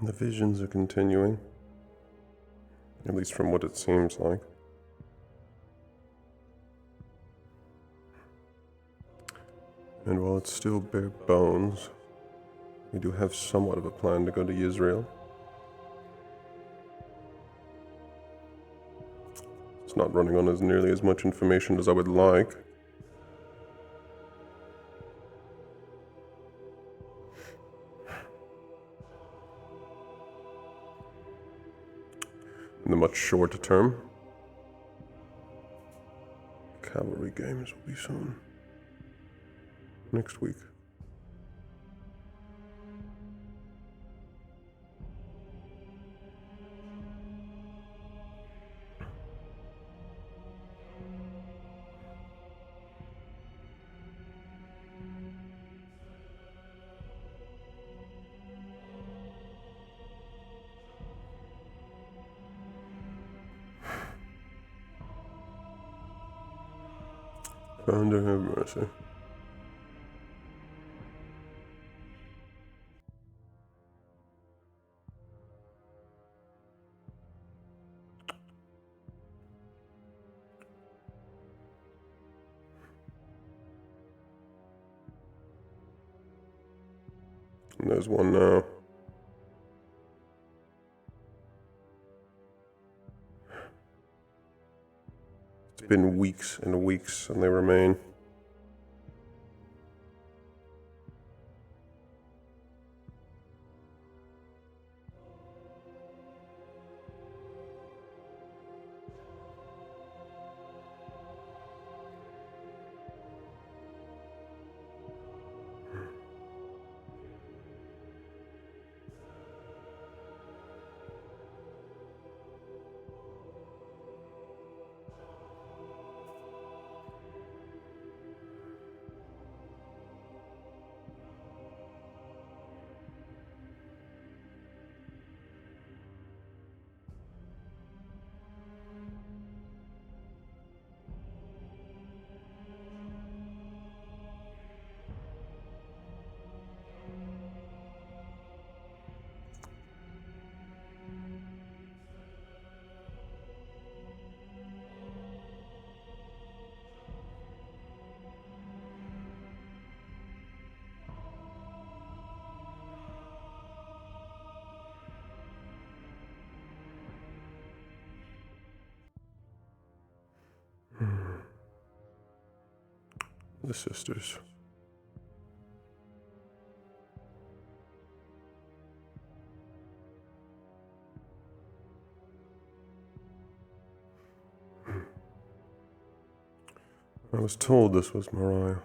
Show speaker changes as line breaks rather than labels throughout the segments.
The visions are continuing, at least from what it seems like. And while it's still bare bones, we do have somewhat of a plan to go to Israel. It's not running on as nearly as much information as I would like. In the much shorter term, cavalry games will be soon. Next week. Founder have mercy. And there's one now. It's been weeks and weeks, and they remain. The sisters. I was told this was Mariah.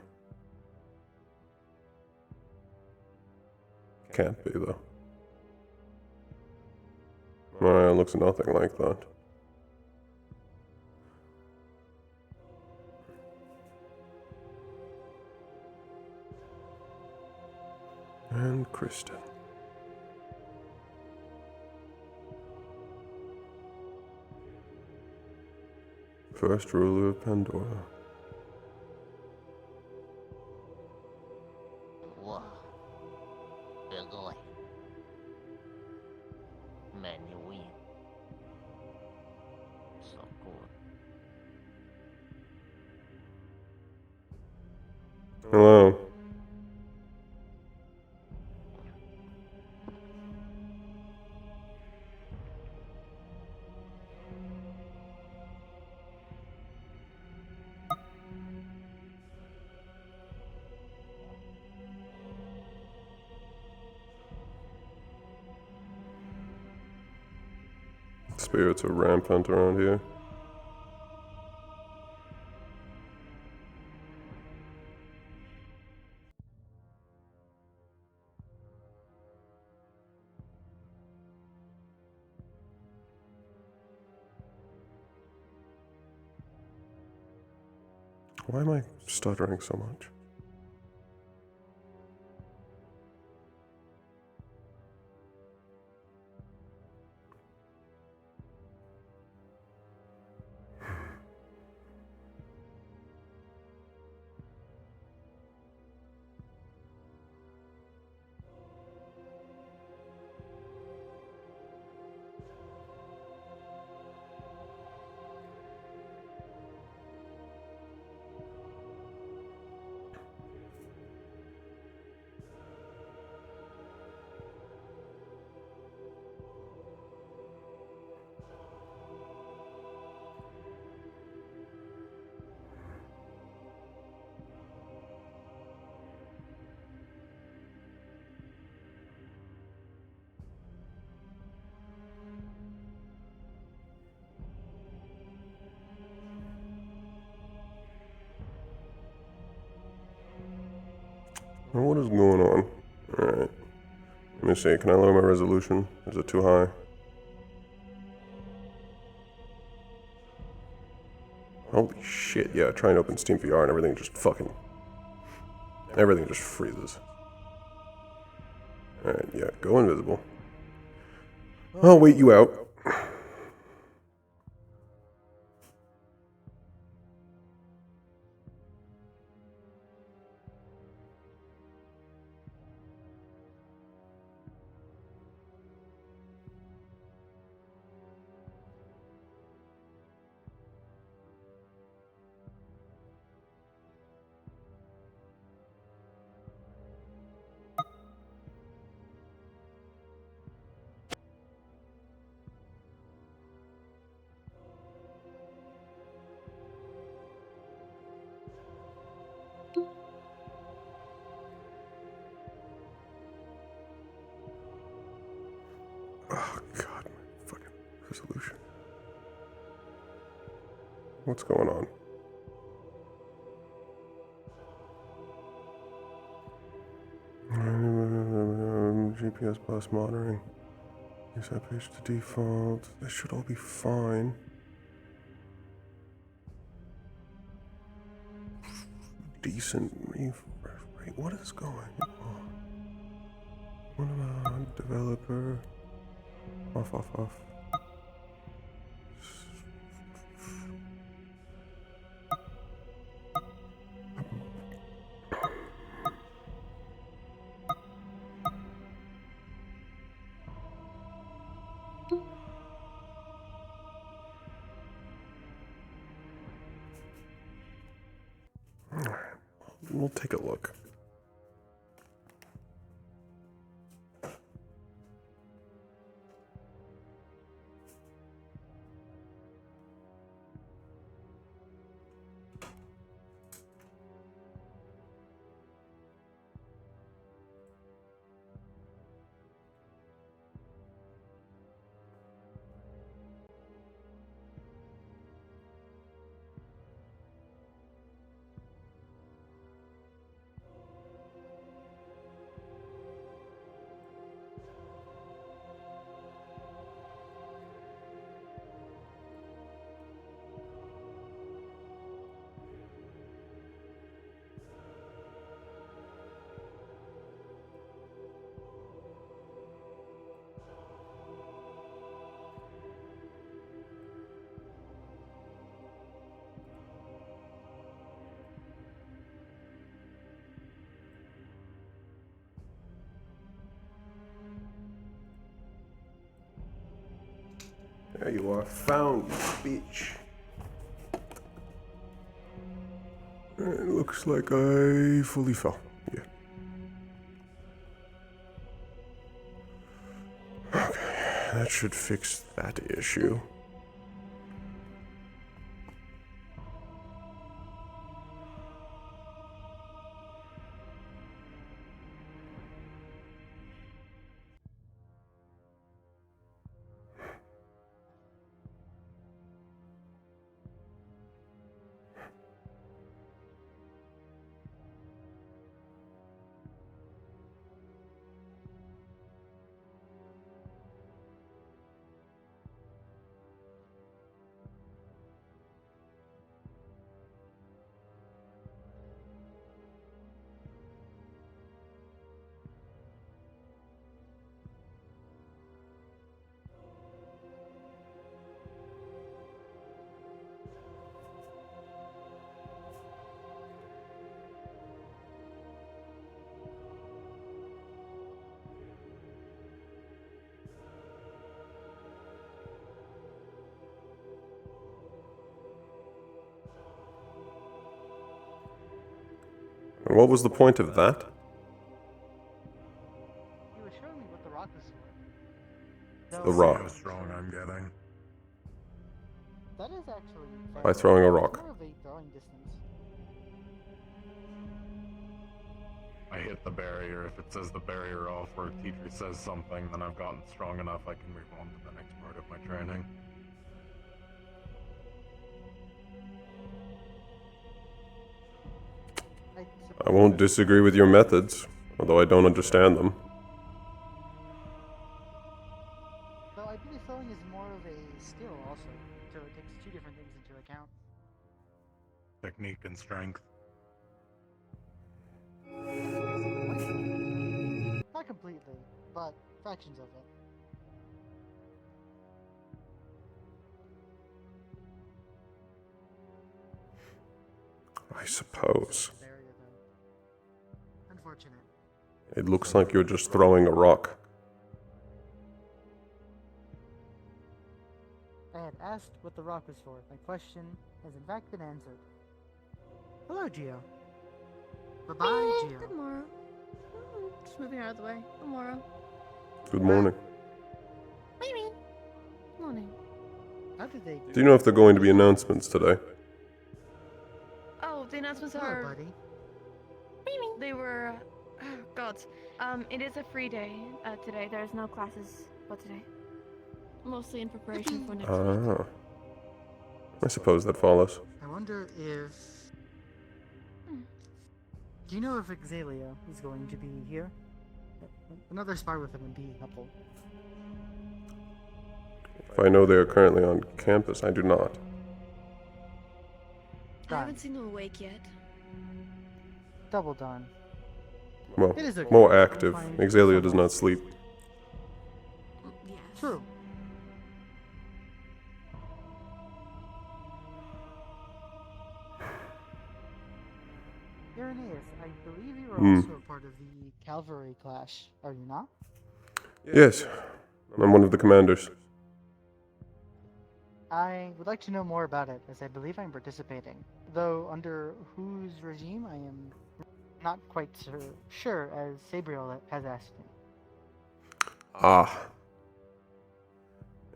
Can't be, though. Mariah looks nothing like that. And Kristen. First ruler of Pandora.
Wow. Big boy. Man, you win. So good.
Hello. Spirits are rampant around here. Why am I stuttering so much? Now what is going on? Alright. Let me see. Can I lower my resolution? Is it too high? Holy shit, yeah. Try and open Steam VR and everything just fucking... Everything just freezes. Alright, yeah. Go invisible. I'll wait you out. Oh, God, my fucking resolution. What's going on? GPS bus monitoring. Use that page to default. This should all be fine. Decent refresh rate. What is going on? What about developer? Off. We'll take a look. There you are, found, bitch. It looks like I fully fell. Yeah. Okay, that should fix that issue. And what was the point of that?
You were showing me what the rock is for.
The rock.
How strong I'm getting.
That is actually
By throwing a rock.
more of a throwing distance.
I hit the barrier. If it says the barrier off or a teacher says something, then I've gotten strong enough I can move on to the next part of my training.
I won't disagree with your methods. although I don't understand them.
Though I believe throwing is more of a skill also, so it takes two different things into account.
Technique and strength.
Not completely, but fractions of it.
I suppose.
Barrier, though. Unfortunate.
It looks like you're just throwing a rock.
I had asked what the rock was for. My question has in fact been answered. Hello, Geo. Bye-bye, Geo.
Good morrow. Just moving out of the way. Good morrow.
Good morning.
Maybe. Morning.
How did they
Do you know if there are going to be announcements today?
Oh, the announcements
Hello,
are.
buddy.
They were. Oh, God. It is a free day today. There's no classes but today. Mostly in preparation for next week.
Ah. I suppose that follows.
I wonder if... Do you know if Exalia is going to be here? Another spy with him would be helpful.
If I know they are currently on campus, I do not.
I haven't seen them awake yet.
Double done.
Well,
It is okay.
more
I'm
active.
fine.
Exalia does not sleep.
Yes.
True. Irenaeus, I believe you are also a part of the cavalry clash, are you not?
Yes, I'm one of the commanders.
I would like to know more about it, as I believe I'm participating. Though under whose regime I am not quite sure, as Sabriel has asked me.
Ah.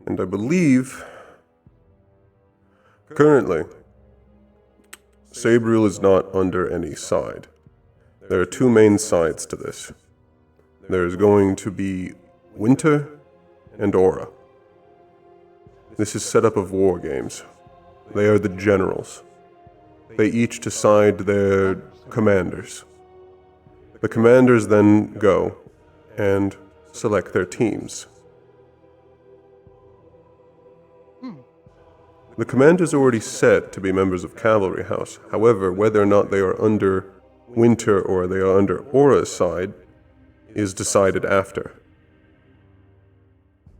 And I believe... Currently, Sabriel is not under any side. There are two main sides to this. There is going to be Winter and Aura. This is set up of war games. They are the generals. They each decide their commanders. The commanders then go and select their teams. The commanders are already set to be members of Cavalry House. However, whether or not they are under Winter or they are under Aura's side is decided after.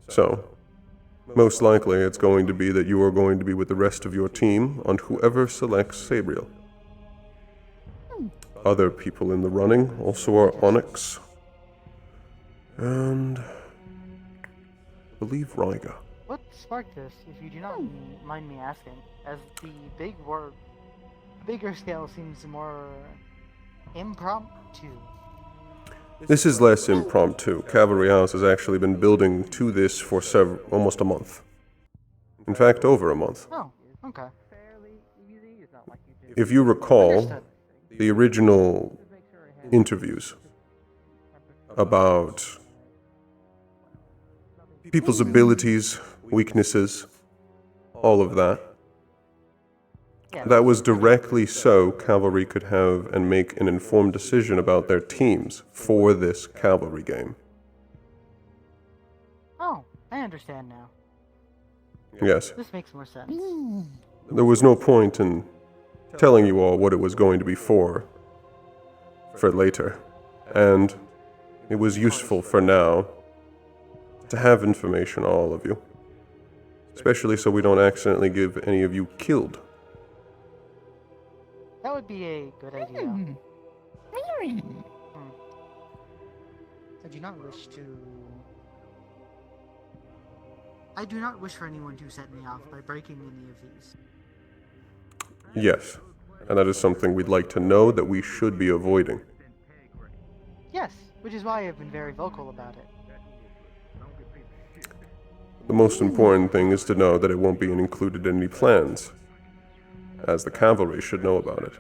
So, most likely it's going to be that you are going to be with the rest of your team on whoever selects Sabriel. Other people in the running also are Onyx and I believe Ryga.
What sparked this, if you do not mind me asking, as the bigger scale seems more impromptu?
This is less impromptu. Cavalry House has actually been building to this for almost a month. In fact, over a month.
Oh, okay.
If you recall,
Understood.
the original interviews about people's abilities, weaknesses, all of that.
Yeah.
That was directly so Cavalry could have and make an informed decision about their teams for this Cavalry game.
Oh, I understand now.
Yes,
This makes more sense.
there was no point in telling you all what it was going to be for later, and it was useful for now to have information on all of you, especially so we don't accidentally give any of you killed.
That would be a good idea. I do not wish to... I do not wish for anyone to set me off by breaking any of these.
Yes, and that is something we'd like to know that we should be avoiding.
Yes, which is why I've been very vocal about it.
The most important thing is to know that it won't be included in any plans, as the cavalry should know about it.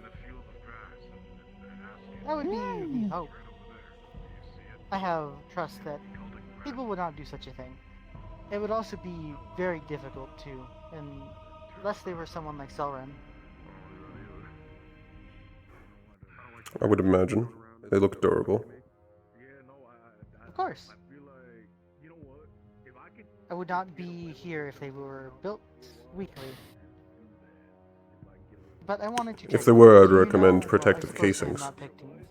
That would be the hope. I have trust that people would not do such a thing. It would also be very difficult to, unless they were someone like Selren.
I would imagine. They look durable.
Of course.
I feel like, you know what? If I could
I would not be here if they were built weakly. But I wanted to check.
If there were, I'd
Do you
recommend
know-
protective
I suppose I have
casings.
not picked teams.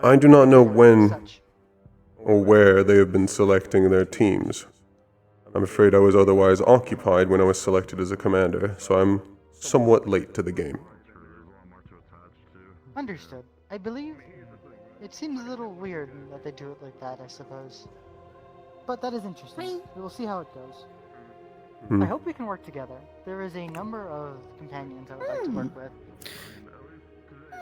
I do not know when
Such.
or where they have been selecting their teams. I'm afraid I was otherwise occupied when I was selected as a commander, so I'm somewhat late to the game.
Understood. I believe it seems a little weird that they do it like that, I suppose. But that is interesting. We will see how it goes.
Hmm.
I hope we can work together. There is a number of companions I would like to work with.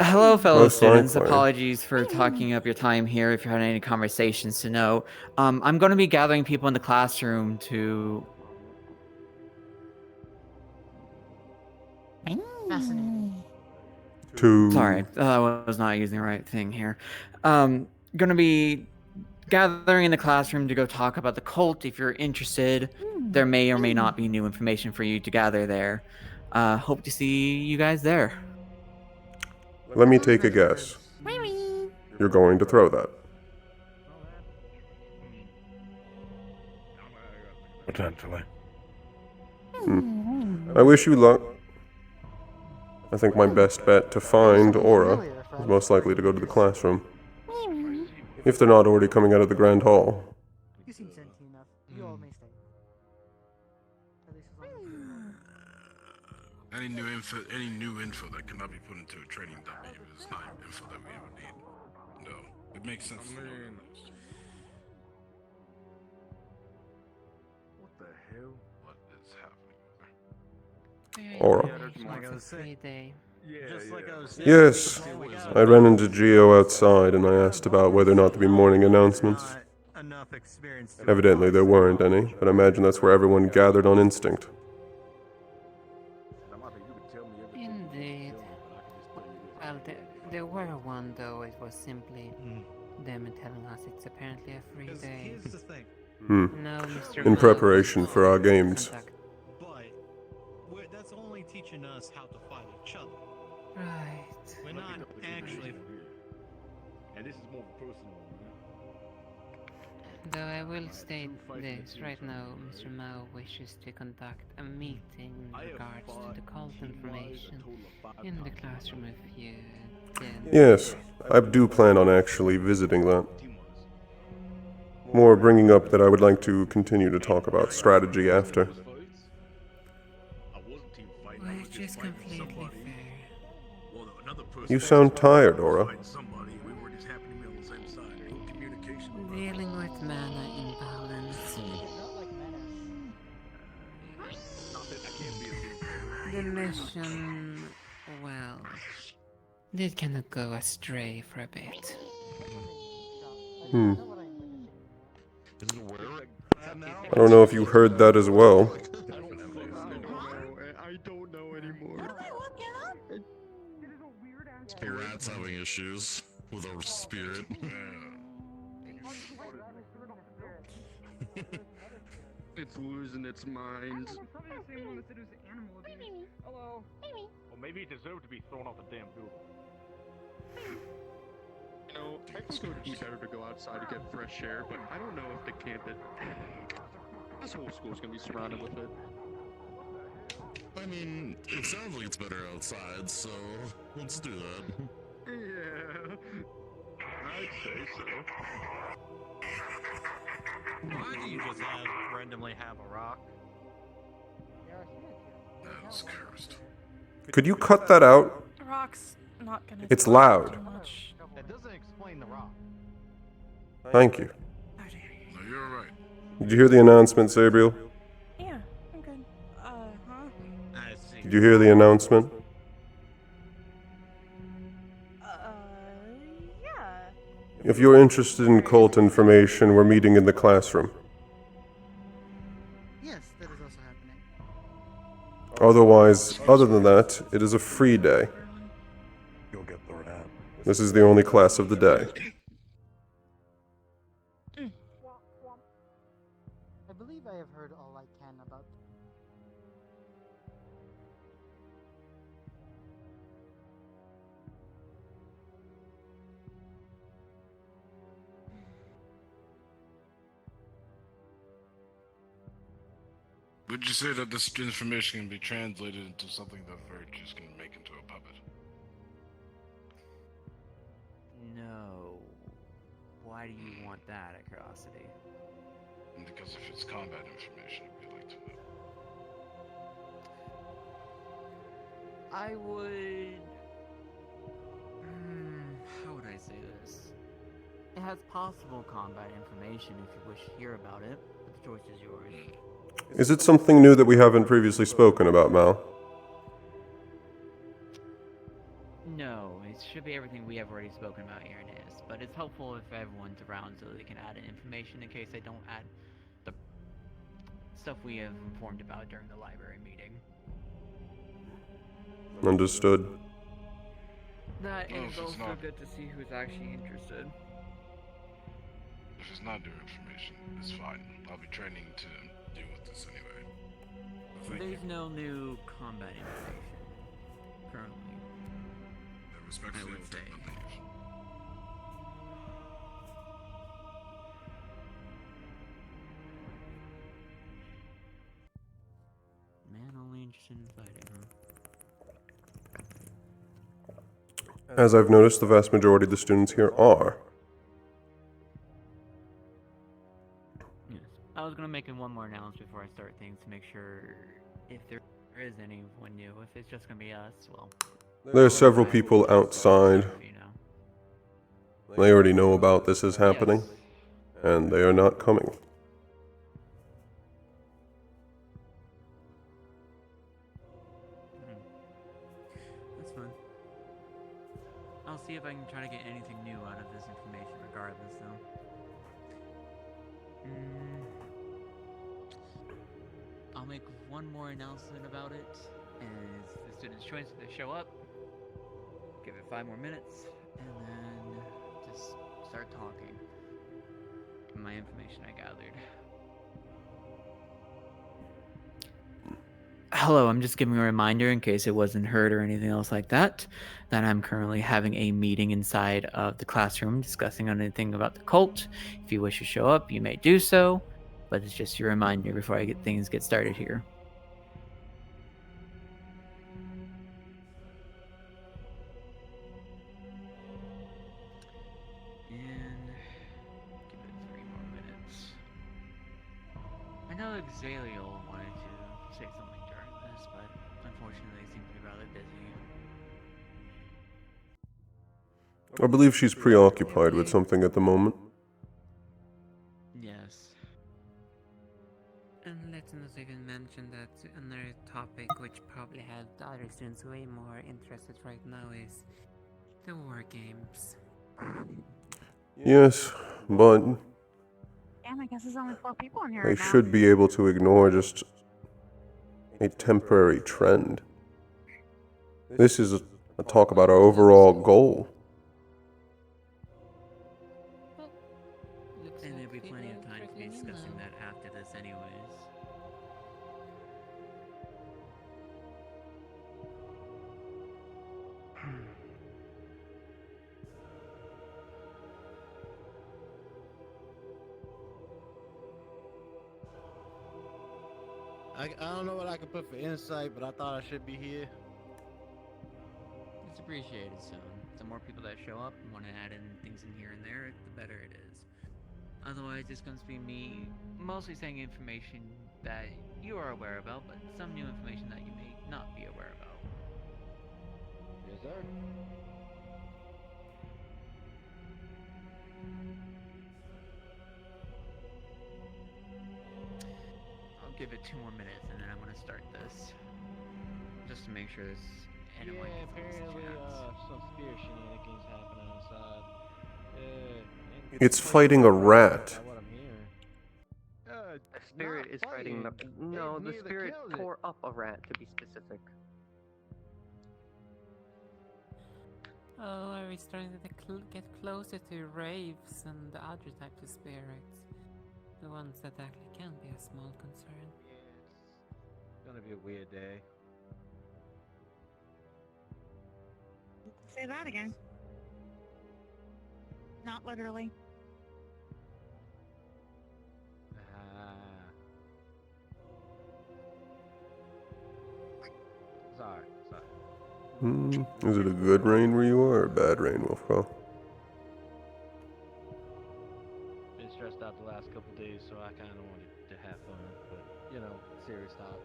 Hello, fellow
Most
students.
likely.
Apologies for talking up your time here if you're having any conversations to know. I'm going to be gathering people in the classroom to...
Fascinating.
Sorry, I was not using the right thing here. Going to be gathering in the classroom to go talk about the cult if you're interested. There may or may not be new information for you to gather there. Hope to see you guys there.
Let me take a guess. You're going to throw that.
Potentially.
I wish you luck. I think my best bet to find Aura is most likely to go to the classroom. If they're not already coming out of the Grand Hall.
You seem sentient enough. You all may stay. At least as long as
Any new info that cannot be put into a training dummy is not info that we ever need. No, it makes sense.
What the hell?
What is happening?
Aura.
Like I was saying.
Yeah,
Yes, I ran into Geo outside and I asked about whether or not there'd be morning announcements. Evidently there weren't any, but I imagine that's where everyone gathered on instinct.
Indeed. Well, there were one though. It was simply them telling us it's apparently a free day.
Here's the thing.
Hmm.
No, Mr.
In
Mao
preparation
was
for our games.
contact-
But that's only teaching us how to fight each other.
Right.
We're not actually.
And this is more personal.
Though I will state this, right now Mr. Mao wishes to conduct a meeting in regards to the cult information in the classroom if you did.
Yes, I do plan on actually visiting that. More bringing up that I would like to continue to talk about strategy after.
Which is completely fair.
You sound tired, Aura.
Dealing with mana imbalance. The mission, well, did kind of go astray for a bit.
Hmm. I don't know if you heard that as well.
I don't know anymore. Rat's having issues with our spirit. It's losing its mind.
Hello. Well, maybe it deserved to be thrown off the damn building.
You know, I think it would be better to go outside to get fresh air, but I don't know if the campus. This whole school's gonna be surrounded with it.
I mean, it sounds like it's better outside, so let's do that.
Yeah.
I'd say so.
Why do you just randomly have a rock?
That was cursed.
Could you cut that out?
The rock's not gonna.
It's
do
loud.
too much.
That doesn't explain the rock.
Thank you.
Oh, dear.
No, you're right.
Did you hear the announcement, Sabriel?
Yeah, I'm good. Huh?
I see.
Did you hear the announcement?
Yeah.
If you're interested in cult information, we're meeting in the classroom.
Yes, that is also happening.
Otherwise, other than that, it is a free day.
You'll get the rat.
This is the only class of the day.
I believe I have heard all I can about.
Would you say that this information can be translated into something that Verge can make into a puppet?
No. Why do you want that, out of curiosity?
Because if it's combat information, we'd like to know.
I would... how would I say this? It has possible combat information if you wish to hear about it, but the choice is yours.
Is it something new that we haven't previously spoken about, Mal?
No, it should be everything we have already spoken about here in this, but it's helpful if everyone's around so they can add in information in case they don't add the stuff we have informed about during the library meeting.
Understood.
That
No,
is
if it's
also
not-
good to see who's actually interested.
If it's not new information, it's fine. I'll be training to deal with this anyway. Thank you.
There's no new combat information currently.
I respectfully
I would
will take
say.
my leave.
Man only interested in fighting, huh?
As I've noticed, the vast majority of the students here are.
Yes. I was gonna make one more announcement before I start things to make sure if there is anyone new. If it's just gonna be us, well.
There are several people outside.
You know.
They already know about this is happening,
Yes.
and they are not coming.
That's fine. I'll see if I can try to get anything new out of this information regardless, though. I'll make one more announcement about it, and it's the student's choice if they show up. Give it 5 more minutes, and then just start talking. My information I gathered. Hello, I'm just giving a reminder in case it wasn't heard or anything else like that, that I'm currently having a meeting inside of the classroom discussing anything about the cult. If you wish to show up, you may do so, but it's just your reminder before I get started here. And give it 3 more minutes. I know Exaliel wanted to say something during this, but unfortunately seems to be rather busy.
I believe she's preoccupied with something at the moment.
Yes.
And let's not even mention that another topic which probably has the other students way more interested right now is the war games.
Yes, but
And I guess there's only 4 people in here
they
right now.
should be able to ignore just a temporary trend. This is a talk about our overall goal.
Looks
And
like
there'll be
people
plenty
are
of time to be
trickling in
discussing
now.
that after this anyways.
I don't know what I can put for insight, but I thought I should be here.
It's appreciated soon. The more people that show up and want to add in things in here and there, the better it is. Otherwise, it's going to be me mostly saying information that you are aware about, but some new information that you may not be aware about.
Yes, sir.
I'll give it 2 more minutes and then I'm going to start this. Just to make sure this anyone
Yeah,
gets a decent
apparently
chance.
some spear shenanigans happening outside.
It's fighting a rat.
That's what I'm hearing.
A spirit is fighting the. No, the spirit tore up a rat, to be specific.
Oh, are we starting to get closer to raves and the other types of spirits? The ones that actually can be a small concern.
It's gonna be a weird day.
Say that again. Not literally.
Is it a good rain where you are, or a bad rain, Wolfclaw?
Been stressed out the last couple days, so I kind of wanted to have fun. But, you know, serious talk.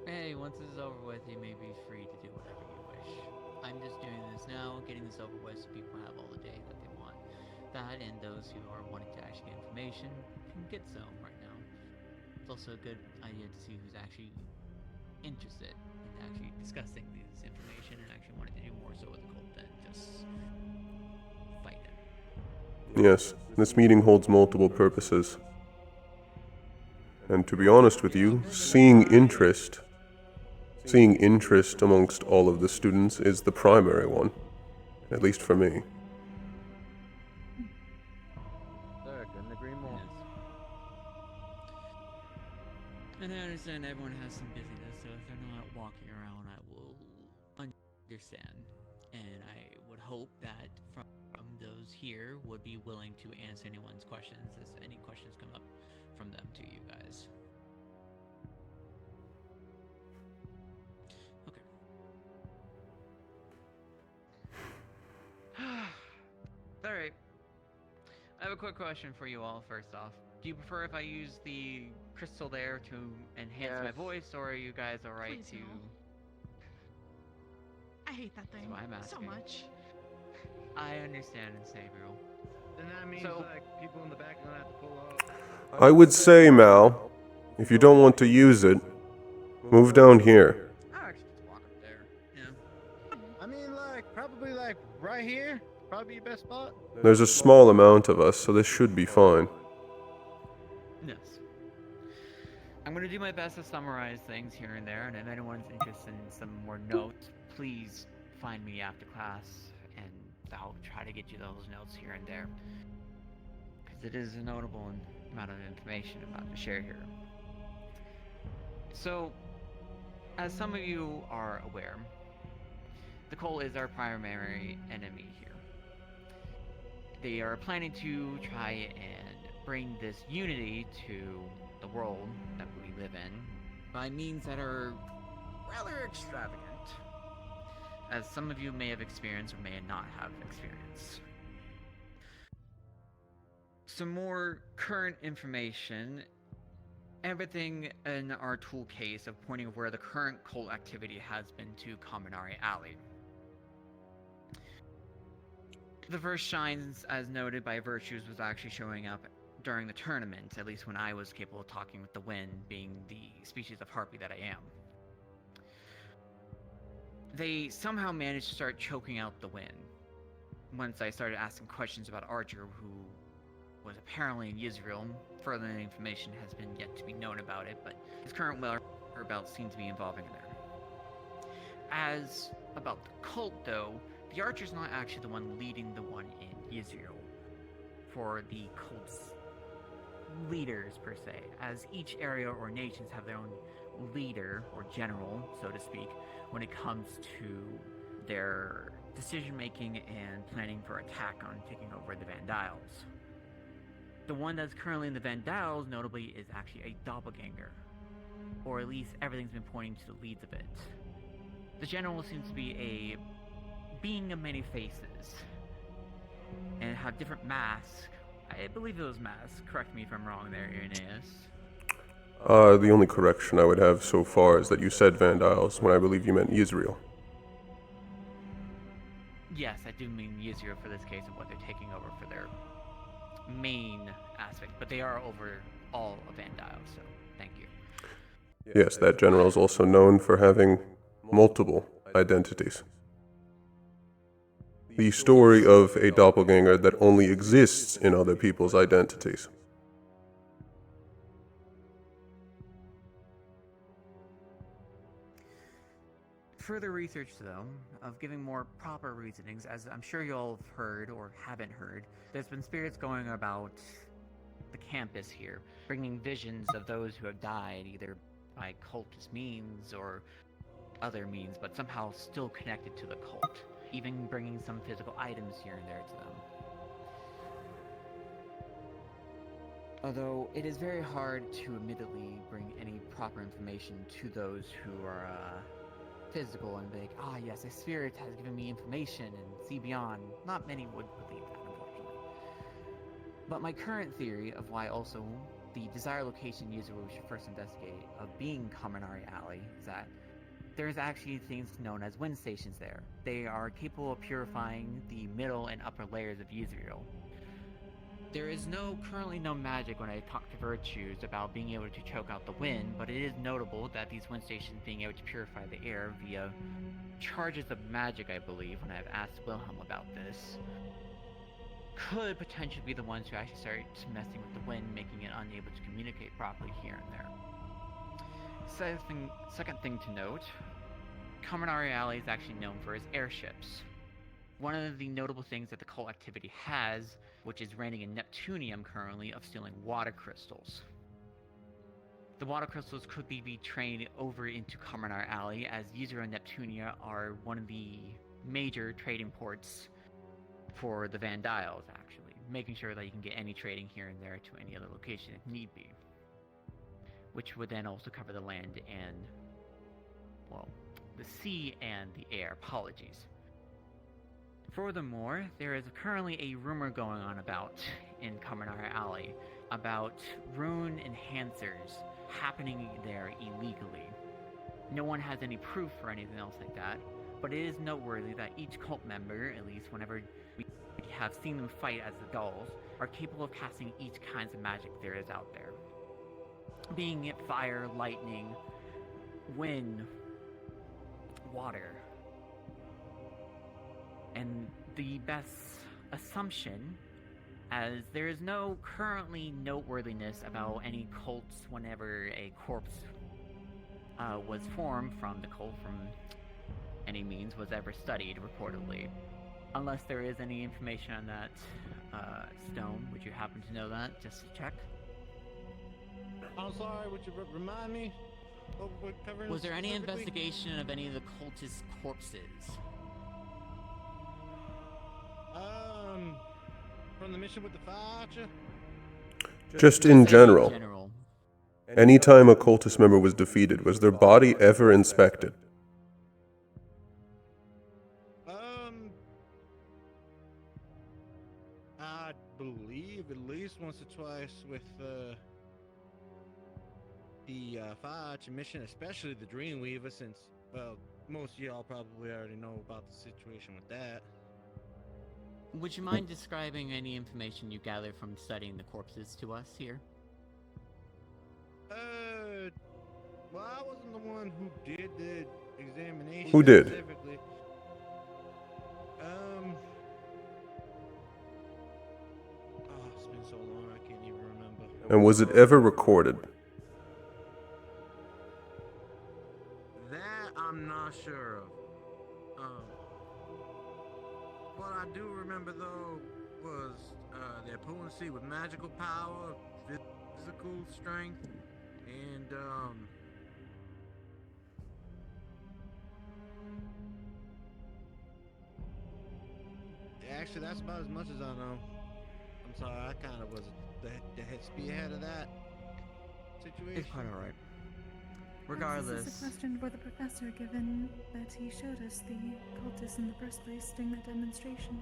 Hey, once this is over with, you may be free to do whatever you wish. I'm just doing this now, getting this over with so people have all the day that they want. That and those who are wanting to actually get information can get some right now. It's also a good idea to see who's actually interested in actually discussing this information and actually wanting to do more so with the cult than just fight it.
Yes, this meeting holds multiple purposes. And to be honest with you, seeing interest amongst all of the students is the primary one, at least for me.
Sir, couldn't agree more.
And I understand everyone has some busyness, so if they're not walking around, I will understand. And I would hope that from those here would be willing to answer anyone's questions as any questions come up from them to you guys. Okay. Alright. I have a quick question for you all first off. Do you prefer if I use the crystal there to enhance my voice, or are you guys alright to...
I hate that thing so much.
I understand, Sabriel.
Then that means, like, people in the back are gonna have to pull up.
I would say, Mal, if you don't want to use it, move down here.
I'll actually just walk up there. Yeah.
I mean, like, probably, like, right here. Probably your best spot.
There's a small amount of us, so this should be fine.
Yes. I'm going to do my best to summarize things here and there, and if anyone's interested in some more notes, please find me after class, and I'll try to get you those notes here and there. Because it is a notable amount of information I'm about to share here. So, as some of you are aware, the cult is our primary enemy here. They are planning to try and bring this unity to the world that we live in by means that are rather extravagant, as some of you may have experienced or may not have experienced. Some more current information, everything in our tool case of pointing where the current cult activity has been to Kaminari Alley. The first shines, as noted by Virtues, was actually showing up during the tournament, at least when I was capable of talking with the wind, being the species of harpy that I am. They somehow managed to start choking out the wind. Once I started asking questions about Archer, who was apparently in Israel, further information has been yet to be known about it, but his current whereabouts seem to be involving in there. As about the cult, though, the Archer's not actually the one leading the one in Israel for the cult's leaders, per se, as each area or nations have their own leader, or general, so to speak, when it comes to their decision-making and planning for attack on taking over the Vandals. The one that's currently in the Vandals, notably, is actually a doppelganger, or at least everything's been pointing to the leads of it. The general seems to be a being of many faces, and have different masks. I believe it was masks. Correct me if I'm wrong there, Irenaeus.
The only correction I would have so far is that you said Vandals when I believe you meant Israel.
Yes, I do mean Israel for this case of what they're taking over for their main aspect, but they are over all of Vandals, so thank you.
Yes, that general is also known for having multiple identities. The story of a doppelganger that only exists in other people's identities.
Further research, though, of giving more proper reasonings, as I'm sure you all have heard or haven't heard, there's been spirits going about the campus here, bringing visions of those who have died, either by cultist means or other means, but somehow still connected to the cult, even bringing some physical items here and there to them. Although it is very hard to admittedly bring any proper information to those who are
physical and be like, ah, yes, a spirit has given me information and see beyond. Not many would believe that, unfortunately. But my current theory of why also the desired location user we should first investigate of being Kaminari Alley is that there's actually things known as wind stations there. They are capable of purifying the middle and upper layers of Yuzuriel. There is currently no magic when I talk to Virtues about being able to choke out the wind, but it is notable that these wind stations being able to purify the air via charges of magic, I believe, when I've asked Wilhelm about this, could potentially be the ones who actually start messing with the wind, making it unable to communicate properly here and there. Second thing to note, Kaminari Alley is actually known for its airships. One of the notable things that the cult activity has, which is raining in Neptunium currently, of stealing water crystals. The water crystals could be trained over into Kaminari Alley, as Yuzuru and Neptunia are one of the major trading ports for the Vandiles, actually, making sure that you can get any trading here and there to any other location if need be. Which would then also cover the land and, well, the sea and the air, apologies. Furthermore, there is currently a rumor going on in Kaminari Alley about rune enhancers happening there illegally. No one has any proof or anything else like that, but it is noteworthy that each cult member, at least whenever we have seen them fight as the dolls, are capable of casting each kinds of magic there is out there. Being it fire, lightning, wind, water. And the best assumption, as there is no currently noteworthiness about any cults whenever a corpse was formed from the cult from any means was ever studied, reportedly. Unless there is any information on that stone. Would you happen to know that, just to check?
I'm sorry, would you remind me of what we're covering?
Was there any investigation of any of the cultist corpses?
From the mission with the fire archer?
Just in general. Anytime a cultist member was defeated, was their body ever inspected?
I believe at least once or twice with the fire archer mission, especially the Dreamweaver, since, well, most of y'all probably already know about the situation with that.
Would you mind describing any information you gathered from studying the corpses to us here?
Well, I wasn't the one who did the examination.
Who did?
Specifically. Oh, it's been so long, I can't even remember.
And was it ever recorded?
That I'm not sure of. What I do remember though was their potency with magical power, physical strength, and actually that's about as much as I know. I'm sorry, I kind of was the head spearhead of that situation.
It's quite alright. Regardless.
This is a question for the professor, given that he showed us the cultists in the first place during that demonstration.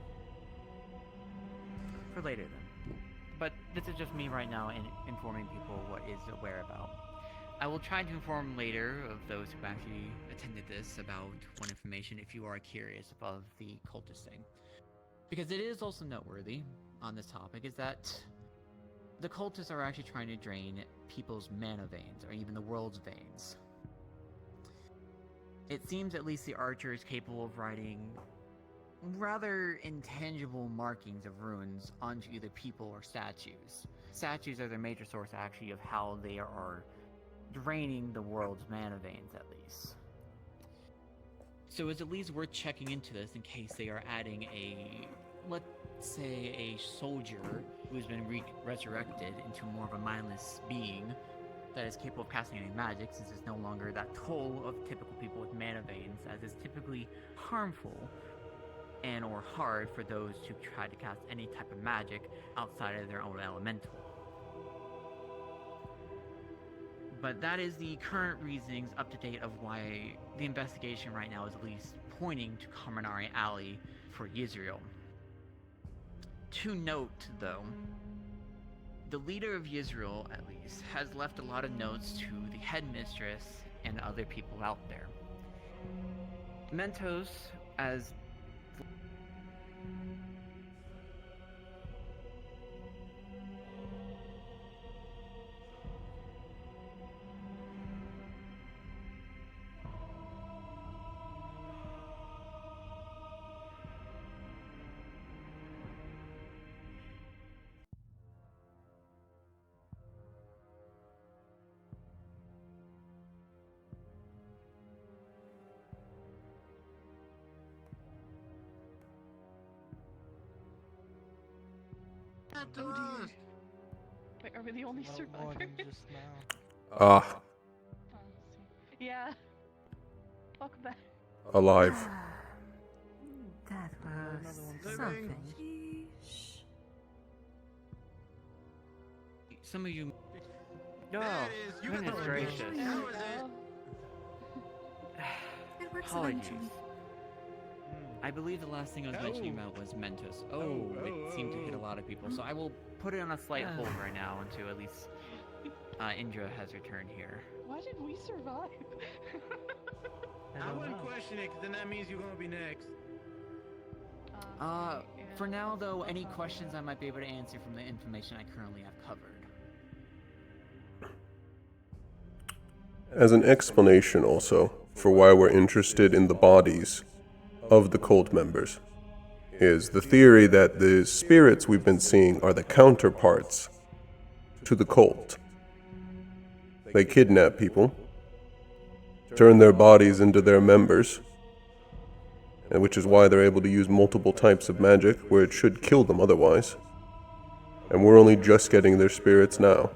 For later, then. But this is just me right now informing people what is aware about. I will try to inform later of those who actually attended this about one information if you are curious about the cultist thing. Because it is also noteworthy on this topic is that the cultists are actually trying to drain people's mana veins, or even the world's veins. It seems at least the archer is capable of writing rather intangible markings of runes onto either people or statues. Statues are their major source, actually, of how they are draining the world's mana veins, at least. So it's at least worth checking into this in case they are adding a, let's say, a soldier who's been resurrected into more of a mindless being that is capable of casting any magic, since it's no longer that toll of typical people with mana veins, as is typically harmful and or hard for those who try to cast any type of magic outside of their own elemental.
But that is the current reasonings up to date of why the investigation right now is at least pointing to Kaminari Alley for Yisrael. To note, though, the leader of Yisrael, at least, has left a lot of notes to the headmistress and other people out there. Mentos, as
Wait, are we the only survivors?
Ah,
Yeah. Welcome back.
alive.
That was something.
some of you.
There it is. You got the
goodness
location.
gracious.
That was it.
It works
Apologies.
eventually.
I believe the last thing I was mentioning about was Mentos. It seemed to hit a lot of people, so I will put it on a slight hold right now until at least Indra has returned here.
Why did we survive?
I wouldn't question it, because then that means you're going to be next.
For now, though, any questions I might be able to answer from the information I currently have covered.
As an explanation also for why we're interested in the bodies of the cult members is the theory that the spirits we've been seeing are the counterparts to the cult. They kidnap people, turn their bodies into their members, and which is why they're able to use multiple types of magic where it should kill them otherwise. And we're only just getting their spirits now.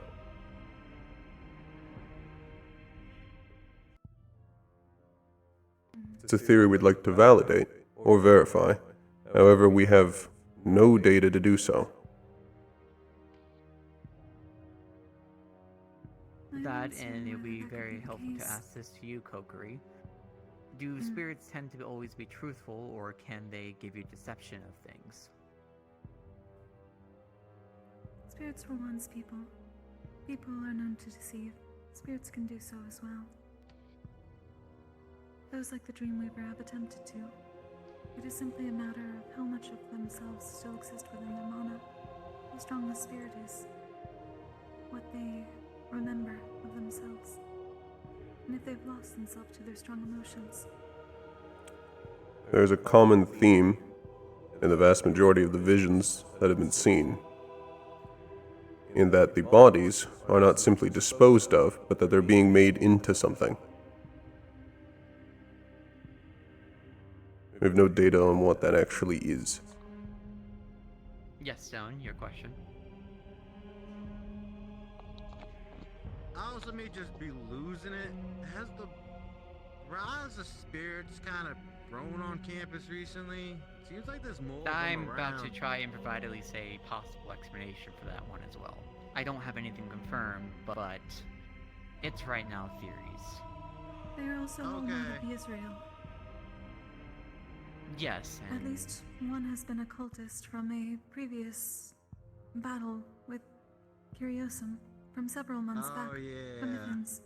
It's a theory we'd like to validate or verify. However, we have no data to do so.
That, and it would be very helpful to ask this to you, Kokiri. Do spirits tend to always be truthful, or can they give you deception of things?
Spirits were once people. People are known to deceive. Spirits can do so as well. Those like the Dreamweaver have attempted to. It is simply a matter of how much of themselves still exist within their mana, how strong the spirit is, what they remember of themselves, and if they've lost themselves to their strong emotions.
There's a common theme in the vast majority of the visions that have been seen, in that the bodies are not simply disposed of, but that they're being made into something. We have no data on what that actually is.
Yes, Stone, your question.
I also may just be losing it. Has the rise of spirits kind of grown on campus recently? Seems like there's more of them
I'm about to
around.
try and provide at least a possible explanation for that one as well. I don't have anything confirmed, but it's right now theories.
They are also all not of Israel.
Yes,
At
and
least one has been a cultist from a previous battle with Curiosum from several months back. From the Finns.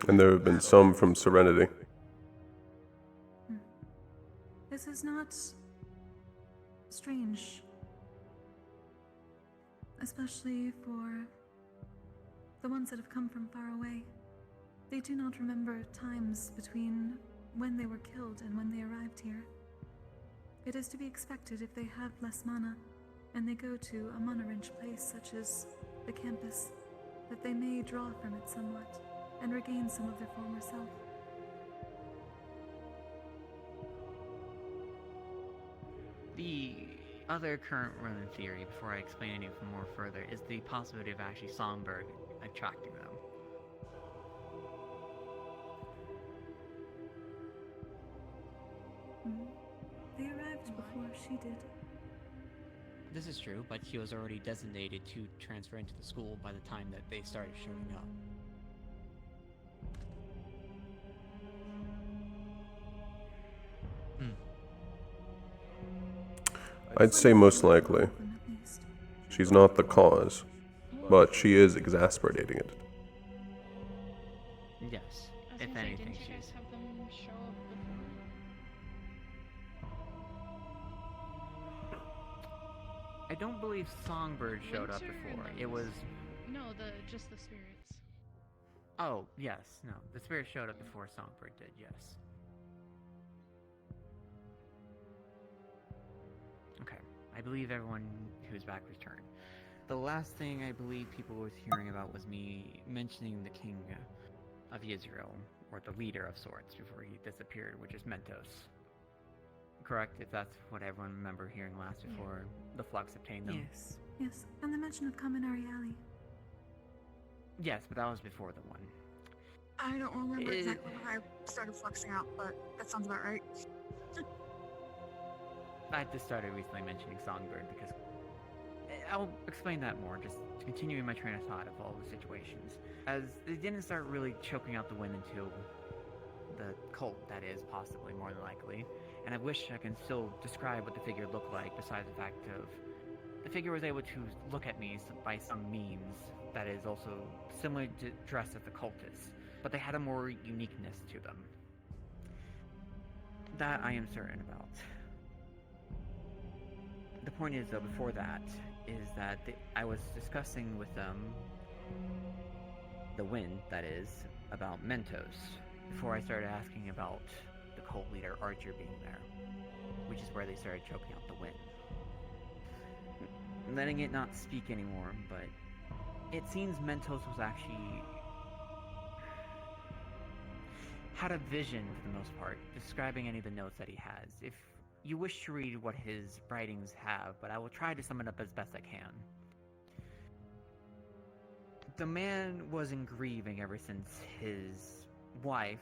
And there have been some from Serenity.
This is not strange, especially for the ones that have come from far away. They do not remember times between when they were killed and when they arrived here. It is to be expected if they have less mana and they go to a mana-rich place such as the campus, that they may draw from it somewhat and regain some of their former self.
the other current running theory, before I explain anything more further, is the possibility of actually Songbird attracting them.
They arrived before she did.
This is true, but she was already designated to transfer into the school by the time that they started showing up.
I'd say most likely. She's not the cause, but she is exasperating it.
Yes, if anything,
didn't you
she's.
guys have them show up before?
I don't believe Songbird showed up
Winter
before.
and
It was.
No, just the spirits.
Oh, yes, no. The spirit showed up before Songbird did, yes. Okay, I believe everyone who's back returned. The last thing I believe people was hearing about was me mentioning the king of Israel, or the leader of sorts, before he disappeared, which is Mentos. Correct, if that's what everyone remember hearing last before the Flux obtained them?
Yes. Yes, and the mention of Kaminari Alley.
Yes, but that was before the one.
I don't remember exactly when I started flexing out, but that sounds about right.
I just started recently mentioning Songbird because I'll explain that more, just continuing my train of thought of all the situations. As they didn't start really choking out the wind until the cult, that is, possibly, more than likely. And I wish I can still describe what the figure looked like, besides the fact of the figure was able to look at me by some means that is also similar to dressed as the cultists, but they had a more uniqueness to them. That I am certain about. The point is, though, before that, is that I was discussing with them, the wind, that is, about Mentos, before I started asking about the cult leader Archer being there, which is where they started choking out the wind. Letting it not speak anymore, but it seems Mentos was actually had a vision for the most part, describing any of the notes that he has. If you wish to read what his writings have, but I will try to sum it up as best I can. The man was in grieving ever since his wife,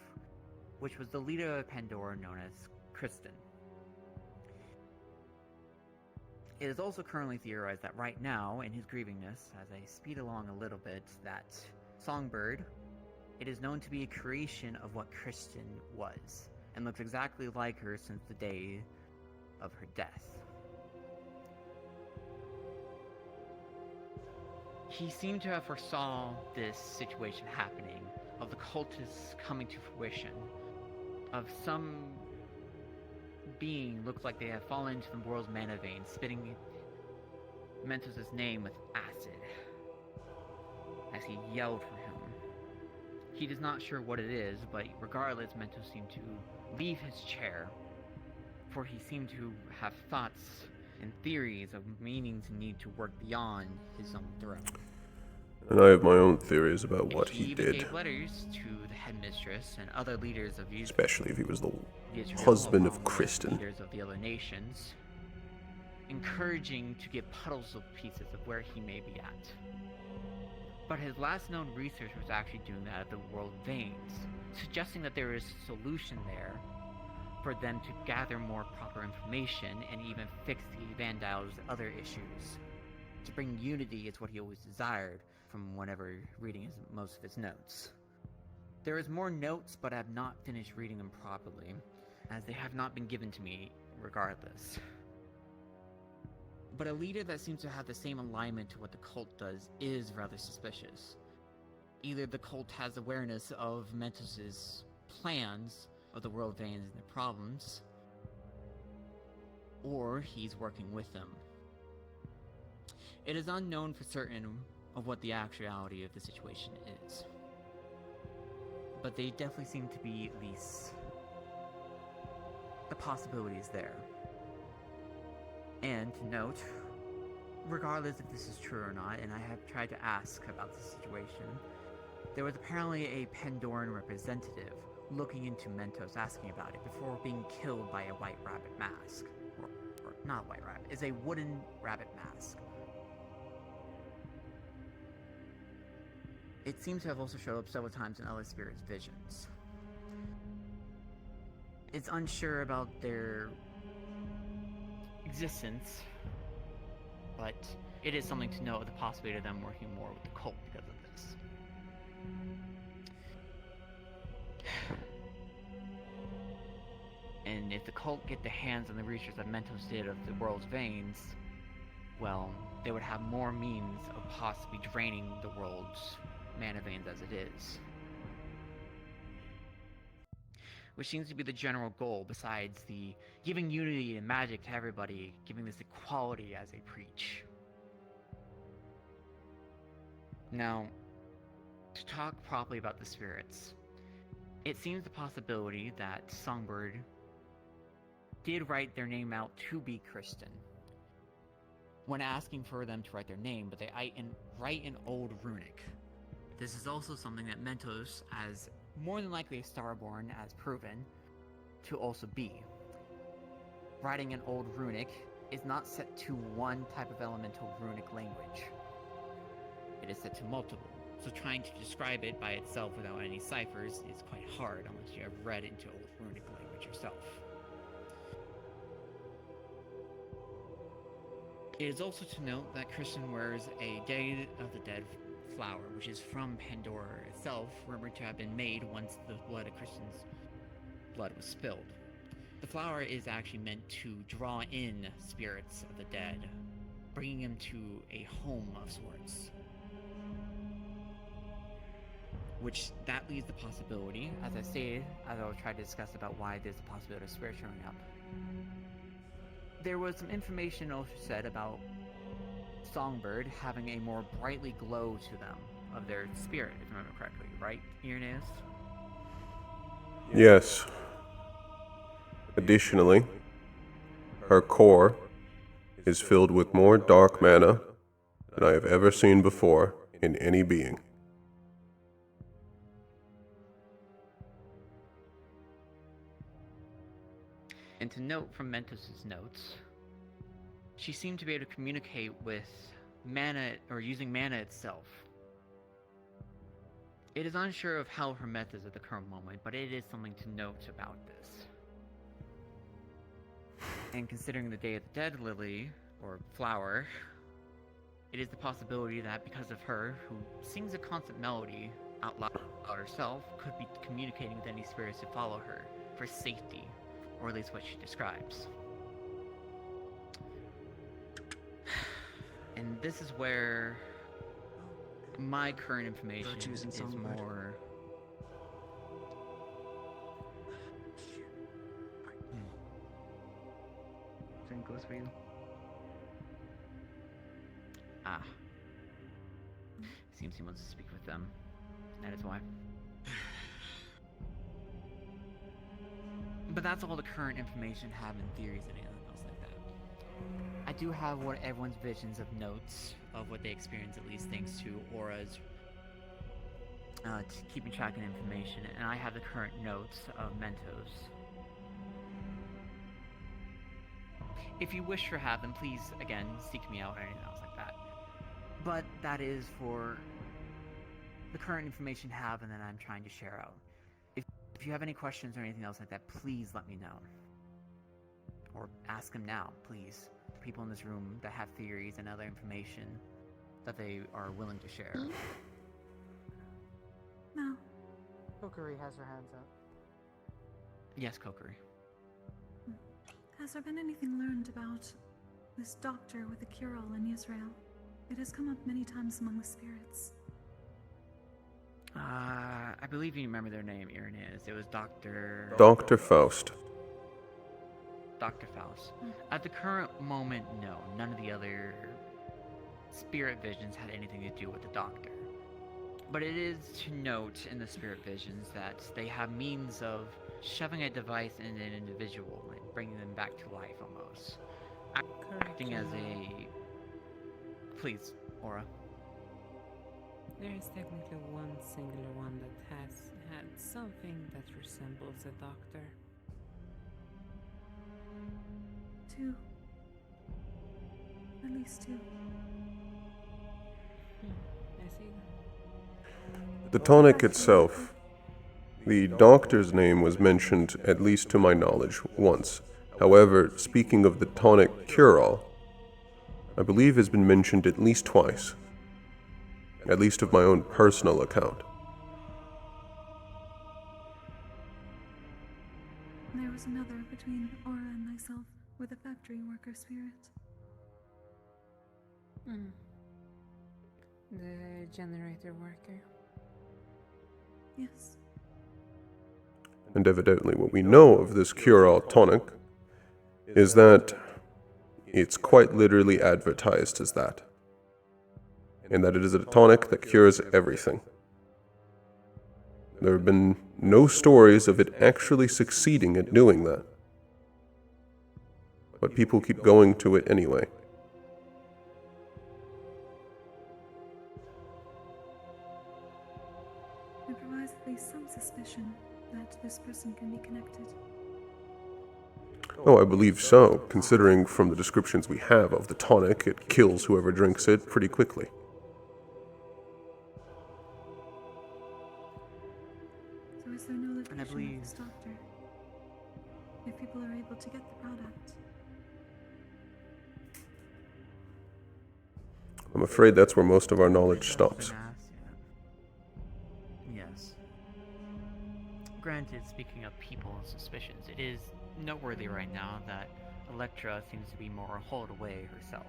which was the leader of Pandora known as Kristen. It is also currently theorized that right now, in his grievingness, as I speed along a little bit, that Songbird, it is known to be a creation of what Kristen was, and looks exactly like her since the day of her death. He seemed to have foresaw this situation happening, of the cultists coming to fruition, of some being looks like they have fallen into the world's mana vein, spitting Mentos' name with acid, as he yelled for him. He is not sure what it is, but regardless, Mentos seemed to leave his chair, for he seemed to have thoughts and theories of meaning to need to work beyond his own throne.
And I have my own theories about what he
even
did.
gave letters to the headmistress and other leaders of Israel,
Especially if he was the husband of Kristen.
leaders of the other nations, encouraging to get puddles of pieces of where he may be at. But his last known research was actually doing that at the world veins, suggesting that there is a solution there for them to gather more proper information and even fix the Vandal's other issues. To bring unity is what he always desired from whenever reading most of his notes. There is more notes, but I have not finished reading them properly, as they have not been given to me regardless. But a leader that seems to have the same alignment to what the cult does is rather suspicious. Either the cult has awareness of Mentos' plans of the world veins and their problems, or he's working with them. It is unknown for certain of what the actuality of the situation is, but they definitely seem to be at least the possibilities there. And to note, regardless if this is true or not, and I have tried to ask about the situation, there was apparently a Pandoran representative looking into Mentos, asking about it before being killed by a white rabbit mask. Or not a white rabbit, it's a wooden rabbit mask. It seems to have also showed up several times in other spirits' visions. It's unsure about their existence, but it is something to note, the possibility of them working more with the cult because of this. And if the cult get the hands on the research that Mentos did of the world's veins, well, they would have more means of possibly draining the world's mana veins as it is. Which seems to be the general goal, besides the giving unity and magic to everybody, giving this equality as they preach. Now, to talk properly about the spirits, it seems the possibility that Songbird did write their name out to be Kristen when asking for them to write their name, but they write in Old Runic. This is also something that Mentos, as more than likely a Starborn, as proven to also be. Writing in Old Runic is not set to one type of elemental runic language. It is set to multiple, so trying to describe it by itself without any ciphers is quite hard unless you have read into Old Runic language yourself. It is also to note that Kristen wears a Day of the Dead flower, which is from Pandora itself, rumored to have been made once the blood of Kristen's blood was spilled. The flower is actually meant to draw in spirits of the dead, bringing them to a home of sorts. Which that leaves the possibility, as I stated, as I will try to discuss about why there's a possibility of spirits showing up. There was some information also said about Songbird having a more brightly glow to them of their spirit, if I remember correctly, right, Irenaeus?
Yes. Additionally, her core is filled with more dark mana than I have ever seen before in any being.
And to note from Mentos' notes, she seemed to be able to communicate with mana, or using mana itself. It is unsure of how her method is at the current moment, but it is something to note about this. And considering the Day of the Dead lily, or flower, it is the possibility that because of her, who sings a constant melody out loud herself, could be communicating with any spirits to follow her for safety, or at least what she describes. And this is where my current information is more...
Same goes for you.
Ah. Seems he wants to speak with them. That is why. But that's all the current information have in theories and anything else like that. I do have what everyone's visions of notes of what they experience, at least thanks to auras, to keeping track of information, and I have the current notes of Mentos. If you wish to have them, please, again, seek me out or anything else like that. But that is for the current information I have and that I'm trying to share out. If you have any questions or anything else like that, please let me know. Or ask them now, please. People in this room that have theories and other information that they are willing to share.
No.
Kokiri has her hands up.
Yes, Kokiri.
Has there been anything learned about this doctor with the cure-all in Israel? It has come up many times among the spirits.
I believe you remember their name, Irenaeus. It was Dr.
Faust.
Dr. Faust. At the current moment, no. None of the other spirit visions had anything to do with the doctor. But it is to note in the spirit visions that they have means of shoving a device in an individual and bringing them back to life almost. Acting as a... Please, Aura.
There is technically one singular one that has had something that resembles a doctor.
Two. At least two.
I see.
The tonic itself, the doctor's name was mentioned, at least to my knowledge, once. However, speaking of the tonic cure-all, I believe has been mentioned at least twice. At least of my own personal account.
There was another between Aura and myself with a factory worker spirit.
The generator worker.
Yes.
And evidently what we know of this cure-all tonic is that it's quite literally advertised as that. And that it is a tonic that cures everything. There have been no stories of it actually succeeding at doing that. But people keep going to it anyway.
It provides at least some suspicion that this person can be connected.
Oh, I believe so, considering from the descriptions we have of the tonic, it kills whoever drinks it pretty quickly.
So is there no
And I
location
believe-
of this doctor? If people are able to get the product.
I'm afraid that's where most of our knowledge stops.
Yes. Granted, speaking of people and suspicions, it is noteworthy right now that Electra seems to be more hauled away herself.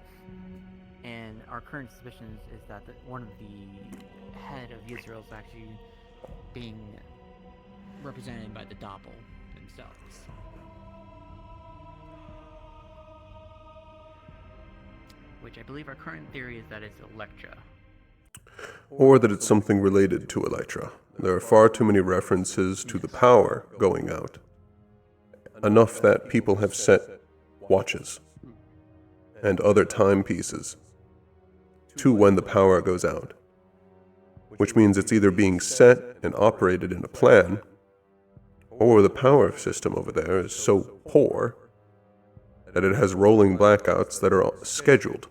And our current suspicions is that one of the head of Israel is actually being represented by the Doppel themselves. Which I believe our current theory is that it's Electra.
Or that it's something related to Electra. There are far too many references to the power going out. Enough that people have set watches and other timepieces to when the power goes out. Which means it's either being set and operated in a plan, or the power system over there is so poor that it has rolling blackouts that are scheduled.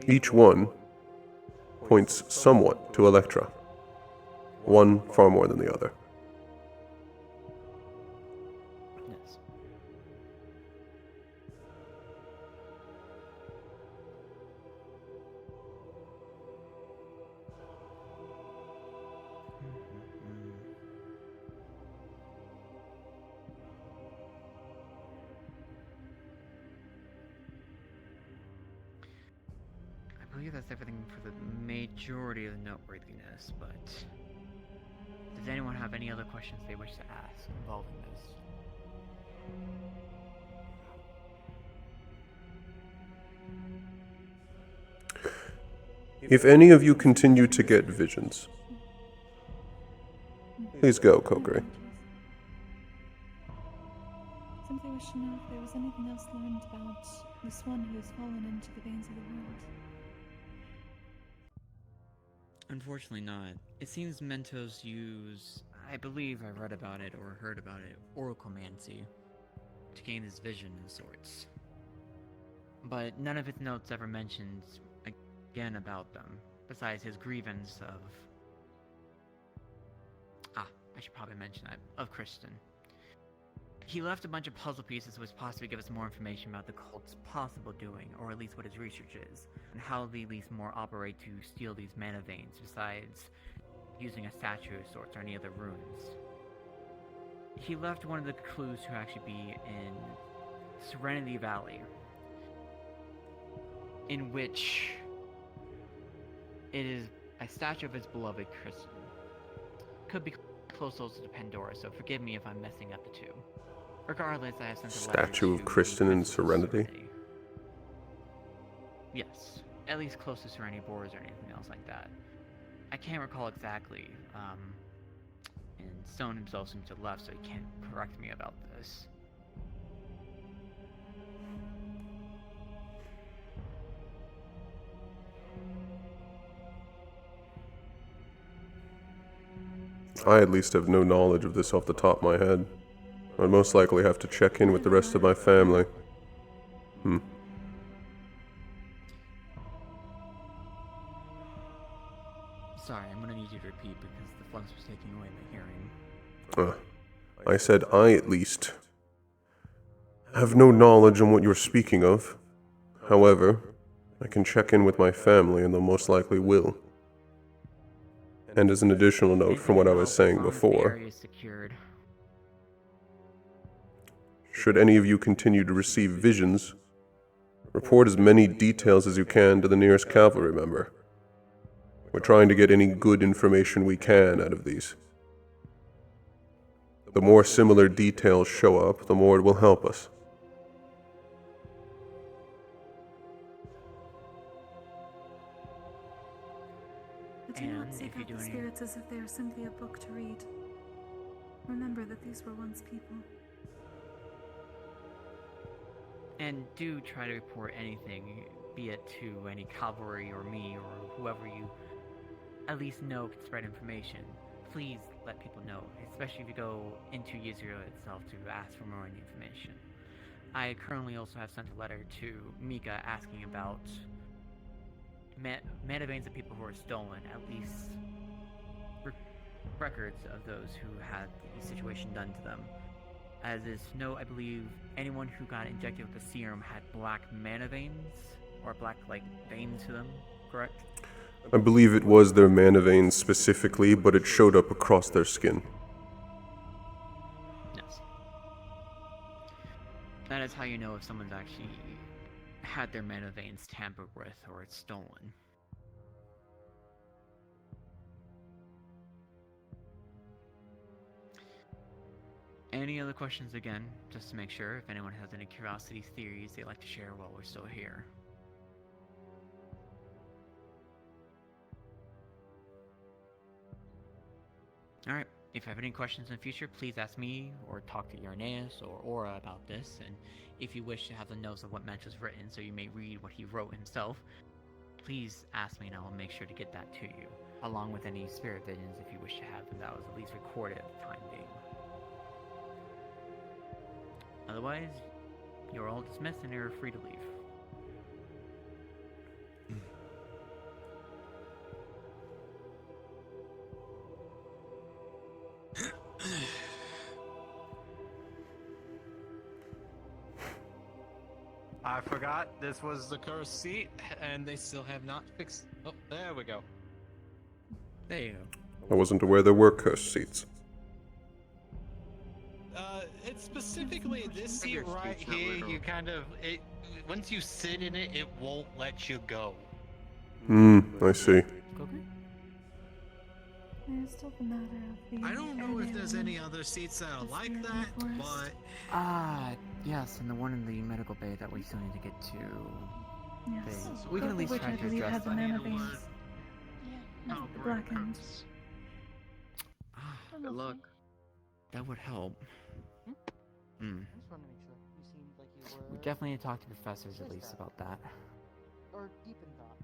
Each one points somewhat to Electra, one far more than the other.
Yes. I believe that's everything for the majority of the noteworthiness, but does anyone have any other questions they wish to ask involving this?
If any of you continue to get visions, please go, Kokiri.
Simply wish to know if there was anything else learned about this one who has fallen into the veins of the world.
Unfortunately not. It seems Mentos use, I believe I read about it or heard about it, oraclemancy, to gain this vision of sorts. But none of its notes ever mentions again about them, besides his grievance of... I should probably mention that, of Kristen. He left a bunch of puzzle pieces which possibly give us more information about the cult's possible doing, or at least what his research is, and how they at least more operate to steal these mana veins, besides using a statue of sorts or any other runes. He left one of the clues to actually be in Serenity Valley, in which it is a statue of his beloved Kristen. Could be close also to Pandora, so forgive me if I'm messing up the two. Regardless, I have sent a letter
Statue of
to
Kristen in
Princess
Serenity?
Yes, at least close to Serenity Borders or anything else like that. I can't recall exactly, and Stone himself seems to have left, so he can't correct me about this.
I at least have no knowledge of this off the top of my head. I'd most likely have to check in with the rest of my family.
Sorry, I'm gonna need you to repeat because the flux was taking away my hearing.
I said I at least have no knowledge on what you're speaking of. However, I can check in with my family and they'll most likely will. And as an additional note from what I was saying
As long as the
before,
area is secured.
should any of you continue to receive visions, report as many details as you can to the nearest cavalry member. We're trying to get any good information we can out of these. The more similar details show up, the more it will help us.
But do not seek out the spirits as if they are simply a book to read. Remember that these were once people.
And do try to report anything, be it to any cavalry or me or whoever you at least know can spread information. Please let people know, especially if you go into Yisrael itself to ask for more information. I currently also have sent a letter to Mika asking about mana veins of people who are stolen, at least records of those who had the situation done to them. As is no, I believe anyone who got injected with the serum had black mana veins, or black, veins to them, correct?
I believe it was their mana veins specifically, but it showed up across their skin.
Yes. That is how you know if someone's actually had their mana veins tampered with or it's stolen. Any other questions again, just to make sure if anyone has any curiosities, theories they'd like to share while we're still here. Alright, if you have any questions in the future, please ask me or talk to Irenaeus or Aura about this, and if you wish to have the notes of what Mensch was written so you may read what he wrote himself, please ask me and I will make sure to get that to you, along with any spirit visions if you wish to have them that was at least recorded at the time being. Otherwise, you're all dismissed and you're free to leave.
I forgot this was the cursed seat, and they still have not fixed. Oh, there we go.
There you go.
I wasn't aware there were cursed seats.
It's specifically this seat right here. You kind of once you sit in it, it won't let you go.
I see.
There's still the matter of the
I don't know if there's any other seats that are like that, but
Yes, and the one in the medical bay that we still need to get to.
Yes.
We can at least
Which
try
I
to
believe
address
had the
that.
mana veins.
Yeah.
The blackened.
Good luck.
That would help.
I just want to make sure. You seemed like you were.
We definitely need to talk to professors at least about that.
Or deep in thought.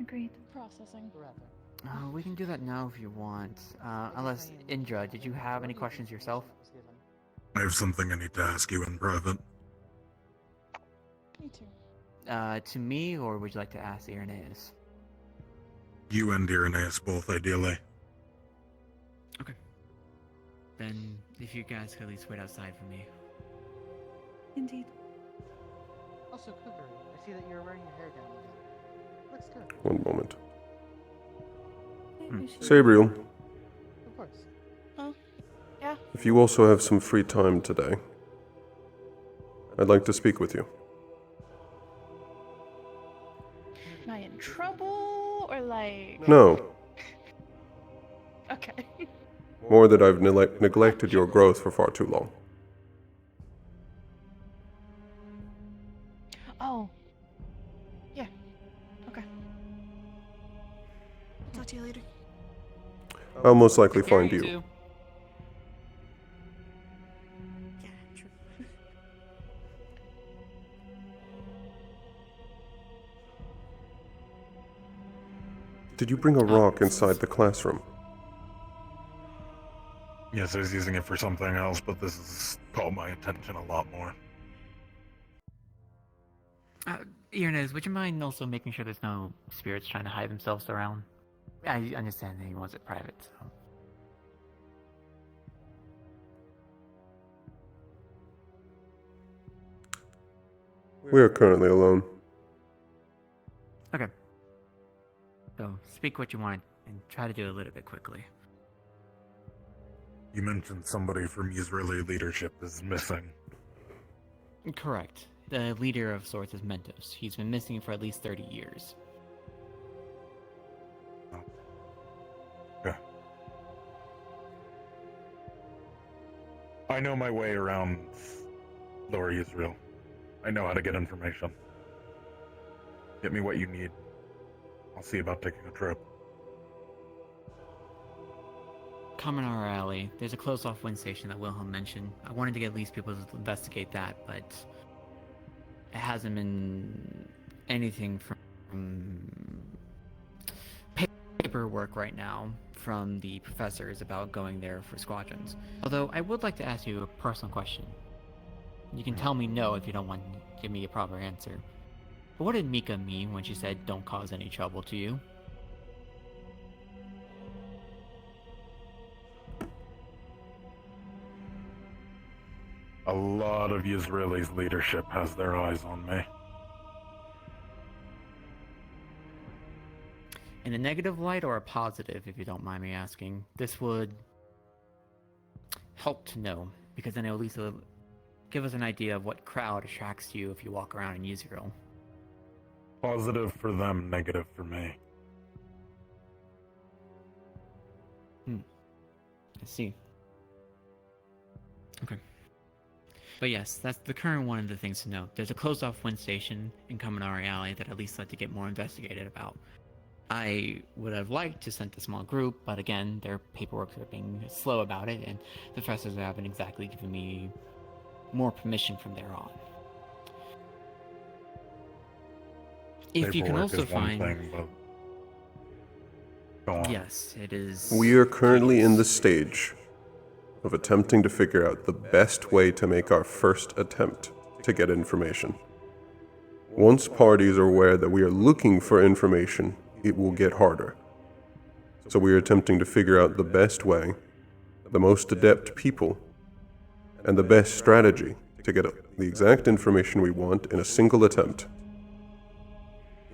Agreed.
Processing.
Forever.
We can do that now if you want. Unless, Indra, did you have any questions yourself?
I have something I need to ask you in private.
Me too.
To me, or would you like to ask Irenaeus?
You and Irenaeus both, ideally.
Okay. Then, if you guys could at least wait outside for me.
Indeed.
Also, Cougar, I see that you're wearing your hair down again. Looks good.
One moment.
Maybe we should-
Sabriel,
Of course.
Oh, yeah.
if you also have some free time today, I'd like to speak with you.
Am I in trouble or like?
No,
Okay.
more that I've neglected your growth for far too long.
Oh. Yeah. Okay.
Talk to you later.
I'll most likely
Take care,
find
you
you.
two.
Yeah, true.
Did you bring a rock inside the classroom?
Yes, I was using it for something else, but this has caught my attention a lot more.
Irenaeus, would you mind also making sure there's no spirits trying to hide themselves around? I understand that he wants it private, so.
We are currently alone.
Okay. So, speak what you want and try to do it a little bit quickly.
You mentioned somebody from Israeli leadership is missing.
Correct. The leader of sorts is Mentos. He's been missing for at least 30 years.
Okay. I know my way around Lower Israel. I know how to get information. Get me what you need. I'll see about taking a trip.
Kamenar Alley. There's a closed-off wind station that Wilhelm mentioned. I wanted to get at least people to investigate that, but it hasn't been anything from paperwork right now from the professors about going there for squadrons. Although I would like to ask you a personal question. You can tell me no if you don't want to give me a proper answer. But what did Mika mean when she said don't cause any trouble to you?
A lot of Israelis' leadership has their eyes on me.
In a negative light or a positive, if you don't mind me asking? This would help to know, because then it'll at least give us an idea of what crowd attracts you if you walk around in Israel.
Positive for them, negative for me.
I see. Okay. But yes, that's the current one of the things to note. There's a closed-off wind station in Kaminari Alley that I'd at least like to get more investigated about. I would have liked to send a small group, but again, their paperwork are being slow about it, and the professors haven't exactly given me more permission from there on. If you can
Paperwork
also
is one
find...
thing, but... Go on.
Yes, it is...
We are currently in the stage of attempting to figure out the best way to make our first attempt to get information. Once parties are aware that we are looking for information, it will get harder. So we are attempting to figure out the best way, the most adept people, and the best strategy to get the exact information we want in a single attempt.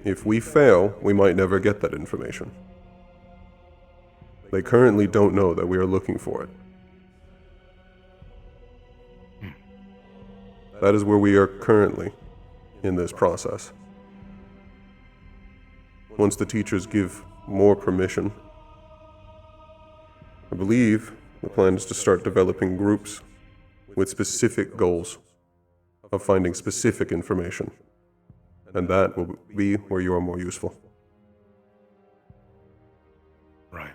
If we fail, we might never get that information. They currently don't know that we are looking for it. That is where we are currently in this process. Once the teachers give more permission, I believe the plan is to start developing groups with specific goals of finding specific information. And that will be where you are more useful.
Right.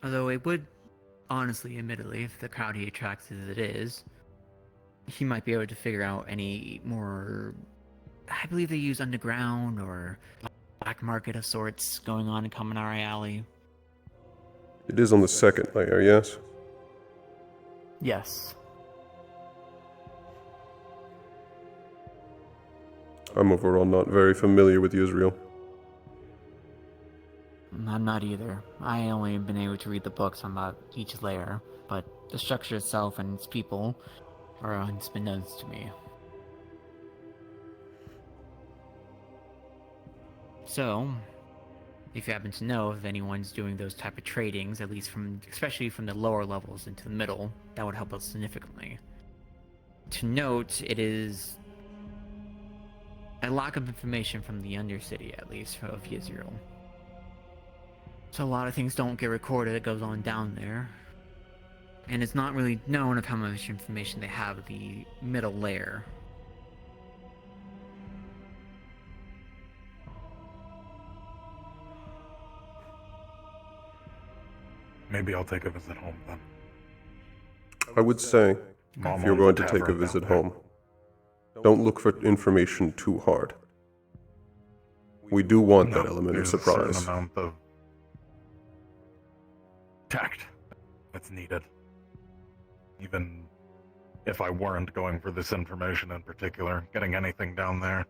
Although it would, honestly, admittedly, if the crowd he attracts as it is, he might be able to figure out any more... I believe they use underground or black market of sorts going on in Kaminari Alley.
It is on the second layer, yes?
Yes.
I'm overall not very familiar with Israel.
I'm not either. I only have been able to read the books on about each layer, but the structure itself and its people are unbeknownst to me. So, if you happen to know if anyone's doing those type of tradings, at least especially from the lower levels into the middle, that would help us significantly. To note, it is a lack of information from the Undercity, at least, of Israel. So a lot of things don't get recorded, it goes on down there. And it's not really known of how much information they have at the middle layer.
Maybe I'll take a visit home then.
I would say,
Mom
if you're
owns a
going to take a
tavern
visit
down there.
home, don't look for information too hard. We do want that element of
There's a certain
surprise.
amount of tact that's needed. Even if I weren't going for this information in particular, getting anything down there,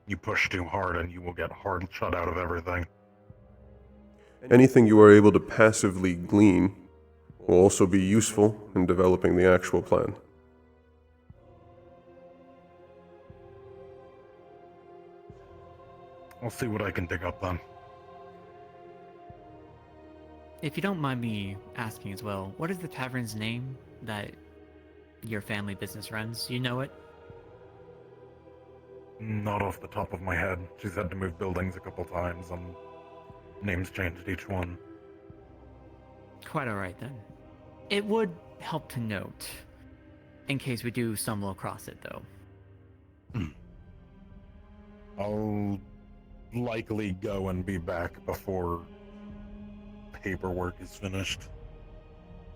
you push too hard and you will get hard shut out of everything.
Anything you are able to passively glean will also be useful in developing the actual plan.
I'll see what I can dig up then.
If you don't mind me asking as well, what is the tavern's name that your family business runs? You know it?
Not off the top of my head. She's had to move buildings a couple times, and names changed each one.
Quite alright then. It would help to note, in case we do stumble across it though.
I'll likely go and be back before paperwork is finished.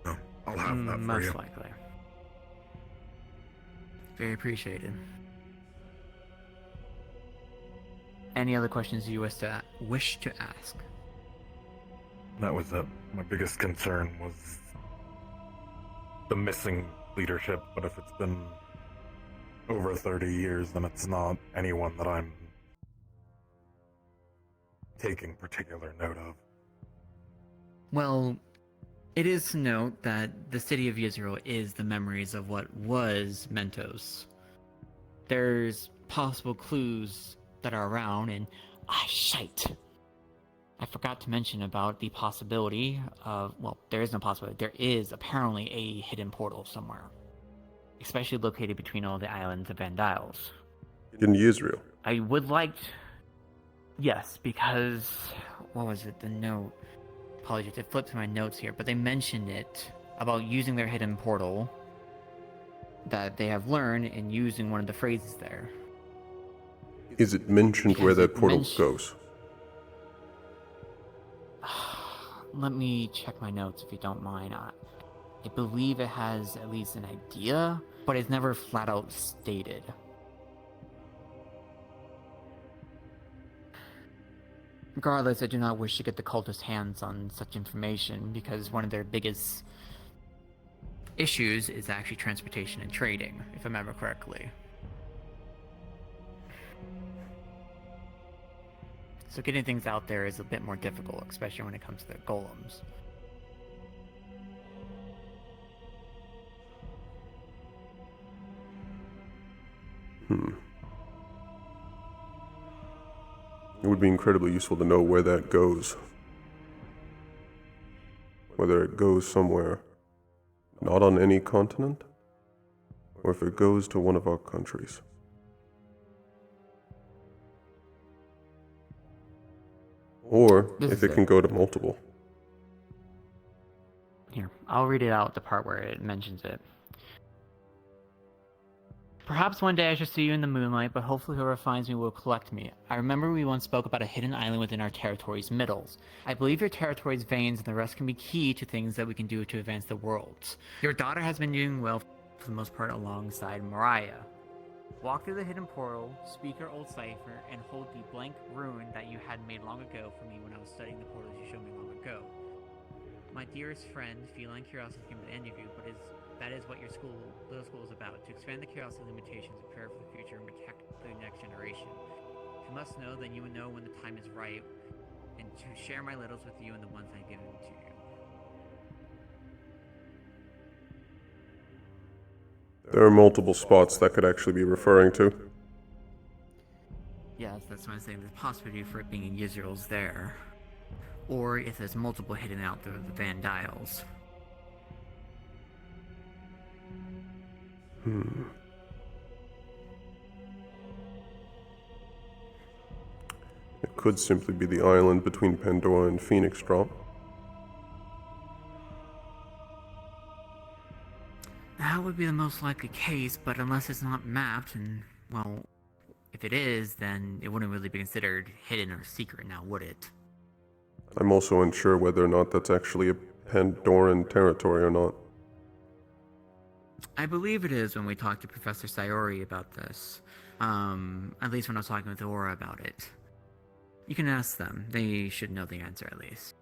Oh, I'll have that for
Most
you.
likely. Very appreciated. Any other questions you wish to ask?
That was it. My biggest concern was the missing leadership, but if it's been over 30 years, then it's not anyone that I'm taking particular note of.
Well, it is to note that the city of Israel is the memories of what was Mentos. There's possible clues that are around, and shite. I forgot to mention about the possibility of, well, there is no possibility. There is apparently a hidden portal somewhere, especially located between all the islands of Vandiles.
In Israel.
I would like, yes, because what was it? The note. Apologies, it flipped through my notes here, but they mentioned it about using their hidden portal that they have learned and using one of the phrases there.
Is it mentioned where that portal goes?
Let me check my notes if you don't mind. I believe it has at least an idea, but it's never flat out stated. Regardless, I do not wish to get the cultists' hands on such information because one of their biggest issues is actually transportation and trading, if I remember correctly. So getting things out there is a bit more difficult, especially when it comes to the golems.
It would be incredibly useful to know where that goes. Whether it goes somewhere not on any continent, or if it goes to one of our countries. Or if it can go to multiple.
Here, I'll read it out, the part where it mentions it. Perhaps one day I shall see you in the moonlight, but hopefully whoever finds me will collect me. I remember we once spoke about a hidden island within our territory's middles. I believe your territory's veins and the rest can be key to things that we can do to advance the world. Your daughter has been doing well for the most part alongside Mariah. Walk through the hidden portal, speak your old cipher, and hold the blank rune that you had made long ago for me when I was studying the portals you showed me long ago. My dearest friend, feline curiosity came to the end of you, but that is what your little school is about, to expand the curiosity limitations, prepare for the future, and protect the next generation. If you must know, then you will know when the time is right, and to share my littles with you and the ones I've given to you.
There are multiple spots that could actually be referring to.
Yes, that's what I'm saying. There's a possibility for it being in Yisrael's there. Or if there's multiple hidden out there, the Vandiles.
It could simply be the island between Pandora and Phoenix Drop.
That would be the most likely case, but unless it's not mapped, and, well, if it is, then it wouldn't really be considered hidden or secret now, would it?
I'm also unsure whether or not that's actually a Pandoran territory or not.
I believe it is when we talked to Professor Sayori about this. At least when I was talking with Aura about it. You can ask them. They should know the answer at least.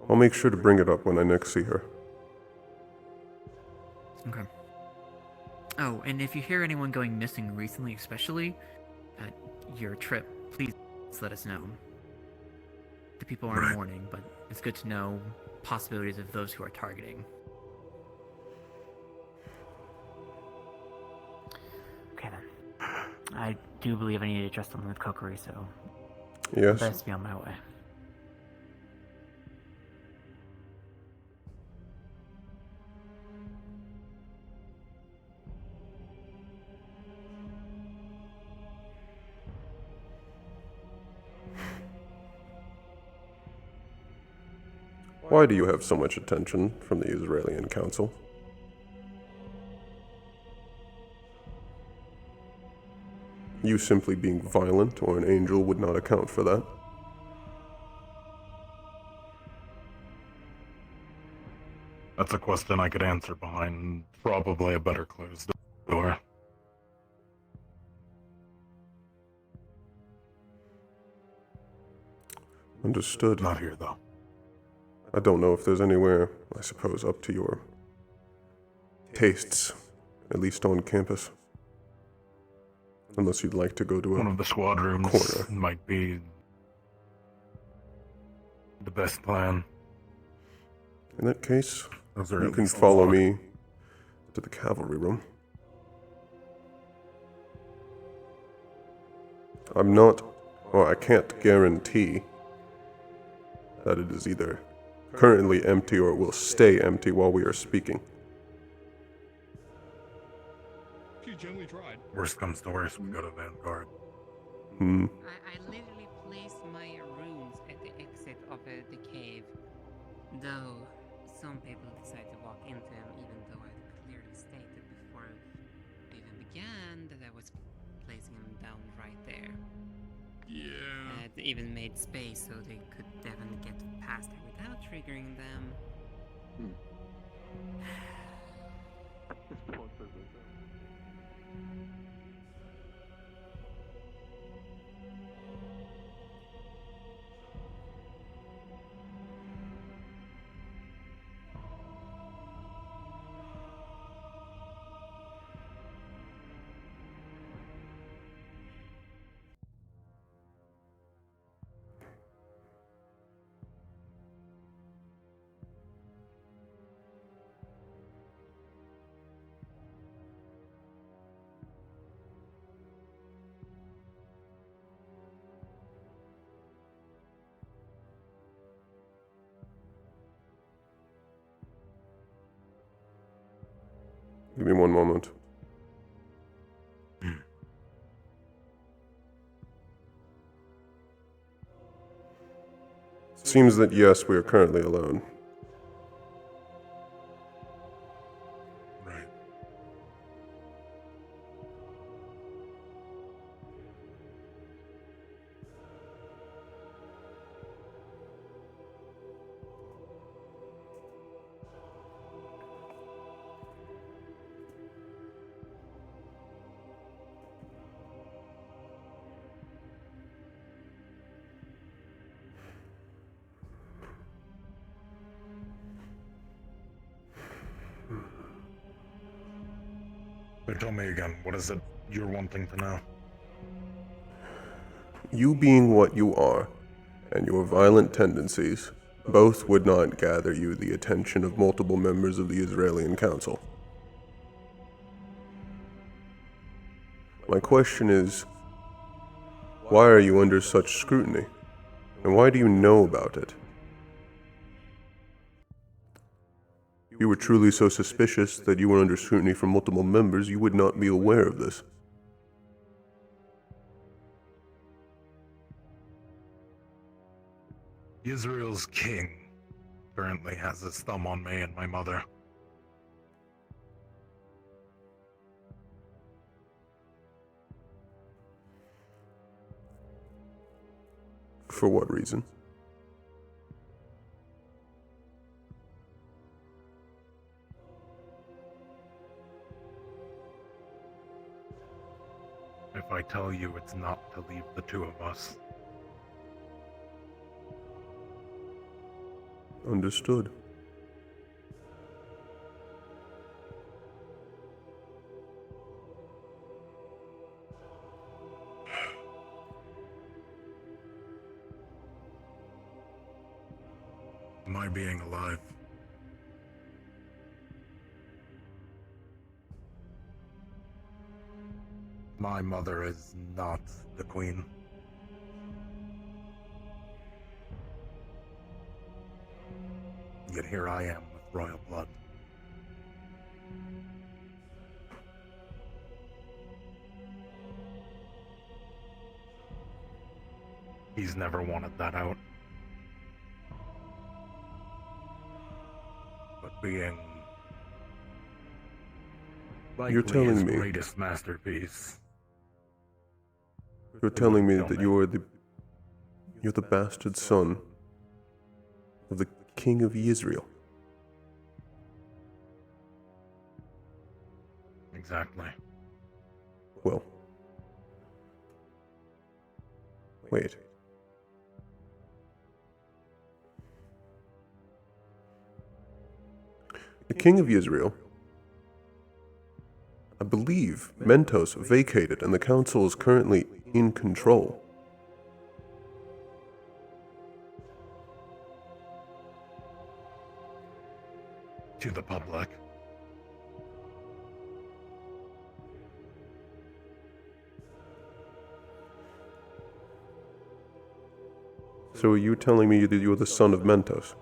I'll make sure to bring it up when I next see her.
Okay. Oh, and if you hear anyone going missing recently, especially at your trip, please let us know. The people are in mourning, but it's good to know
possibilities of those who are targeting. Okay then. I do believe I need to address something with Kokiri, so
Yes.
best be on my way.
Why do you have so much attention from the Israeli Council? You simply being violent or an angel would not account for that.
That's a question I could answer behind probably a better closed door.
Understood.
Not here, though.
I don't know if there's anywhere, I suppose, up to your tastes, at least on campus. Unless you'd like to go to
one of the squad rooms
corner.
Might be the best plan.
In that case,
Those are
you
at
can
least
follow
locked.
me to the cavalry room. I'm not, or I can't guarantee that it is either currently empty or it will stay empty while we are speaking.
You gently tried.
Worst comes to worst, we go to Vanguard.
I literally placed my runes at the exit of the cave. Though, some people decide to walk into them even though I clearly stated before I even began that I was placing them down right there.
Yeah.
It even made space so they could definitely get past it without triggering them.
Give me one moment. Seems that yes, we are currently alone.
Right. So tell me again, what is it you're wanting to know?
You being what you are, and your violent tendencies, both would not gather you the attention of multiple members of the Israeli Council. My question is, why are you under such scrutiny? And why do you know about it? If you were truly so suspicious that you were under scrutiny from multiple members, you would not be aware of this.
Israel's king currently has his thumb on me and my mother.
For what reason?
If I tell you, it's not to leave the two of us.
Understood.
my being alive. My mother is not the queen. Yet here I am with royal blood. He's never wanted that out. But being
You're
likely
telling
his
me.
greatest masterpiece.
You're telling me that you're the bastard son of the king of Israel.
Exactly.
Well, wait. The king of Israel, I believe Mentos vacated and the council is currently in control.
To the public.
So are you telling me that you're the son of Mentos?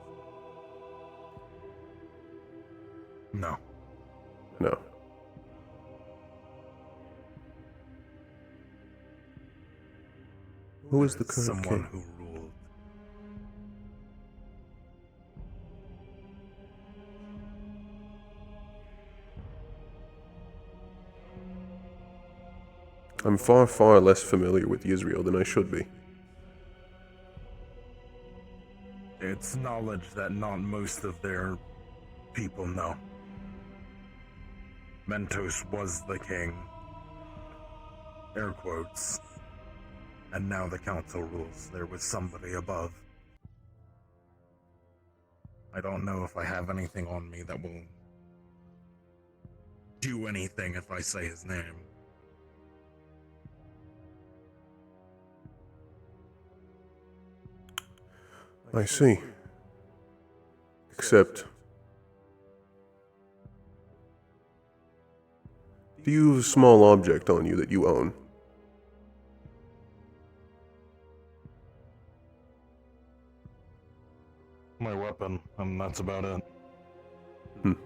No.
No. Who is the current
Someone
king?
who ruled.
I'm far, far less familiar with Israel than I should be.
It's knowledge that not most of their people know. Mentos was the king. Air quotes. And now the council rules. There was somebody above. I don't know if I have anything on me that will do anything if I say his name.
I see. Except, do you have a small object on you that you own?
My weapon, and that's about it.
Do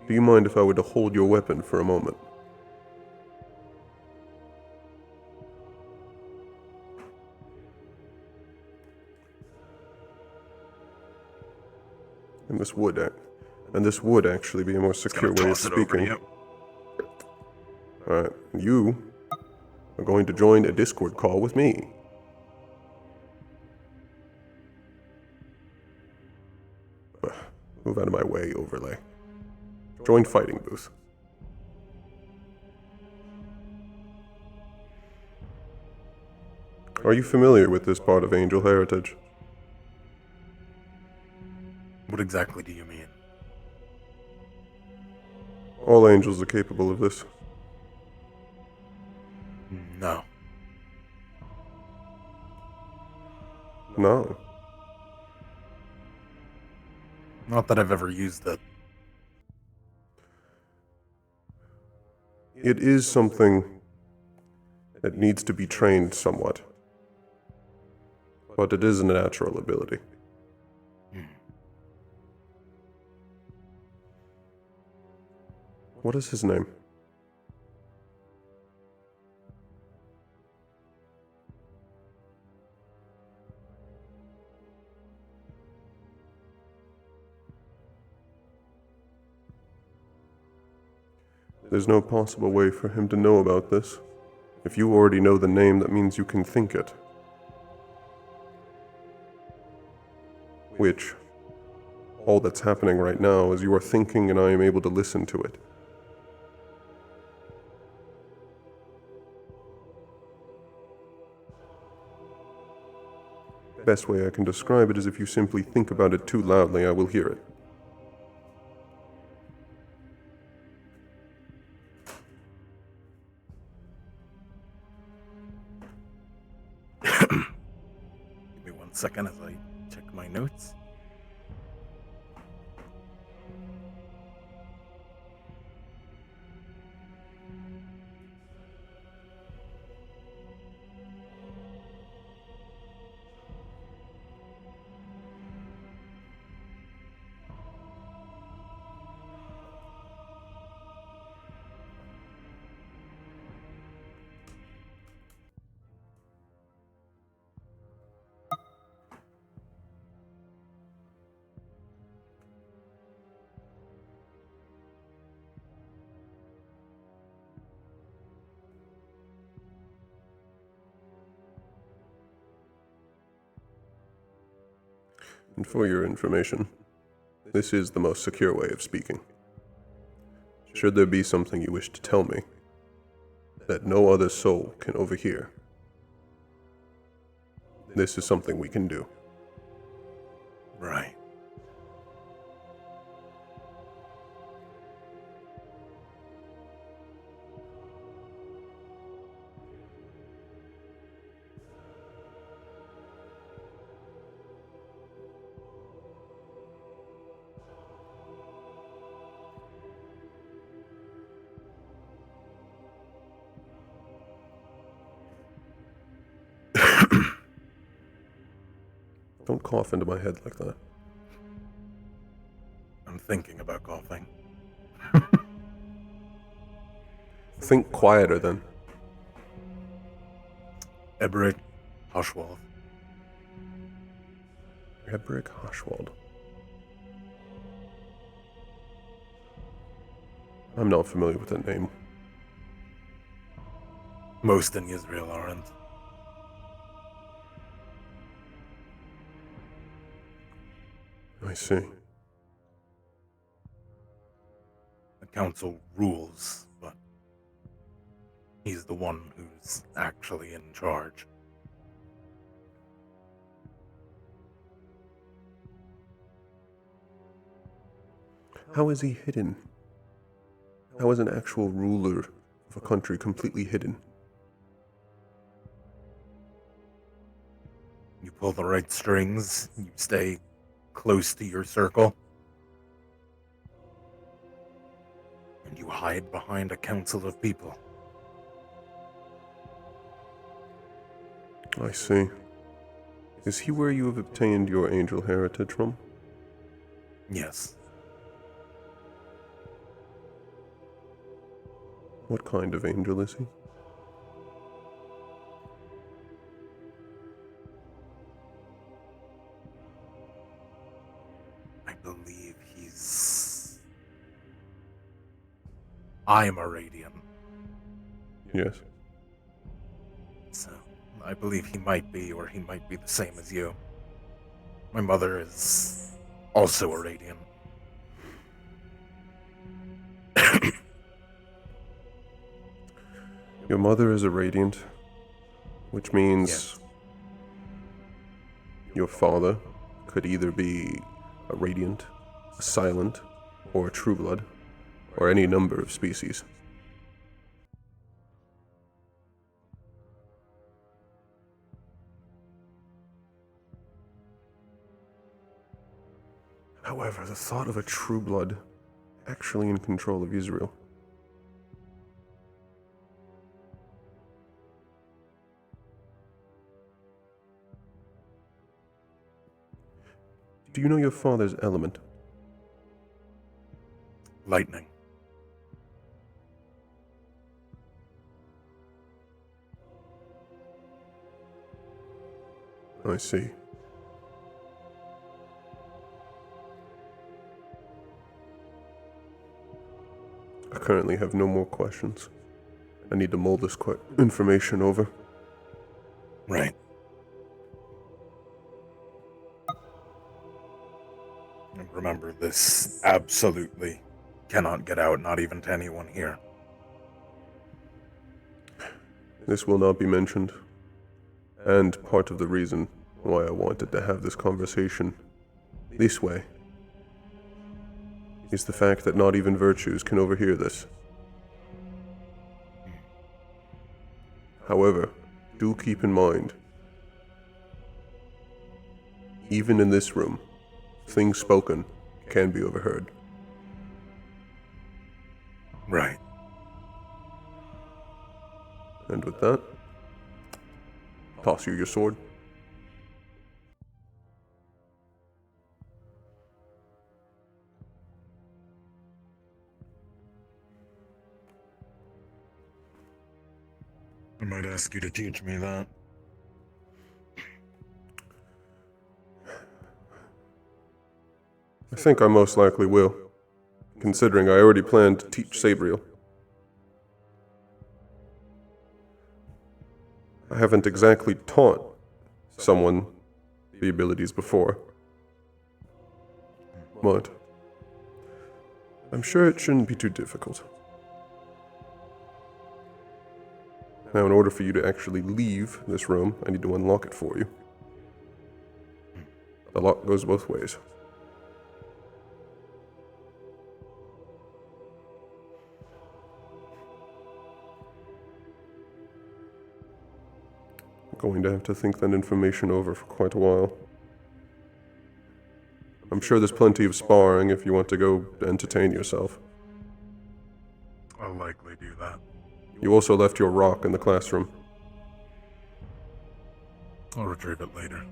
you mind if I were to hold your weapon for a moment? And this would actually be a more secure way of speaking. Alright, you are going to join a Discord call with me. Move out of my way, overlay. Join fighting booth. Are you familiar with this part of Angel heritage?
What exactly do you mean?
All angels are capable of this.
No.
No.
Not that I've ever used it.
It is something that needs to be trained somewhat. But it is a natural ability. What is his name? There's no possible way for him to know about this. If you already know the name, that means you can think it. Which, all that's happening right now is you are thinking and I am able to listen to it. Best way I can describe it is if you simply think about it too loudly, I will hear it.
Give me 1 second as I check my notes.
And for your information, this is the most secure way of speaking. Should there be something you wish to tell me that no other soul can overhear, this is something we can do.
Right.
Don't cough into my head like that.
I'm thinking about coughing.
Think quieter then.
Eberic Hoshwald.
Eberic Hoshwald. I'm not familiar with that name.
Most in Israel aren't.
I see.
The council rules, but he's the one who's actually in charge.
How is he hidden? How is an actual ruler of a country completely hidden?
You pull the right strings, you stay close to your circle, and you hide behind a council of people.
I see. Is he where you have obtained your angel heritage from?
Yes.
What kind of angel is he?
I believe he's... I'm a Radiant.
Yes.
So, I believe he might be, or he might be the same as you. My mother is also a Radiant.
Your mother is a Radiant, which means
Yes.
your father could either be a Radiant, a Silent, or a True Blood, or any number of species. However, the thought of a True Blood actually in control of Israel. Do you know your father's element?
Lightning.
I see. I currently have no more questions. I need to mull this information over.
Right. And remember, this absolutely cannot get out, not even to anyone here.
This will not be mentioned. And part of the reason why I wanted to have this conversation this way is the fact that not even virtues can overhear this. However, do keep in mind, even in this room, things spoken can be overheard.
Right.
And with that, toss you your sword.
I might ask you to teach me that.
I think I most likely will, considering I already planned to teach Sabriel. I haven't exactly taught someone the abilities before, but I'm sure it shouldn't be too difficult. Now, in order for you to actually leave this room, I need to unlock it for you. The lock goes both ways. I'm going to have to think that information over for quite a while. I'm sure there's plenty of sparring if you want to go entertain yourself.
I'll likely do that.
You also left your rock in the classroom.
I'll retrieve it later.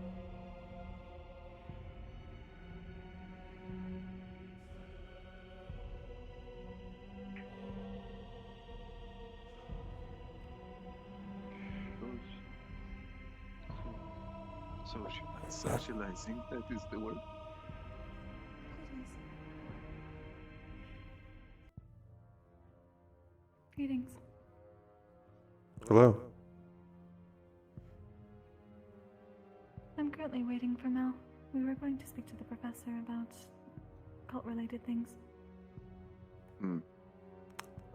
Socializing, that is the word.
Greetings.
Hello.
I'm currently waiting for Mel. We were going to speak to the professor about cult-related things.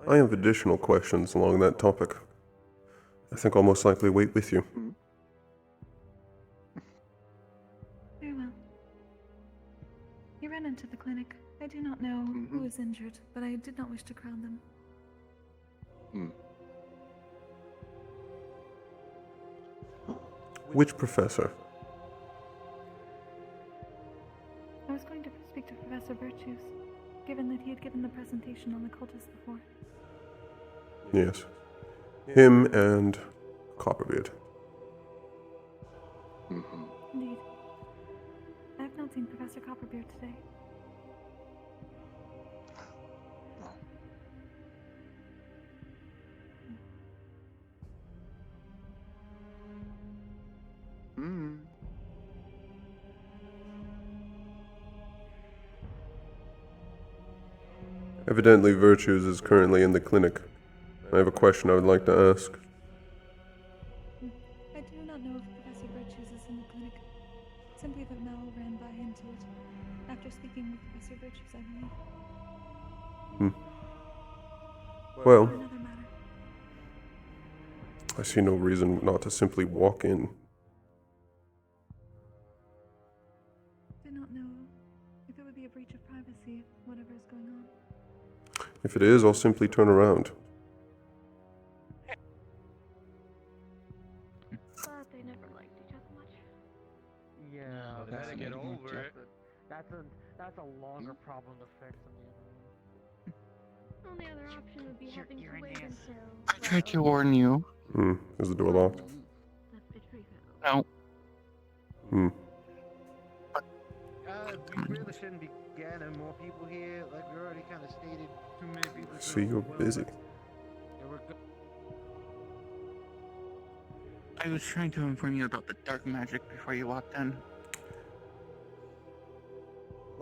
I have additional questions along that topic. I think I'll most likely wait with you.
Very well. He ran into the clinic. I do not know who is injured, but I did not wish to crowd them.
Which professor?
I was going to speak to Professor Virtues, given that he had given the presentation on the cultists before.
Yes. Him and Copperbeard.
Indeed. I have not seen Professor Copperbeard today.
Evidently, Virtues is currently in the clinic. I have a question I would like to ask.
I do not know if Professor Virtues is in the clinic. Simply that Mel ran by into it. After speaking with Professor Virtues, I believe.
Well,
Another matter.
I see no reason not to simply walk in.
Do not know if it would be a breach of privacy, whatever is going on.
If it is, I'll simply turn around.
But they never liked each other much.
Yeah,
they had to get over it.
That's a longer problem to fix than the other one.
Only other option would be having to wait until.
I tried to warn you.
Is the door locked?
No.
We really shouldn't be getting more people here. Like we already kind of stated, too many people.
See, you're busy.
I was trying to inform you about the dark magic before you walked in.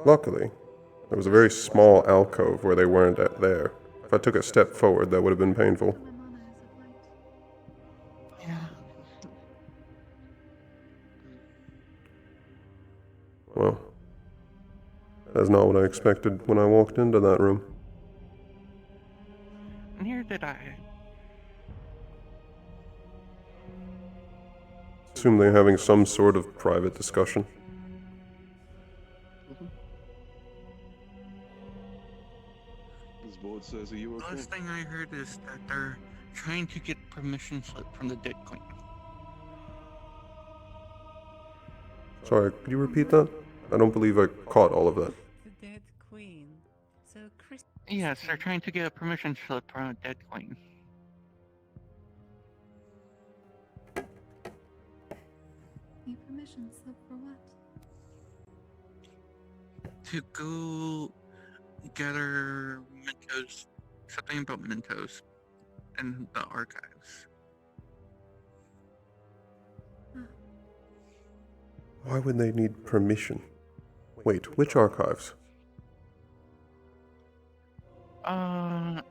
Luckily, there was a very small alcove where they weren't there. If I took a step forward, that would have been painful.
Yeah.
Well, that's not what I expected when I walked into that room.
Neither did I.
Assume they're having some sort of private discussion.
This board says that you were Last thing I heard is that they're trying to get permission slip from the dead queen.
Sorry, could you repeat that? I don't believe I caught all of that.
The dead queen. So Chris.
Yes, they're trying to get a permission slip from a dead queen.
A permission slip for what?
To go gather Mentos, something about Mentos in the archives.
Why would they need permission? Wait, which archives?
Her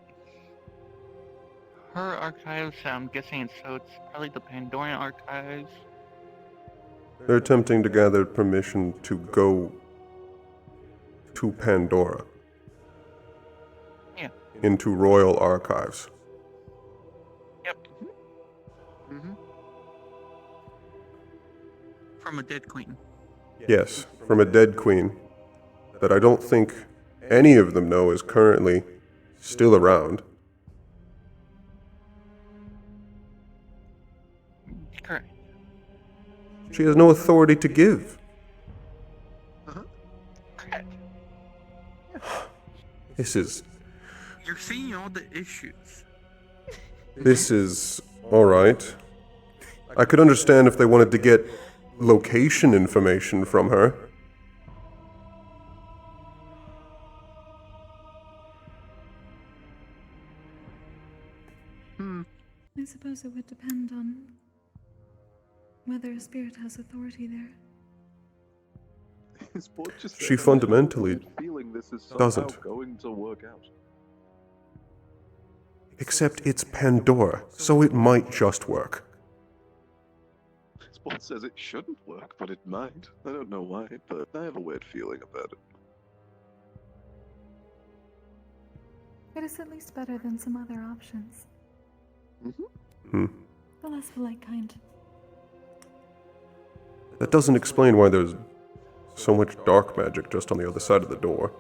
archives, I'm guessing, so it's probably the Pandorian archives.
They're attempting to gather permission to go to Pandora.
Yeah.
Into royal archives.
Yep. From a dead queen.
Yes, from a dead queen that I don't think any of them know is currently still around.
Correct.
She has no authority to give.
Correct.
This is...
You're seeing all the issues.
This is... alright. I could understand if they wanted to get location information from her.
I suppose it would depend on whether a spirit has authority there.
She fundamentally
feeling this is somehow
doesn't.
going to work out.
Except it's Pandora, so it might just work.
Sport says it shouldn't work, but it might. I don't know why, but I have a weird feeling about it.
It is at least better than some other options.
Hmm.
The less polite kind.
That doesn't explain why there's so much dark magic just on the other side of the door.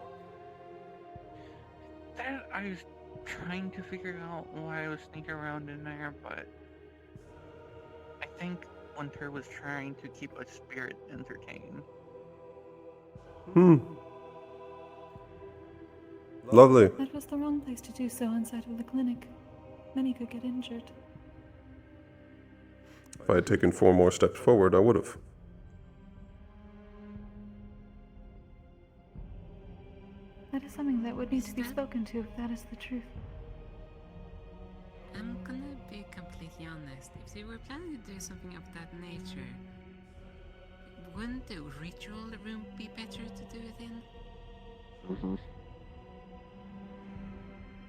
That I was trying to figure out why I was sneaking around in there, but I think Winter was trying to keep a spirit entertained.
Lovely.
That was the wrong place to do so inside of the clinic. Many could get injured.
If I had taken 4 more steps forward, I would have.
That is something that would need to be spoken to if that is the truth.
I'm gonna be completely honest. If they were planning to do something of that nature, wouldn't the ritual room be better to do it in?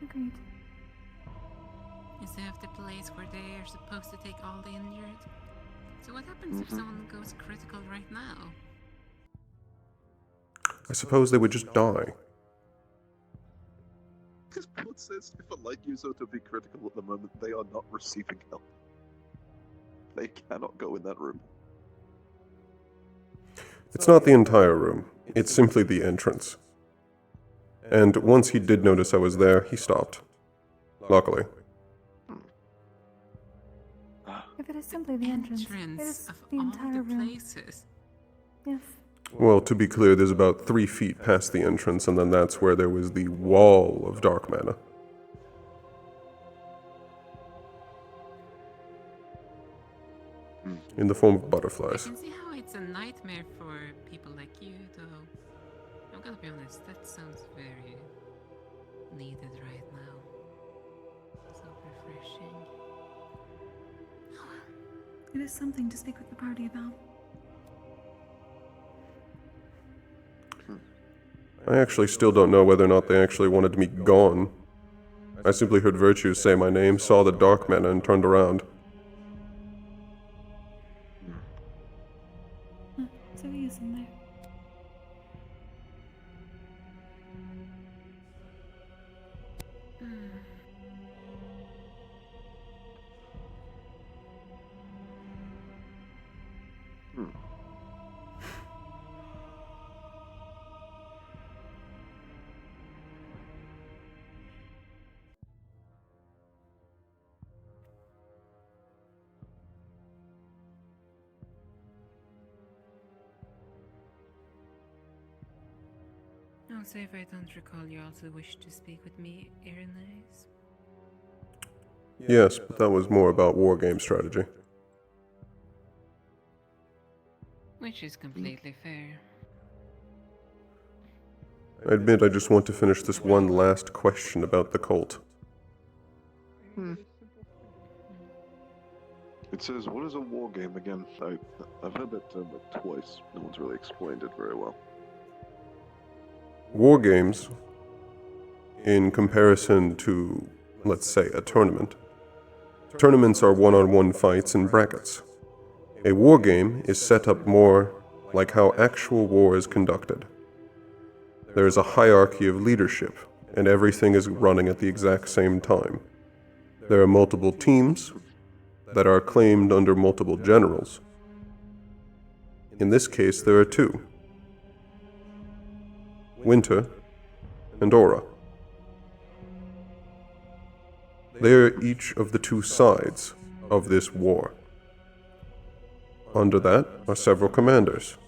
Agreed.
Instead of the place where they are supposed to take all the injured. So what happens if someone goes critical right now?
I suppose they would just die.
Sport says if a light user to be critical at the moment, they are not receiving help. They cannot go in that room.
It's not the entire room. It's simply the entrance. And once he did notice I was there, he stopped. Luckily.
If it is simply the entrance, it is
of
the
all
entire
the
room.
places.
Yes.
Well, to be clear, there's about 3 feet past the entrance, and then that's where there was the wall of dark mana. In the form of
I
butterflies.
can see how it's a nightmare for people like you, though. I'm gonna be honest, that sounds very needed right now. So refreshing.
It is something to speak with the party about.
I actually still don't know whether or not they actually wanted me gone. I simply heard Virtue say my name, saw the dark mana, and turned around.
So he is in there.
Also, if I don't recall, you also wish to speak with me, Irenaeus?
Yes, but that was more about wargame strategy.
Which is completely fair.
I admit I just want to finish this one last question about the cult.
It says, what is a war game again? I've heard that term like twice. No one's really explained it very well.
War games, in comparison to, let's say, a tournament, tournaments are one-on-one fights in brackets. A war game is set up more like how actual war is conducted. There is a hierarchy of leadership, and everything is running at the exact same time. There are multiple teams that are claimed under multiple generals. In this case, there are two: Winter and Aura. They are each of the two sides of this war. Under that are several commanders.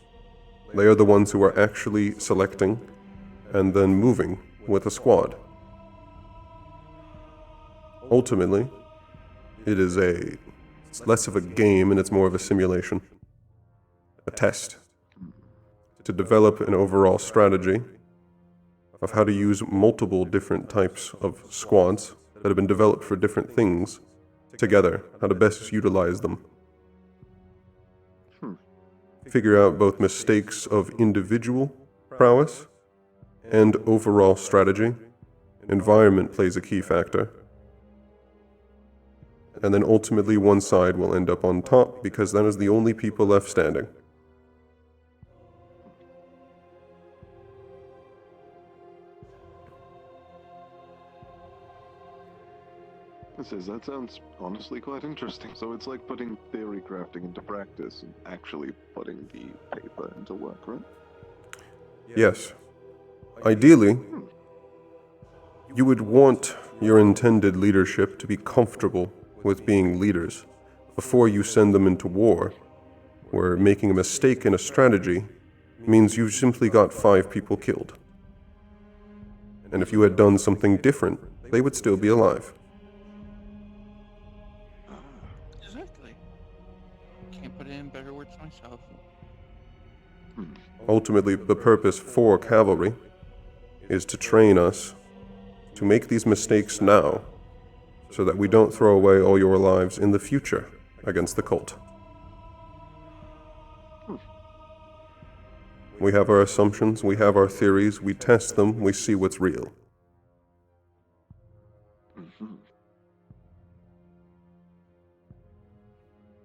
They are the ones who are actually selecting and then moving with a squad. Ultimately, it's less of a game and it's more of a simulation, a test, to develop an overall strategy of how to use multiple different types of squads that have been developed for different things together, how to best utilize them. Figure out both mistakes of individual prowess and overall strategy. Environment plays a key factor. And then ultimately one side will end up on top because that is the only people left standing.
That sounds honestly quite interesting. So it's like putting theory crafting into practice and actually putting the paper into work, right?
Yes. Ideally, you would want your intended leadership to be comfortable with being leaders before you send them into war, where making a mistake in a strategy means you've simply got 5 people killed. And if you had done something different, they would still be alive.
Exactly. Can't put it in better words myself.
Ultimately, the purpose for cavalry is to train us to make these mistakes now so that we don't throw away all your lives in the future against the cult. We have our assumptions, we have our theories, we test them, we see what's real.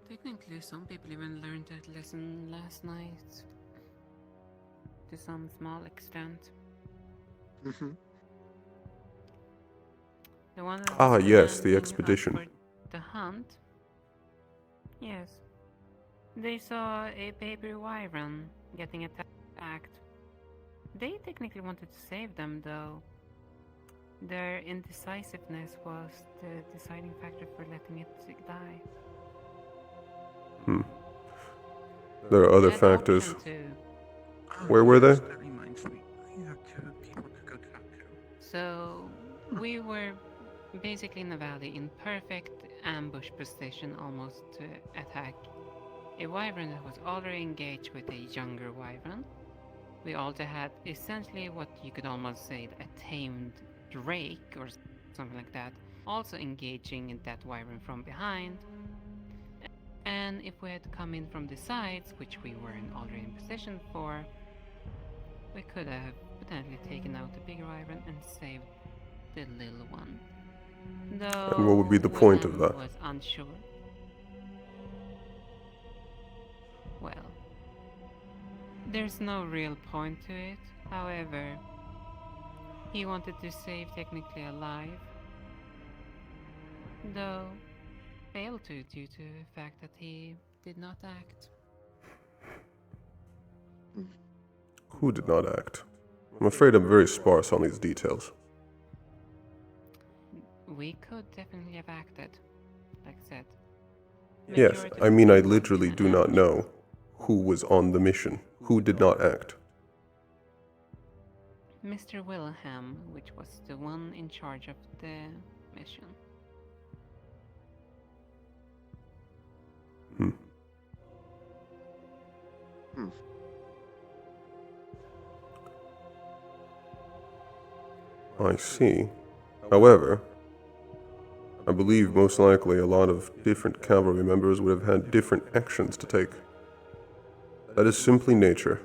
Technically, some people even learned that lesson last night. To some small extent. The one that was
yes, the
commanding us
expedition.
for the hunt? Yes. They saw a baby wyvern getting attacked. They technically wanted to save them, though. Their indecisiveness was the deciding factor for letting it die.
There are other
They had
factors.
option to.
Where were they?
That reminds me. I have 2 people to go talk to.
So, we were basically in a valley in perfect ambush position almost to attack a wyvern that was already engaged with a younger wyvern. We also had essentially what you could almost say a tamed drake or something like that, also engaging that wyvern from behind. And if we had come in from the sides, which we weren't already in position for, we could have potentially taken out the bigger wyvern and saved the little one. Though
And what would be the point of that?
Was unsure. Well, there's no real point to it. However, he wanted to save technically alive, though failed to due to the fact that he did not act.
Who did not act? I'm afraid I'm very sparse on these details.
We could definitely have acted, like I said.
Yes,
Majority
I
of
mean I
people
literally
in
do
an
not
ambush.
know who was on the mission, who did not act.
Mr. Wilhelm, which was the one in charge of the mission.
I see. However, I believe most likely a lot of different cavalry members would have had different actions to take. That is simply nature.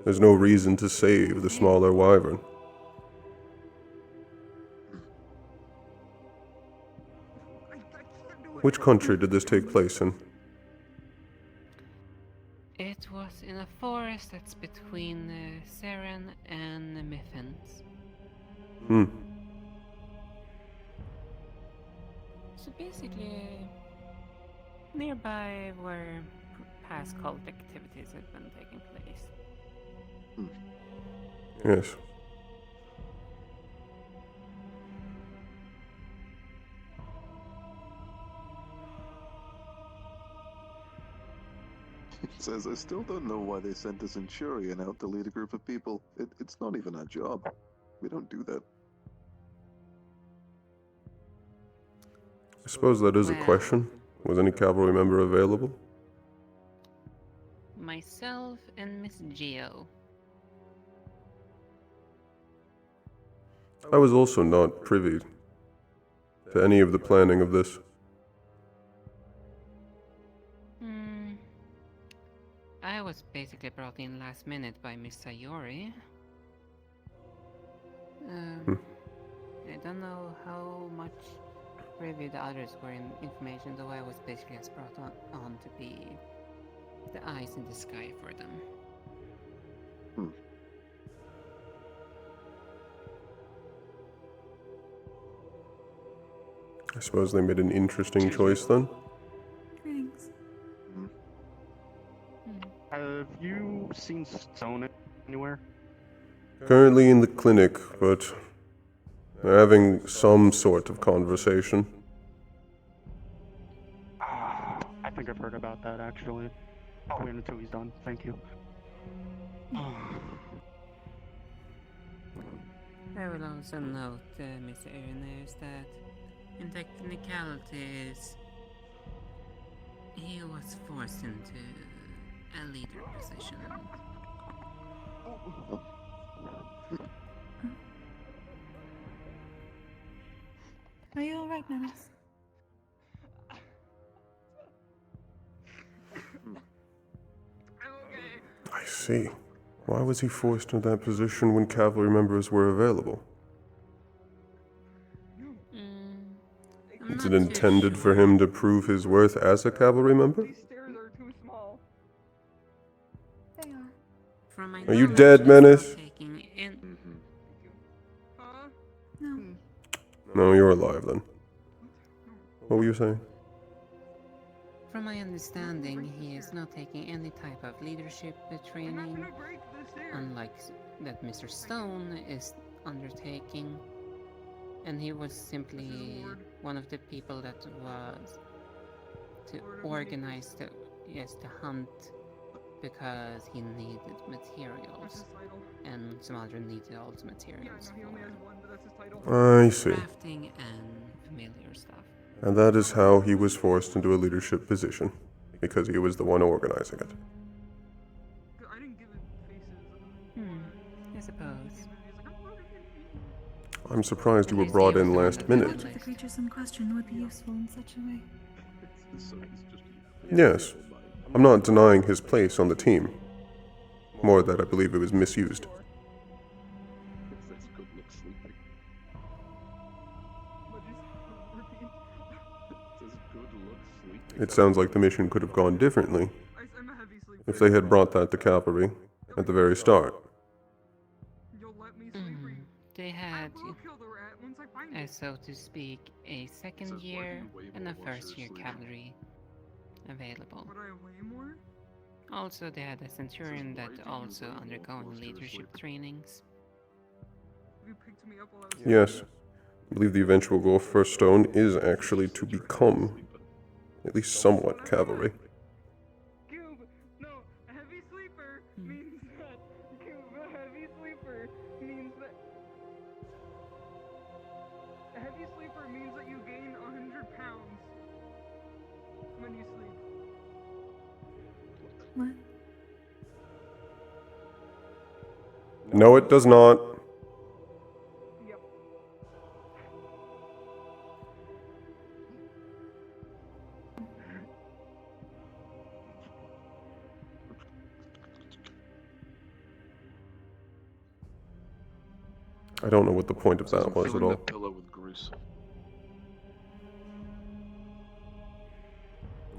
There's no reason to save the smaller wyvern. Which country did this take place in?
It was in a forest that's between Seren and Miffens. So basically, nearby where past cult activities have been taking place.
Yes.
It says, I still don't know why they sent a Centurion out to lead a group of people. It's not even our job. We don't do that.
I suppose that is a question. Was any cavalry member available?
Myself and Miss Geo.
I was also not privy to any of the planning of this.
I was basically brought in last minute by Miss Sayori. I don't know how much privy the others were in information, though I was basically just brought on to be the eyes in the sky for them.
I suppose they made an interesting choice then.
Greetings.
Have you seen Stone anywhere?
Currently in the clinic, but they're having some sort of conversation.
I think I've heard about that actually. I'll wait until he's done. Thank you.
I will also note, Mr. Irenaeus, that in technicalities, he was forced into a leader position.
Are you alright, Menace?
I see. Why was he forced into that position when cavalry members were available? Is it intended for him to prove his worth as a cavalry member?
These stairs are too small.
They are.
From my
Are you
knowledge,
dead,
he's
Menace?
not taking in-
No.
No, you're alive then. What were you saying?
From my understanding, he is not taking any type of leadership training, unlike that Mr. Stone is undertaking. And he was simply one of the people that was to organize the hunt because he needed materials and some other needed also materials
I see.
crafting and familiar stuff.
And that is how he was forced into a leadership position, because he was the one organizing it.
I suppose.
I'm surprised you were brought in last minute.
Which of the creatures in question would be useful in such a way?
Yes. I'm not denying his place on the team. More that I believe it was misused. It sounds like the mission could have gone differently if they had brought that to cavalry at the very start.
They had, so to speak, a second year and a first year cavalry available. Also, they had a centurion that also undergoing leadership trainings.
Yes. I believe the eventual goal for Stone is actually to become at least somewhat cavalry.
Cube, no, a heavy sleeper means that Cube, a heavy sleeper
What?
No, it does not. I don't know what the point of that was at
Filling
all.
the pillow with grease.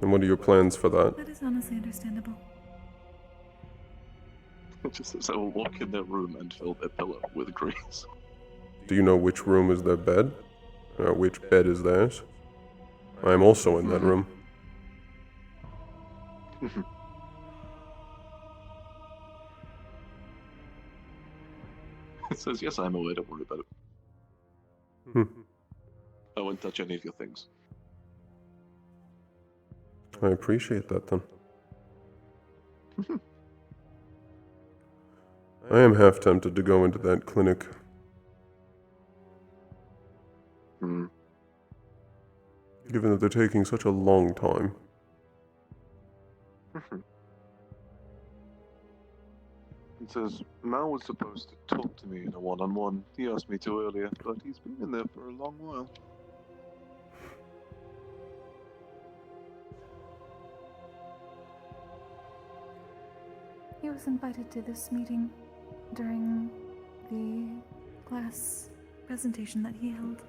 And what are your plans for that?
That is honestly understandable.
It just says I will walk in their room and fill their pillow with grease.
Do you know which room is their bed? Which bed is theirs? I am also in that room.
It says, yes, I'm aware, don't worry about it.
Hmm.
I won't touch any of your things.
I appreciate that then. I am half tempted to go into that clinic. Given that they're taking such a long time.
It says, Mal was supposed to talk to me in a one-on-one. He asked me to earlier, but he's been in there for a long while.
He was invited to this meeting during the class presentation that he held.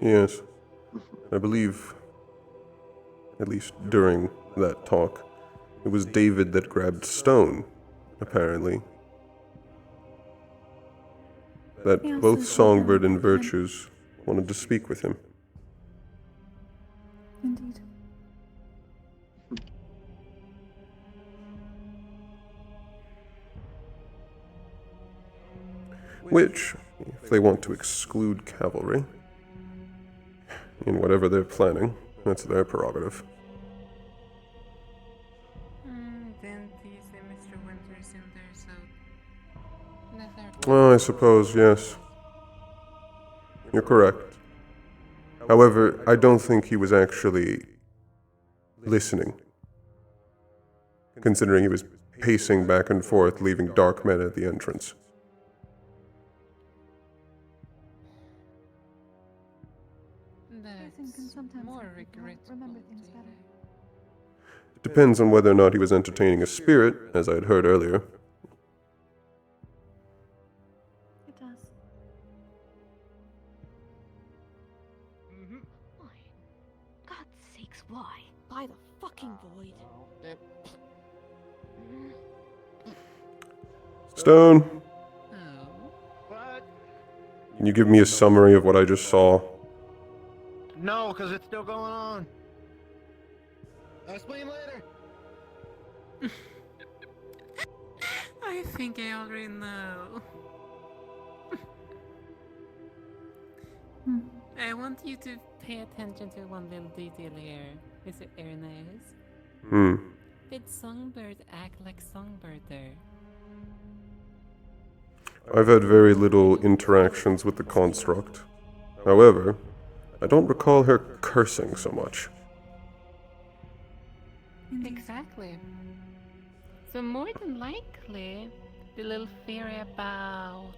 Yes. I believe, at least during that talk, it was David that grabbed Stone, apparently. That
He also
both
said
Songbird
that
and Virtues wanted to speak with him.
Indeed.
Which, if they want to exclude cavalry, in whatever they're planning, that's their prerogative.
Then these Mr. Winters in there, so...
Well, I suppose, yes. You're correct. However, I don't think he was actually listening, considering he was pacing back and forth, leaving dark men at the entrance.
That's more regretful.
Remember things better.
It depends on whether or not he was entertaining a spirit, as I had heard earlier.
It does.
Why? God's sakes, why? By the fucking void.
Stone,
What?
can you give me a summary of what I just saw?
No, because it's still going on. I'll explain later.
I think I already know. I want you to pay attention to one little detail here. Mr. Ernest. Did Songbird act like Songbird there?
I've had very little interactions with the construct. However, I don't recall her cursing so much.
Exactly. So more than likely, the little theory about,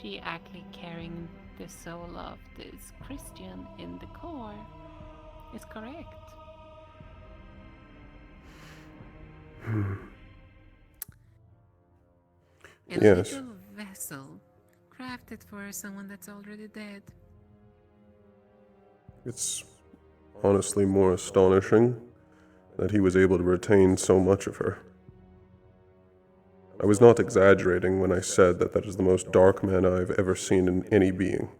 she actually carrying the soul of this Christian in the core is correct. A
Yes.
little vessel crafted for someone that's already dead.
It's honestly more astonishing that he was able to retain so much of her. I was not exaggerating when I said that that is the most dark man I've ever seen in any being.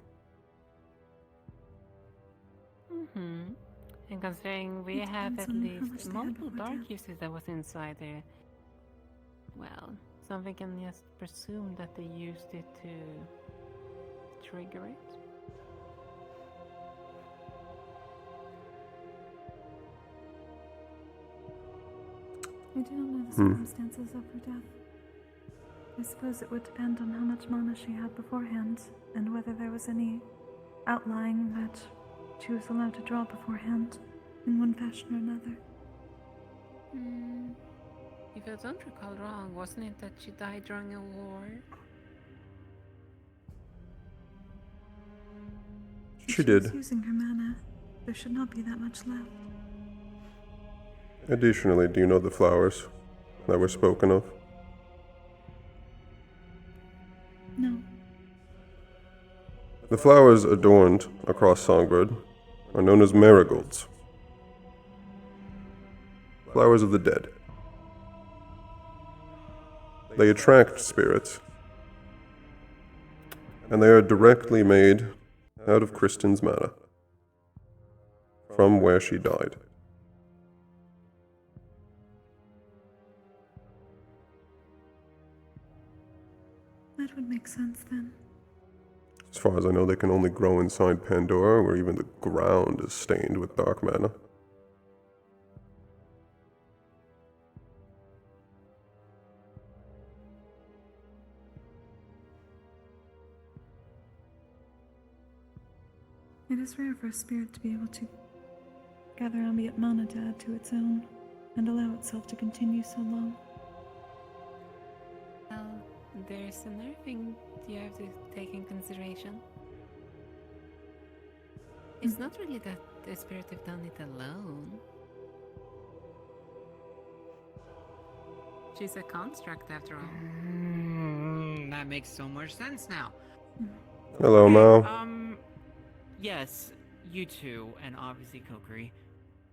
And considering we
It
have
depends
at
on how much
least
they had
multiple
before
dark
death.
uses that was inside there, well, something can just presume that they used it to trigger it.
I do not know the circumstances of her death. I suppose it would depend on how much mana she had beforehand, and whether there was any outlying that she was allowed to draw beforehand, in one fashion or another.
If I don't recall wrong, wasn't it that she died during a war?
She
If
did.
was using her mana, there should not be that much left.
Additionally, do you know the flowers that were spoken of?
No.
The flowers adorned across Songbird are known as marigolds. Flowers of the dead. They attract spirits, and they are directly made out of Kristen's mana from where she died.
That would make sense then.
As far as I know, they can only grow inside Pandora, where even the ground is stained with dark mana.
It is rare for a spirit to be able to gather ambient mana to add to its own, and allow itself to continue so long.
Well, there's another thing you have to take in consideration. It's not really that the spirit have done it alone. She's a construct after all.
That makes so much sense now.
Hello,
Okay,
Mal.
Yes, you two, and obviously Kokiri.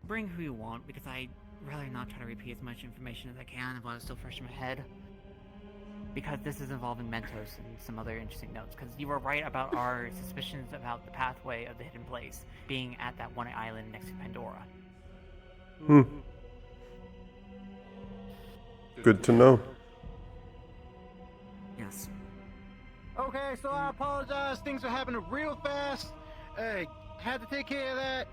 Bring who you want, because I'd rather not try to repeat as much information as I can while it's still fresh in my head. Because this is involving Mentos and some other interesting notes. Because you were right about our suspicions about the pathway of the hidden place being at that one island next to Pandora.
Good to know.
Yes.
Okay, so I apologize. Things are happening real fast. Had to take care of that.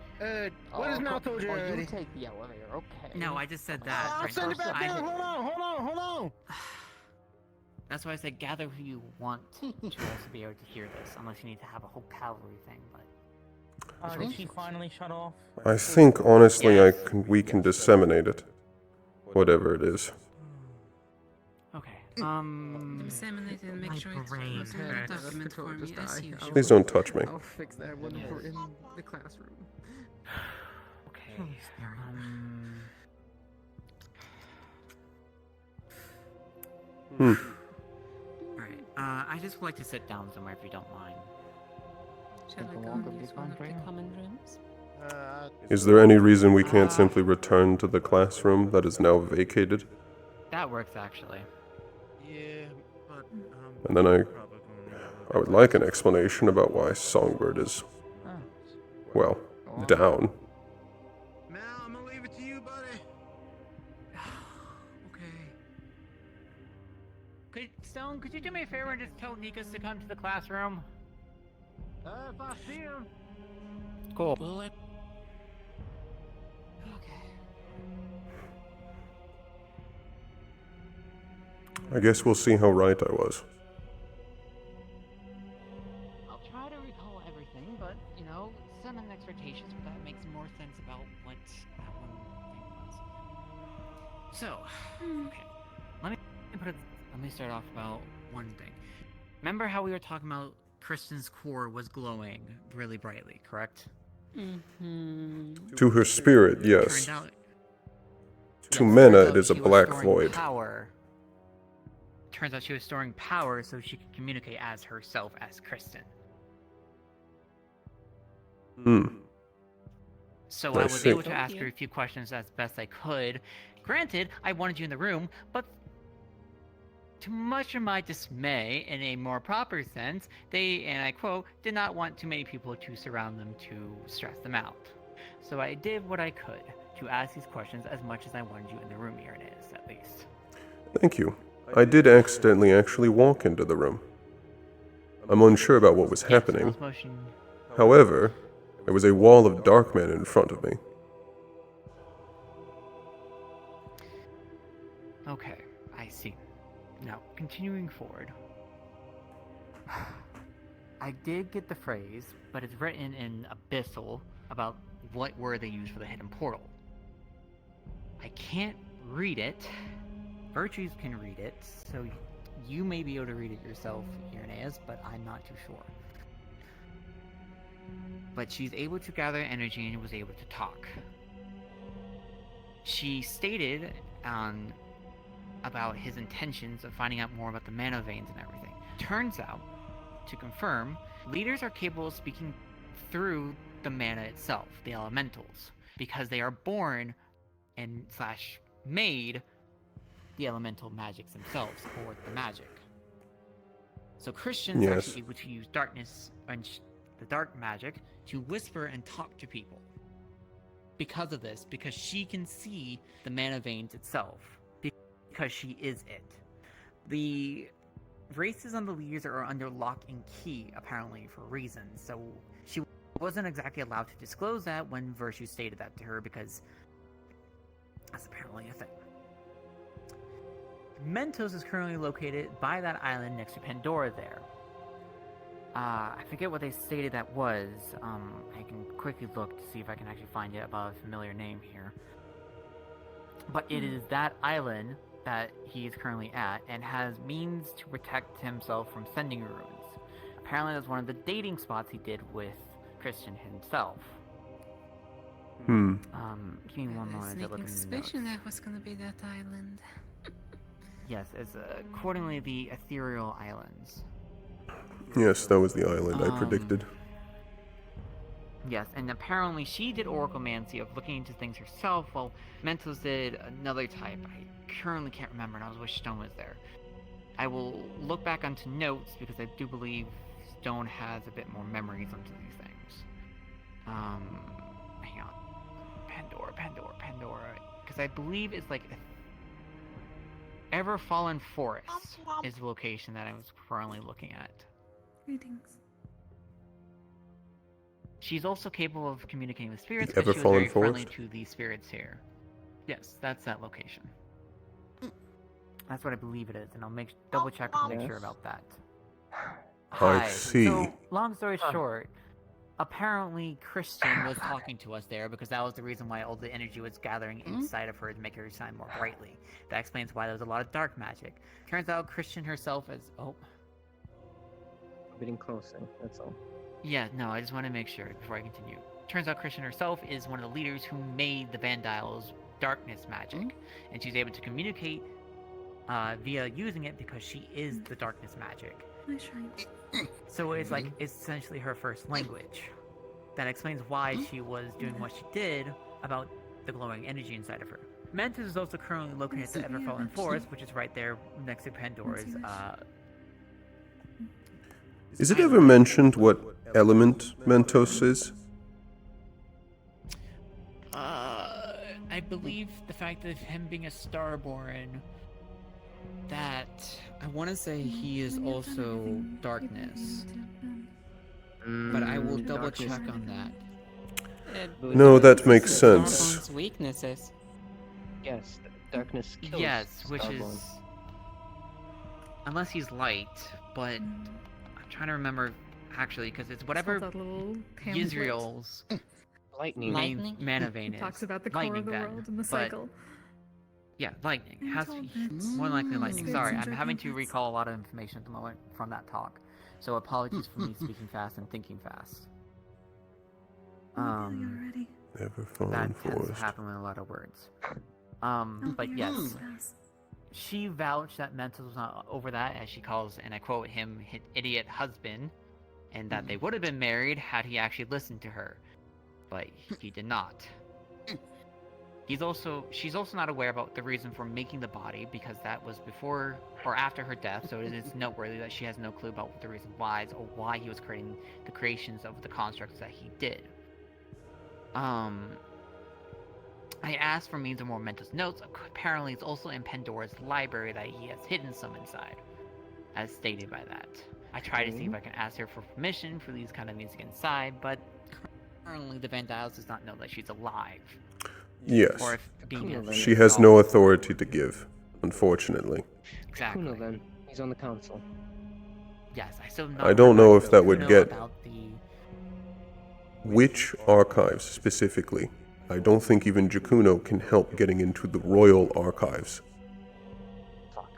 What has Mal told you already?
You take the elevator, okay.
No, I just said that.
I'll send it back down. Hold on.
That's why I said gather who you want to also be able to hear this, unless you need to have a whole cavalry thing, but...
Did she finally shut off?
I think, honestly, we can disseminate it. Whatever it is.
Okay,
Disseminate and make sure it's close in the document for me as usual.
Please don't touch me.
I'll fix that when we're in the classroom.
Okay, Alright, I just would like to sit down somewhere if you don't mind.
Shall I go and use one of the common rooms?
Is there any reason we can't simply return to the classroom that is now vacated?
That works, actually.
Yeah, but
And then I would like an explanation about why Songbird is, well, down.
Mal, I'm gonna leave it to you, buddy.
Stone, could you do me a favor and just tell Nikas to come to the classroom?
If I see him.
Cool.
I guess we'll see how right I was.
I'll try to recall everything, but, you know, set an expectations, but that makes more sense about what that one thing was. So, okay. Let me start off about one thing. Remember how we were talking about Kristen's core was glowing really brightly, correct?
To her spirit, yes.
Turned out,
To Mena, it is a black void.
Power. Turns out she was storing power so she could communicate as herself as Kristen. So I was able to ask her a few questions as best I could. Granted, I wanted you in the room, but to much of my dismay, in a more proper sense, they, and I quote, did not want too many people to surround them to stress them out. So I did what I could to ask these questions as much as I wanted you in the room. Here it is, at least.
Thank you. I did accidentally actually walk into the room. I'm unsure about what was happening. However, there was a wall of dark men in front of me.
Okay, I see. Now, continuing forward. I did get the phrase, but it's written in Abyssal about what word they use for the hidden portal. I can't read it. Virtues can read it, so you may be able to read it yourself, Irenaeus, but I'm not too sure. But she's able to gather energy and was able to talk. She stated about his intentions of finding out more about the mana veins and everything. Turns out, to confirm, leaders are capable of speaking through the mana itself, the elementals, because they are born and / made the elemental magics themselves, or the magic. So Christian's
Yes.
actually able to use darkness and the dark magic to whisper and talk to people. Because of this, because she can see the mana veins itself, because she is it. The races on the leaders are under lock and key, apparently, for reasons, so she wasn't exactly allowed to disclose that when Virtue stated that to her, because that's apparently a thing. Mentos is currently located by that island next to Pandora there. I forget what they stated that was. I can quickly look to see if I can actually find it about a familiar name here. But it is that island that he is currently at, and has means to protect himself from sending runes. Apparently that's one of the dating spots he did with Christian himself. Give me one moment to look in the
suspicion
notes.
that was gonna be that island.
Yes, it's accordingly the Ethereal Islands.
Yes, that was the island I predicted.
Yes, and apparently she did oraclemancy of looking into things herself, while Mentos did another type. I currently can't remember, and I wish Stone was there. I will look back onto notes, because I do believe Stone has a bit more memories onto these things. Hang on. Pandora. Because I believe it's like Everfallen Forest is the location that I was currently looking at.
Greetings.
She's also capable of communicating with spirits,
The
because she was very
Everfallen
friendly
Forest?
to the spirits here. Yes, that's that location. That's what I believe it is, and I'll double check and make sure about that.
I see.
So, long story short, apparently Christian was talking to us there, because that was the reason why all the energy was gathering inside of her to make her shine more brightly. That explains why there was a lot of dark magic. Turns out Christian herself is...
Getting closer, that's all.
Yeah, no, I just want to make sure before I continue. Turns out Christian herself is one of the leaders who made the Vandile's darkness magic, and she's able to communicate via using it because she is the darkness magic.
My shrines.
So it's like, it's essentially her first language. That explains why she was doing what she did about the glowing energy inside of her. Mentos is also currently located at the Everfallen Forest, which is right there next to Pandora's,
Is it ever mentioned what element Mentos is?
I believe the fact of him being a Starborn, that I want to say he is also darkness, but I will double check on that.
No, that makes sense.
Starborn's weaknesses.
Yes, darkness kills
Yes, which
Starborn.
is unless he's light, but I'm trying to remember actually because it's whatever
that little pamphlet.
Yisrael's
lightning
main mana vein is.
Talks about the core
lightning
of the
then,
world and the
but-
cycle.
Yeah, lightning.
I'm
Has
told that
more than likely lightning.
spirits
Sorry,
and
I'm having to
dragons-
recall a lot of information at the moment from that talk. So apologies for me speaking fast and thinking fast.
Everfallen
That tends to
Forest.
happen with a lot of words.
Oh,
But
here,
yes,
pass.
she vouched that Mentos was not over that, as she calls, and I quote him, his idiot husband, and that they would have been married had he actually listened to her. But he did not. She's also not aware about the reason for making the body, because that was before or after her death, so it is noteworthy that she has no clue about the reason why or why he was creating the creations of the constructs that he did. I asked for means of more Mentos notes. Apparently it's also in Pandora's library that he has hidden some inside, as stated by that. I tried to see if I can ask her for permission for these kind of music inside, but currently the Vandiles does not know that she's alive.
Yes.
Or if being
She has no authority to give, unfortunately.
Exactly.
Kuno then, he's on the council.
Yes, I still
I don't know if that would
know
get
about the
which archives specifically. I don't think even Jakuno can help getting into the royal archives.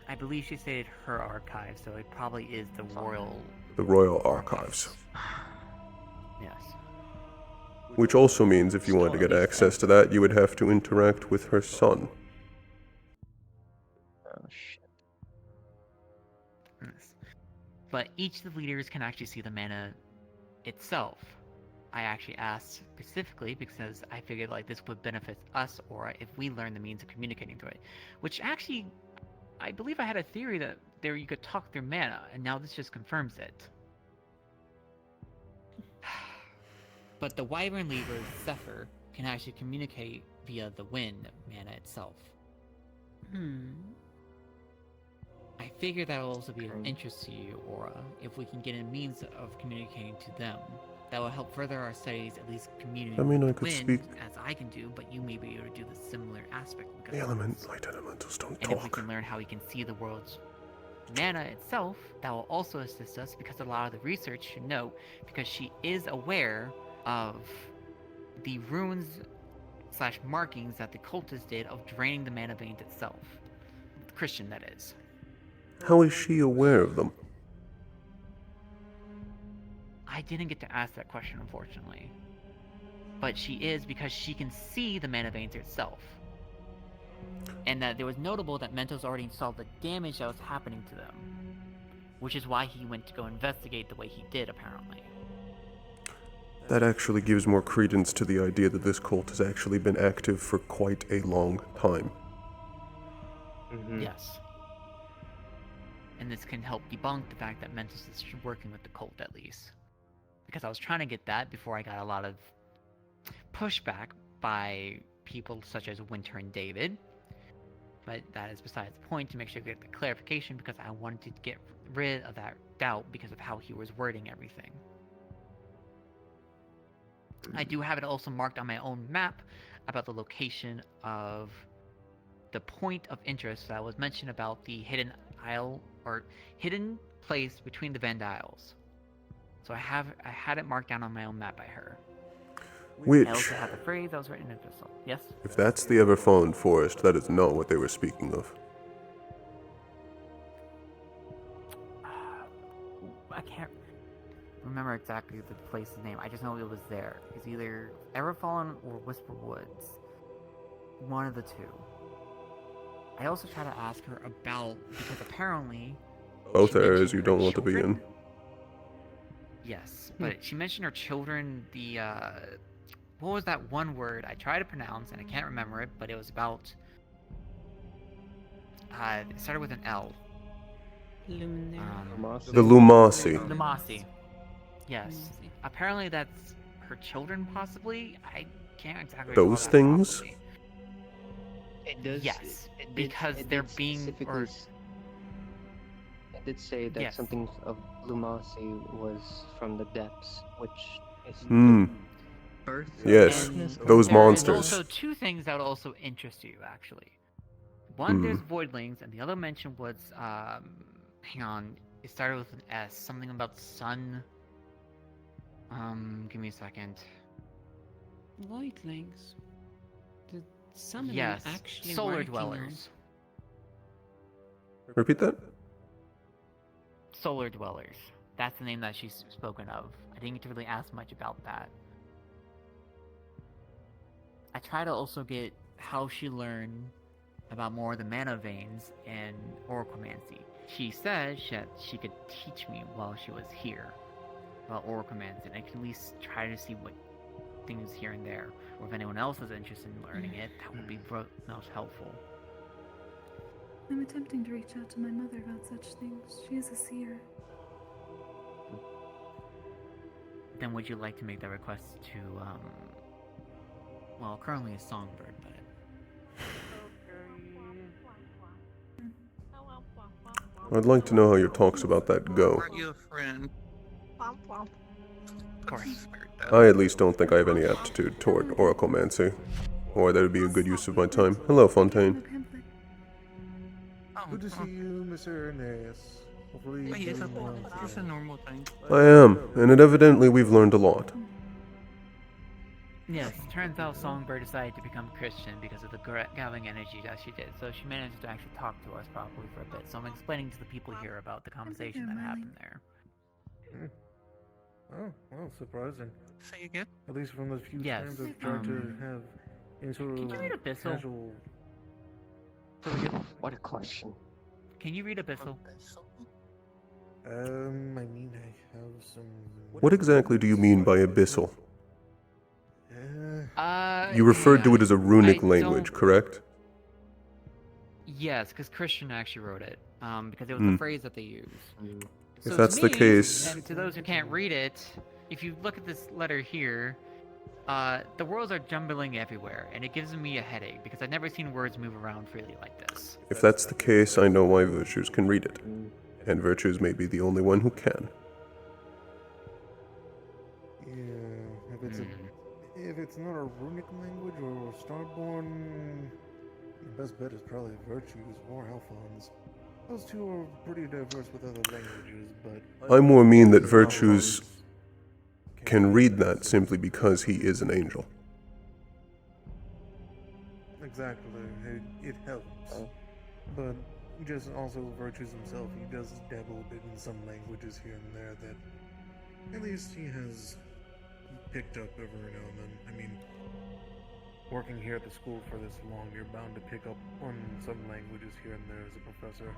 I believe she stated her archive, so it probably is the royal.
The royal archives.
Yes.
Which also means if you wanted to get access to that, you would have to interact with her son.
Oh shit.
Yes. But each of the leaders can actually see the mana itself. I actually asked specifically because I figured like this would benefit us or if we learn the means of communicating through it. Which actually, I believe I had a theory that there you could talk through mana, and now this just confirms it. But the Wyvern leader, Zephyr, can actually communicate via the wind mana itself. I figure that'll also be of interest to you, Aura, if we can get a means of communicating to them. That will help further our studies, at least communicating
I mean, I
with
could
wind,
speak.
as I can do, but you may be able to do the similar aspect.
The light elementals don't
and if we can learn how we can see the world's mana itself, that will also assist us because a lot of the research should know, because she is aware of the runes / markings that the cultists did of draining the mana veins itself. Christian, that is.
How is she aware of them?
I didn't get to ask that question, unfortunately. But she is because she can see the mana veins herself. And that it was notable that Mentos already saw the damage that was happening to them. Which is why he went to go investigate the way he did, apparently.
That actually gives more credence to the idea that this cult has actually been active for quite a long time.
Yes. And this can help debunk the fact that Mentos is working with the cult, at least. Because I was trying to get that before I got a lot of pushback by people such as Winter and David. But that is besides the point, to make sure we get the clarification, because I wanted to get rid of that doubt because of how he was wording everything. I do have it also marked on my own map about the location of the point of interest that was mentioned about the hidden isle, or hidden place between the Van Isles. So I had it marked down on my own map by her.
Which,
I also have the phrase that was written in epistle. Yes?
if that's the Everfallen Forest, that is not what they were speaking of.
I can't remember exactly the place's name. I just know it was there. It's either Everfallen or Whisper Woods. One of the two. I also try to ask her about, because apparently...
Both areas you don't want to be in.
Yes, but she mentioned her children, the, what was that one word I tried to pronounce, and I can't remember it, but it was about, it started with an L.
The Lumasi.
Lumasi. Yes. Apparently that's her children, possibly? I can't exactly recall
Those
that
things?
properly.
It does.
Yes,
it did-
because
it
they're
did
being,
specifically
or...
It did say that
Yes.
something of Lumasi was from the depths, which is birth.
Yes,
And
those
there is
monsters.
also two things that would also interest you, actually. One, there's voidlings, and the other mention was, hang on, it started with an S, something about sun. Give me a second.
Voidlings. Did some of
Yes,
them actually
solar
working
dwellers.
Repeat that?
Solar dwellers. That's the name that she's spoken of. I didn't get to really ask much about that. I try to also get how she learned about more of the mana veins and oraclemancy. She said that she could teach me while she was here about oraclemancy, and I can at least try to see what things here and there, or if anyone else is interested in learning it, that would be most helpful.
I'm attempting to reach out to my mother about such things. She is a seer.
Then would you like to make that request to, well, currently a songbird, but...
I'd like to know how your talks about that go.
Are you a friend?
Of course.
I at least don't think I have any aptitude toward oraclemancy, or that would be a good use of my time. Hello, Fontaine.
Good to see you, Mr. Ernest. Hopefully, it's a normal thing.
I am, and it evidently we've learned a lot.
Yes, turns out Songbird decided to become Christian because of the gathering energy that she did, so she managed to actually talk to us properly for a bit. So I'm explaining to the people here about the conversation that happened there.
Oh, well, surprising.
Say again?
At least from the few
Yes,
times I've tried to have any sort of
Can you read Abyssal?
casual...
What a question.
Can you read Abyssal?
I mean, I have some...
What exactly do you mean by abyssal? You
You
referred to it as a runic language, correct?
Yes, because Christian actually wrote it, because it was the phrase that they used.
If
So
that's
to
the
me,
case...
and to those who can't read it, if you look at this letter here, the words are jumbling everywhere, and it gives me a headache, because I've never seen words move around freely like this.
If that's the case, I know why Virtues can read it. And Virtues may be the only one who can.
Yeah, if it's not a runic language or Starborn, your best bet is probably Virtues or Alphonse. Those two are pretty diverse with other languages, but...
I more mean that Virtues can read that simply because he is an angel.
Exactly, it helps. But just also Virtues himself, he does dabble a bit in some languages here and there that at least he has picked up every now and then. I mean, working here at the school for this long, you're bound to pick up on some languages here and there as a professor,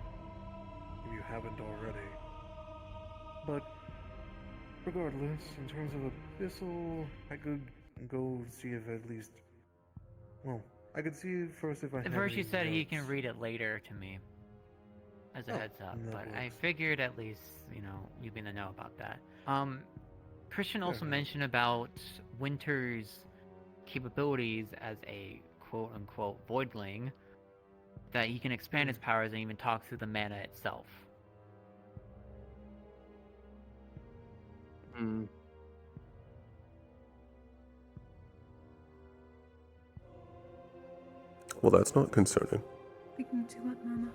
if you haven't already. But regardless, in terms of Abyssal, I could go see if at least... Well, I could see first if I have
Virtue
any
said he
notes.
can read it later to me, as a heads up, but I figured at least, you'd be in the know about that. Christian also mentioned about Winter's capabilities as a quote-unquote voidling, that he can expand his powers and even talk through the mana itself.
Well, that's not concerning.
Speaking to what, Mama?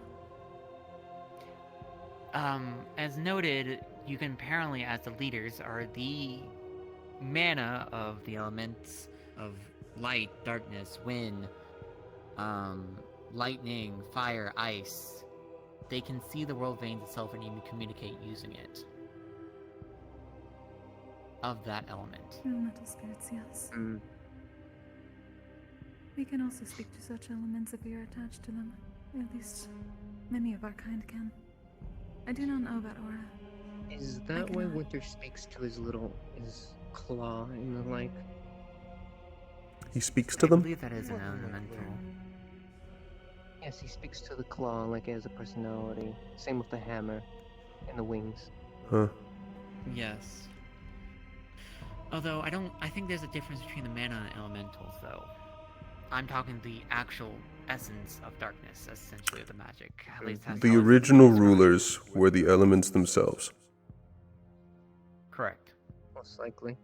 As noted, you can apparently, as the leaders, are the mana of the elements of light, darkness, wind, lightning, fire, ice. They can see the world veins itself and even communicate using it. Of that element.
Elemental spirits, yes. We can also speak to such elements if we are attached to them. At least, many of our kind can. I do not know about Aura.
Is that why Winter speaks to his claw and the like?
He speaks to them?
I believe that is an elemental.
Yes, he speaks to the claw like it has a personality. Same with the hammer and the wings.
Huh.
Yes. Although I think there's a difference between the mana and elementals, though. I'm talking the actual essence of darkness, essentially, of the magic. At least that's
The
how it's
original
described.
rulers were the elements themselves.
Correct.
Most likely.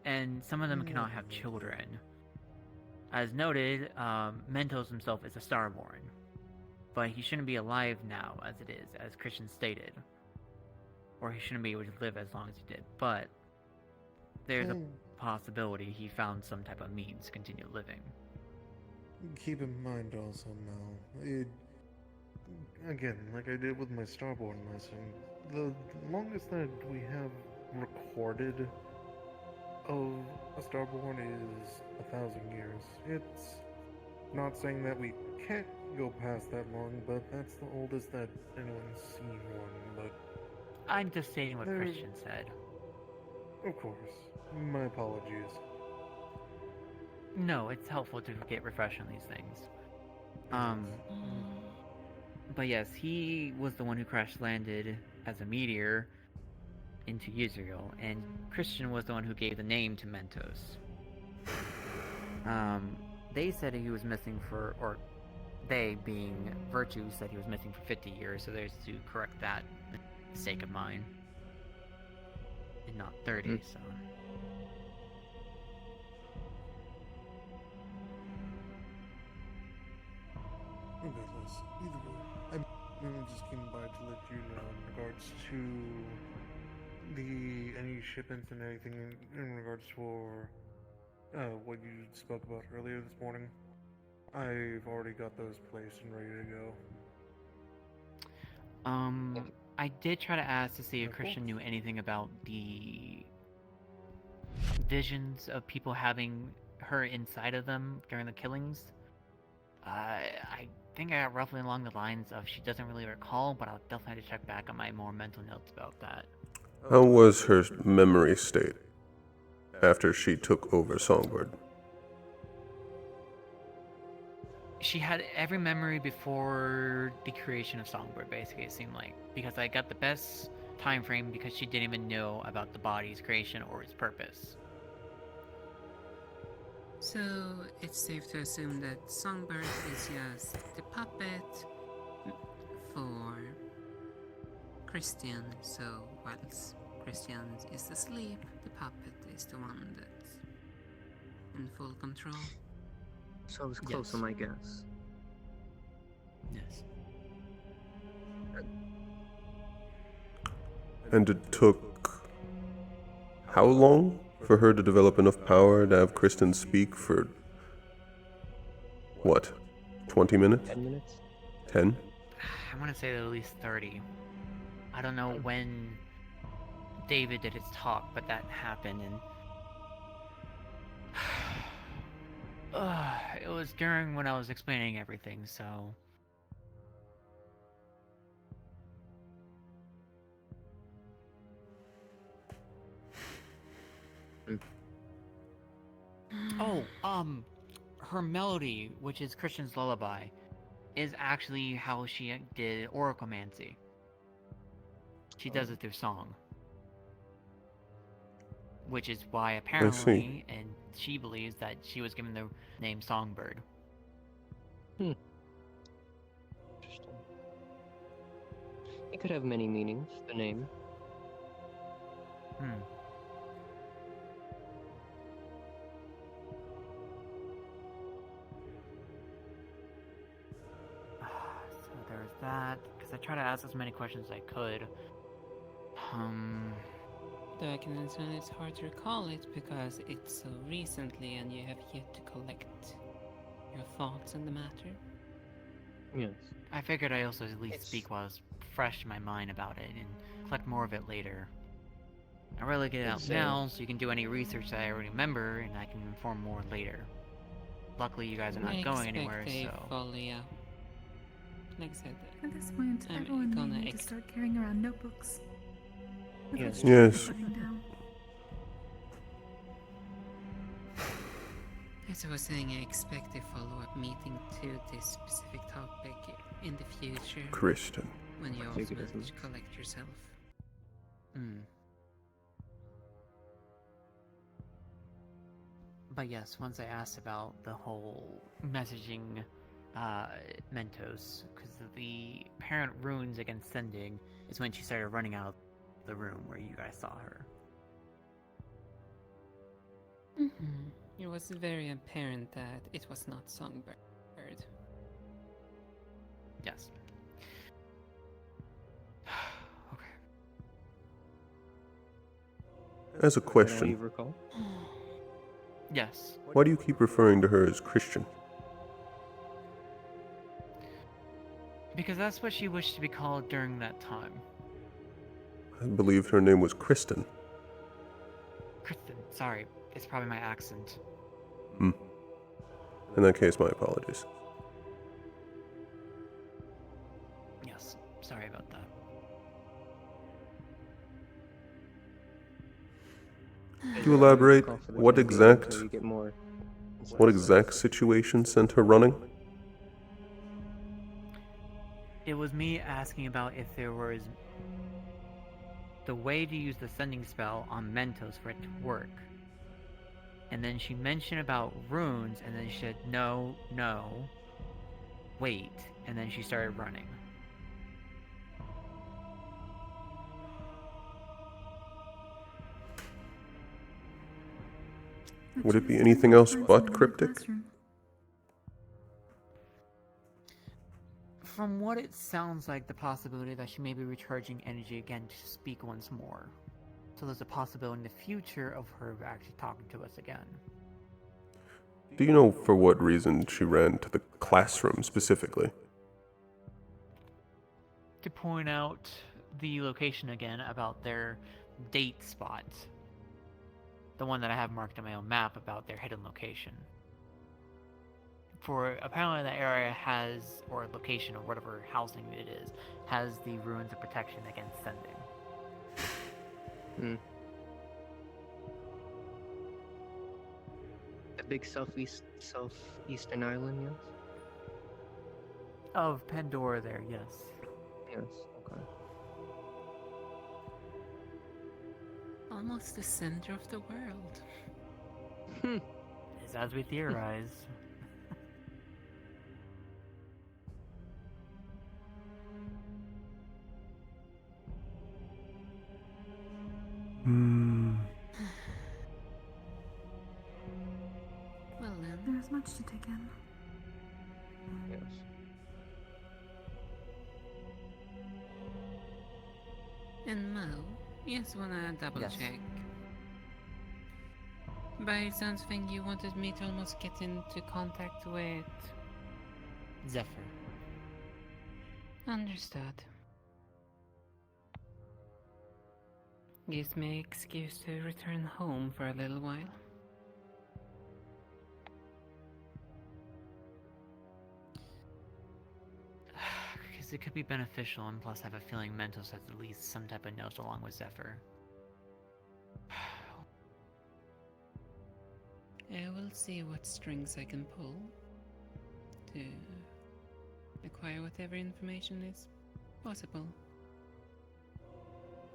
And some of them cannot have children. As noted, Mentos himself is a Starborn. But he shouldn't be alive now, as it is, as Christian stated. Or he shouldn't be able to live as long as he did. But there's a possibility he found some type of means to continue living.
Keep in mind also, Mel, again, like I did with my Starborn lesson, the longest that we have recorded of a Starborn is 1,000 years. It's not saying that we can't go past that long, but that's the oldest that anyone's seen one, but...
I'm just stating what Christian said.
Of course. My apologies.
No, it's helpful to get refreshed on these things. But yes, he was the one who crash-landed as a meteor into Yzrael, and Christian was the one who gave the name to Mentos. They said he was missing or they, being Virtue, said he was missing for 50 years, so there's to correct that mistake of mine. And not 30, so...
Regardless, either way, I just came by to let you know in regards to any shipments and anything in regards for what you spoke about earlier this morning. I've already got those placed and ready to go.
I did try to ask to see if Christian knew anything about the visions of people having her inside of them during the killings. I think I got roughly along the lines of she doesn't really recall, but I'll definitely have to check back on my more mental notes about that.
How was her memory state after she took over Songbird?
She had every memory before the creation of Songbird, basically, it seemed like. Because I got the best time frame because she didn't even know about the body's creation or its purpose.
So it's safe to assume that Songbird is just the puppet for Christian. So whilst Christian is asleep, the puppet is the one that's in full control.
So I was close on my guess.
Yes.
And it took how long for her to develop enough power to have Kristen speak for what? 20 minutes?
10 minutes?
10?
I want to say at least 30. I don't know when David did his talk, but that happened, and it was during when I was explaining everything, so... Oh, her melody, which is Christian's lullaby, is actually how she did oraclemancy. She does it through song. Which is why apparently, and she believes that she was given the name Songbird.
Interesting. It could have many meanings, the name.
So there's that, because I try to ask as many questions as I could.
Though I can understand it's hard to recall it because it's so recently and you have yet to collect your thoughts on the matter.
Yes.
I figured I also at least speak while it's fresh in my mind about it and collect more of it later. I really get it out now so you can do any research that I already remember and I can inform more later. Luckily you guys are not going anywhere, so...
Follow-up. Like I said,
At this point,
I'm
everyone
gonna
may need to start carrying around notebooks. with
Yes.
what
Yes.
you're putting down.
As I was saying, I expect a follow-up meeting to this specific topic in the future.
Kristen.
When you also manage to collect yourself.
But yes, once I asked about the whole messaging Mentos, because the apparent runes against sending is when she started running out of the room where you guys saw her.
It was very apparent that it was not Songbird.
Yes.
As a question,
Yes.
why do you keep referring to her as Christian?
Because that's what she wished to be called during that time.
I believed her name was Kristen.
Kristen, sorry, it's probably my accent.
In that case, my apologies.
Yes, sorry about that.
Could you elaborate what exact situation sent her running?
It was me asking about if there was the way to use the sending spell on Mentos for it to work. And then she mentioned about runes, and then she said, no, wait, and then she started running.
Would it be anything else but cryptic?
From what it sounds like, the possibility that she may be recharging energy again to speak once more. So there's a possibility in the future of her actually talking to us again.
Do you know for what reason she ran to the classroom specifically?
To point out the location again about their date spot. The one that I have marked on my own map about their hidden location. For apparently that area has, or location, or whatever housing it is, has the ruins of protection against sending.
The big southeastern island, yes?
Of Pandora there, yes.
Yes, okay.
Almost the center of the world.
It's as we theorize.
Well then.
There's much to take in.
Yes.
And Mo, you just wanna double
Yes.
check. By something you wanted me to almost get into contact with.
Zephyr.
Understood. Gives me excuse to return home for a little while.
Because it could be beneficial, and plus I have a feeling Mentos has at least some type of note along with Zephyr.
I will see what strings I can pull to acquire whatever information is possible.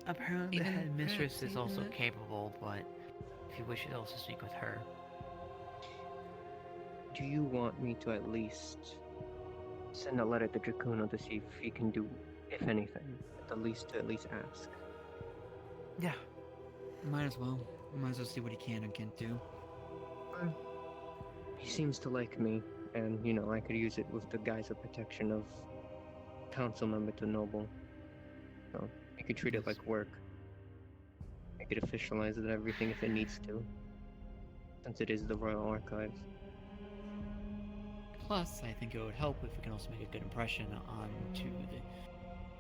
Apparently the
Even
headmistress
perhaps
is also
even-
capable, but if you wish to also speak with her.
Do you want me to at least send a letter to Dracuno to see if he can do, if anything, at least ask?
Yeah. Might as well. Might as well see what he can and can't do.
He seems to like me, and you know, I could use it with the guise of protection of council member to noble. So you could treat it like work. I could officialize it and everything if it needs to, since it is the Royal Archives.
Plus, I think it would help if we can also make a good impression on to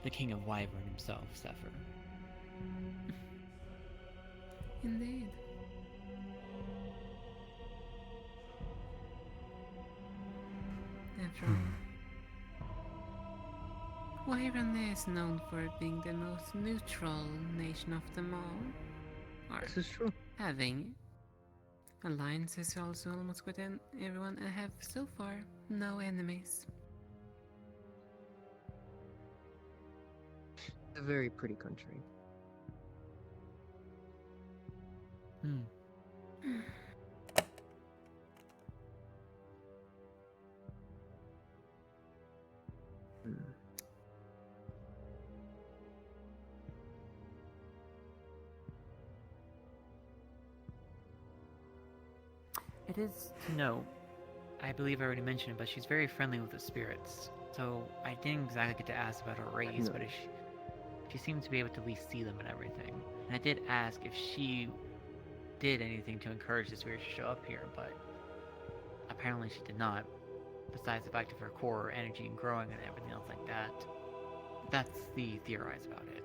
the King of Wyvern himself, Zephyr.
Indeed. After all, Wyvern is known for being the most neutral nation of them all. Or
This is true.
having alliances also almost within everyone and have so far no enemies.
It's a very pretty country.
It is to note, I believe I already mentioned it, but she's very friendly with the spirits. So I didn't exactly get to ask about her race, but she seemed to be able to at least see them and everything. And I did ask if she did anything to encourage the spirits to show up here, but apparently she did not. Besides the fact of her core energy and growing and everything else like that. That's the theorize about it.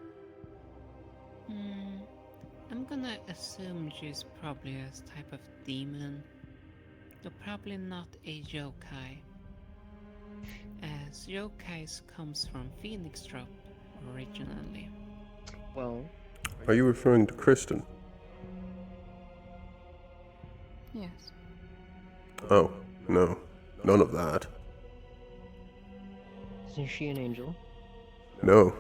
I'm gonna assume she's probably a type of demon. Though probably not a yokai. As yokais comes from Phoenix Drop originally.
Well,
Are you referring to Kristen?
Yes.
Oh, no. None of that.
isn't she an angel?
No.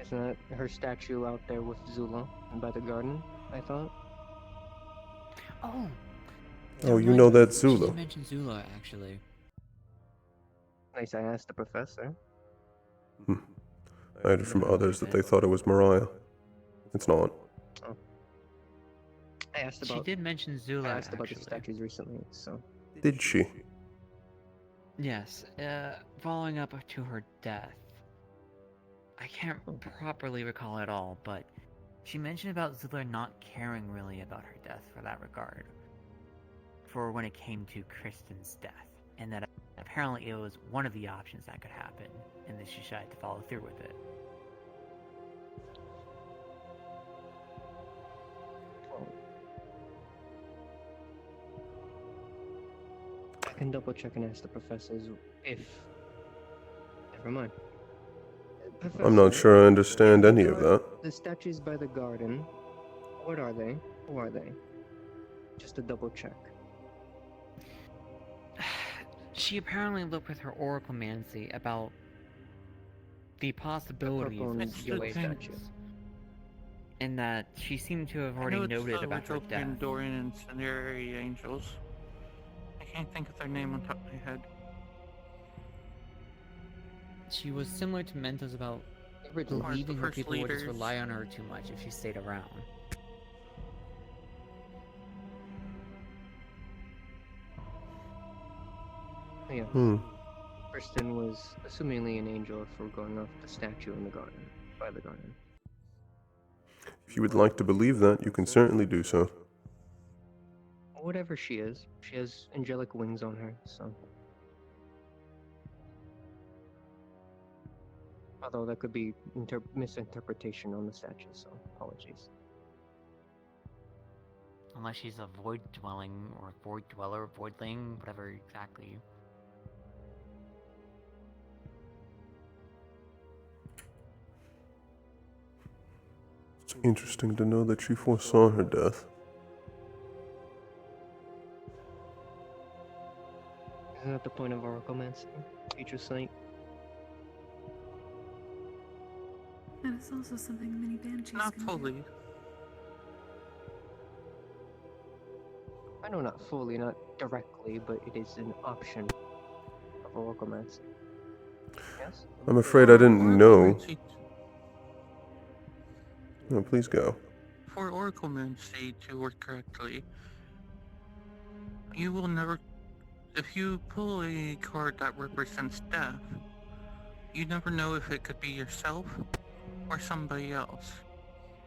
Isn't that her statue out there with Zula and by the garden, I thought?
Oh!
Oh, you know that
She
Zula.
did mention Zula, actually.
Nice, I asked the professor.
I heard from others that they thought it was Mariah. It's not.
Oh. I asked
She
about.
did mention Zula,
I asked about the
actually.
statues recently, so.
Did she?
Yes, following up to her death. I can't properly recall it all, but she mentioned about Zula not caring really about her death for that regard. for when it came to Kristen's death, and that apparently it was one of the options that could happen, and that she decided to follow through with it.
I can double check and ask the professors if. Never mind.
I'm not
Professor,
sure I understand any of that.
the statues by the garden, what are they? Who are they? Just to double check.
She apparently looked with her oraclemancy about the possibilities
purple
of
and
the
yellow
things,
statue.
and that she seemed to have
I
already
know it's
noted
the
about her death.
Utopian Dorian and Cinerary Angels. I can't think of their name on top of my head.
She was similar to Mentos about believing her people would just rely on her too much if she stayed around.
Yeah. Kristen was assumingly an angel for going off the statue in the garden, by the garden.
If you would like to believe that, you can certainly do so.
Whatever she has angelic wings on her, so. Although that could be misinterpretation on the statue, so apologies.
Unless she's a void dwelling, or void dweller, voidling, whatever exactly.
It's interesting to know that she foresaw her death.
Isn't that the point of oraclemancy? Future sight?
That is also something many banshees
Not
can
fully.
do.
I know not fully, not directly, but it is an option of oraclemancy. Yes?
I'm afraid I didn't know. No, please go.
For oraclemancy to work correctly, you will never. If you pull a card that represents death, you never know if it could be yourself or somebody else.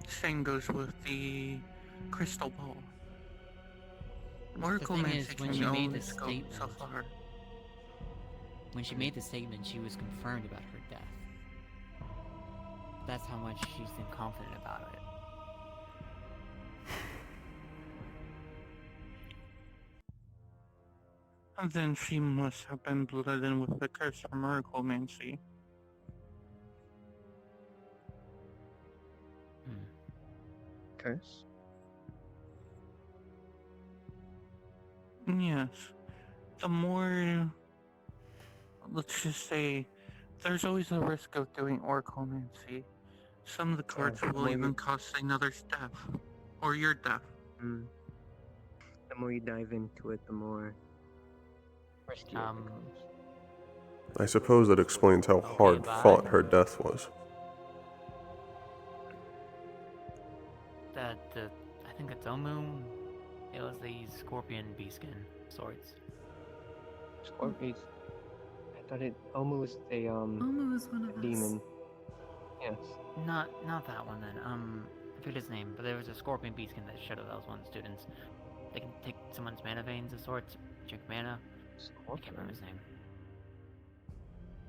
Same goes with the crystal ball. Oraclemancy
when
can
she made
only
this
go
statement,
so far.
when she made the statement, she was concerned about her death. That's how much she seemed confident about it.
And then she must have been blooded in with the curse from oraclemancy.
Curse?
Yes. The more, let's just say, there's always a risk of doing oraclemancy. Some of the cards
the
will
more
even
you-
cost another's death, or your death.
The more you dive into it, the more risky it becomes.
I suppose that explains how hard fought her death was.
I think it's Omu. It was the scorpion beastskin swords.
Scorpions? I thought Omu was a
Omu was one of us.
demon. Yes.
Not that one then. I forget his name, but there was a scorpion beastskin that showed up. That was one of the students. They can take someone's mana veins of sorts, drink mana. I can't remember his name.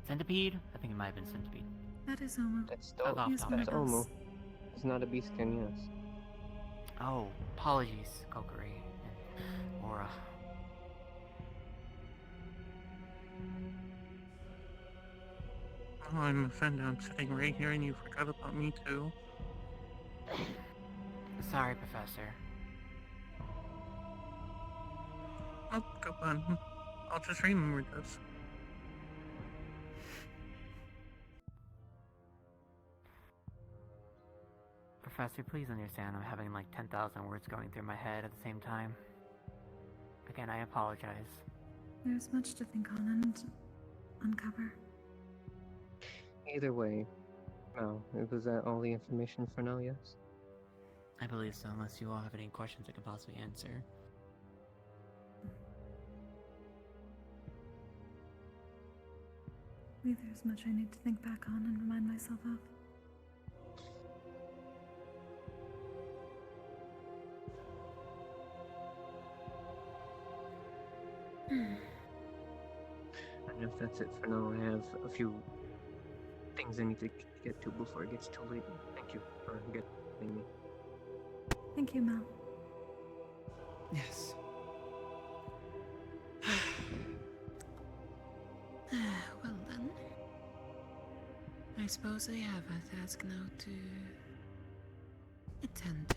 Centipede? I think it might have been Centipede.
That is Omu.
That's
Off
dope.
He's one
That's
of us.
Omu. It's not a beastkin, yes.
Oh, apologies, Kokiri and Aura.
Oh, I'm offended. I'm sitting right here and you forgot about me too.
Sorry, Professor.
Oh, go on. I'll just remember this.
Professor, please understand I'm having like 10,000 words going through my head at the same time. Again, I apologize.
There's much to think on and uncover.
Either way, no. Was that all the information for now, yes?
I believe so, unless you all have any questions I can possibly answer.
There's much I need to think back on and remind myself of.
And if that's it for now, I have a few things I need to get to before it gets too late. Thank you for getting me.
Thank you, Mel.
Yes.
Well then. I suppose I have a task now to attend to.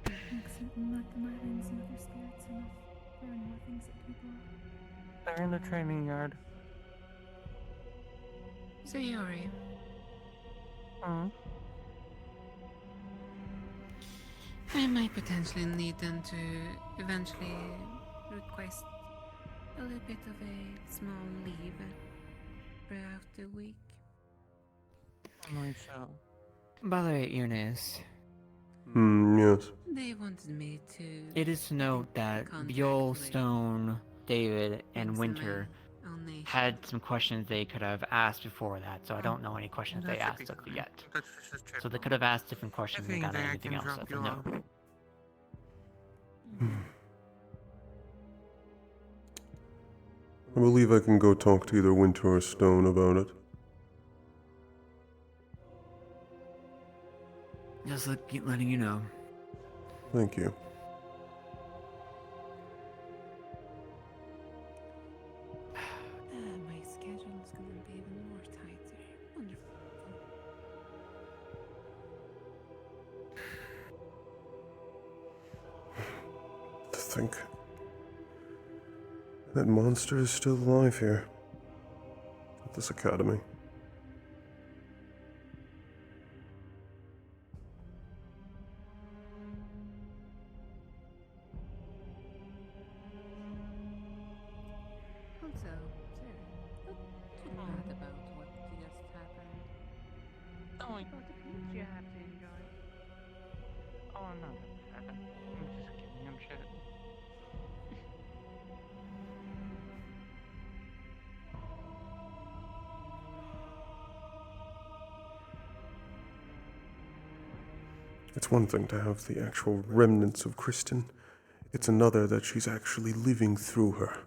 Make certain that the Merlins and other spirits are not throwing more things at people.
They're in the training yard.
Sayori.
Hmm?
I might potentially need them to eventually request a little bit of a small leave throughout the week.
Myself.
By the way, Eunice,
Yes.
They wanted me to.
it is to note that Biol, Stone, David, and Winter had some questions they could have asked before that, so I don't know any questions they asked of yet. So they could have asked different questions and gotten anything else as a no.
I believe I can go talk to either Winter or Stone about it.
Just keep letting you know.
Thank you.
My schedule is going to be even more tighter. Wonderful.
To think that monster is still alive here at this academy.
Also, Sarah, not too bad about what just happened.
Oh,
But the beach you have to enjoy.
oh, I'm not upset. I'm just giving him shit.
It's one thing to have the actual remnants of Kristen. It's another that she's actually living through her.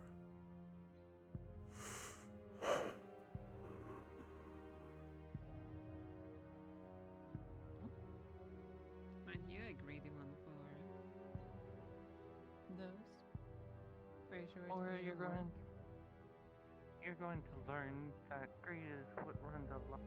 Aren't you a greedy one for those? Pretty sure it's
Or
pretty
you're
hard.
going to learn that greed is what runs a lot.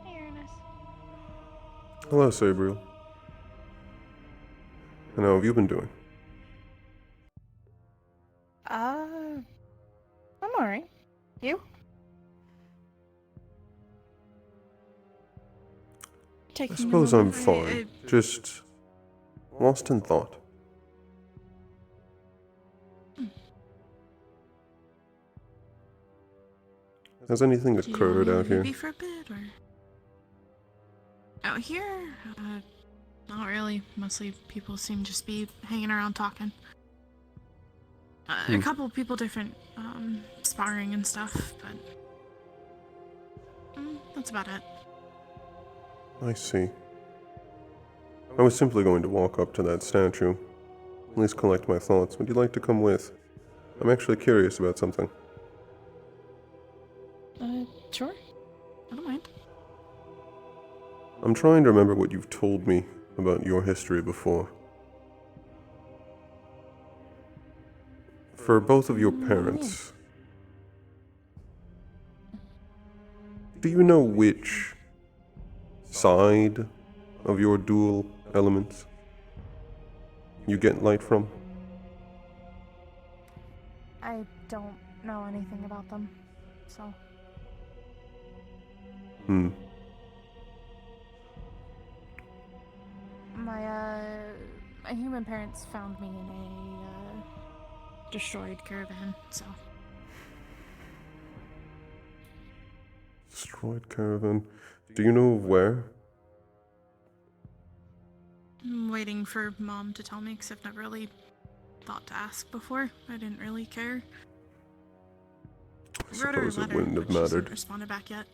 Hey, Ernest.
Hello, Sabriel. And how have you been doing?
I'm alright. You?
I
Taking a
suppose I'm
moment.
fine. Just lost in thought. Has anything
Do you
occurred
wanna
out here?
maybe for a bit, or out here? Not really. Mostly people seem to just be hanging around talking. A couple of people different, sparring and stuff, but that's about it.
I see. I was simply going to walk up to that statue. At least collect my thoughts. Would you like to come with? I'm actually curious about something.
Sure.
I don't mind.
I'm trying to remember what you've told me about your history before. For both of your parents, do you know which side of your dual elements you get light from?
I don't know anything about them, so. My human parents found me in a destroyed caravan, so.
Destroyed caravan. Do you know where?
I'm waiting for Mom to tell me, because I've never really thought to ask before. I didn't really care.
I
Wrote her a
suppose it
letter,
wouldn't have
but she hasn't
mattered.
responded back yet.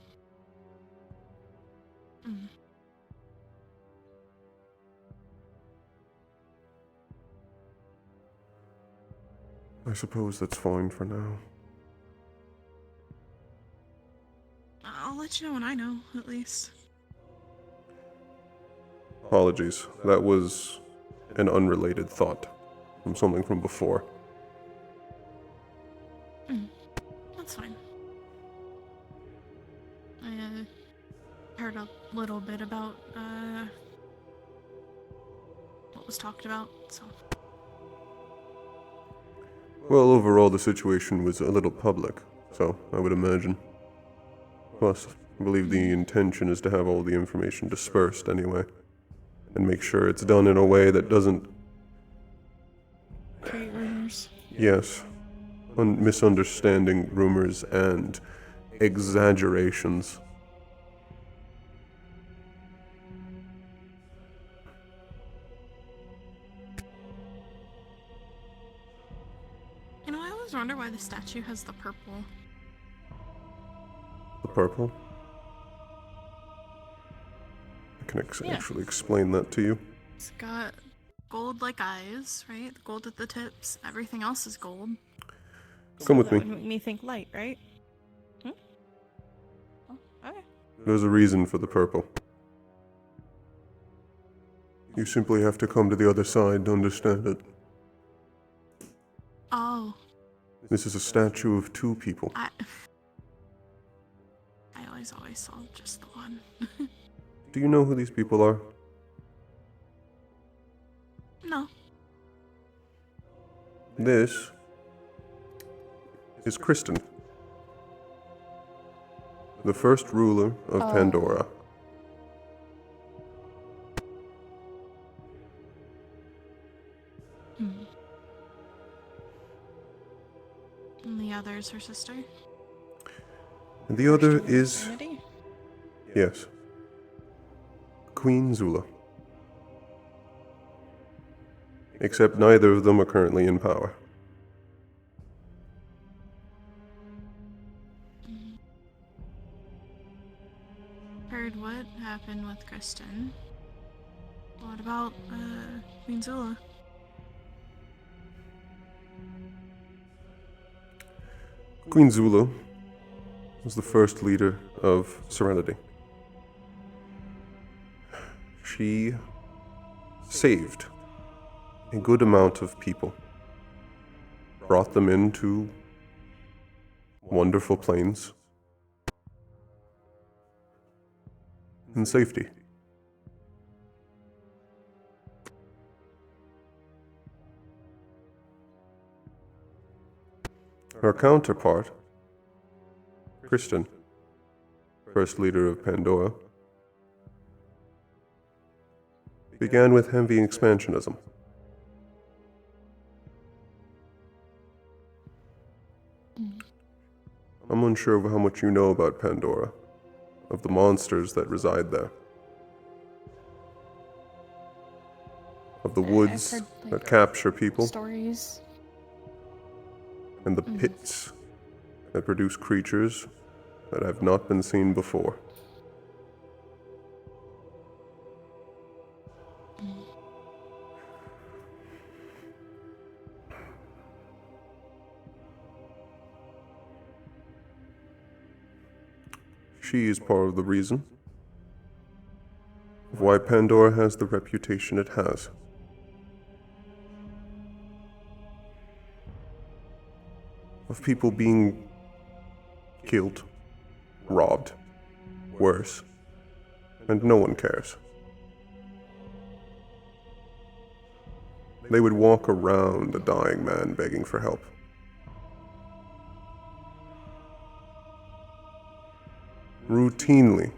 I suppose that's fine for now.
I'll let you know when I know, at least.
Apologies. That was an unrelated thought from something from before.
That's fine. I heard a little bit about what was talked about, so.
Well, overall, the situation was a little public, so I would imagine. Plus, I believe the intention is to have all the information dispersed anyway, and make sure it's done in a way that doesn't...
Create rumors.
Yes. Misunderstanding, rumors, and exaggerations.
You know, I always wonder why the statue has the purple.
The purple? I can
Yeah.
actually explain that to you.
It's got gold like eyes, right? Gold at the tips. Everything else is gold.
Come with
that
me.
would make me think light, right? Oh, okay.
There's a reason for the purple. You simply have to come to the other side to understand it.
Oh.
This is a statue of two people.
I always saw just the one.
Do you know who these people are?
No.
This is Kristen, the first ruler of Pandora.
And the other is her sister.
And the other is...
Trinity?
Yes. Queen Zula. Except neither of them are currently in power.
Heard what happened with Kristen. What about, Queen Zula?
Queen Zula was the first leader of Serenity. She saved a good amount of people, brought them into wonderful plains in safety. Her counterpart, Kristen, first leader of Pandora, began with heavy expansionism. I'm unsure of how much you know about Pandora, of the monsters that reside there, of the woods
I've heard,
that capture people,
stories.
and the pits that produce creatures that have not been seen before. She is part of the reason of why Pandora has the reputation it has. Of people being killed, robbed, worse, and no one cares. They would walk around a dying man begging for help. Routinely,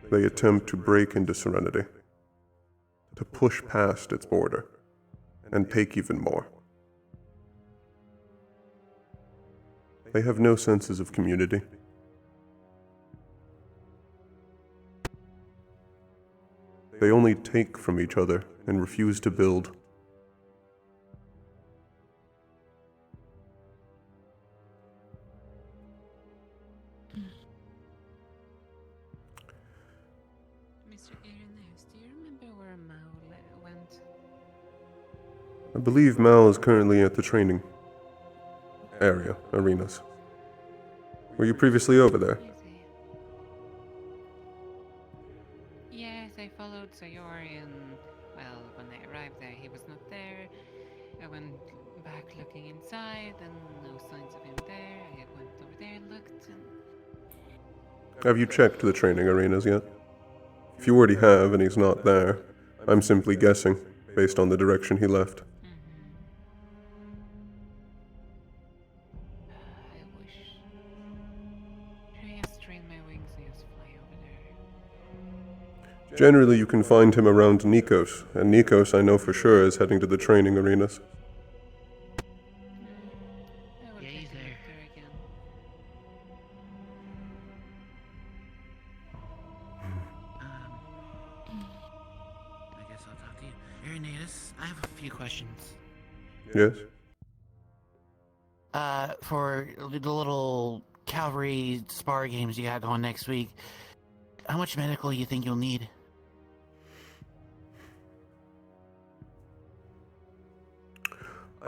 they attempt to break into Serenity, to push past its border, and take even more. They have no senses of community. They only take from each other and refuse to build.
Mr. Irenaeus, do you remember where Mao went?
I believe Mal is currently at the training area, arenas. Were you previously over there?
Yes, I followed Sayori and, well, when I arrived there, he was not there. I went back looking inside and no signs of him there. I went over there, looked, and...
Have you checked the training arenas yet? If you already have and he's not there, I'm simply guessing, based on the direction he left. Generally, you can find him around Nikos, and Nikos, I know for sure, is heading to the training arenas.
Yeah, he's there. I guess I'll talk to you. Irenaeus, I have a few questions.
Yes?
For the little cavalry spar games you got going next week, how much medical you think you'll need?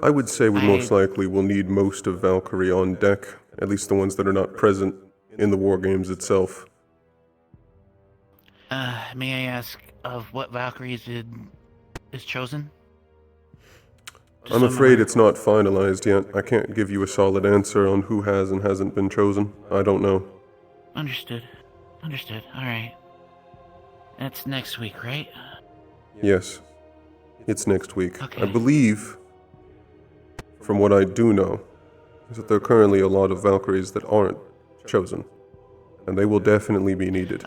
I would say we most likely will need most of Valkyrie on deck, at least the ones that are not present in the war games itself.
May I ask of what Valkyries is chosen?
I'm afraid it's not finalized yet. I can't give you a solid answer on who has and hasn't been chosen. I don't know.
Understood. Understood. Alright. That's next week, right?
Yes. It's next week.
Okay.
I believe, from what I do know, is that there are currently a lot of Valkyries that aren't chosen, and they will definitely be needed.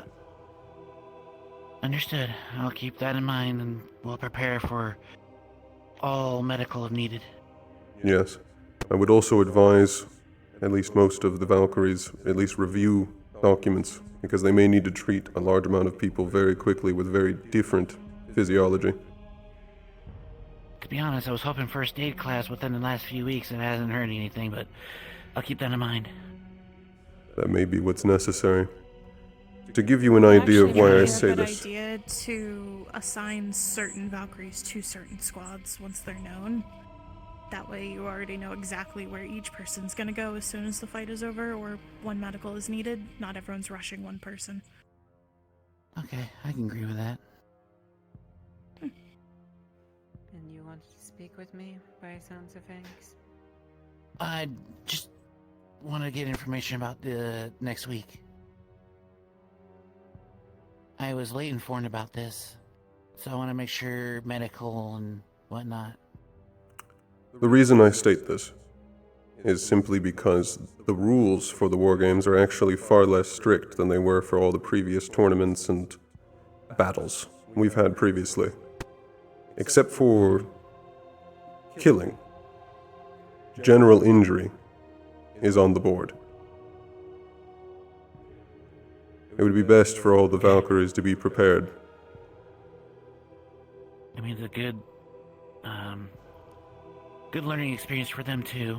Understood. I'll keep that in mind and we'll prepare for all medical if needed.
Yes. I would also advise at least most of the Valkyries at least review documents, because they may need to treat a large amount of people very quickly with very different physiology.
To be honest, I was hoping first aid class within the last few weeks and I hasn't heard anything, but I'll keep that in mind.
That may be what's necessary. To give you an idea of why I say this.
It's a good idea to assign certain Valkyries to certain squads once they're known. That way you already know exactly where each person's gonna go as soon as the fight is over or when medical is needed. Not everyone's rushing one person.
Okay, I can agree with that.
And you wanted to speak with me, by sounds of things?
I just want to get information about the next week. I was late informed about this, so I want to make sure medical and whatnot.
The reason I state this is simply because the rules for the war games are actually far less strict than they were for all the previous tournaments and battles we've had previously. Except for killing. General injury is on the board. It would be best for all the Valkyries to be prepared.
I mean, it's a good learning experience for them too.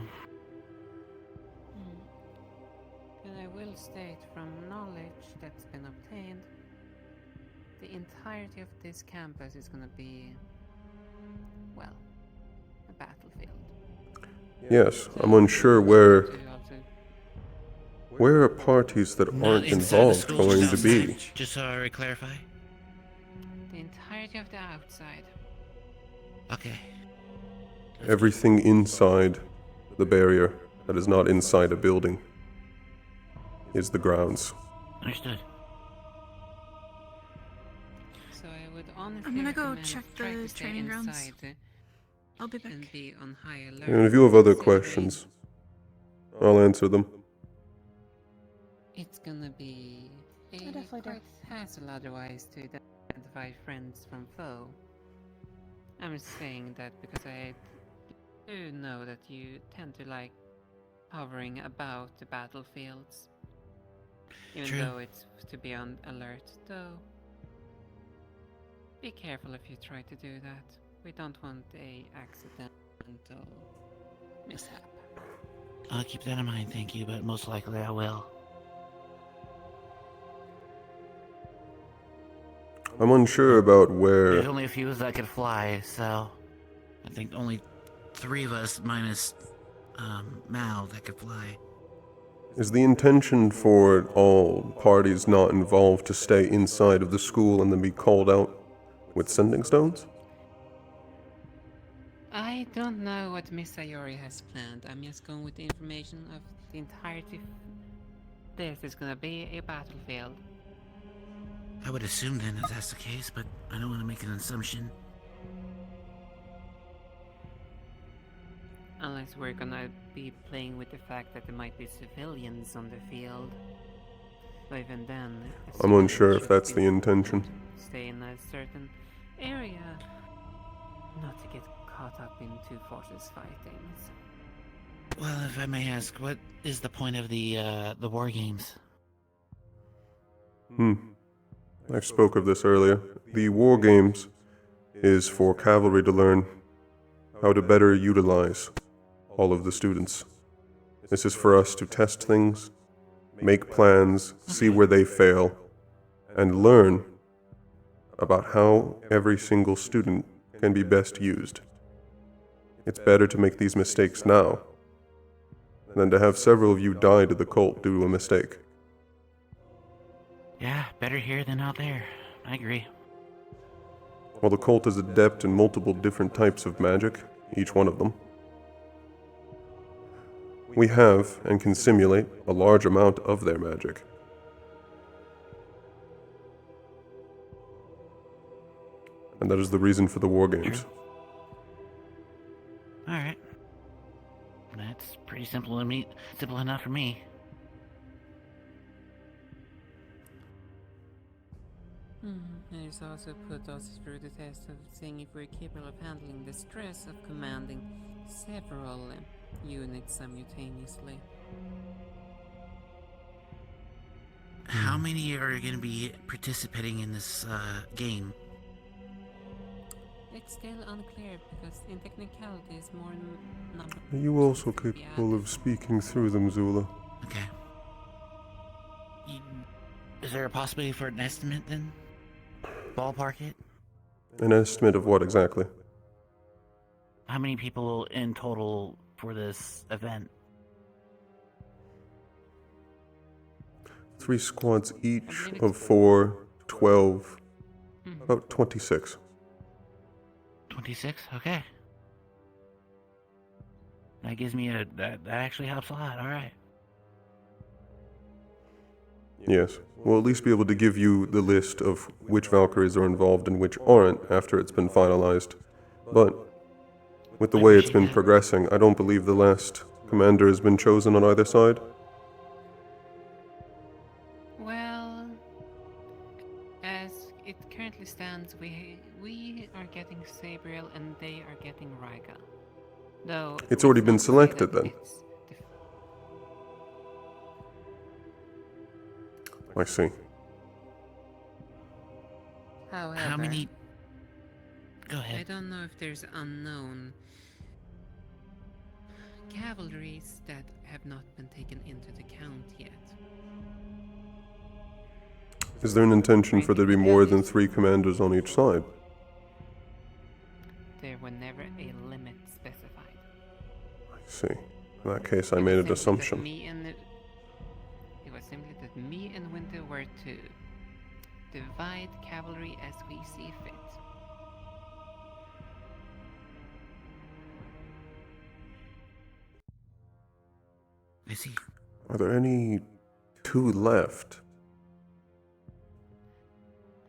And I will state from knowledge that's been obtained, the entirety of this campus is going to be, well, a battlefield.
Yes, I'm unsure Where are parties that
Not
aren't
inside the
involved
school,
going
just
to be?
outside, just so I clarify.
The entirety of the outside.
Okay.
Everything inside the barrier that is not inside a building is the grounds.
Understood.
So I would honestly
I'm gonna go
recommend
check
try
the
to stay
training grounds.
inside,
I'll be back.
and be on high alert.
And if you have other
So
questions, I'll answer them.
It's gonna be a
definitely do.
quite hassle otherwise to identify friends from foe. I'm just saying that because I do know that you tend to like hovering about the battlefields. Even
True.
though it's to be on alert, though. Be careful if you try to do that. We don't want a accidental mishap.
I'll keep that in mind, thank you, but most likely I will.
I'm unsure about
There's
where.
only a few of us that could fly, so I think only 3 of us minus Mal that could fly.
Is the intention for all parties not involved to stay inside of the school and then be called out with sending stones?
I don't know what Miss Sayori has planned. I'm just going with the information of the entirety. This is gonna be a battlefield.
I would assume then that that's the case, but I don't want to make an assumption.
Unless we're gonna be playing with the fact that there might be civilians on the field. But even then,
I'm unsure if that's the intention.
stay in a certain area, not to get caught up in two forces fighting.
Well, if I may ask, what is the point of the war games?
I spoke of this earlier. The war games is for cavalry to learn how to better utilize all of the students. This is for us to test things, make plans, see where they fail, and learn about how every single student can be best used. It's better to make these mistakes now than to have several of you die to the cult due to a mistake.
Yeah, better here than out there. I agree.
While the cult is adept in multiple different types of magic, each one of them, we have and can simulate a large amount of their magic. And that is the reason for the war games.
Alright. That's pretty simple enough for me.
There's also put us through the test of seeing if we're capable of handling the stress of commanding several units simultaneously.
How many are going to be participating in this game?
It's still unclear because in technicality it's more number.
Are you also capable of speaking through them, Zula?
Okay. Is there a possibility for an estimate then? Ballpark it?
An estimate of what exactly?
How many people in total for this event?
3 squads each of 4, 12, about 26.
26? Okay. That gives me that actually helps a lot, alright.
Yes, we'll at least be able to give you the list of which Valkyries are involved and which aren't after it's been finalized. But with the way it's been progressing, I don't believe the last commander has been chosen on either side.
Well, as it currently stands, we are getting Sabriel and they are getting Raiga. Though
It's already been selected then. I see.
However,
How many? Go ahead.
I don't know if there's unknown cavalries that have not been taken into the count yet.
Is there an intention for there to be more than 3 commanders on each side?
There were never a limit specified.
I see. In that case, I made an assumption.
simply that me and Winter were to divide cavalry as we see fit.
I see.
Are there any two left?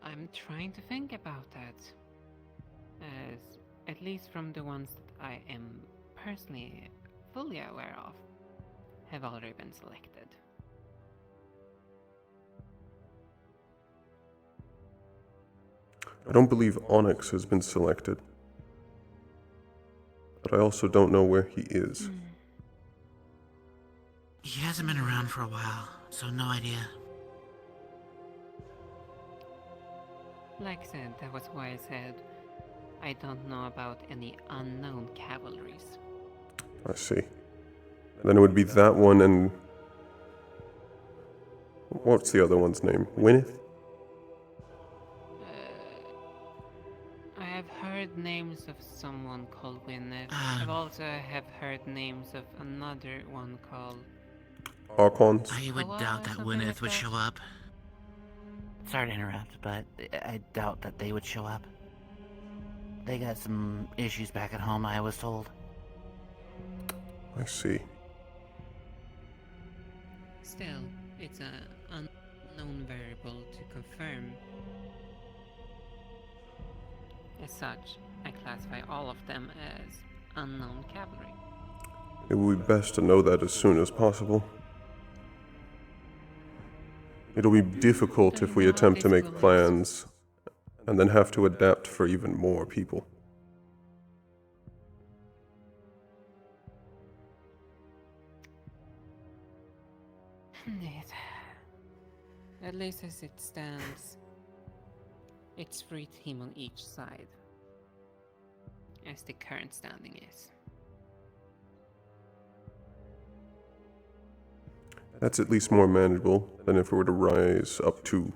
I'm trying to think about that. As at least from the ones that I am personally fully aware of, have already been selected.
I don't believe Onyx has been selected. But I also don't know where he is.
He hasn't been around for a while, so no idea.
Like I said, that was why I said I don't know about any unknown cavalries.
I see. Then it would be that one and... What's the other one's name? Wynneth?
I have heard names of someone called Winnet. I've also have heard names of another one called...
Archons?
I would doubt that Wynneth would show up.
Sorry to interrupt, but I doubt that they would show up. They got some issues back at home, I was told.
I see.
Still, it's an unknown variable to confirm. As such, I classify all of them as unknown cavalry.
It would be best to know that as soon as possible. It'll be difficult if we attempt to make plans and then have to adapt for even more people.
Indeed. At least as it stands, it's 3 teams on each side, as the current standing is.
That's at least more manageable than if we were to rise up to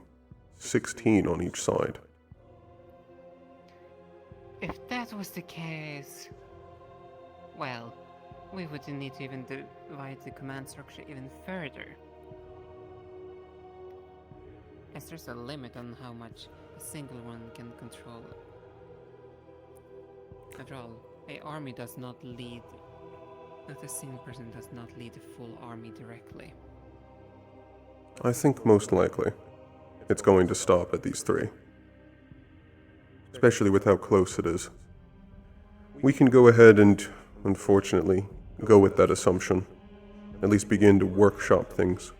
16 on each side.
If that was the case, well, we would need to even divide the command structure even further. As there's a limit on how much a single one can control. After all, an army does not lead, not a single person does not lead a full army directly.
I think most likely it's going to stop at these 3. Especially with how close it is. We can go ahead and, unfortunately, go with that assumption. At least begin to workshop things.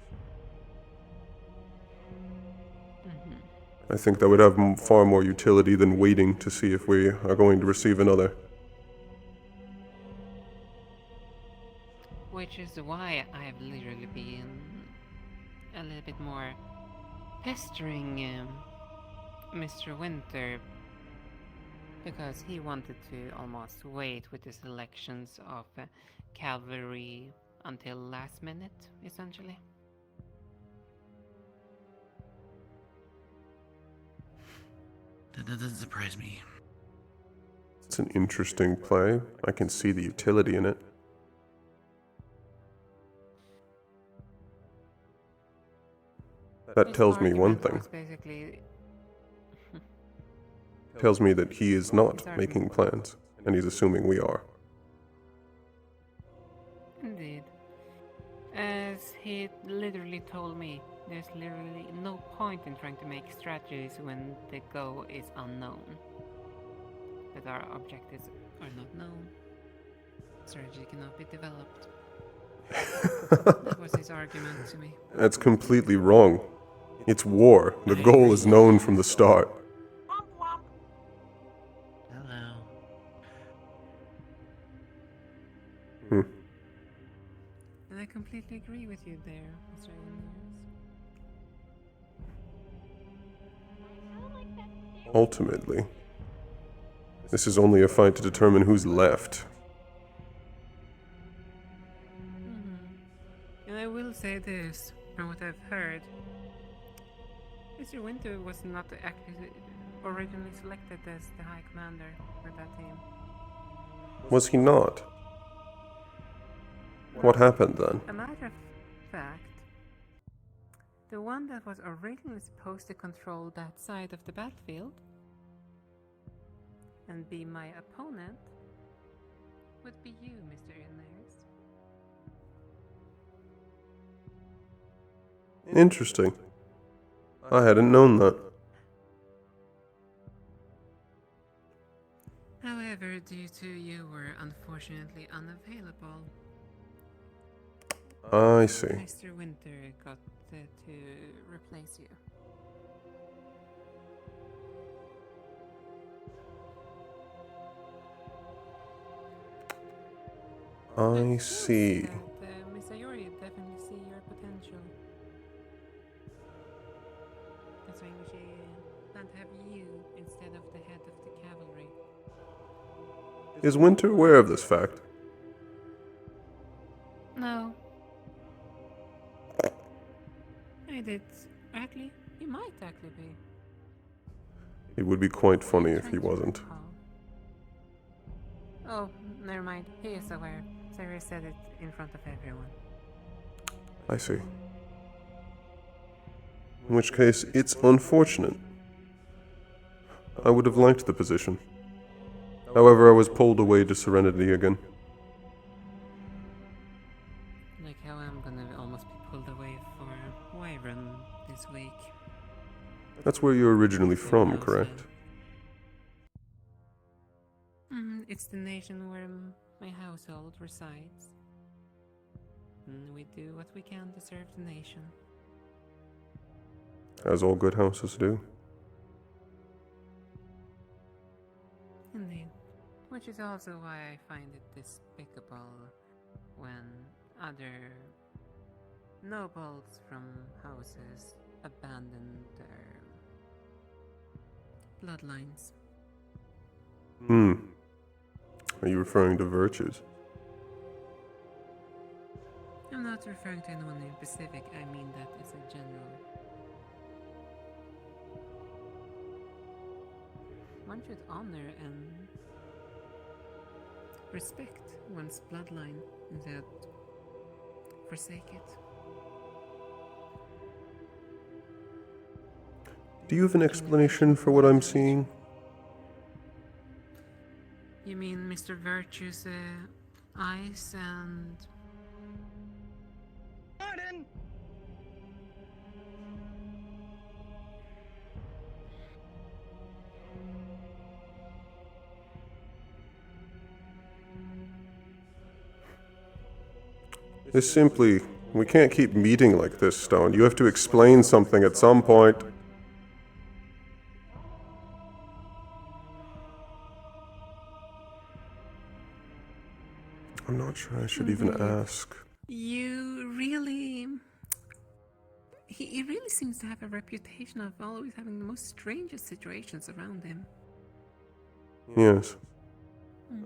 I think that would have far more utility than waiting to see if we are going to receive another.
Which is why I've literally been a little bit more pestering Mr. Winter, because he wanted to almost wait with the selections of cavalry until last minute, essentially.
That doesn't surprise me.
It's an interesting play. I can see the utility in it. That tells me one thing. Tells me that he is not making plans, and he's assuming we are.
Indeed. As he literally told me, there's literally no point in trying to make strategies when the goal is unknown. That our objectives are not known. Strategy cannot be developed. That was his argument to me.
That's completely wrong. It's war. The goal is known from the start.
Hello.
And I completely agree with you there, Mr. Elias.
Ultimately, this is only a fight to determine who's left.
And I will say this, from what I've heard, Mr. Winter was not actually originally selected as the High Commander for that team.
Was he not? What happened then?
A matter of fact, The one that was originally supposed to control that side of the battlefield and be my opponent would be you, Mr. Inlayers.
Interesting. I hadn't known that.
However, due to you were unfortunately unavailable,
I see.
Mr. Winter got to replace you.
I see.
Miss Ayori definitely see your potential. That's why we plan to have you instead of the head of the cavalry.
Is Winter aware of this fact?
No. I did. Actually, he might actually be.
It would be quite funny if he wasn't.
Oh, never mind. He is aware. Sarah said it in front of everyone.
I see. In which case, it's unfortunate. I would have liked the position. However, I was pulled away to Serenity again.
Like how I'm gonna almost be pulled away for Wyvern this week.
That's where you're originally from, correct?
It's the nation where my household resides. And we do what we can to serve the nation.
As all good houses do.
Indeed. Which is also why I find it despicable when other nobles from houses abandon their bloodlines.
Are you referring to virtues?
I'm not referring to anyone in specific, I mean that as a general. One should honor and respect one's bloodline and forsake it.
Do you have an explanation for what I'm seeing?
You mean Mr. Virtue's eyes and...
Pardon!
It's simply, we can't keep meeting like this, Stone. You have to explain something at some point. I'm not sure I should even ask.
You really... He really seems to have a reputation of always having the most strangest situations around him.
Yes.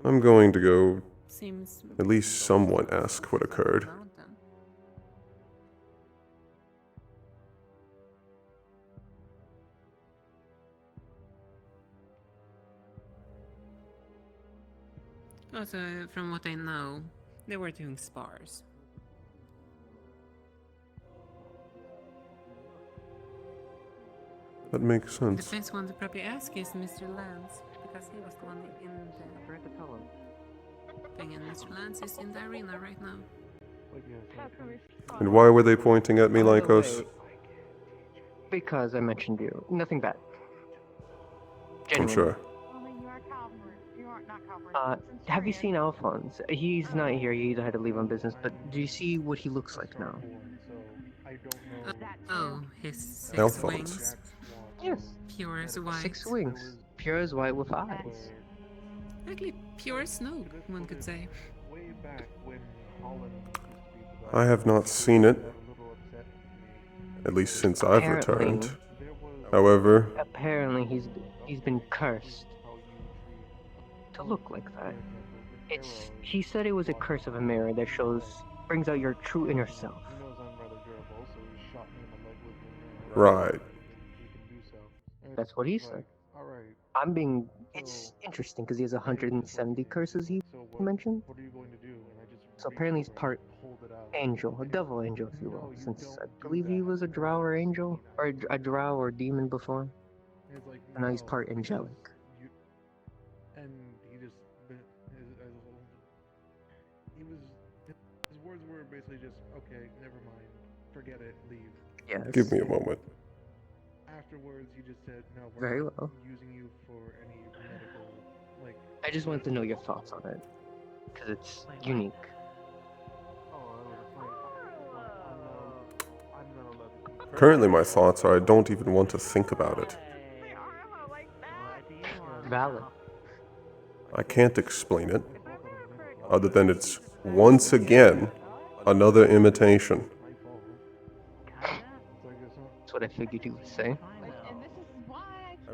I'm going to go
Seems
at least somewhat ask what occurred.
Also, from what I know, they were doing spars.
That makes
The
sense.
best one to probably ask is Mr. Lance, because he was the one in the thing, and Mr. Lance is in the arena right now.
And why were they pointing at me, Lycos?
Because I mentioned you. Nothing bad.
I'm sure.
Have you seen Alphonse? He's not here. He had to leave on business. But do you see what he looks like now?
His six
Alphonse.
wings.
Yes.
Pure as white.
6 wings. Pure as white with eyes.
Actually, pure as snow, one could say.
I have not seen it. At least since I've returned. However,
Apparently he's been cursed to look like that. He said it was a curse of a mirror that brings out your true inner self.
right.
That's what he said. It's interesting because he has 170 curses he mentioned. So apparently he's part angel, a devil angel, if you will, since I believe he was a drow or angel, or a drow or demon before.
It's like,
And now he's
no,
part
because
angelic.
and he just, as a whole, he was, his words were basically just, okay, never mind, forget it, leave.
Yes.
Give me a moment.
Afterwards, he just said, no, we're
Very
not
well.
using you for any medical, like...
I just wanted to know your thoughts on it, because it's unique.
Currently, my thoughts are I don't even want to think about it.
Valid.
I can't explain it, other than it's, once again, another imitation.
That's what I figured you would say.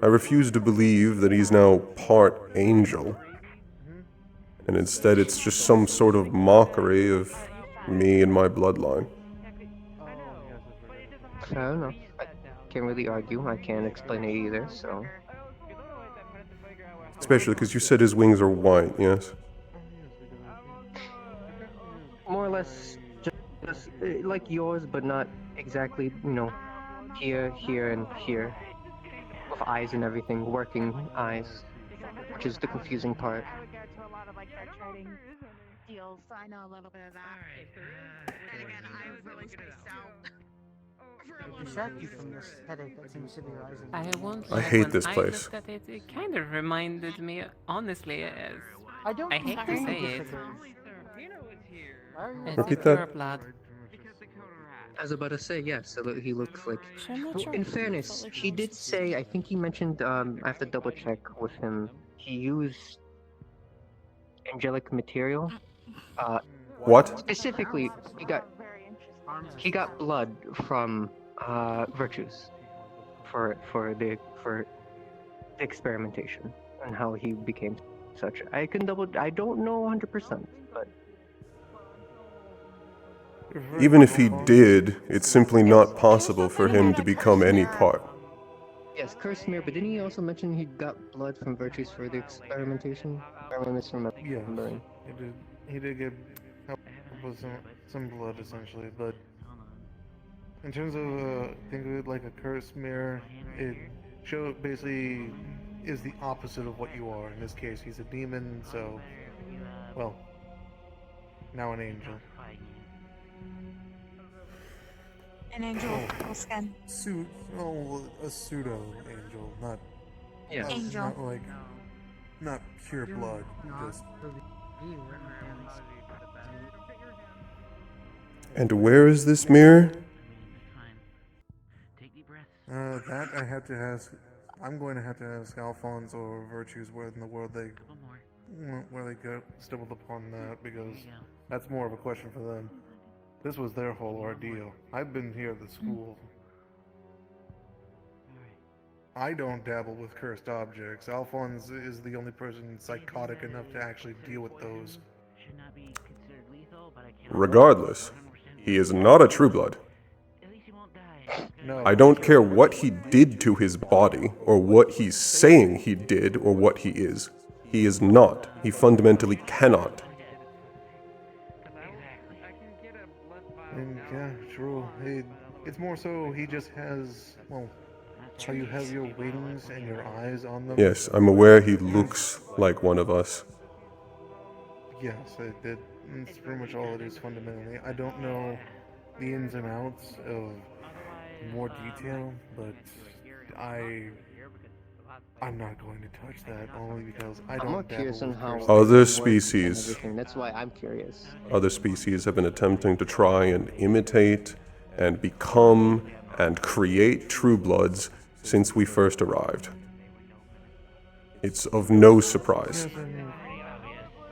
I refuse to believe that he's now part angel, and instead it's just some sort of mockery of me and my bloodline.
Fair enough. I can't really argue. I can't explain it either, so...
Especially because you said his wings are white, yes?
More or less, just like yours, but not exactly, you know, here, here, and here. With eyes and everything, working eyes. Which is the confusing part.
I would go to a lot of like their trading deals, so I know a little bit of that. And again, I really spaced out.
Distract you from this headache that seems to be rising.
I won't
I
lie,
hate
when
this
I
place.
looked at it, it kind of reminded me, honestly, as...
I don't
I hate to
think
say
it's
it. As
Repeat
if
that.
your blood.
I was about to say, yes, he looks like...
So I'm not
Well,
sure.
in
It felt
fairness,
like
he
it
did
was-
say, I think he mentioned, I have to double check with him, he used angelic material.
What?
Specifically, he got blood from virtues for the experimentation and how he became such. I don't know 100%, but
Even if he did, it's simply not possible for him to become any part.
yes, cursed mirror. But didn't he also mention he got blood from virtues for the experimentation? Or am I misremembering?
Yeah, he did get help with some blood, essentially, but in terms of, think of it like a cursed mirror, it basically is the opposite of what you are. In this case, he's a demon, so, well, now an angel.
An angel with skin.
A pseudo angel, not
Angel.
not like not pure blood, just
And where is this mirror?
that I have to ask. I'm going to have to ask Alphonse or Virtues where in the world they stumbled upon that, because that's more of a question for them. This was their whole ordeal. I've been here at the school. I don't dabble with cursed objects. Alphonse is the only person psychotic enough to actually deal with those.
Regardless, he is not a true blood.
No.
I don't care what he did to his body, or what he's saying he did, or what he is. He is not. He fundamentally cannot.
And yeah, true. It's more so he just has, well, how you have your wings and your eyes on them.
Yes, I'm aware he looks like one of us.
Yes, it's pretty much all it is fundamentally. I don't know the ins and outs of more detail, but I'm not going to touch that only because I don't.
I'm more curious on how
Other species,
That's why I'm curious.
other species have been attempting to try and imitate and become and create true bloods since we first arrived. It's of no surprise.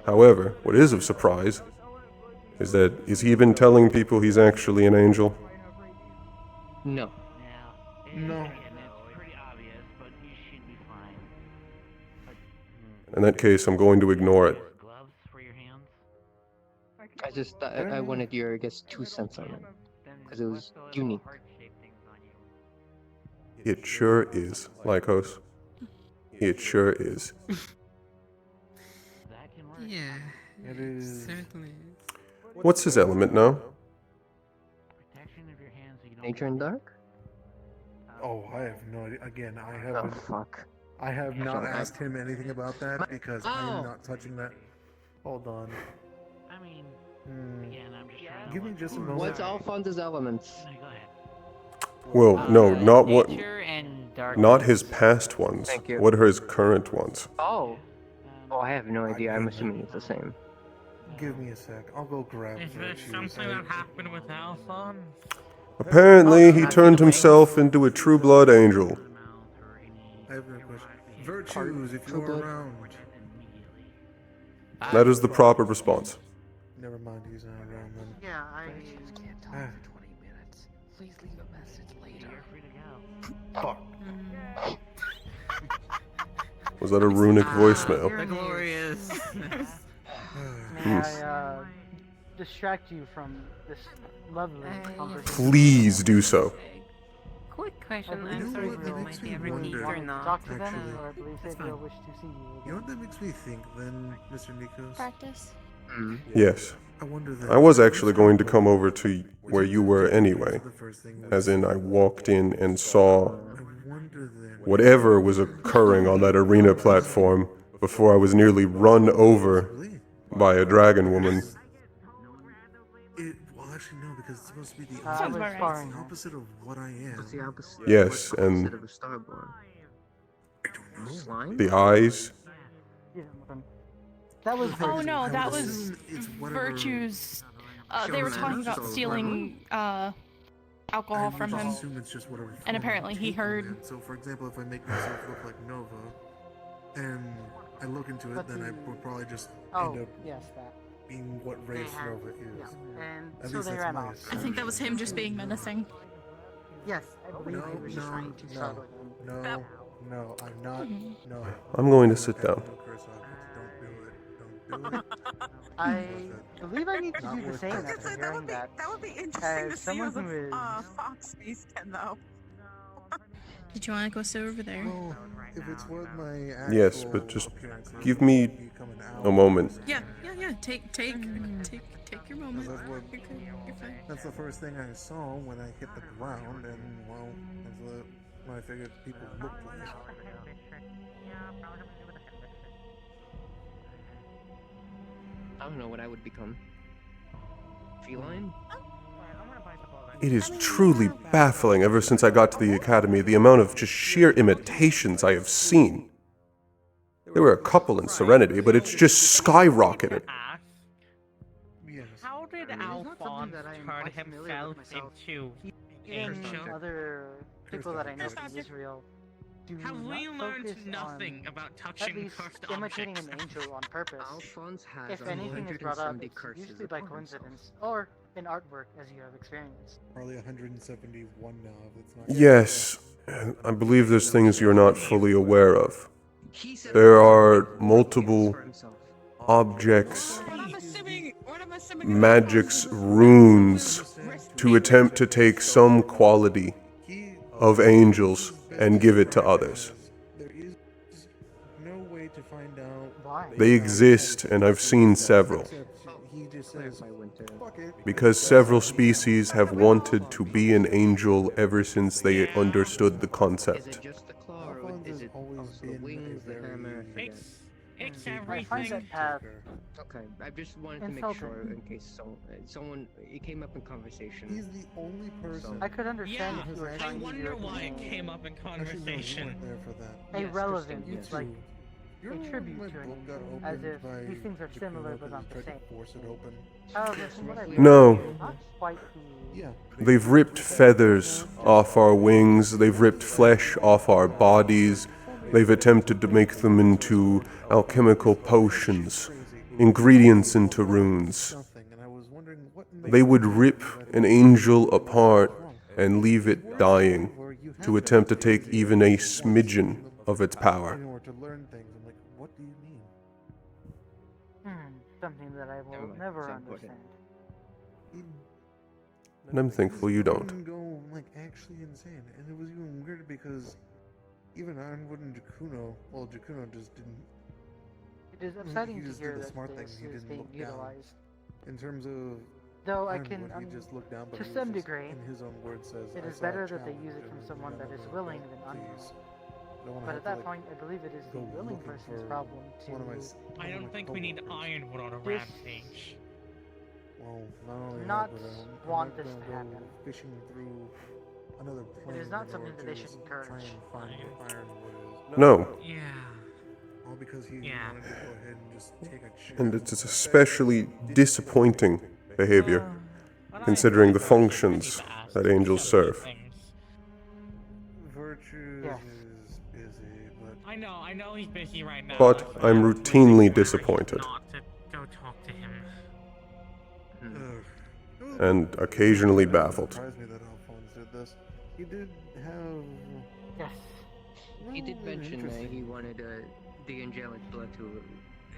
However, what is of surprise is that is he been telling people he's actually an angel?
No.
No.
In that case, I'm going to ignore it.
I wanted your, I guess, 2 cents on it. Because it was unique.
It sure is, Lycos. It sure is.
Yeah,
it is.
certainly.
What's his element now?
Nature and Dark?
Oh, I have no idea. Again, I
Oh,
haven't.
fuck.
I have not
Sorry,
asked him anything about that because I'm not touching that. Hold on.
I mean,
Hmm.
again, I'm just trying to
Give me
look
just a
for-
moment.
What's Alphonse's elements?
Go ahead.
Well, no, not what.
Nature and darkness.
Not his past ones.
Thank you.
What are his current ones?
Oh. Oh, I have no idea. I'm assuming it's the same.
Give me a sec. I'll go grab
Is there
virtues.
something that happened with Alphonse?
Apparently, he turned himself into a true blood angel.
I have no question. Virtues, if you're around.
That is the proper response.
Never mind, he's not around then.
Yeah, I
can't talk for 20 minutes. Please leave a message later. You're free to go.
Fuck.
Was that a runic voicemail?
The glorious.
May I distract you from this lovely conversation?
Please do so.
Quick question.
I
I'm
believe
sorry
they
if this
will
might be every
want
need or not.
Talk to them,
Actually,
or I believe they will wish to see you.
You know what that makes me think then, Mr. Nikos?
Practice.
Yes.
I wonder that.
I was actually going to come over to where you were anyway. As in, I walked in and saw whatever was occurring on that arena platform before I was nearly run over by a dragon woman.
Well, actually, no, because it's supposed to be the
Sounds
opposite,
about right.
it's the opposite of what I am.
What's the opposite?
Yes,
what's the
and-
opposite of a starborn? Slime?
The eyes.
That was
Oh
Virtue.
no, that was Virtue's. They were talking about stealing alcohol from him.
Assume it's just whatever
And
form
apparently
I'm
he
taking
heard.
in. So, for example, if I make myself look like Nova, and I look into it,
But
then I
the-
would probably just
Oh,
end up
yes, that.
being what race
had-
Nova is.
And
At
so
least
they
that's
ran
my
off.
I think that was him just being menacing.
Yes, I believe he was just trying to
no,
startle them.
no, no, I'm not. No.
I'm going to sit down.
Don't do it.
I believe I need to
Not
do the
worth
same
it.
after hearing that.
That would be interesting
As
to see
someone
what
who is
the fox beast can though.
Did you want to go sit over there?
Well, if it's what my actual
Yes, but just
appearance is,
give me
become an
a
owl.
moment.
Yeah. Take your moment.
Because that's what.
You're good. You're fine.
That's the first thing I saw when I hit the ground, and well, that's what I figured people looked like.
I don't know what I would become. Feline?
It is truly baffling ever since I got to the academy the amount of just sheer imitations I have seen. There were a couple in Serenity, but it's just skyrocketed.
How did
It's not something
Alphonse
that I'm
turn
quite familiar with
himself
myself.
into
Even
angel?
other people that I know from Israel do
Have
not
we learned
focus
nothing
on
about
at
touching
least
cursed
imitating an
objects?
angel on purpose.
Alphonse has
If anything is brought up,
170
it's
curses
usually by
upon himself.
coincidence or in artwork, as you have experienced.
Probably 171 now, if it's not.
Yes, and I believe there's things you're not fully aware of. There are multiple objects, magics, runes, to attempt to take some quality of angels and give it to others.
There is no way to find out why.
They exist, and I've seen several.
He just says, fuck it.
Because several species have wanted to be an angel ever since they understood the concept.
Just the claw, or is it also the wings, the hammer? I forget.
It's
I find that path
Okay, I just wanted to make
insulting.
sure in case someone it came up in conversation.
He's the only person.
I could understand
Yeah,
if you were
I
trying to
wonder
do
why it
a
came up in conversation.
There for that.
a relevant,
yes.
like
You
a
remember
tribute
when
to
my
an
book got
angel, as
opened
if
by
these things are
Jakuna
similar but
because
not
he
the
tried
same.
to force it open?
However, from what I read,
No.
not quite the
Yeah.
They've ripped feathers off our wings, they've ripped flesh off our bodies, they've attempted to make them into alchemical potions, ingredients into runes. They would rip an angel apart and leave it dying to attempt to take even a smidgen of its power.
In order to learn things, I'm like, what do you mean?
something that I will never understand.
And I'm thankful you don't.
Didn't go like actually insane, and it was even weird because even Ironwood and Jakuno, well, Jakuno just didn't.
It is upsetting
he
to
just
hear
did the
that
smart thing.
this
He
is
didn't
being
look down.
utilized.
In terms of
Though I
And
can,
what he just looked down, but
to
he was
some
just,
degree,
in his own words, says,
it
"I
is
saw a
better that they
challenge
use it from
and
someone
none
that
of
is
it,
willing
but
than
please,
unwilling.
don't wanna
But
have
at
to,
that
like,
point, I believe it is the
go
willing
looking
person's
for
problem to
one of my
I don't think we need Ironwood on a
Dis-
rampage.
Well, not only
not
that, but I'm
want
not
this
gonna
to
go
happen.
fishing through another plane
It is not
in
something
order
that they
to
should
try
encourage.
and find where Ironwood is.
No.
Yeah.
All because he
Yeah.
wanted to go ahead and just take a chance.
And it's especially disappointing behavior,
But
considering the
I
functions
keep asking
that angels
so many
serve.
things.
Virtues
Yes.
is busy, but
I know he's busy right now.
But I'm routinely disappointed,
Not to go talk to him.
and occasionally baffled.
It surprised me that Alphonse did this. He did have.
Yes.
He did
Well,
mention that
interesting.
he wanted the angelic blood to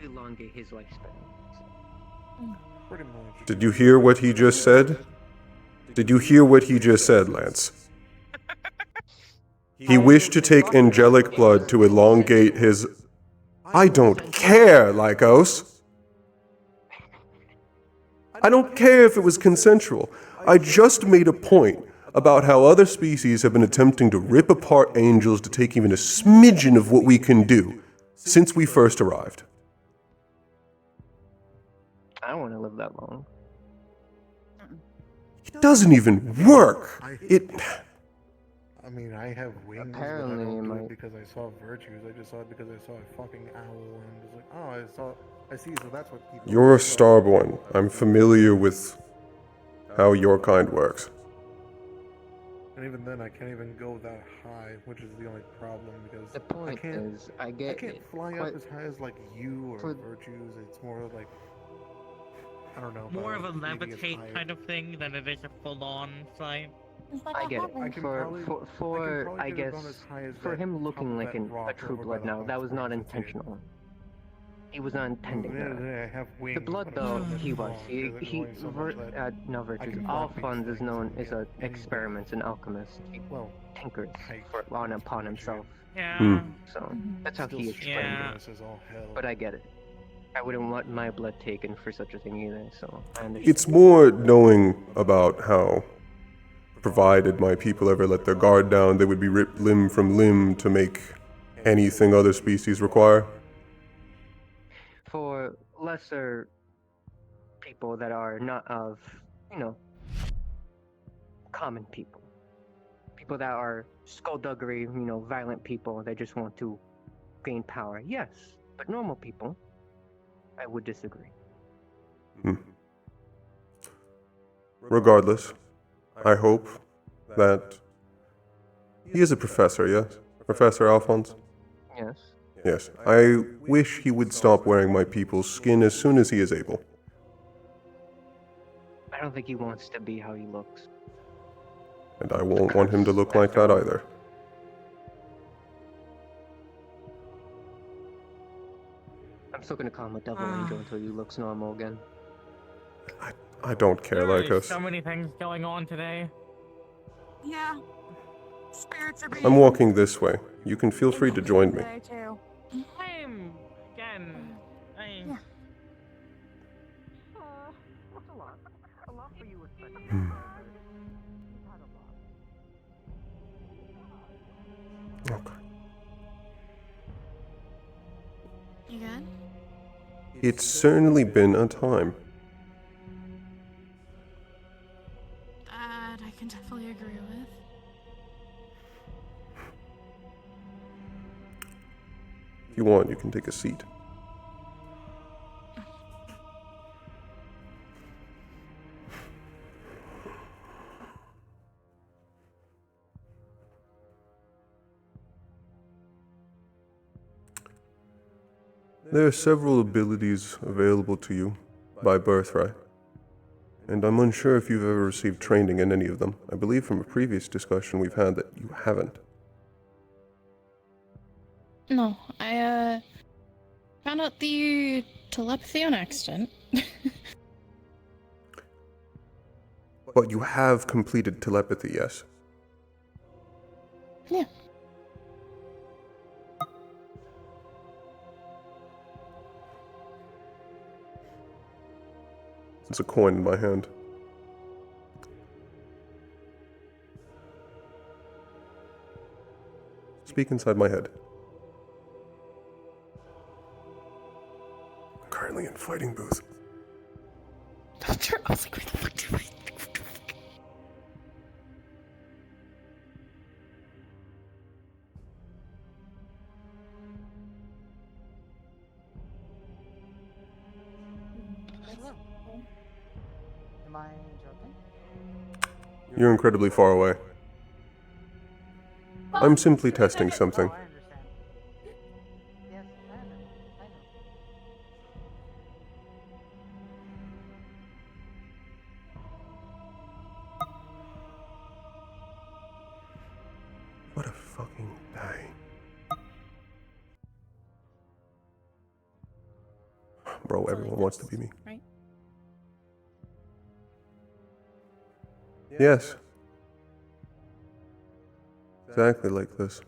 elongate his lifespan.
Pretty much.
Did you hear what he just said? Did you hear what he just said, Lance? He wished to take angelic blood to elongate his... I don't care, Lycos. I don't care if it was consensual. I just made a point about how other species have been attempting to rip apart angels to take even a smidgen of what we can do since we first arrived.
I don't want to live that long.
It doesn't even work. It...
I mean, I have wings,
Apparently,
but I don't do
my-
it because I saw virtues. I just saw it because I saw a fucking owl and was like, oh, I see, so that's what people...
You're a starborn. I'm familiar with how your kind works.
And even then, I can't even go that high, which is the only problem because
The point is, I get
can't
it.
fly
Quite-
up as high as like you or
for-
virtues. It's more like I don't know.
More of a
about maybe it's
levitate
higher.
kind of thing than it is a full-on flight.
I get it.
I can
For
probably-
for I
I can probably get it
guess
gone as high as
for
that
him
top
looking
of
like
that
a
rock
true
over by
blood
the
now, that was not
158.
intentional. He was not intending
Yeah,
that.
yeah, I have
The
wings,
blood,
but
though,
I'm not
he was.
wrong,
He,
because I'm going so much that
no
I
virtues.
can block these
Alphonse is
things
known
and
as
get
a
any
experiments and alchemist. He
Well,
tinkers upon himself.
Yeah.
So that's how
Still
he explained
Yeah.
it.
as all hell.
But I get it. I wouldn't want my blood taken for such a thing either. So I understand.
It's more knowing about how, provided my people ever let their guard down, they would be ripped limb from limb to make anything other species require.
For lesser people that are not of, common people. People that are skullduggery, violent people that just want to gain power. Yes, but normal people, I would disagree.
Regardless, I hope that... He is a professor, yes? Professor Alphonse?
Yes.
Yes. I wish he would stop wearing my people's skin as soon as he is able.
I don't think he wants to be how he looks.
And I won't want him to look like that either.
I'm still gonna call him a devil angel until he looks normal again.
I don't care,
There
Lycos.
is so many things going on today.
Yeah. Spirits are being
I'm walking this way. You can feel free to join me.
today too.
I'm again.
Yeah.
What's a lot? A lot for you, especially.
Okay.
You good?
It's certainly been a time.
That I can definitely agree with.
If you want, you can take a seat. There are several abilities available to you by birthright, and I'm unsure if you've ever received training in any of them. I believe from a previous discussion we've had that you haven't.
No, I found out the telepathy on accident.
But you have completed telepathy, yes?
Yeah.
It's a coin in my hand. Speak inside my head. I'm currently in fighting booth.
Not sure. I was like, what the fuck do I?
Hello. Am I interrupting?
You're incredibly far away. I'm simply testing something.
Oh, I understand. Yes, I know. I know.
What a fucking day. Bro, everyone wants to be me.
Right?
Yes. Exactly like this.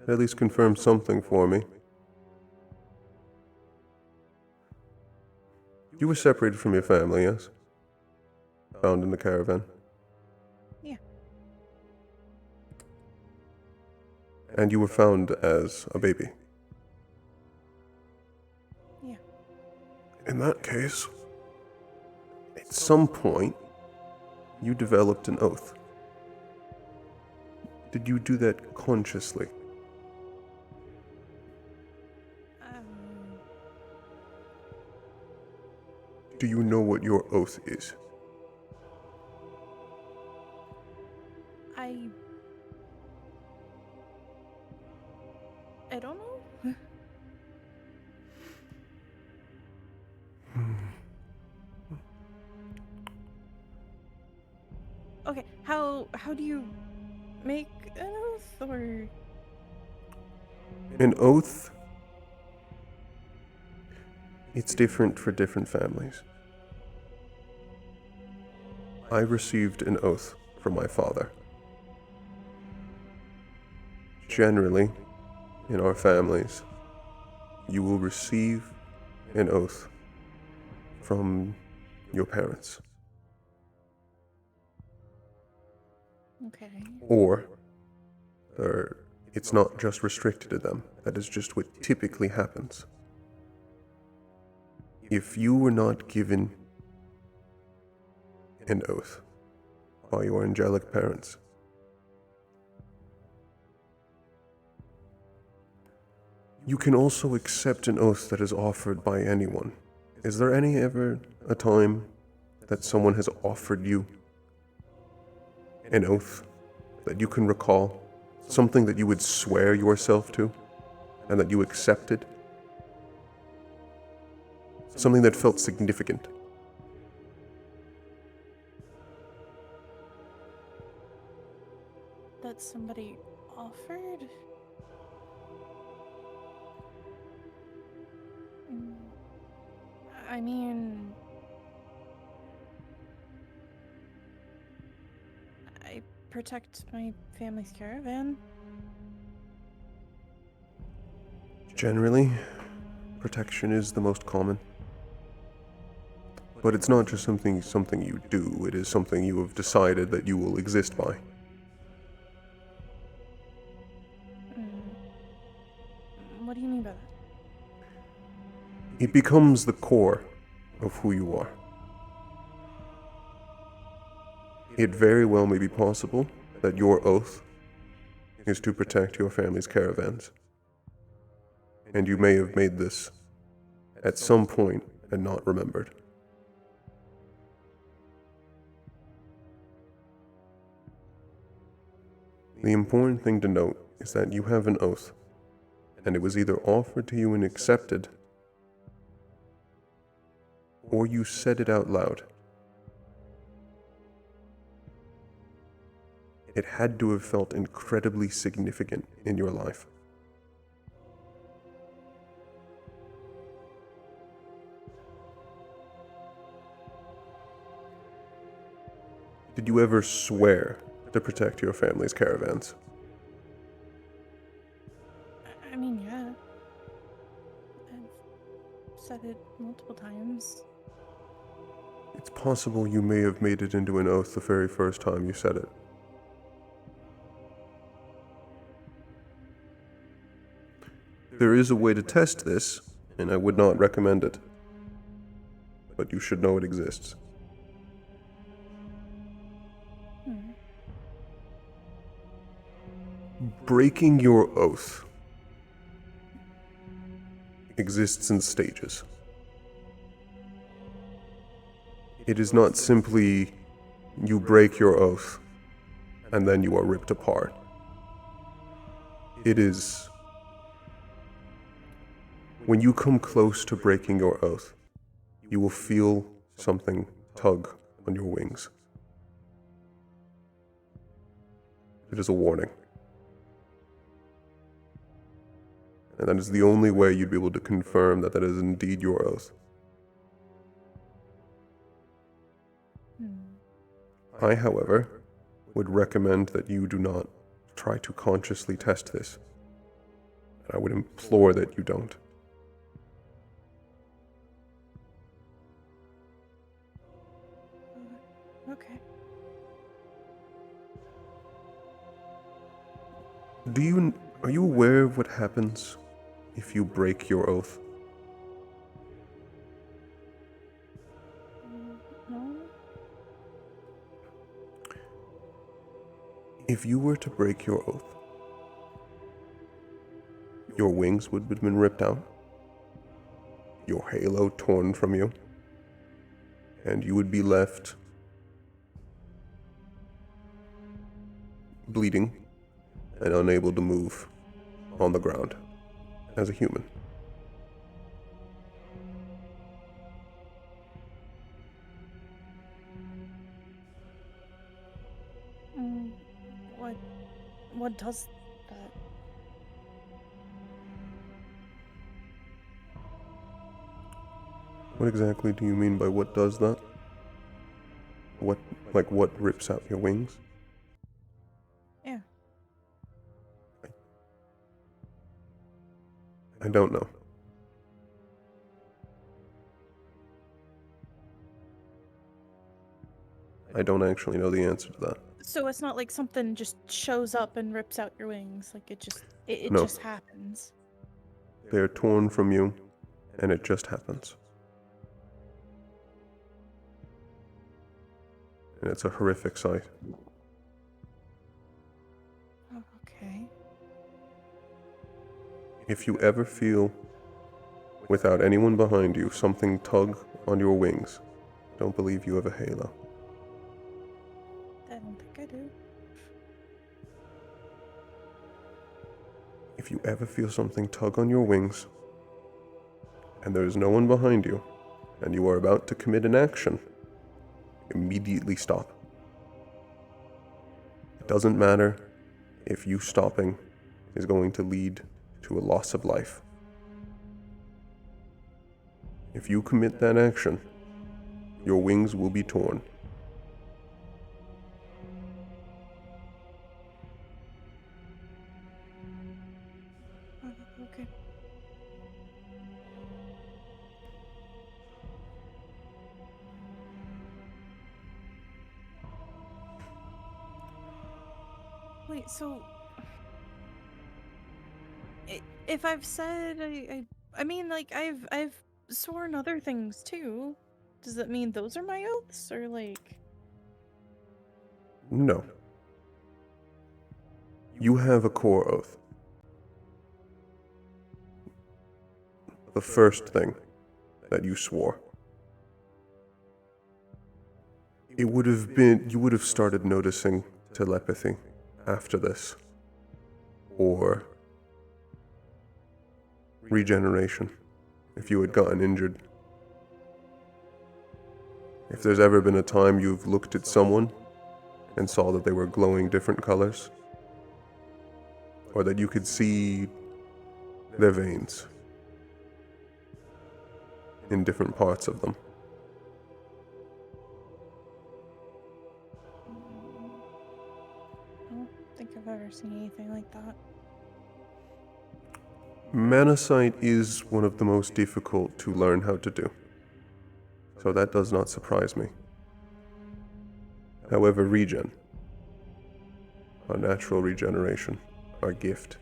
At least confirm something for me. You were separated from your family, yes? Found in the caravan.
Yeah.
And you were found as a baby.
Yeah.
In that case, at some point, you developed an oath. Did you do that consciously? Do you know what your oath is?
I don't know. Okay, how do you make an oath, or?
An oath? It's different for different families. I received an oath from my father. Generally, in our families, you will receive an oath from your parents.
Okay.
Or, it's not just restricted to them. That is just what typically happens. If you were not given an oath by your angelic parents, you can also accept an oath that is offered by anyone. Is there ever a time that someone has offered you an oath that you can recall? Something that you would swear yourself to and that you accepted? Something that felt significant?
That somebody offered? I mean, I protect my family's caravan.
Generally, protection is the most common. But it's not just something you do, it is something you have decided that you will exist by.
What do you mean by that?
It becomes the core of who you are. It very well may be possible that your oath is to protect your family's caravans. And you may have made this at some point and not remembered. The important thing to note is that you have an oath, and it was either offered to you and accepted, or you said it out loud. It had to have felt incredibly significant in your life. Did you ever swear to protect your family's caravans?
I mean, yeah. I've said it multiple times.
It's possible you may have made it into an oath the very first time you said it. There is a way to test this, and I would not recommend it. But you should know it exists. Breaking your oath exists in stages. It is not simply you break your oath and then you are ripped apart. It is when you come close to breaking your oath, you will feel something tug on your wings. It is a warning. And that is the only way you'd be able to confirm that that is indeed your oath. I, however, would recommend that you do not try to consciously test this. And I would implore that you don't.
Okay.
Are you aware of what happens if you break your oath?
No.
If you were to break your oath, your wings would have been ripped out, your halo torn from you, and you would be left bleeding and unable to move on the ground as a human.
What does that?
What exactly do you mean by what does that? What rips out your wings?
Yeah.
I don't know. I don't actually know the answer to that.
So it's not like something just shows up and rips out your wings. Like it
No.
just happens.
They are torn from you, and it just happens. And it's a horrific sight.
Oh, okay.
If you ever feel, without anyone behind you, something tug on your wings, don't believe you have a halo.
I don't think I do.
If you ever feel something tug on your wings, and there is no one behind you, and you are about to commit an action, immediately stop. It doesn't matter if you stopping is going to lead to a loss of life. If you commit that action, your wings will be torn.
Okay. Wait, so if I've said I mean like I've sworn other things too. Does that mean those are my oaths or like
No. You have a core oath. The first thing that you swore. You would have started noticing telepathy after this. Or regeneration, if you had gotten injured. If there's ever been a time you've looked at someone and saw that they were glowing different colors, or that you could see their veins in different parts of them.
I don't think I've ever seen anything like that.
Manasight is one of the most difficult to learn how to do, so that does not surprise me. However, regen, our natural regeneration, our gift,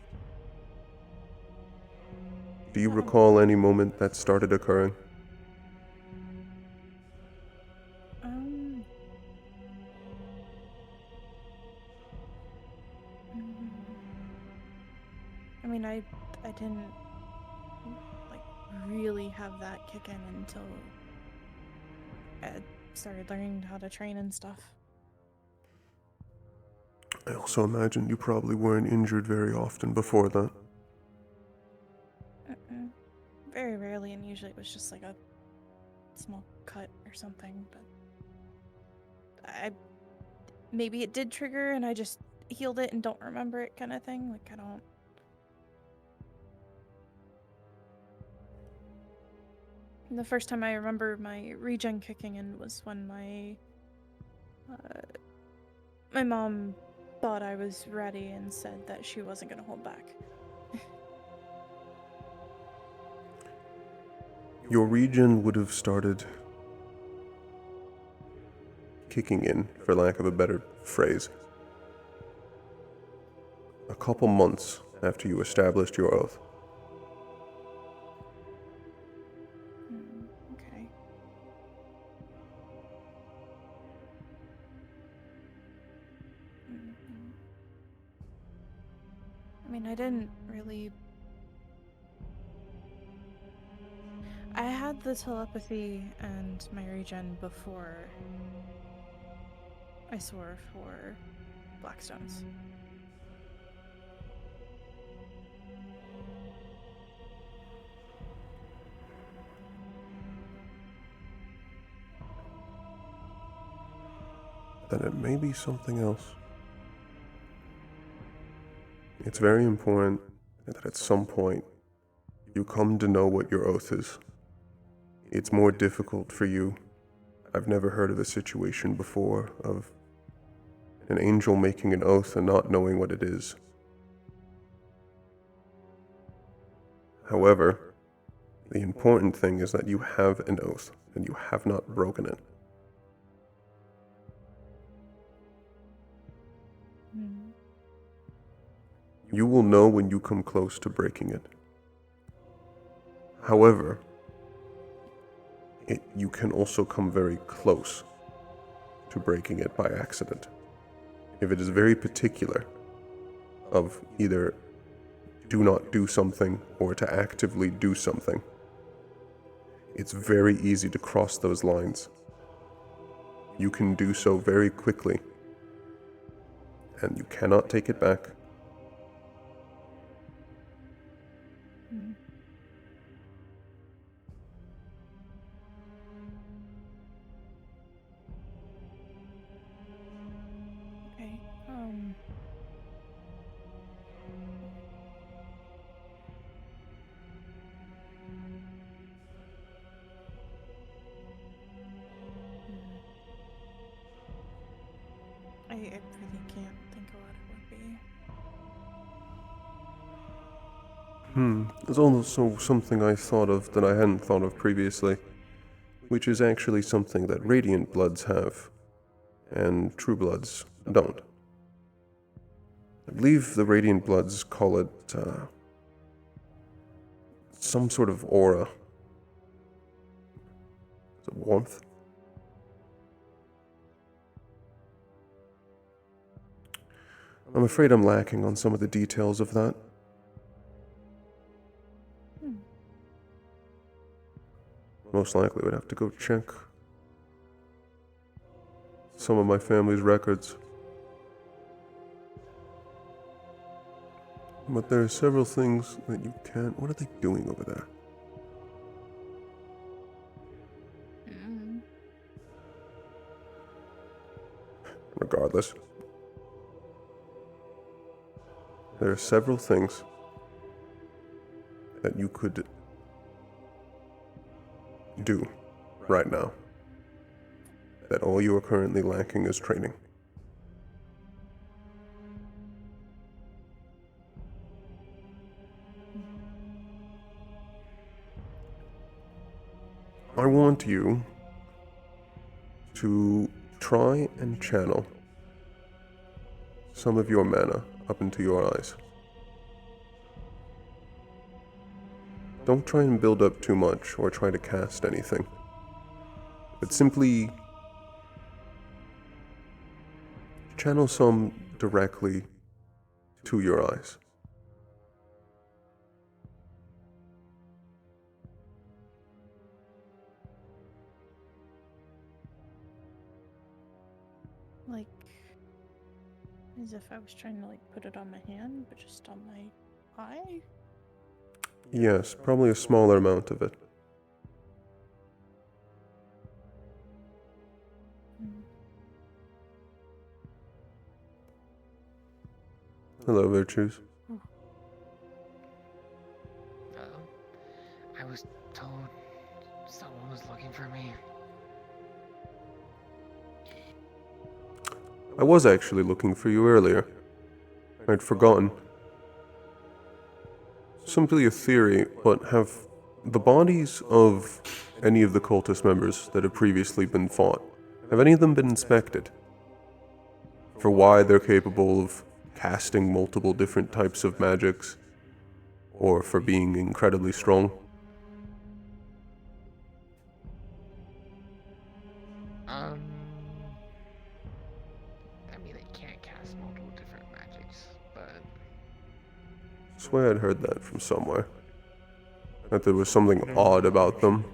Do you recall any moment that started occurring?
Um. I mean, I didn't like really have that kick in until I started learning how to train and stuff.
I also imagine you probably weren't injured very often before that.
Very rarely, and usually it was just like a small cut or something. But maybe it did trigger, and I just healed it and don't remember it, kind of thing. Like I don't. And the first time I remember my regen kicking in was when my mom thought I was ready and said that she wasn't going to hold back.
Your regen would have started kicking in, for lack of a better phrase, a couple months after you established your oath.
Okay. I mean, I didn't really. I had the telepathy and my regen before I swore for Blackstones.
Then it may be something else. It's very important that at some point you come to know what your oath is. It's more difficult for you. I've never heard of a situation before of an angel making an oath and not knowing what it is. However, the important thing is that you have an oath and you have not broken it. You will know when you come close to breaking it. However, you can also come very close to breaking it by accident. If it is very particular of either do not do something or to actively do something, it's very easy to cross those lines. You can do so very quickly, and you cannot take it back.
Okay. I really can't think of what it would be.
There's also something I thought of that I hadn't thought of previously, which is actually something that Radiant Bloods have, and True Bloods don't. I believe the Radiant Bloods call it some sort of aura. Is it warmth? I'm afraid I'm lacking on some of the details of that. Most likely would have to go check some of my family's records. But there are several things that you can't... What are they doing over there? Regardless, there are several things that you could do right now that all you are currently lacking is training. I want you to try and channel some of your mana up into your eyes. don't try and build up too much or try to cast anything. But simply channel some directly to your eyes.
Like, as if I was trying to, like, put it on my hand, but just on my eye?
Yes, probably a smaller amount of it. Hello, Virtues.
I was told someone was looking for me.
I was actually looking for you earlier. I'd forgotten. Simply a theory, but have the bodies of any of the cultist members that have previously been fought, have any of them been inspected? For why they're capable of casting multiple different types of magics, or for being incredibly strong?
I mean, they can't cast multiple different magics, but
I swear I'd heard that from somewhere. That there was something odd about them.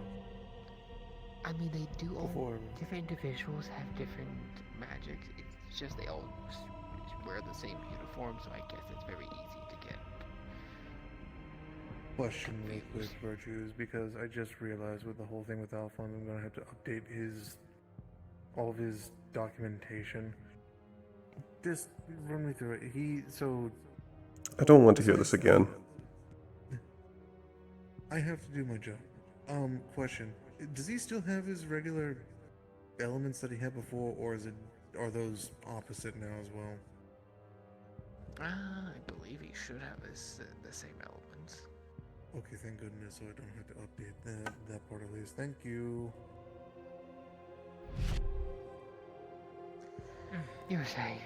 I mean, they do all different individuals have different magics. It's just they all wear the same uniform, so I guess it's very easy to get.
Question me with Virtues, because I just realized with the whole thing with Alphonse, I'm gonna have to update all of his documentation. Just run me through it.
I don't want to hear this again.
I have to do my job. Question. Does he still have his regular elements that he had before, or are those opposite now as well?
I believe he should have the same elements.
Okay, thank goodness, so I don't have to update that part at least. Thank you.
You were saying.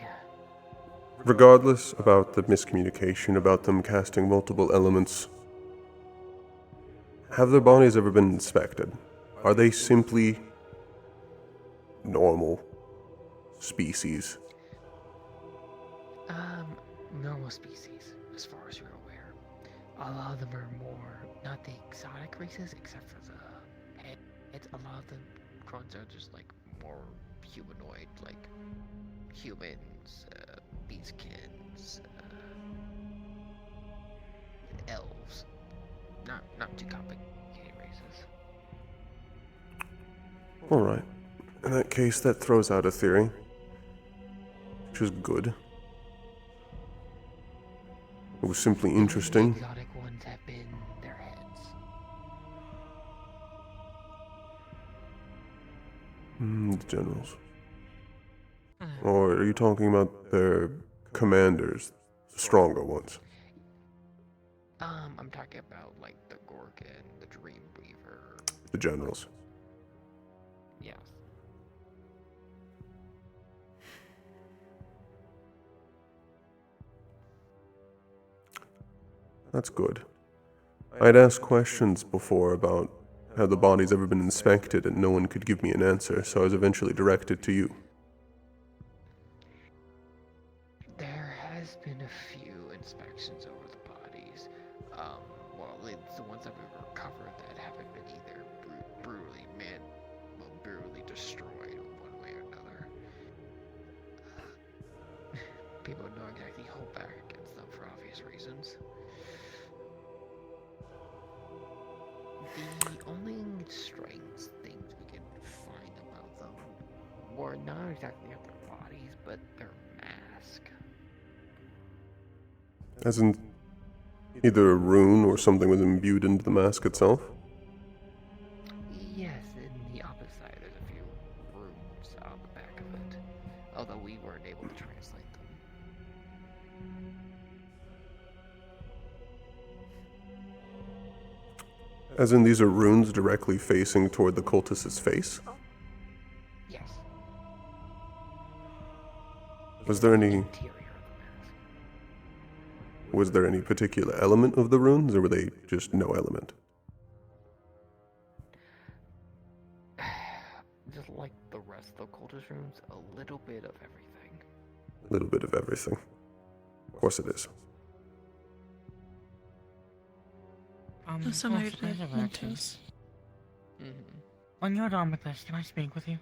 Regardless about the miscommunication about them casting multiple elements, have their bodies ever been inspected? Are they simply normal species?
Normal species, as far as you're aware. A lot of them are more, not the exotic races, except for the heads. A lot of the grunts are just like more humanoid, like humans, beastkins, elves. Not too complicated races.
Alright. In that case, that throws out a theory. Which is good. It was simply interesting.
The exotic ones have been their heads.
The generals. Or are you talking about their commanders, the stronger ones?
I'm talking about like the Gorgon, the Dreamweaver.
The generals.
Yes.
That's good. I'd asked questions before about had the body's ever been inspected and no one could give me an answer, so I was eventually directed to you.
There has been a few inspections over the bodies. Well, it's the ones that we've recovered that haven't been either brutally destroyed one way or another. People don't exactly hold back against them for obvious reasons. The only strange things we can find about them were not exactly of their bodies, but their mask.
As in, either a rune or something was imbued into the mask itself?
Yes, in the opposite side there's a few runes on the back of it, although we weren't able to translate them.
As in, these are runes directly facing toward the cultist's face?
Yes.
Was there any particular element of the runes, or were they just no element?
the occultist rooms, a little bit of everything.
A little bit of everything. Of course it is.
Similar to
actually.
Mentos.
When you're done with this, can I speak with you?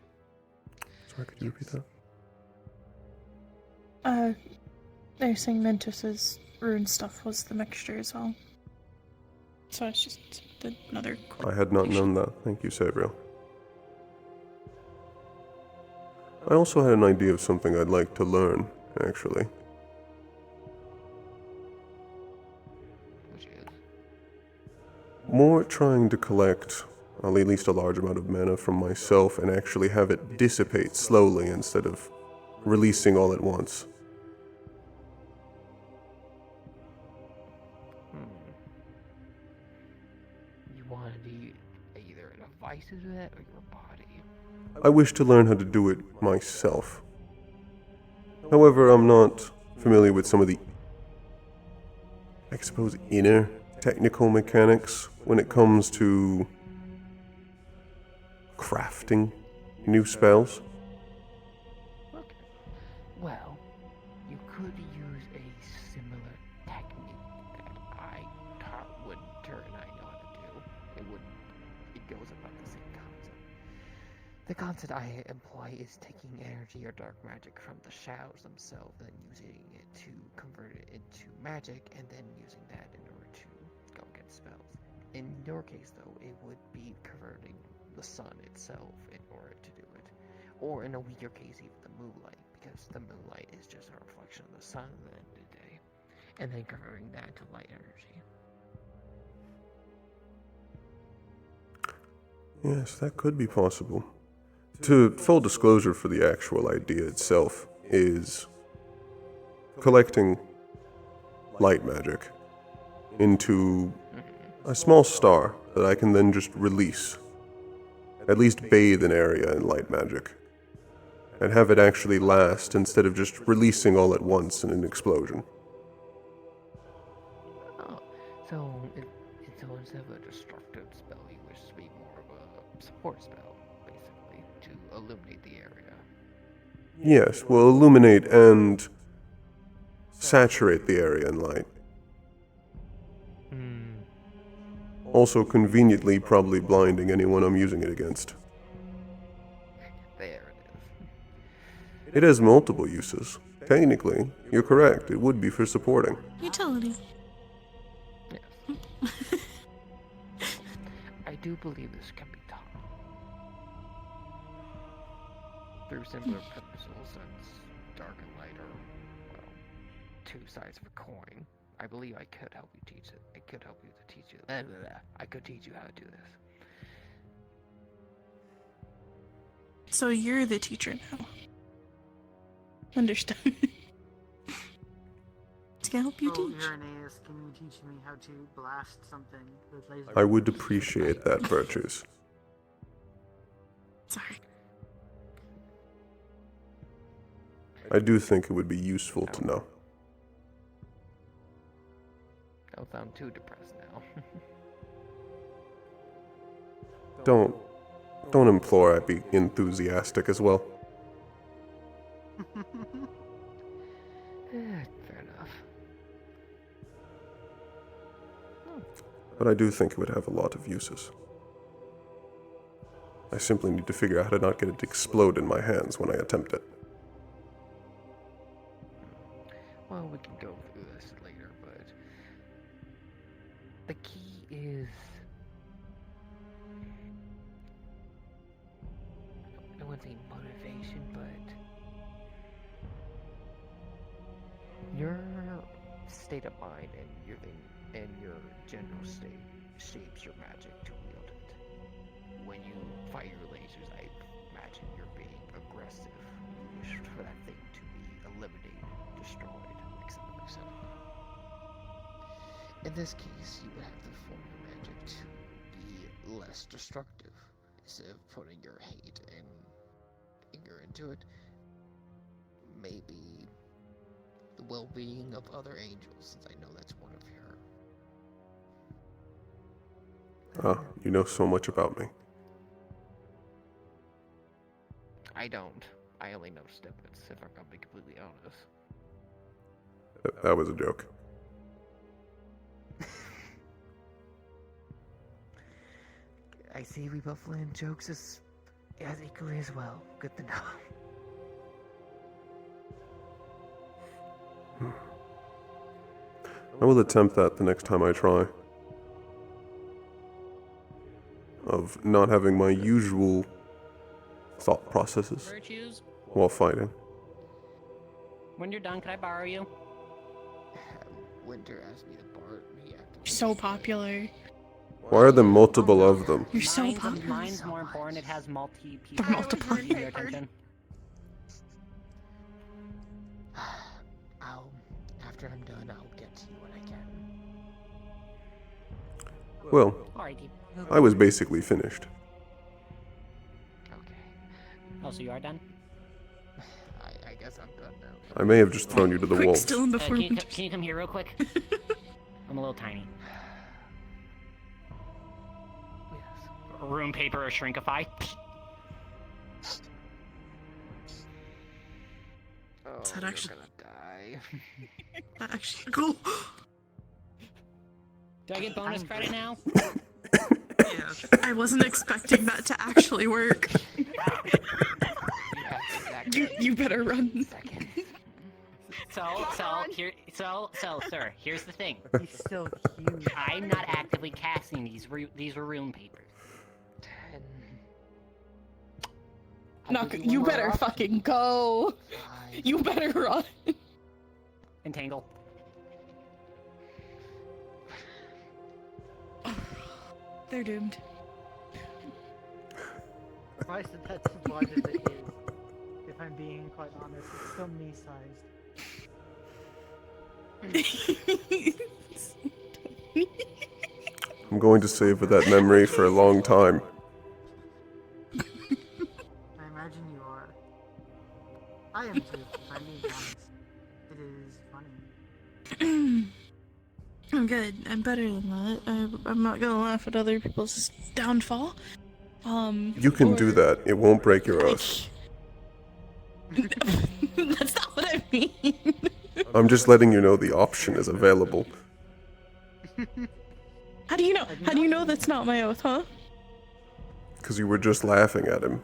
Sorry, could you repeat that?
They're saying Mentos's rune stuff was the mixture as well. So it's just another.
I had not known that. Thank you, Sabriel. I also had an idea of something I'd like to learn, actually.
Which is?
More trying to collect at least a large amount of mana from myself and actually have it dissipate slowly instead of releasing all at once.
You want to be either a device to do that or your body?
I wish to learn how to do it myself. However, I'm not familiar with some of the, I suppose, inner technical mechanics when it comes to crafting new spells.
Okay. Well, you could use a similar technique that I taught Winter and I know how to do. It goes about the same concept. The concept I employ is taking energy or dark magic from the shadows themselves and using it to convert it into magic and then using that in order to go against spells. In your case, though, it would be converting the sun itself in order to do it. Or in a weaker case, even the moonlight, because the moonlight is just a reflection of the sun at the end of the day. And then converting that to light energy.
Yes, that could be possible. To full disclosure for the actual idea itself is collecting light magic into a small star that I can then just release. At least bathe an area in light magic. And have it actually last instead of just releasing all at once in an explosion.
Oh, so instead of a destructive spell, you wish to be more of a support spell, basically, to illuminate the area.
Yes, will illuminate and saturate the area in light. Also conveniently probably blinding anyone I'm using it against.
There it is.
It has multiple uses. Technically, you're correct, it would be for supporting.
Utility.
Yes. I do believe this can be taught. Through simpler principles, since dark and light are, well, two sides of a coin. I believe I could help you teach it. I could help you to teach you. I could teach you how to do this.
So you're the teacher now. Understood. To help you teach.
Irenaeus, can you teach me how to blast something with laser?
I would appreciate that, Virtues.
Sorry.
I do think it would be useful to know.
Don't sound too depressed now.
Don't implore I be enthusiastic as well.
Fair enough.
But I do think it would have a lot of uses. I simply need to figure out how to not get it to explode in my hands when I attempt it.
Well, we can go through this later, but the key is I wouldn't say motivation, but your state of mind and your general state shapes your magic to wield it. When you fire your lasers, I imagine you're being aggressive. You wish for that thing to be eliminated, destroyed, etc. In this case, you would have to form your magic to be less destructive. Instead of putting your hate and anger into it, maybe the well-being of other angels, since I know that's one of your...
Ah, you know so much about me.
I don't. I only know snippets, if I'm gonna be completely honest.
That was a joke.
I see we both land jokes as equally as well. Good to know.
I will attempt that the next time I try. Of not having my usual thought processes
Virtues.
while fighting.
When you're done, can I borrow you?
Winter asked me to borrow me.
You're so popular.
Why are there multiple of them?
You're so popular.
Mine's more important. It has multi
The
people
multiple.
need your attention.
After I'm done, I'll get to you when I can.
Well,
Alrighty.
I was basically finished.
Oh, so you are done?
I guess I'm done now.
I may have just thrown you to the wolves.
Still in before
can you come here real quick? I'm a little tiny. Room paper or shrinkify?
Oh,
Is that actually
gonna die.
that actually cool?
Do I get bonus credit now?
Yes. I wasn't expecting that to actually work. You better run.
So, sir, here's the thing.
He's so cute.
I'm not actively casting these are room papers.
No, you better fucking go. You better run.
Entangle.
They're doomed.
Surprised that that's as large as it is. If I'm being quite honest, it's still me-sized.
I'm going to savor that memory for a long time.
I imagine you are. I am too, if I'm being honest. It is funny.
I'm good. I'm better than that. I'm not gonna laugh at other people's downfall.
You can do that. It won't break your oath.
That's not what I mean.
I'm just letting you know the option is available.
How do you know? How do you know that's not my oath, huh?
Because you were just laughing at him.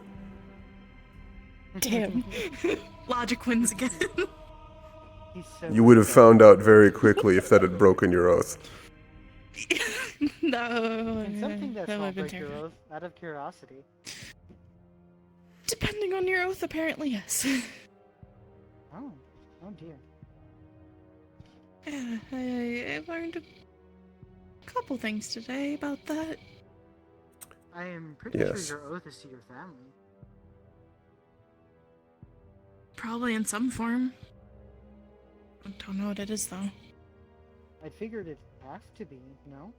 Damn. Logic wins again.
You would have found out very quickly if that had broken your oath.
No.
Can something that's
that
not
would've been
break your
terrible.
oath, out of curiosity?
Depending on your oath, apparently yes.
Oh dear.
Yeah, I learned a couple things today about that.
I am pretty
Yes.
sure your oath is to your family.
Probably in some form. I don't know what it is though.
I figured it'd have to be, no?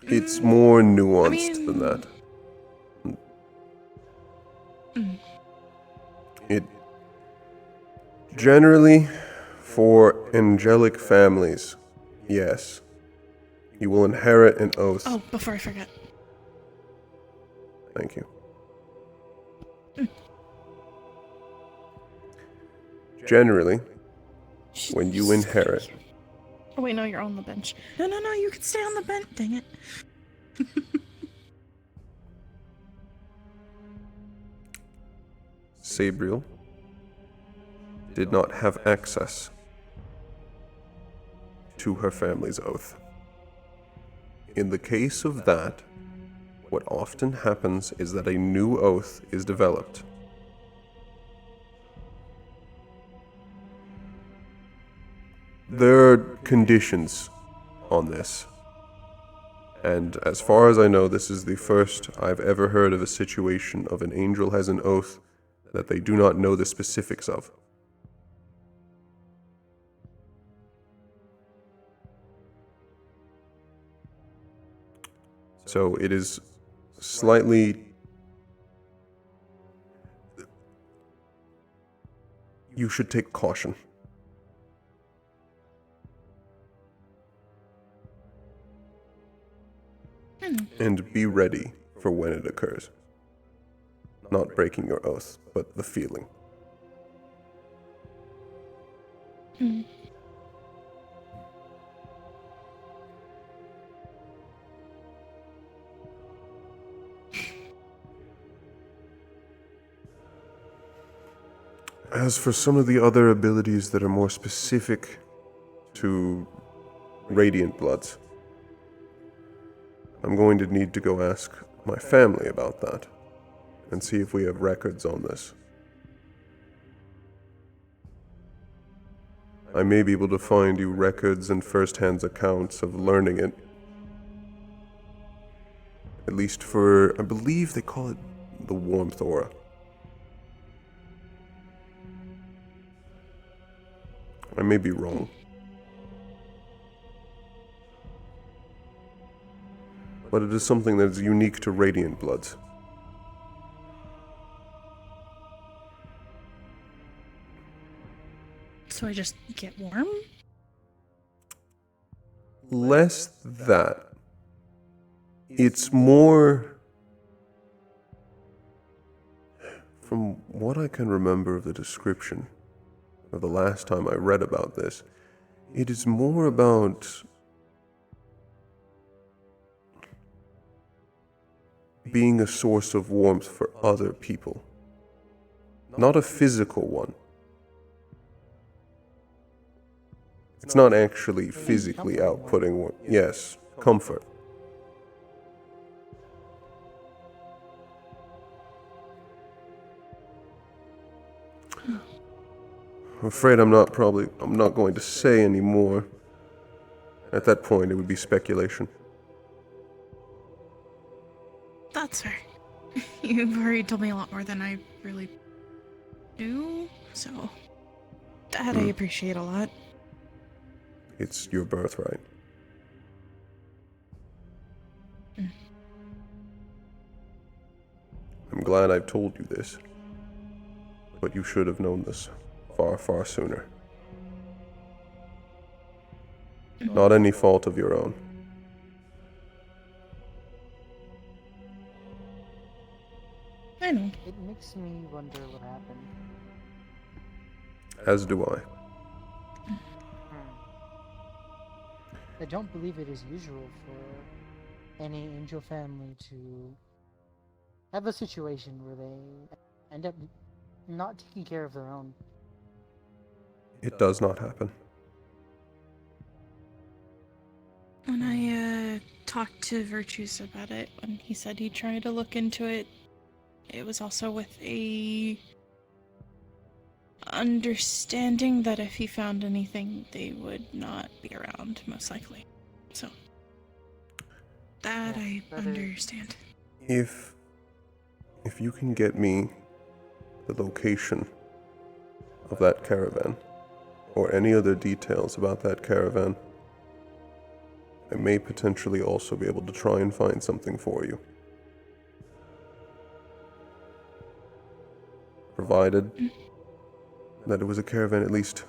It's more nuanced than that. It generally, for angelic families, yes, you will inherit an oath.
Oh, before I forget.
Thank you. Generally, when you inherit,
Oh wait, no, you're on the bench. No, you can stay on the bench. Dang it.
Sabriel did not have access to her family's oath. In the case of that, what often happens is that a new oath is developed. There are conditions on this. And as far as I know, this is the first I've ever heard of a situation of an angel has an oath that they do not know the specifics of. So it is slightly... You should take caution. And be ready for when it occurs. not breaking your oath, but the feeling. As for some of the other abilities that are more specific to Radiant Bloods, I'm going to need to go ask my family about that and see if we have records on this. I may be able to find you records and first-hand accounts of learning it. At least for, I believe they call it the Warmth Aura. I may be wrong. But it is something that is unique to Radiant Bloods.
So I just get warm?
Less that. It's more... From what I can remember of the description of the last time I read about this, it is more about being a source of warmth for other people. Not a physical one. It's not actually physically outputting warmth. Yes, comfort. I'm afraid I'm not going to say any more. At that point, it would be speculation.
That's fair. You've already told me a lot more than I really do, so that I appreciate a lot.
It's your birthright. I'm glad I've told you this, but you should have known this far, far sooner. Not any fault of your own.
I know.
It makes me wonder what happened.
As do I.
I don't believe it is usual for any angel family to have a situation where they end up not taking care of their own.
It does not happen.
When I talked to Virtues about it, when he said he tried to look into it, it was also with a understanding that if he found anything, they would not be around, most likely. So, that I understand.
If you can get me the location of that caravan, or any other details about that caravan, I may potentially also be able to try and find something for you. Provided that it was a caravan at least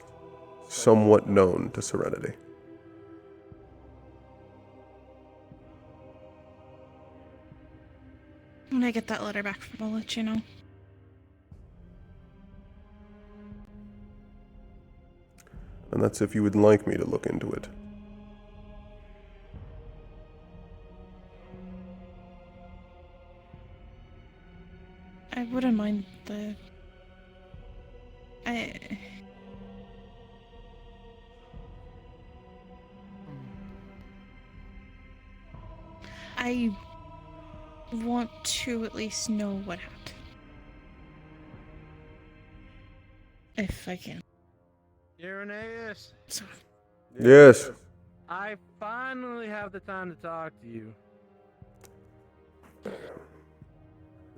somewhat known to Serenity.
When I get that letter back, I'll let you know.
And that's if you would like me to look into it.
I wouldn't mind the... I want to at least know what happened. If I can.
Irenaeus!
Yes.
I finally have the time to talk to you.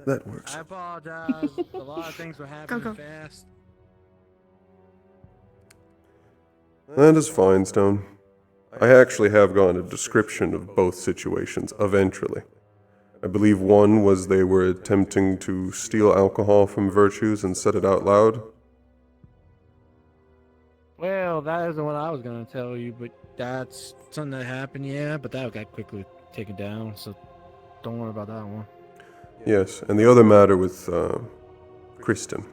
That works.
I apologize. A lot of things were happening fast.
That is fine, Stone. I actually have gotten a description of both situations eventually. I believe one was they were attempting to steal alcohol from Virtues and said it out loud.
Well, that isn't what I was going to tell you, but that's something that happened, yeah, but that got quickly taken down, so don't worry about that one.
Yes, and the other matter with Kristen.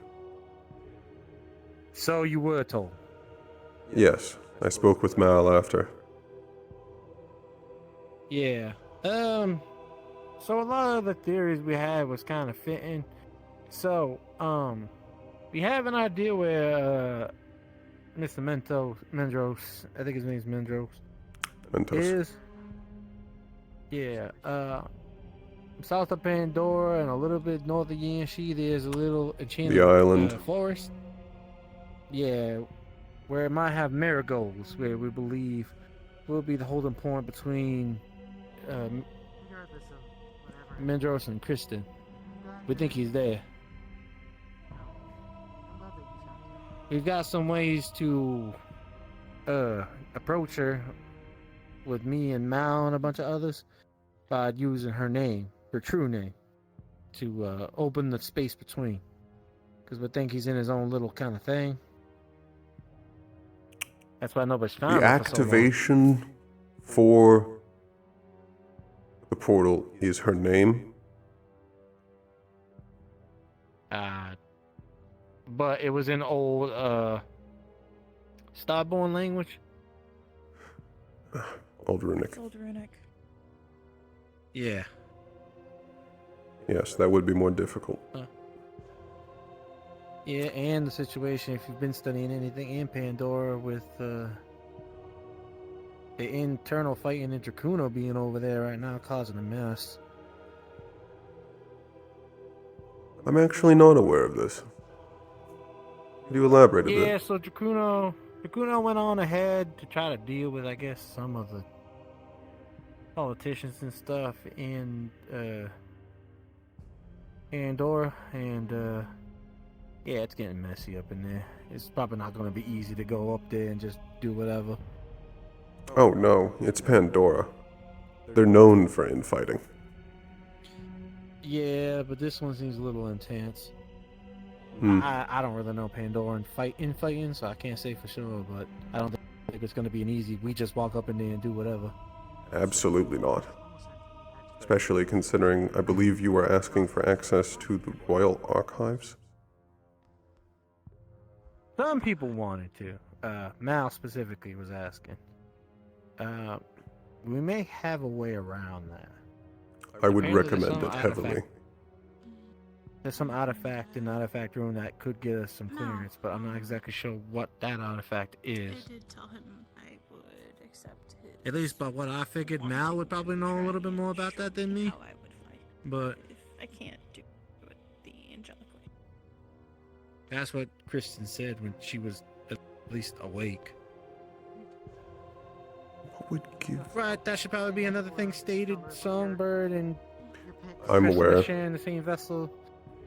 So you were told.
Yes, I spoke with Mal after.
Yeah. So a lot of the theories we had was kind of fitting. So, we have an idea where Mr. Mendros, I think his name's Mendros. Is. Yeah, south of Pandora and a little bit north of Yanshi, there's a little enchanted
island.
Forest. Yeah, where it might have marigolds, where we believe will be the holding point between Mendros and Kristen. We think he's there. We've got some ways to approach her with me and Mal and a bunch of others by using her name, her true name, to open the space between. Because we think he's in his own little kind of thing. That's why nobody's found
The
him for so long.
activation for the portal is her name.
But it was in old Starborn language.
Old Runic.
Old Runic.
Yeah.
Yes, that would be more difficult.
Yeah, and the situation, if you've been studying anything in Pandora with the internal fighting in Dracuno being over there right now causing a mess.
I'm actually not aware of this. Could you elaborate a bit?
Yeah, so Dracuno went on ahead to try to deal with, I guess, some of the politicians and stuff in Pandora, and yeah, it's getting messy up in there. It's probably not going to be easy to go up there and just do whatever.
Oh no, it's Pandora. They're known for infighting.
Yeah, but this one seems a little intense. I don't really know Pandora and infighting, so I can't say for sure, but I don't think it's going to be an easy, we just walk up in there and do whatever.
Absolutely not. Especially considering I believe you were asking for access to the Royal Archives.
Some people wanted to. Mal specifically was asking. We may have a way around that.
I would
Apparently
recommend
there's
it
some
heavily.
There's some artifact in the artifact room that could get us some clearance, but I'm not exactly sure what that artifact is.
I did tell him I would accept his.
At least by what I figured, Mal would probably know a little bit more about that than me.
How I would fight.
But
If I can't do it the angelic way.
that's what Kristen said when she was at least awake.
What would give?
Right, that should probably be another thing stated. Songbird and
I'm
Kristen
aware.
are sharing the same vessel.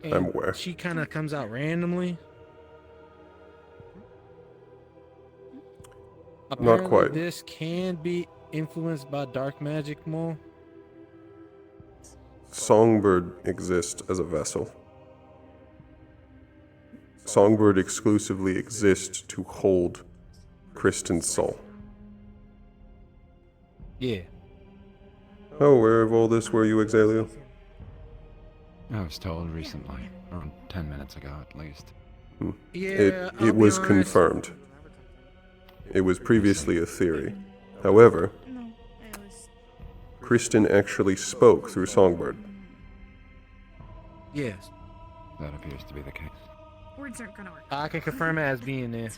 And
I'm aware.
She kind of comes out randomly. Apparently,
quite.
This can be influenced by dark magic more.
Songbird exists as a vessel. Songbird exclusively exists to hold Kristen's soul.
Yeah.
Oh, aware of all this were you, Exalio?
I was told recently, around 10 minutes ago at least.
Yeah, I'll
It
be
was
honest.
confirmed. It was previously a theory. However, Kristen actually spoke through Songbird.
Yes.
That appears to be the case.
Words aren't gonna work.
I can confirm it as being there.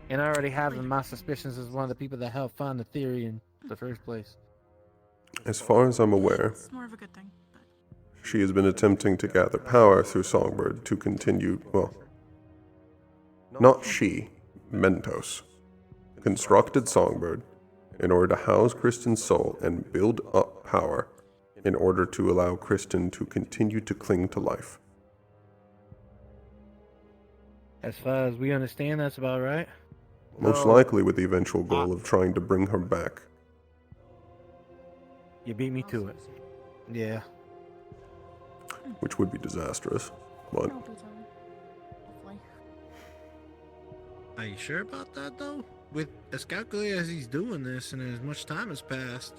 And I already have my suspicions as one of the people that helped find the theory in the first place.
As far as I'm aware,
It's more of a good thing.
she has been attempting to gather power through Songbird to continue, well, not she, Mentos, constructed Songbird in order to house Kristen's soul and build up power in order to allow Kristen to continue to cling to life.
As far as we understand, that's about right.
Most likely with the eventual goal of trying to bring her back.
You beat me to it. Yeah.
Which would be disastrous, but
Are you sure about that, though? With as calculated as he's doing this and as much time has passed,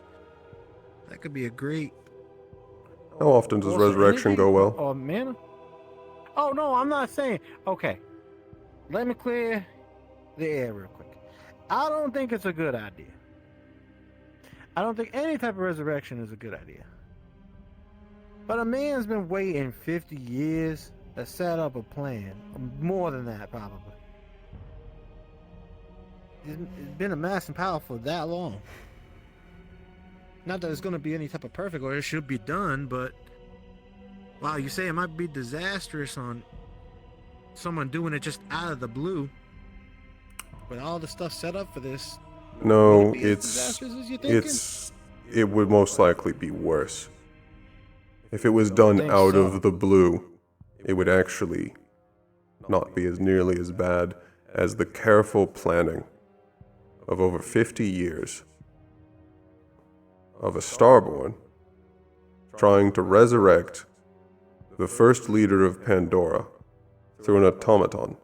that could be a great...
How often does
Also,
resurrection
energy
go well?
Or mana? Oh no, I'm not saying. Okay, let me clear the air real quick. I don't think it's a good idea. I don't think any type of resurrection is a good idea. But a man's been waiting 50 years to set up a plan. More than that, probably. He's been amassing power for that long. Not that it's going to be any type of perfect or it should be done, but wow, you say it might be disastrous on someone doing it just out of the blue. With all the stuff set up for this.
No,
would it be as disastrous as you're thinking?
it would most likely be worse. If it was done
think
out
so.
of the blue, it would actually not be as nearly as bad as the careful planning of over 50 years of a Starborn trying to resurrect the first leader of Pandora through an automaton.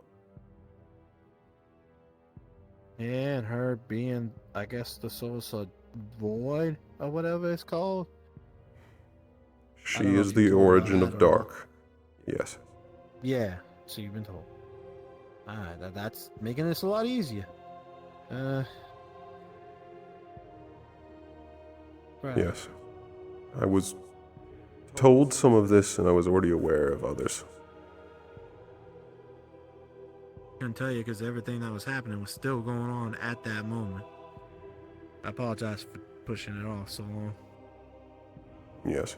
Yeah, and her being, I guess, the source of void or whatever it's called. I
She
don't know
is
if you
the
told her
origin
that
of
or
dark. Yes.
Yeah, so you've been told. Alright, that's making this a lot easier. Right.
Yes. I was told some of this and I was already aware of others.
Couldn't tell you because everything that was happening was still going on at that moment. I apologize for pushing it off so long.
Yes.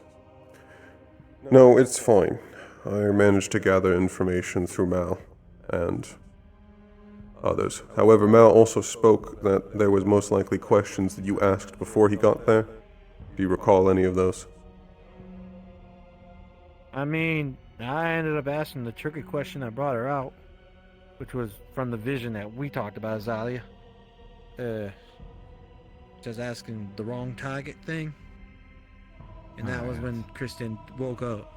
No, it's fine. I managed to gather information through Mal and others. However, Mal also spoke that there was most likely questions that you asked before he got there. Do you recall any of those?
I mean, I ended up asking the tricky question that brought her out, which was from the vision that we talked about, Azalia. Just asking the wrong target thing. And that was when Kristen woke up.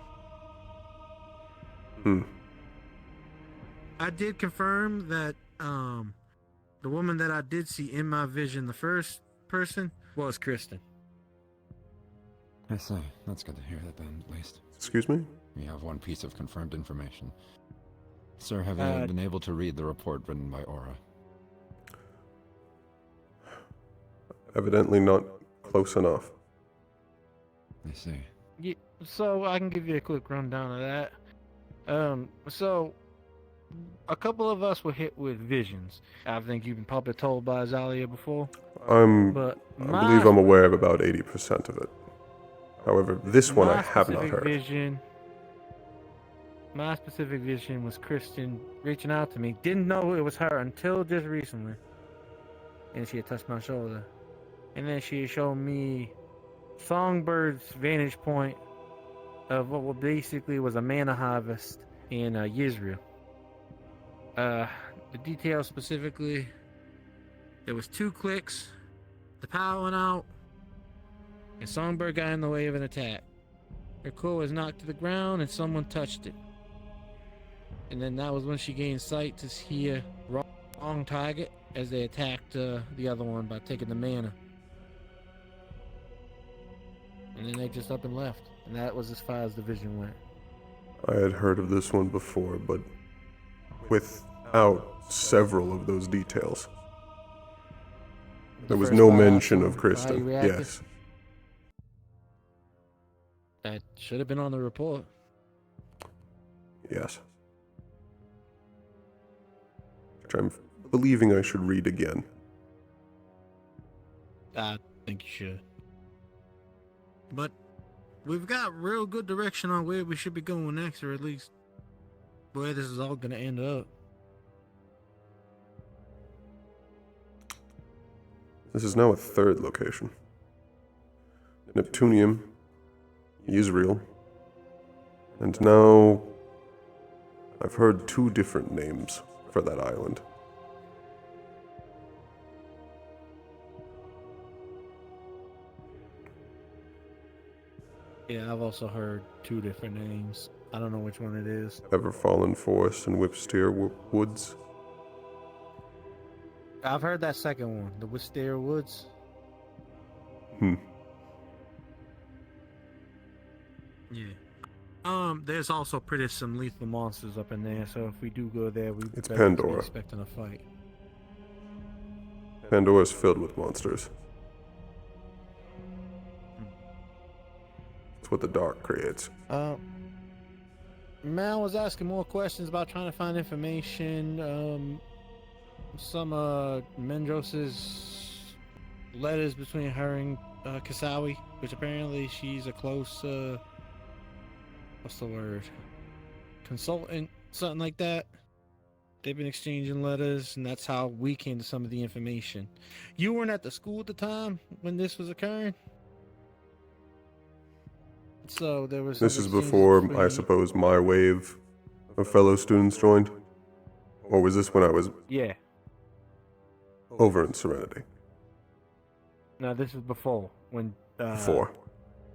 I did confirm that the woman that I did see in my vision, the first person, was Kristen.
I see. That's good to hear that then, at least.
Excuse me?
We have one piece of confirmed information. Sir, have you been able to read the report written by Aura?
Evidently not close enough.
I see.
Yeah, so I can give you a quick rundown of that. So a couple of us were hit with visions. I think you've been probably told by Azalia before.
I believe I'm aware of about 80% of it. However, this one I have not heard.
My specific vision was Kristen reaching out to me. Didn't know it was her until just recently. And she had touched my shoulder. And then she showed me Songbird's vantage point of what basically was a mana harvest in Yisrael. The details specifically, there was 2 clicks, the power went out, and Songbird got in the way of an attack. Her core was knocked to the ground and someone touched it. And then that was when she gained sight to see a wrong target as they attacked the other one by taking the mana. And then they just up and left. And that was as far as the vision went.
I had heard of this one before, but without several of those details. There was no mention of Kristen. Yes.
That should have been on the report.
Yes. Which I'm believing I should read again.
I think you should. But we've got real good direction on where we should be going next, or at least where this is all going to end up.
This is now a 3rd location. Neptunium, Israel, and now I've heard 2 different names for that island.
Yeah, I've also heard 2 different names. I don't know which one it is.
Everfallen Forest and Whipsteer Woods.
I've heard that second one, the Wisteria Woods. Yeah. There's also pretty some lethal monsters up in there, so if we do go there, we
It's
better be
Pandora.
expecting a fight.
Pandora's filled with monsters. It's what the dark creates.
Mal was asking more questions about trying to find information. Some Mendros's letters between her and Kasawi, which apparently she's a close what's the word? Consultant, something like that. They've been exchanging letters, and that's how we came to some of the information. You weren't at the school at the time when this was occurring, so there was.
This
some
is
exchanges
before, I
between-
suppose, my wave of fellow students joined? Or was this when I was
Yeah.
over in Serenity?
No, this is before when.
Before.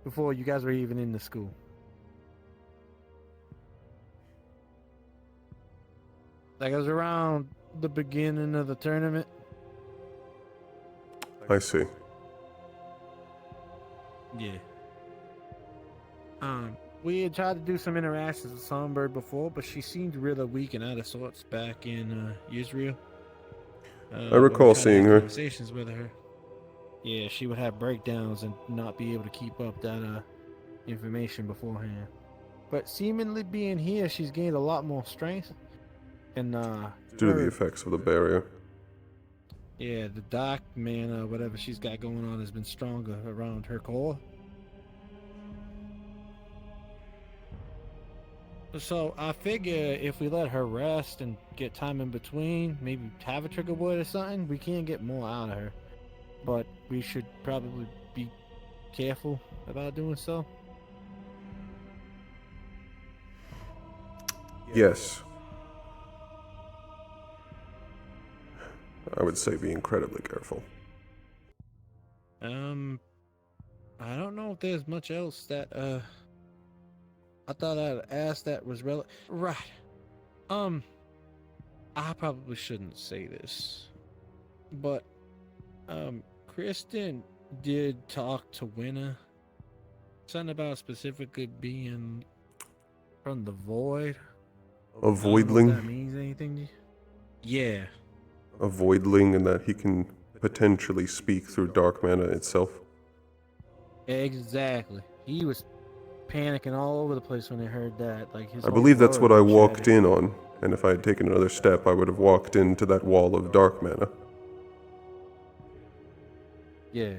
Before you guys were even in the school. Like it was around the beginning of the tournament.
I see.
Yeah. We had tried to do some interactions with Songbird before, but she seemed really weak and out of sorts back in Israel.
I recall seeing her.
Conversations with her. Yeah, she would have breakdowns and not be able to keep up that information beforehand. But seemingly being here, she's gained a lot more strength. And
Due to the effects of the barrier.
yeah, the dark mana, whatever she's got going on, has been stronger around her core. So I figure if we let her rest and get time in between, maybe have a trigger word or something, we can get more out of her. But we should probably be careful about doing so.
Yes. I would say be incredibly careful.
I don't know if there's much else that I thought I'd ask that was relevant. Right. I probably shouldn't say this, but Kristen did talk to Winner. Something about specifically being from the void.
A
I don't know if
voidling?
that means anything to you. Yeah.
A voidling, and that he can potentially speak through dark mana itself.
Exactly. He was panicking all over the place when he heard that. Like his
I
whole
believe that's what
world
I
was
walked
shattered.
in on, and if I had taken another step, I would have walked into that wall of dark mana.
Yeah.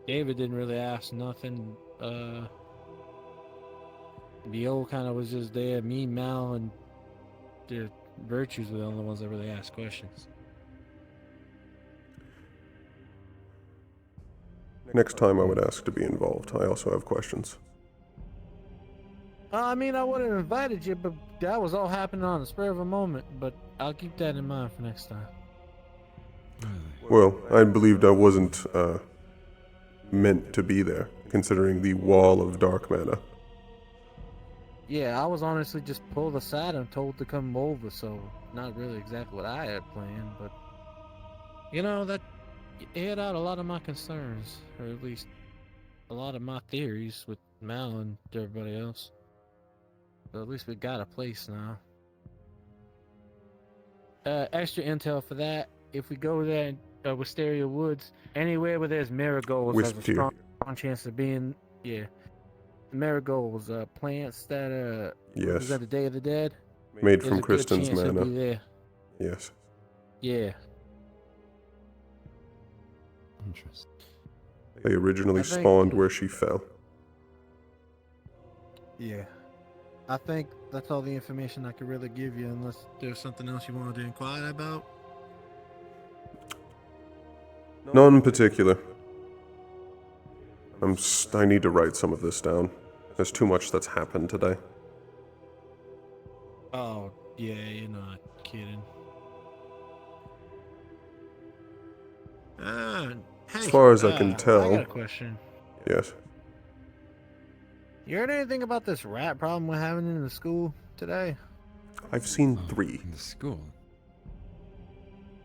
David didn't really ask nothing. Vio kind of was just there. Me, Mal, and the Virtues were the only ones that really asked questions.
Next time I would ask to be involved. I also have questions.
I mean, I would have invited you, but that was all happening on the spur of a moment. But I'll keep that in mind for next time.
Well, I believed I wasn't, meant to be there, considering the wall of dark mana.
Yeah, I was honestly just pulled aside and told to come over, so not really exactly what I had planned, but you know, that aired out a lot of my concerns, or at least a lot of my theories with Mal and everybody else. But at least we got a place now. Extra intel for that, if we go there in Wisteria Woods, anywhere where there's marigolds has a
Wisteria.
strong chance of being, yeah. Marigolds, plants that
Yes.
represent the Day of the Dead.
Made
There's
from
a good
Kristen's
chance it'll
mana.
be there.
Yes.
Yeah.
Interesting.
They originally
I think-
spawned where she fell.
Yeah. I think that's all the information I could really give you, unless there's something else you wanted to inquire about.
None in particular. I need to write some of this down. There's too much that's happened today.
Oh, yeah, you're not kidding. Hey,
As far as I can
I
tell.
got a question.
Yes.
You heard anything about this rat problem we're having in the school today?
I've seen 3.
In the school?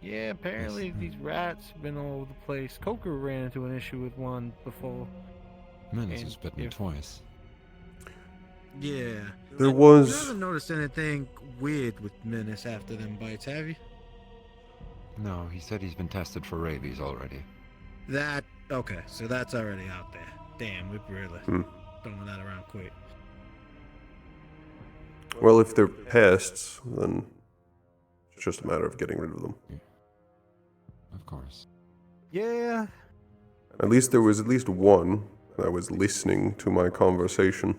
Yeah, apparently these rats have been all over the place. Coker ran into an issue with one before.
Menace was bitten twice.
Yeah.
There
You
was...
haven't noticed anything weird with Menace after them bites, have you?
No, he said he's been tested for rabies already.
Okay, so that's already out there. Damn, we really throwing that around quick.
Well, if they're pests, then it's just a matter of getting rid of them.
Of course.
Yeah.
At least there was at least one that was listening to my conversation.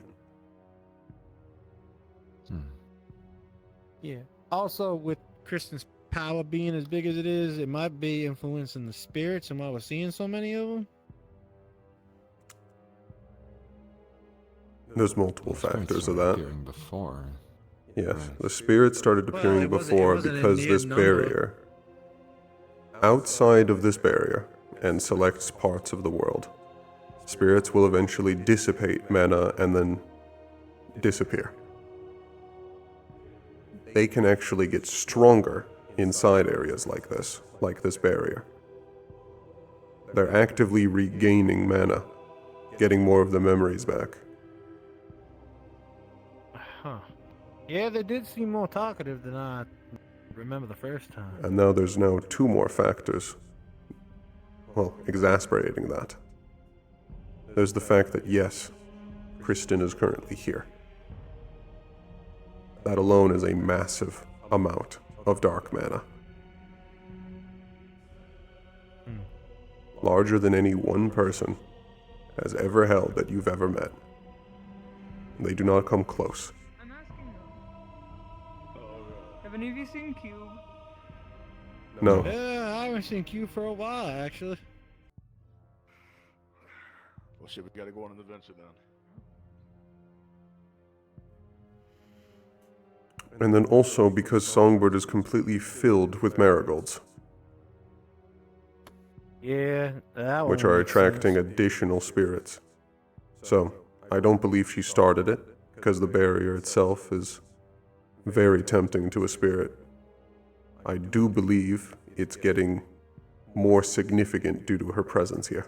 Yeah. Also, with Kristen's power being as big as it is, it might be influencing the spirits and why we're seeing so many of them.
There's multiple factors of that.
Appearing before.
Yes, the spirits started appearing before because this barrier, outside of this barrier and selects parts of the world, spirits will eventually dissipate mana and then disappear. They can actually get stronger inside areas like this barrier. They're actively regaining mana, getting more of the memories back.
Huh. Yeah, they did seem more talkative than I remember the first time.
And now there's now two more factors, well, exasperating that. There's the fact that yes, Kristen is currently here. That alone is a massive amount of dark mana. Larger than any one person has ever held that you've ever met. They do not come close.
I'm asking though. Have any of you seen Cube?
No.
Yeah, I haven't seen Q for a while, actually.
Well, shit, we gotta go on an adventure then.
And then also because Songbird is completely filled with marigolds,
Yeah, that one
which are
makes
attracting
sense.
additional spirits. So, I don't believe she started it, because the barrier itself is very tempting to a spirit. I do believe it's getting more significant due to her presence here.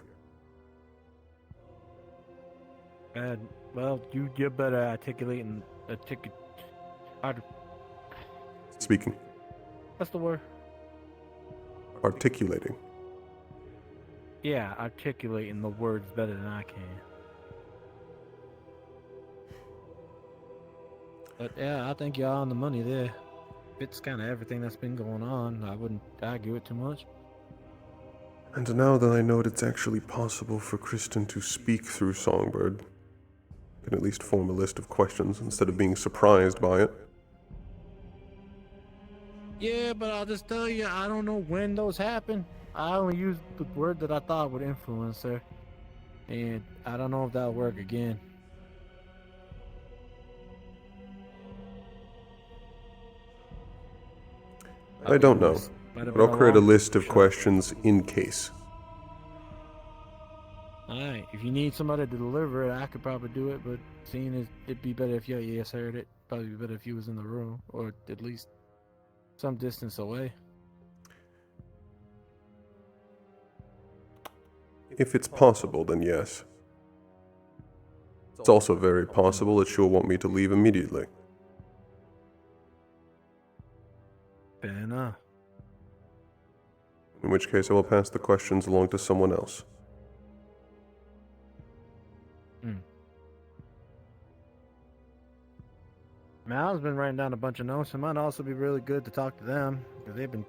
And, well, you're better articulating
Speaking.
What's the word?
Articulating.
Yeah, articulating the words better than I can. But yeah, I think you're on the money there. It's kind of everything that's been going on. I wouldn't argue it too much.
And now that I know it's actually possible for Kristen to speak through Songbird, I can at least form a list of questions instead of being surprised by it.
Yeah, but I'll just tell you, I don't know when those happen. I only used the word that I thought would influence her. And I don't know if that'll work again.
I don't know, but I'll create a list of questions in case.
Alright, if you need somebody to deliver it, I could probably do it, but seeing as it'd be better if your ears heard it, probably be better if you was in the room, or at least some distance away.
If it's possible, then yes. It's also very possible that she'll want me to leave immediately.
Fair enough.
In which case I will pass the questions along to someone else.
Mal's been writing down a bunch of notes. It might also be really good to talk to them, because they've been...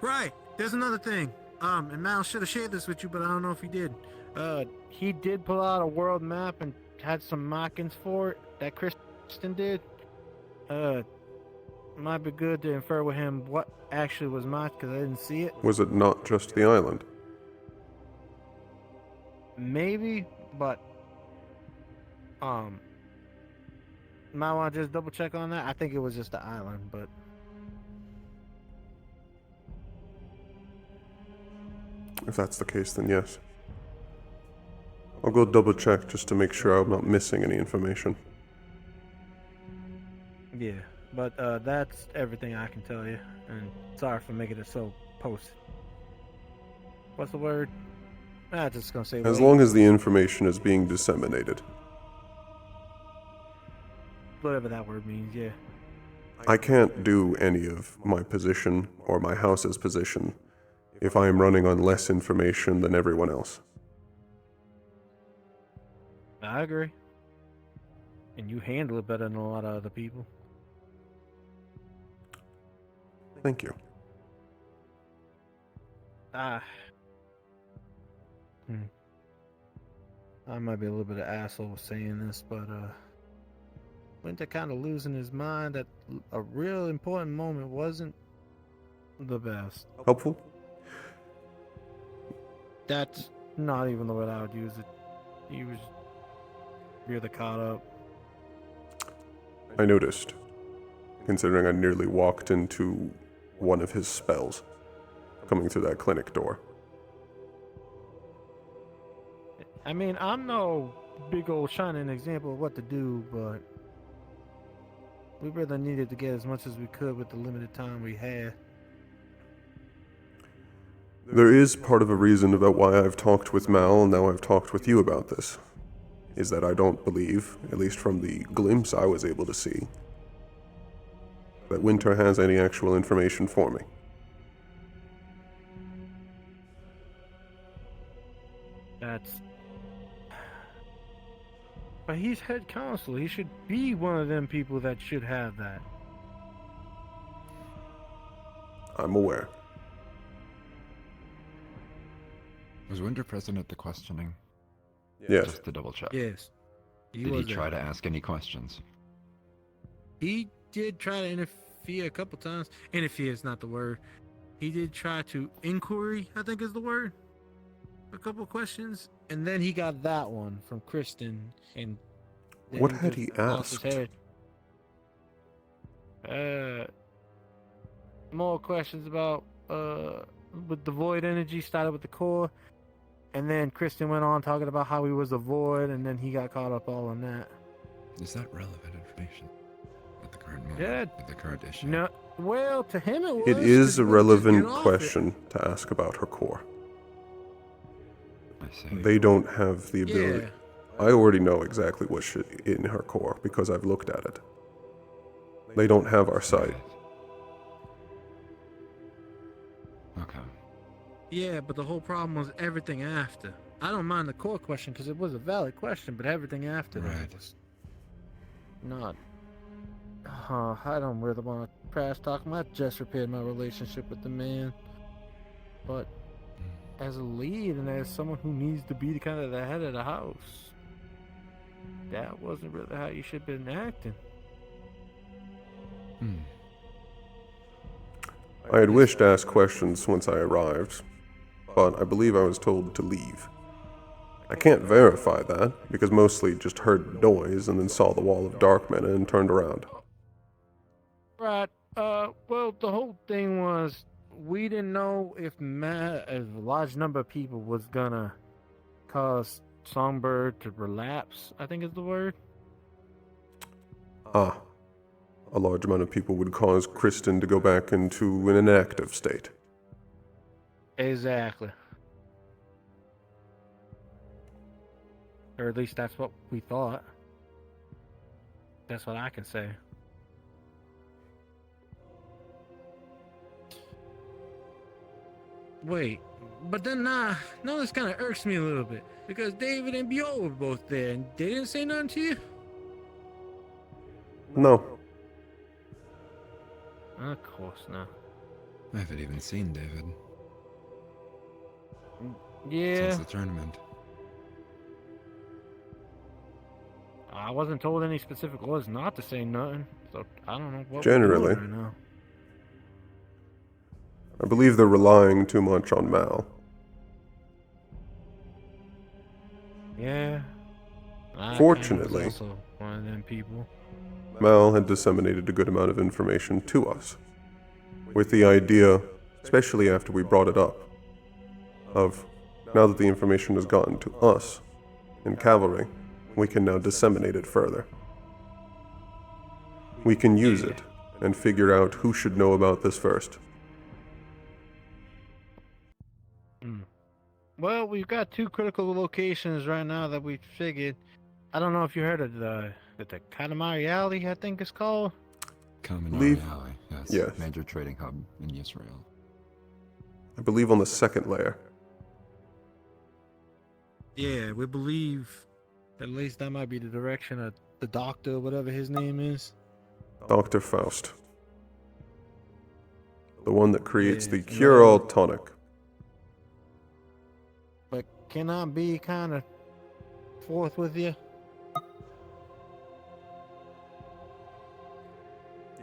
Right, there's another thing. And Mal should have shared this with you, but I don't know if he did. He did pull out a world map and had some markings for it that Kristen did. Might be good to infer with him what actually was marked, because I didn't see it.
Was it not just the island?
Maybe, but... might want to just double check on that. I think it was just the island, but...
If that's the case, then yes. I'll go double check just to make sure I'm not missing any information.
Yeah, But that's everything I can tell you. And sorry for making it so post. What's the word? I'm just gonna say.
As
wait.
long as the information is being disseminated.
Whatever that word means, yeah.
I can't do any of my position or my house's position if I am running on less information than everyone else.
I agree. And you handle it better than a lot of other people.
Thank you.
I might be a little bit of asshole saying this, but Winter kind of losing his mind at a real important moment wasn't the best.
Helpful?
That's not even the way I would use it. He was really caught up.
I noticed, considering I nearly walked into one of his spells coming through that clinic door.
I mean, I'm no big old shining example of what to do, but we really needed to get as much as we could with the limited time we had.
There is part of a reason about why I've talked with Mal and now I've talked with you about this, is that I don't believe, at least from the glimpse I was able to see, that Winter has any actual information for me.
That's... But he's head counselor. He should be one of them people that should have that.
I'm aware.
Was Winter present at the questioning?
Yes.
Just to double check.
Yes.
Did he try to ask any questions?
He did try to interfere a couple times. Interfere is not the word. He did try to inquiry, I think is the word. A couple questions. And then he got that one from Kristen. And
what had he asked?
More questions about with the void energy, started with the core. And then Kristen went on talking about how he was a void, and then he got caught up all in that.
Is that relevant information at the current moment?
Yeah.
At the current issue?
No, well, to him it was.
It is a relevant
get off
question to ask about her core.
I see.
They don't have the ability.
Yeah.
I already know exactly what's in her core because I've looked at it. They don't have our sight.
Okay.
Yeah, but the whole problem was everything after. I don't mind the core question because it was a valid question, but everything after that was not. I don't really want to trash talk him. I just repaired my relationship with the man, but as a lead and as someone who needs to be the kind of the head of the house, that wasn't really how you should have been acting.
I had wished to ask questions once I arrived, but I believe I was told to leave. I can't verify that, because mostly just heard noise and then saw the wall of dark mana and turned around.
Right. Well, the whole thing was we didn't know if a large number of people was gonna cause Songbird to relapse, I think is the word.
Ah. A large amount of people would cause Kristen to go back into an inactive state.
Exactly. Or at least that's what we thought. That's what I can say. Wait, but then now this kind of irks me a little bit because David and Bjorn were both there and they didn't say nothing to you?
No.
Of course not.
I haven't even seen David.
Yeah.
Since the tournament.
I wasn't told any specific orders not to say nothing, so I don't know what
Generally.
we're doing right now.
I believe they're relying too much on Mal.
Yeah. I
Fortunately,
was also one of them people.
Mal had disseminated a good amount of information to us, with the idea, especially after we brought it up, of now that the information has gotten to us in cavalry, we can now disseminate it further. We can use it and figure out who should know about this first.
Well, we've got two critical locations right now that we figured. I don't know if you heard of the Katamari Alley, I think it's called.
Kaminari Alley, yes.
Yes.
Major trading hub in Israel.
I believe on the second layer.
Yeah, we believe at least that might be the direction of the doctor, whatever his name is.
Dr. Faust. The one that creates the
Yeah,
cure-all tonic.
But can I be kind of forth with you? I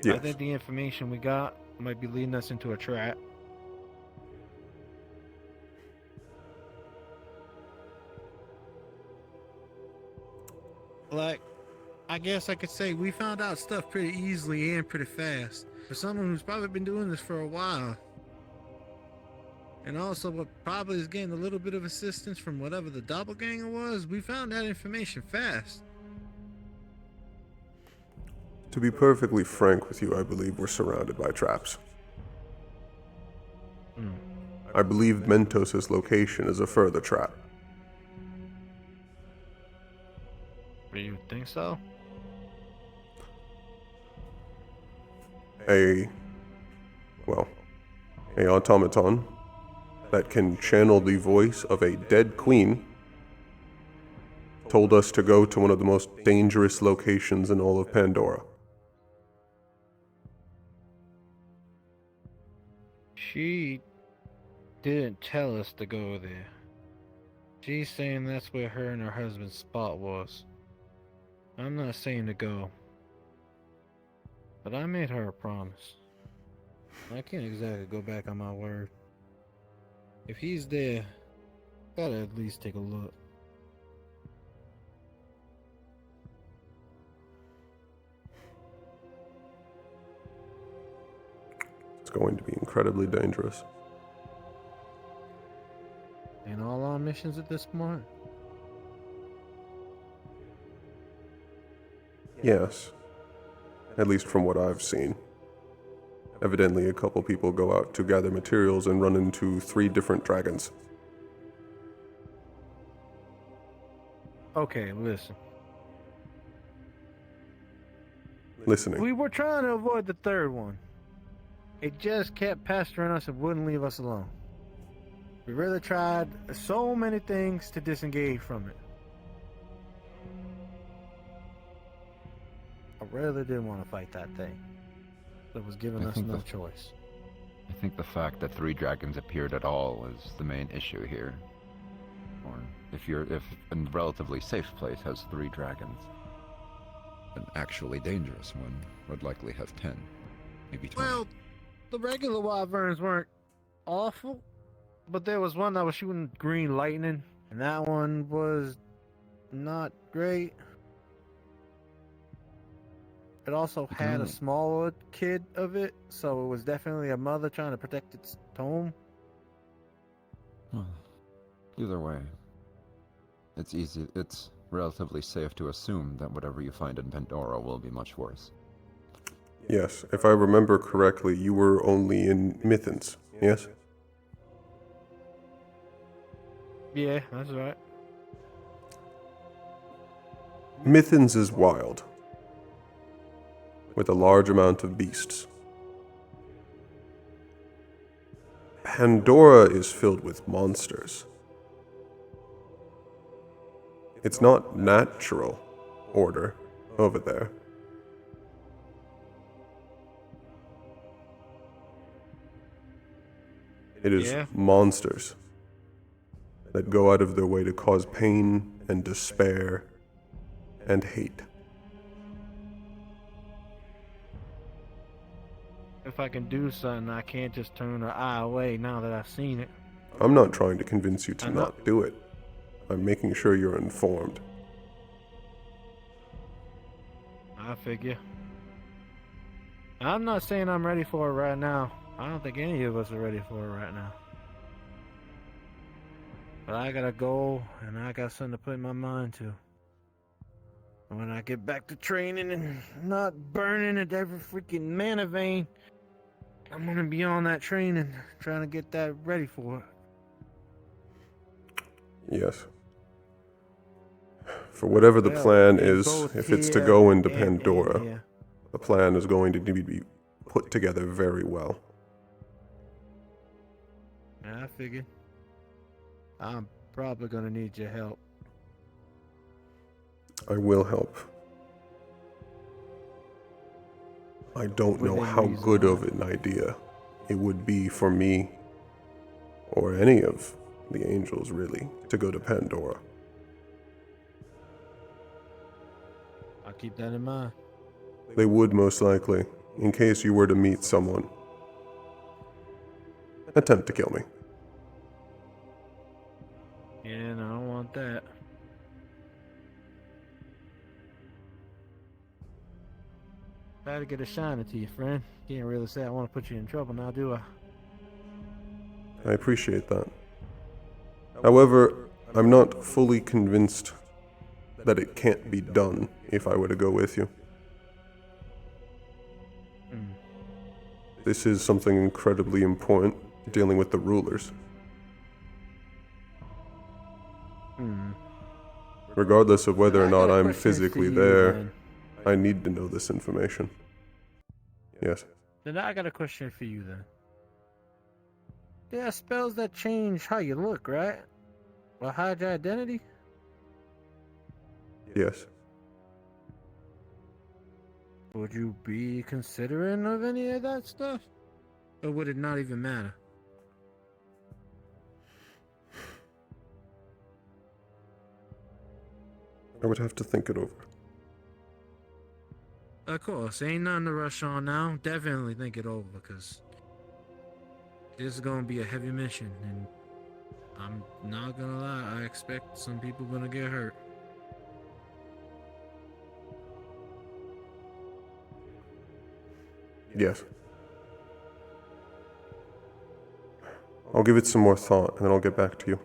Yes.
think the information we got might be leading us into a trap. Like, I guess I could say we found out stuff pretty easily and pretty fast. For someone who's probably been doing this for a while. And also what probably is getting a little bit of assistance from whatever the doppelganger was, we found that information fast.
To be perfectly frank with you, I believe we're surrounded by traps. I believe Mentos' location is a further trap.
Do you think so?
A automaton that can channel the voice of a dead queen told us to go to one of the most dangerous locations in all of Pandora.
She didn't tell us to go there. She's saying that's where her and her husband's spot was. I'm not saying to go. But I made her a promise. I can't exactly go back on my word. If he's there, gotta at least take a look.
It's going to be incredibly dangerous.
In all our missions at this point?
Yes. At least from what I've seen. Evidently, a couple people go out to gather materials and run into 3 different dragons.
Okay, listen.
Listening.
We were trying to avoid the third one. It just kept pestering us and wouldn't leave us alone. We really tried so many things to disengage from it. I really didn't want to fight that thing. That was giving us no choice.
I think the fact that 3 dragons appeared at all is the main issue here. Or if a relatively safe place has 3 dragons, an actually dangerous one would likely have 10, maybe 20.
Well, the regular wyverns weren't awful, but there was one that was shooting green lightning, and that one was not great. It also had a smaller kid of it, so it was definitely a mother trying to protect its home.
Well, either way, it's relatively safe to assume that whatever you find in Pandora will be much worse.
Yes, if I remember correctly, you were only in Mithens, yes?
Yeah, that's right.
Mithens is wild, with a large amount of beasts. Pandora is filled with monsters. It's not natural order over there. It is monsters that go out of their way to cause pain and despair and hate.
If I can do something, I can't just turn an eye away now that I've seen it.
I'm not trying to convince you to
I'm
not do it. I'm making sure you're informed.
I figure. I'm not saying I'm ready for it right now. I don't think any of us are ready for it right now. But I got a goal, and I got something to put my mind to. When I get back to training and not burning at every freaking mana vein, I'm gonna be on that training, trying to get that ready for it.
Yes. For whatever the
Well,
plan
in
is,
both
if it's to
here
go into
and
Pandora,
here.
the plan is going to be put together very well.
Yeah, I figured. I'm probably gonna need your help.
I will help. I don't know
Within
how
reason,
good
huh?
of an idea it would be for me, or any of the angels really, to go to Pandora.
I'll keep that in mind.
They would most likely, in case you were to meet someone, attempt to kill me.
Yeah, and I don't want that. Try to get a shiner to you, friend. Can't really say I want to put you in trouble now, do I?
I appreciate that. However, I'm not fully convinced that it can't be done if I were to go with you. This is something incredibly important, dealing with the rulers. Regardless of whether or
I got
not
a
I'm
question for
physically
you,
there,
then.
I need to know this information. Yes.
Then I got a question for you, then. There are spells that change how you look, right? Or hide your identity?
Yes.
Would you be considering of any of that stuff? Or would it not even matter?
I would have to think it over.
Of course, ain't nothing to rush on now. Definitely think it over, because this is gonna be a heavy mission, and I'm not gonna lie, I expect some people gonna get hurt.
Yes. I'll give it some more thought, and then I'll get back to you.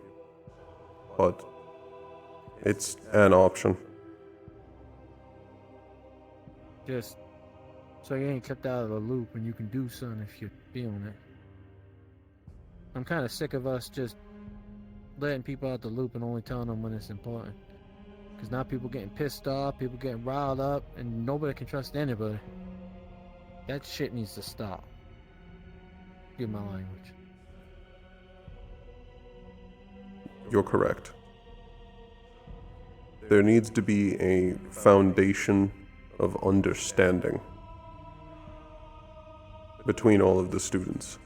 But it's an option.
Just so you ain't kept out of the loop and you can do something if you're feeling it. I'm kind of sick of us just letting people out the loop and only telling them when it's important. Because now people getting pissed off, people getting riled up, and nobody can trust anybody. That shit needs to stop. Give my language.
You're correct. There needs to be a foundation of understanding between all of the students.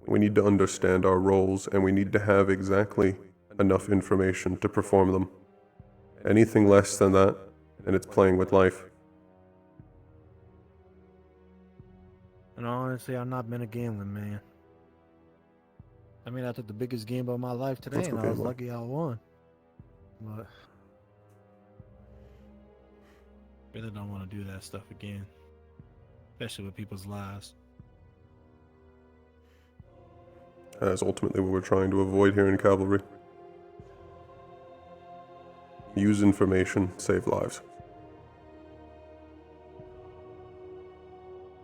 We need to understand our roles, and we need to have exactly enough information to perform them. Anything less than that, and it's playing with life.
And honestly, I've not been a gambling man. I mean, I took the biggest gamble of my life today,
That's
and
okay,
I was
man.
lucky I won. But really don't want to do that stuff again, especially with people's lives.
That's ultimately what we're trying to avoid here in Cavalry. Use information, save lives.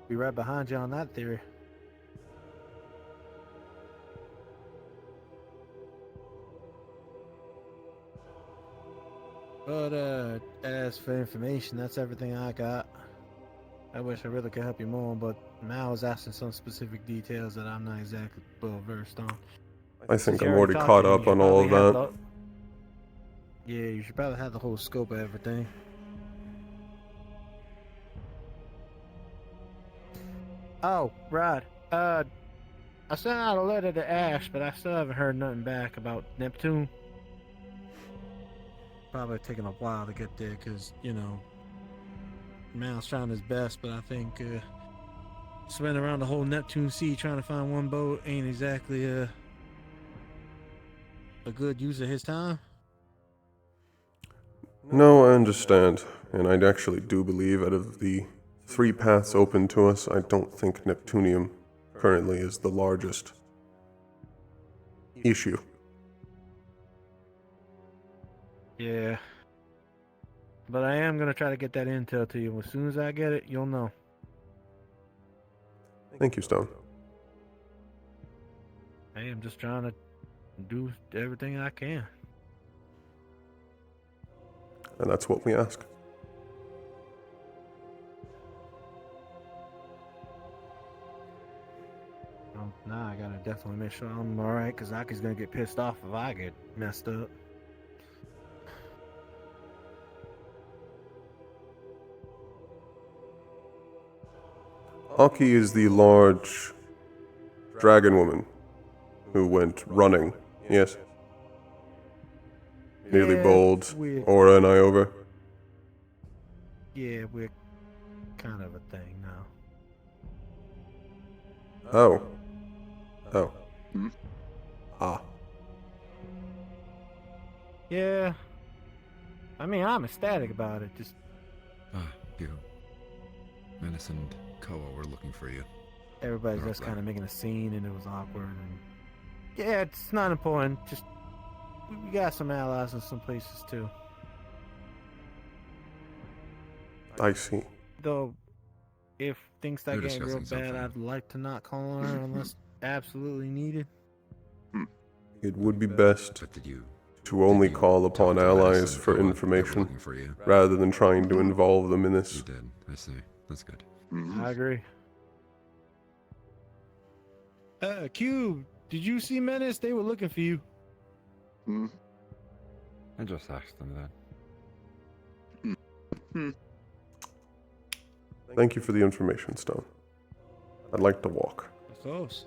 Be right behind you on that theory. But as for information, that's everything I got. I wish I really could help you more, but Mal was asking some specific details that I'm not exactly well versed on.
I
Since
think
you
I'm already
talked
caught
to him,
up
you
on all of
probably have
that.
Yeah, you should probably have the whole scope of everything. Oh, right. I sent out a letter to Ash, but I still haven't heard nothing back about Neptune. Probably taking a while to get there, because, you know, Mal's trying his best, but I think swimming around the whole Neptune Sea trying to find one boat ain't exactly a good use of his time.
No, I understand, and I actually do believe out of the 3 paths open to us, I don't think Neptunium currently is the largest issue.
Yeah. But I am gonna try to get that intel to you. As soon as I get it, you'll know.
Thank you, Stone.
I am just trying to do everything I can.
And that's what we ask.
Now I gotta definitely make sure I'm alright, because Aki's gonna get pissed off if I get messed up.
Aki is the large dragon woman who went running, yes? Nearly
Yeah,
bowled
we-
Aura and I over.
Yeah, we're kind of a thing now.
Oh. Oh. Ah.
Yeah. I mean, I'm ecstatic about it. Just
You. Menace and Koa were looking for you.
everybody's
They're
just
up
kind of
there.
making a scene, and it was awkward. And yeah, it's not important. Just we got some allies in some places too.
I see.
Though, if things start
They're
getting real
discussing
bad,
something.
I'd like to not call on her unless absolutely needed.
It would be best
But did you
to only call
talk
upon
to Menace
allies
and
for
Koa? They were
information,
looking for you.
rather than trying to involve them in this.
You did. I see. That's good.
I agree. Cube, did you see Menace? They were looking for you.
I just asked them that.
Thank you for the information, Stone. I'd like to walk.
Of course.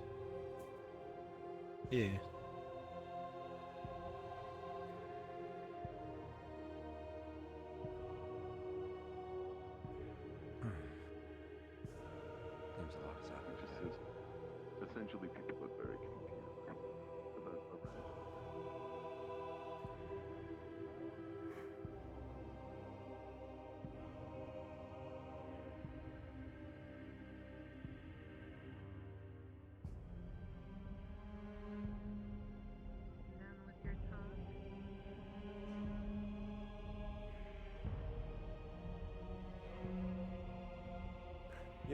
Yeah.
Seems a lot has happened today.
Essentially, people look very confused about the rent.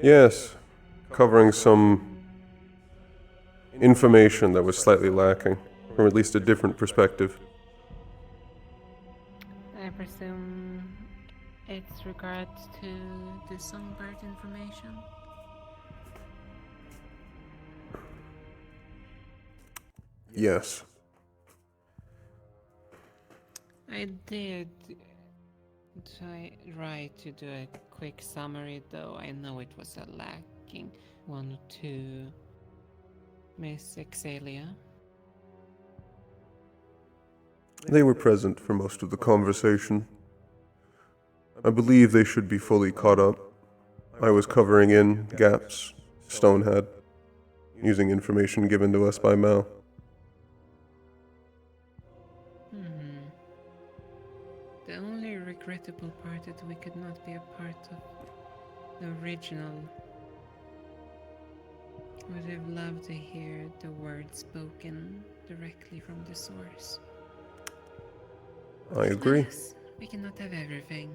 Yes, covering some information that was slightly lacking, or at least a different perspective.
I presume it's regards to the songbird information.
Yes.
I did try to do a quick summary, though I know it was a lacking one or two. Miss Exalia.
They were present for most of the conversation. I believe they should be fully caught up. I was covering in gaps Stone had, using information given to us by Mal.
The only regrettable part that we could not be a part of the original. Would have loved to hear the words spoken directly from the source.
I agree.
Alas, we cannot have everything.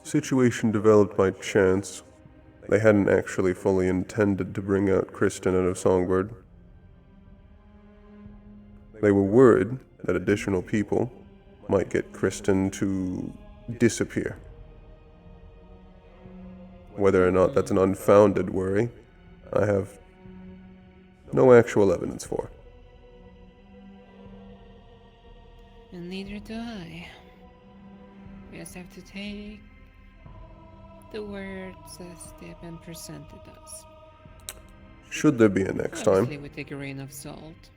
Situation developed by chance. They hadn't actually fully intended to bring out Kristen out of Songbird. They were worried that additional people might get Kristen to disappear. Whether or not that's an unfounded worry, I have no actual evidence for.
And neither do I. We just have to take the words as they have been presented us.
Should there be a next
Obviously
time?
with a grain of salt.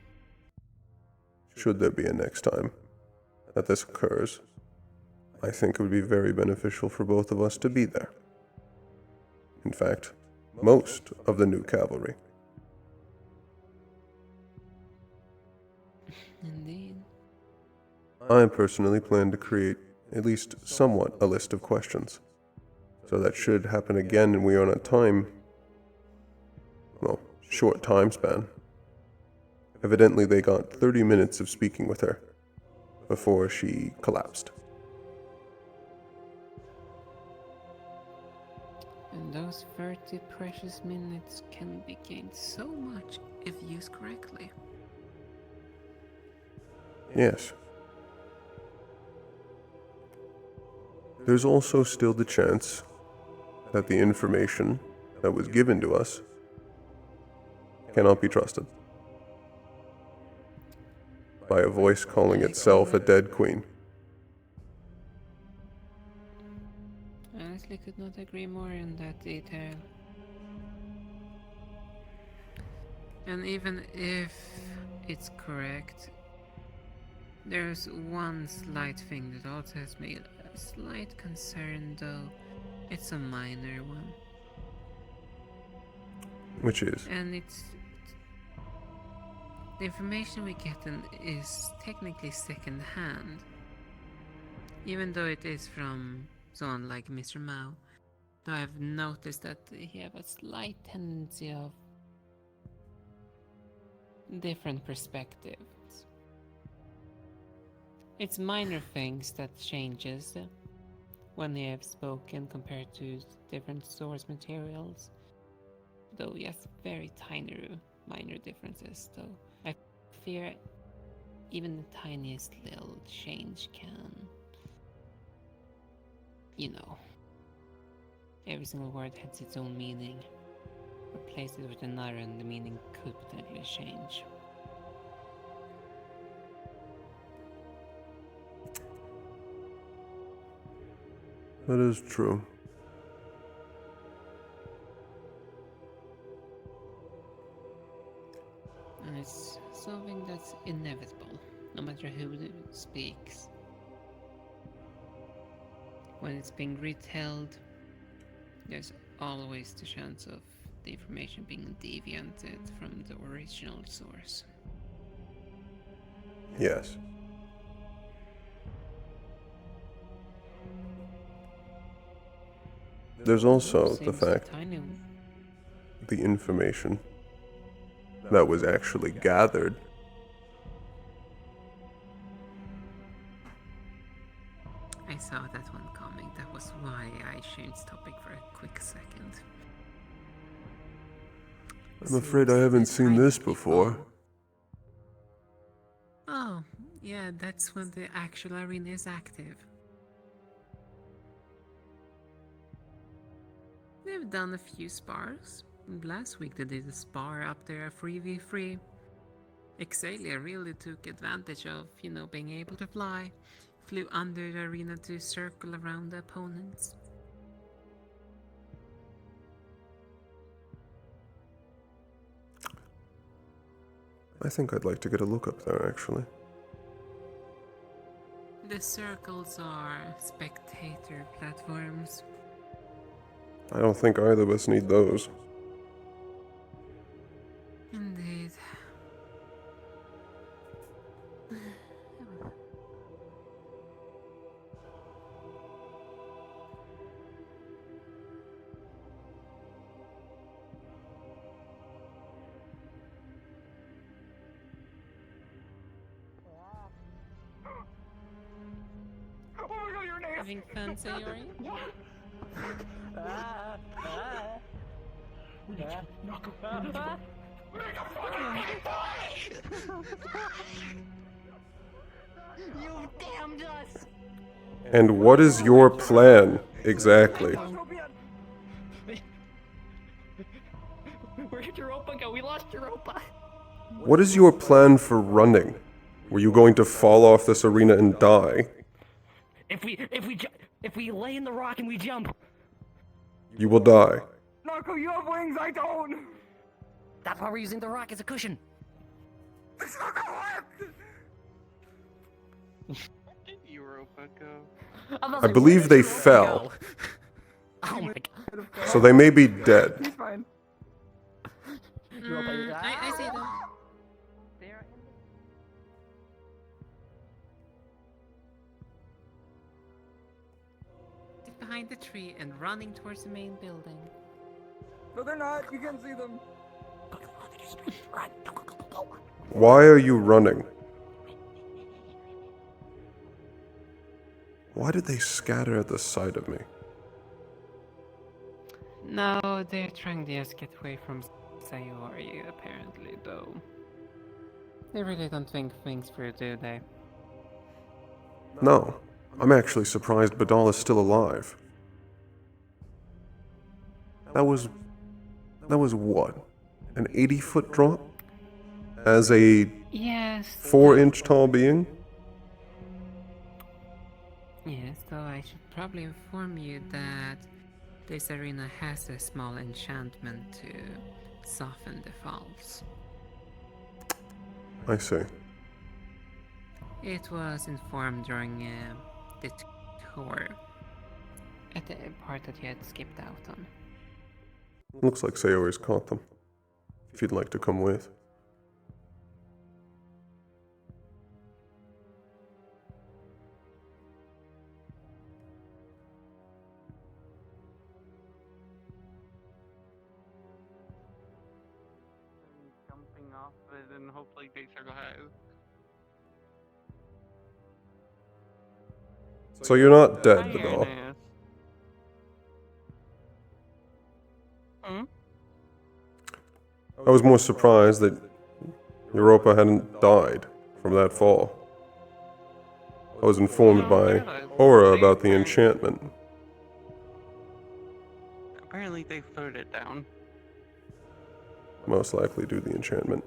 Should there be a next time that this occurs, I think it would be very beneficial for both of us to be there. In fact, most of the new cavalry.
Indeed.
I personally plan to create at least somewhat a list of questions, so that should happen again and we are on a short time span, Evidently, they got 30 minutes of speaking with her before she collapsed.
And those 30 precious minutes can be gained so much if used correctly.
Yes. There's also still the chance that the information that was given to us cannot be trusted by a voice calling itself a dead queen.
Honestly, could not agree more in that detail. And even if it's correct, there's one slight thing that also has made a slight concern, though it's a minor one.
Which is?
And it's... the information we get is technically second-hand. Even though it is from someone like Mr. Mao, though I've noticed that he have a slight tendency of different perspectives. It's minor things that changes when they have spoken compared to different source materials. Though yes, very tiny minor differences, though I fear even the tiniest little change can, you know, every single word has its own meaning. Replace it with another and the meaning could potentially change.
That is true.
And it's something that's inevitable, no matter who speaks. When it's being retold, there's always the chance of the information being deviated from the original source.
Yes. There's also the fact the information that was actually gathered
I saw that one coming. That was why I changed topic for a quick second.
I'm afraid I haven't seen this before.
Oh, yeah, that's when the actual arena is active. They've done a few spars. Last week they did a spar up there, 3v3. Exalia really took advantage of, you know, being able to fly. Flew under the arena to circle around the opponents.
I think I'd like to get a look up there, actually.
The circles are spectator platforms.
I don't think either of us need those.
Indeed.
Oh my god, you're nasty!
Having fun, Sayori?
You damned us!
And what is your plan, exactly?
Where'd Europa go? We lost Europa!
What is your plan for running? Were you going to fall off this arena and die?
If we lay in the rock and we jump.
You will die.
Narco, you have wings, I don't! That's why we're using the rock as a cushion. It's not gonna work!
Did Europa go?
I believe they fell.
Oh my god.
So they may be dead.
He's fine.
I see them. Behind the tree and running towards the main building.
No, they're not. You can't see them.
Why are you running? Why did they scatter at the sight of me?
No, they're trying to just get away from Sayori, apparently, though. They really don't think things through, do they?
No, I'm actually surprised Badal is still alive. That was what? An 80-foot drop? As a
Yes.
4-inch tall being?
Yes, though I should probably inform you that this arena has a small enchantment to soften the falls.
I see.
It was informed during the tour, at the part that you had skipped out on.
Looks like Sayori's caught them. If you'd like to come with.
Jumping off it and hopefully they survive.
So you're not dead, Badal. I was more surprised that Europa hadn't died from that fall. I was informed by Aura about the enchantment.
Apparently they floated it down.
Most likely do the enchantment.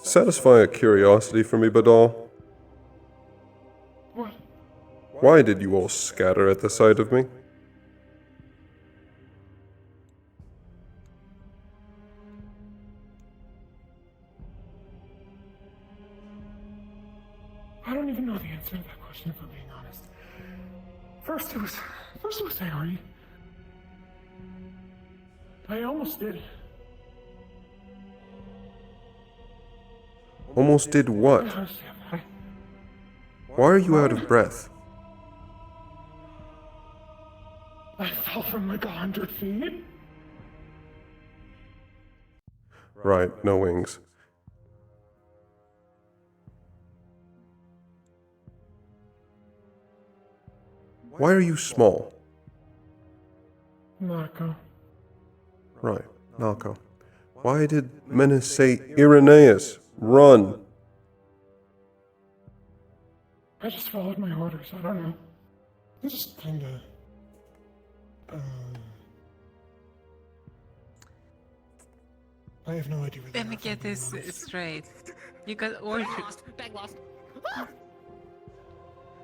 Satisfy a curiosity for me, Badal.
What?
Why did you all scatter at the sight of me?
I don't even know the answer to that question, if I'm being honest. First it was Sayori. I almost did.
Almost did what? Why are you out of breath?
I fell from like 100 feet.
Right, no wings. Why are you small?
Marco.
Right, Nako. Why did Menace say Irenaeus? Run!
I just followed my orders, I don't know. I just kinda... I have no idea where they
Let me
are,
get this straight. You got orders.
Bag lost.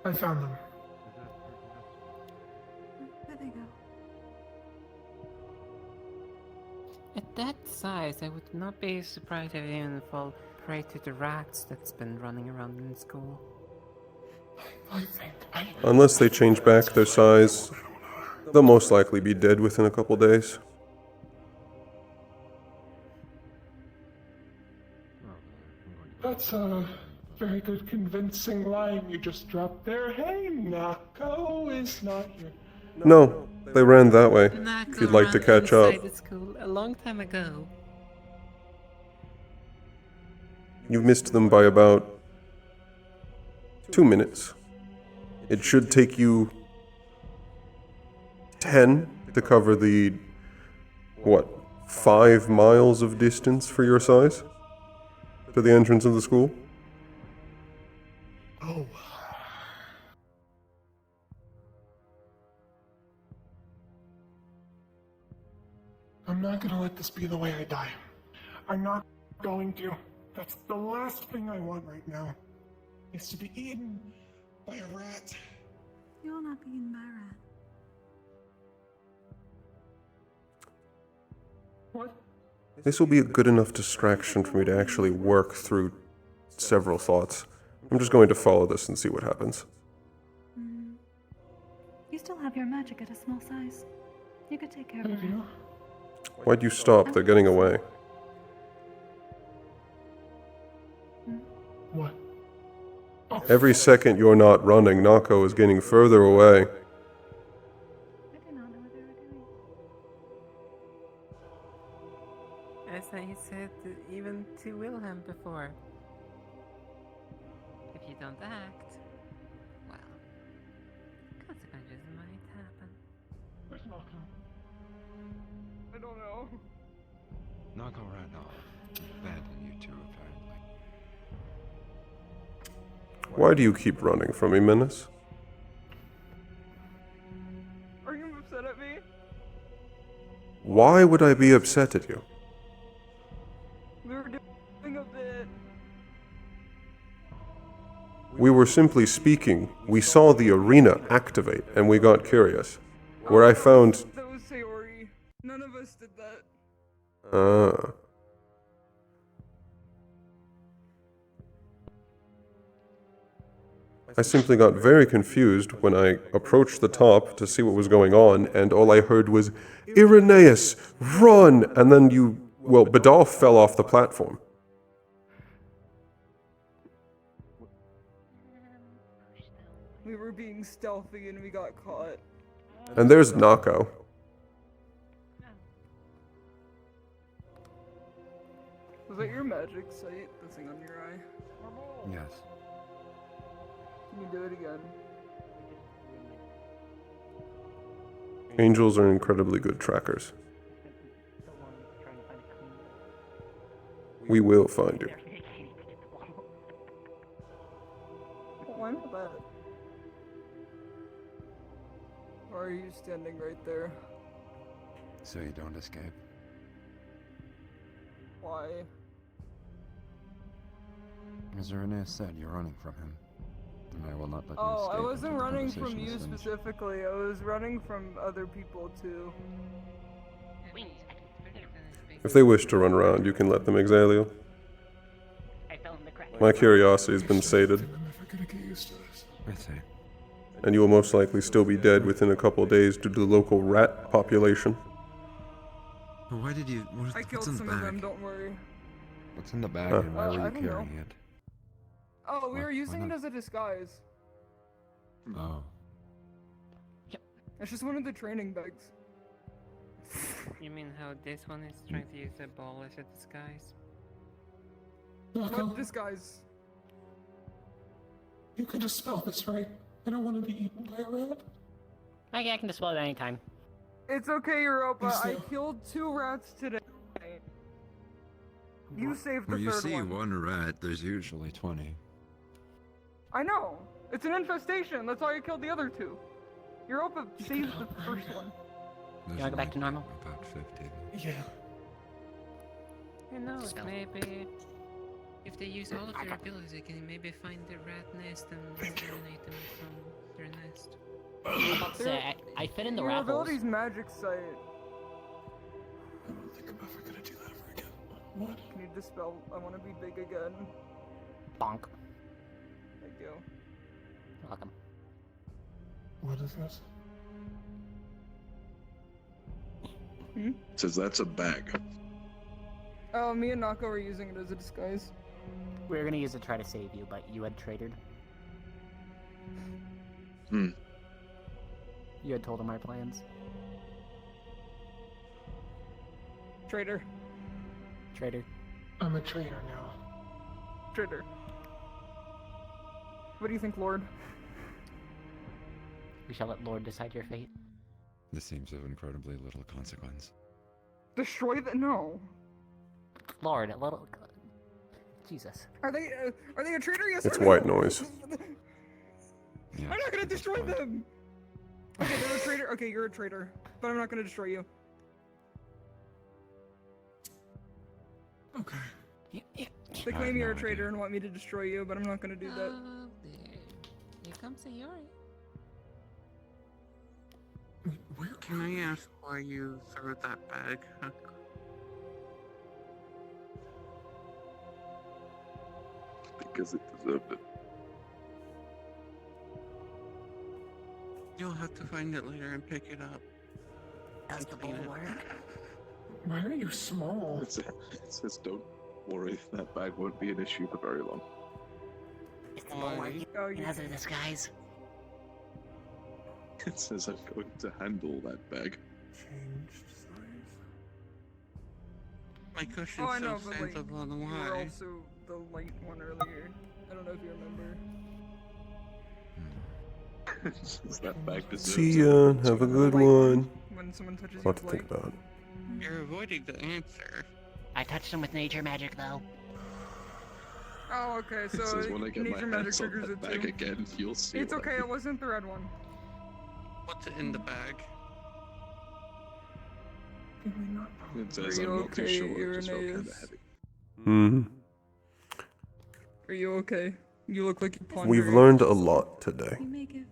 I found them.
Where'd they go?
At that size, I would not be surprised if they even fall prey to the rats that's been running around in school.
Unless they change back their size, they'll most likely be dead within a couple days.
That's a very good convincing line you just dropped there. Hey, Nako is not here.
No, they ran that way, if you'd like to catch up.
Inside the school a long time ago.
You've missed them by about 2 minutes. It should take you 10 to cover the, 5 miles of distance for your size? To the entrance of the school?
Oh. I'm not gonna let this be the way I die. I'm not going to. That's the last thing I want right now. Is to be eaten by a rat.
You will not be eaten by a rat.
What?
This will be a good enough distraction for me to actually work through several thoughts. I'm just going to follow this and see what happens.
You still have your magic at a small size. You could take care of it.
Why'd you stop? They're getting away.
What?
Every second you're not running, Nako is getting further away.
happened to Wilhelm before. If you don't act, well, consequences might happen.
Where's Nako?
I don't know.
Nako ran off. Abandoned you two, apparently.
Why do you keep running from me, Menace?
Are you upset at me?
Why would I be upset at you?
We were doing a bit.
We were simply speaking. We saw the arena activate, and we got curious. Where I found...
That was Sayori. None of us did that.
I simply got very confused when I approached the top to see what was going on, and all I heard was, Irenaeus, run! And then well, Badolf fell off the platform.
We were being stealthy and we got caught.
And there's Nako.
Was that your magic sight, the thing on your eye?
Yes.
Can you do it again?
Angels are incredibly good trackers. We will find you.
Why not that? Why are you standing right there?
So you don't escape.
Why?
As Irenaeus said, you're running from him. And I will not let you
Oh,
escape
I wasn't
until the
running from
conversation
you
is finished.
specifically. I was running from other people too.
If they wish to run around, you can let them, Exalio. My curiosity's been sated.
I see.
And you will most likely still be dead within a couple of days due to the local rat population.
But why did you...
I killed some of them, don't worry.
What's in the bag
Huh.
and why were
I
you
don't know.
carrying it?
Oh, we were using
why
it
not?
as a disguise.
Oh.
It's just one of the training bags.
You mean how this one is trying to use a ball as a disguise?
What disguise?
You can dispel this, right? I don't want to be eaten by a rat.
I can dispel it anytime.
It's okay, Europa.
Is
I
there-
killed 2 rats today. You saved the
When you
third
see
one.
rat, there's usually 20.
I know. It's an infestation. That's why I killed the other 2. Europa saved the first one.
There's
wanna go back to
like
normal?
About 50.
Yeah.
Who knows, maybe if they use all of their abilities, they can maybe find the rat nest and eliminate them from their nest.
I was about to say, I fit in the
Your
rat holes.
ability's magic sight.
I don't think I'm ever gonna do that ever again. What?
Can you dispel? I want to be big again.
Bonk.
Thank you.
You're welcome.
What is this?
Says that's a bag.
Oh, me and Nako were using it as a disguise.
We were gonna use it to try to save you, but you had traitored.
Hmm.
You had told him our plans.
Traitor.
Traitor.
I'm a traitor now.
Traitor. What do you think, Lord?
We shall let Lord decide your fate.
This seems of incredibly little consequence.
Destroy the no.
Lord, a little. Jesus.
Are they a traitor? Yes.
It's
or no?
white noise.
I'm not gonna destroy them. Okay, they're a traitor. Okay, you're a traitor, but I'm not gonna destroy you.
Okay.
They claim you're a traitor and want me to destroy you, but I'm not gonna do that.
Oh, there. Here comes Sayori.
Where
Can I ask why you threw that bag?
Because it deserved it.
You'll have to find it later and pick it up.
Does the bowl work?
Why are you small?
It says, don't worry, that bag won't be an issue for very long.
Is the bowl working as a disguise?
It says I'm going to handle that bag.
Changed size.
My cushion
Oh, I
still
know, but
stands
like,
up on the
you were
why.
also the light one earlier. I don't know if you remember.
That bag deserves
See ya. Have a good one.
When someone touches
A
you
lot
with
to think
light.
about.
You're avoiding the answer.
I touched him with nature magic, though.
Oh, okay,
It
so
says when I get my
nature magic
hands on
triggers
that
it
bag
too.
again, you'll see.
It's
what I
okay,
mean.
it wasn't the red one.
What's in the bag?
It says
Are you
I'm not too
okay,
sure. It just felt kind of
Irenaeus?
heavy.
Hmm.
Are you okay? You look like you pondering.
We've learned a lot today.
You may give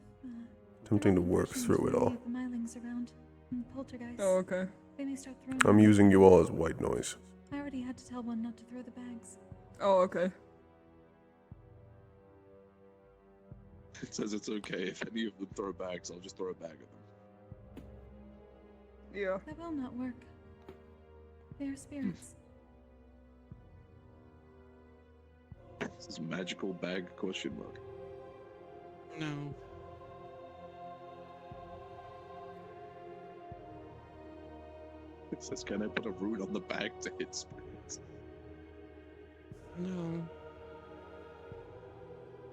Attempting to work through it all.
the Mylings around and poltergeists.
Oh, okay.
They may start throwing
I'm
them.
using you all as white noise.
I already had to tell one not to throw the bags.
Oh, okay.
It says it's okay if any of them throw bags. I'll just throw a bag at them.
Yeah.
That will not work. They are spirits.
This is magical bag question mark.
No.
It says, can I put a rune on the bag to hit spirits?
No.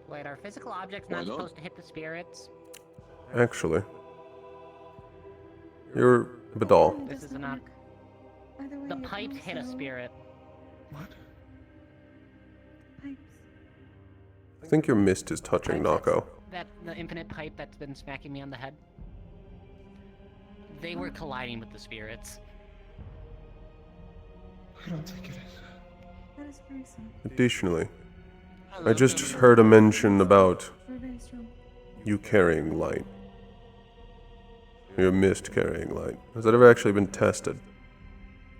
Wait, are physical objects
Why
not
not?
supposed to hit the spirits?
Actually, you're Badal.
This is not.
Either way,
The
it
pipes hit a
also-
spirit.
What?
Pipes.
I think your mist is touching Nako.
The infinite pipe that's been smacking me on the head. They were colliding with the spirits.
I don't think it is.
That is very sad.
Additionally, I just heard a mention about
We're very strong.
you carrying light. Your mist carrying light. Has that ever actually been tested?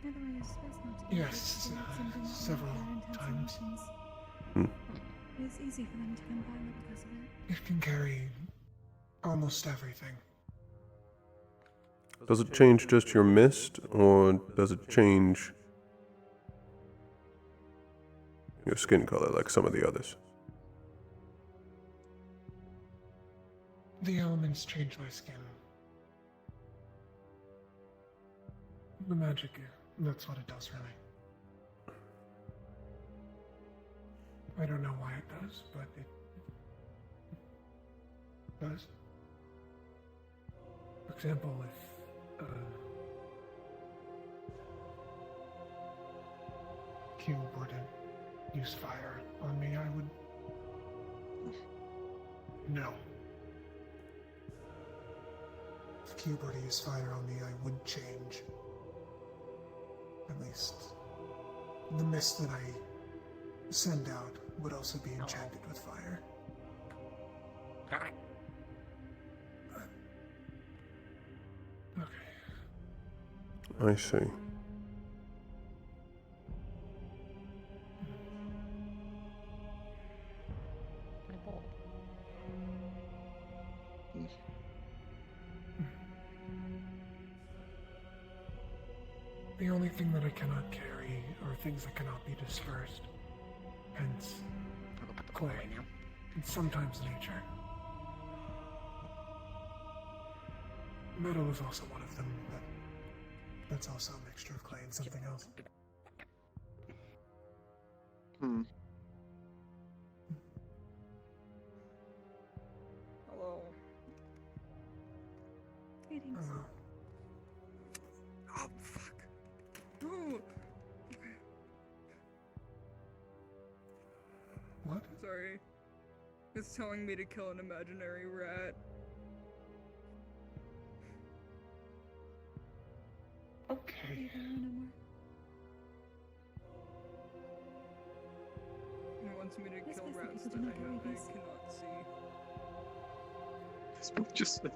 Either way, it's best not to
Yes,
interfere with something that
several
have intense
times.
emotions.
Hmm.
It is easy for them to become violent because of it.
It can carry almost everything.
Does it change just your mist, or does it change your skin color like some of the others?
The elements change my skin. The magic, that's what it does for me. I don't know why it does, but it does. For example, if Q were to use fire on me, I would... No. If Q were to use fire on me, I would change. At least the mist that I send out would also be enchanted with fire.
I see.
The only thing that I cannot carry are things that cannot be dispersed. Hence, clay. And sometimes nature. Metal is also one of them, but that's also a mixture of clay and something else.
Hmm.
Hello.
Greetings.
Oh, fuck. Ooh.
What?
Sorry. It's telling me to kill an imaginary rat.
Okay.
It wants me to
Yes,
kill
yes, the
rats
people
that
do
I
not carry
know they
these.
cannot see.
This book just said,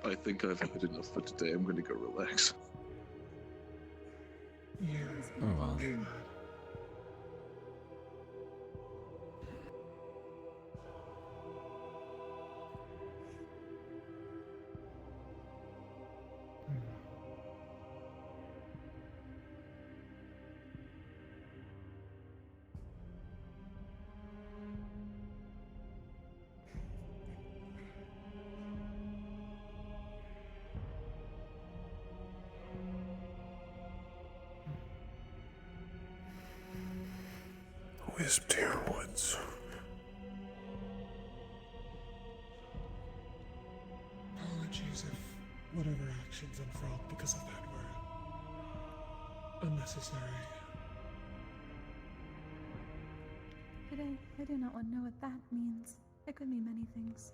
I think I've had enough for today. I'm gonna go relax.
Yeah.
Oh well.
Wisp to your woods.
Apologies if whatever actions unfurled because of that were unnecessary.
I do not want to know what that means. It could mean many things.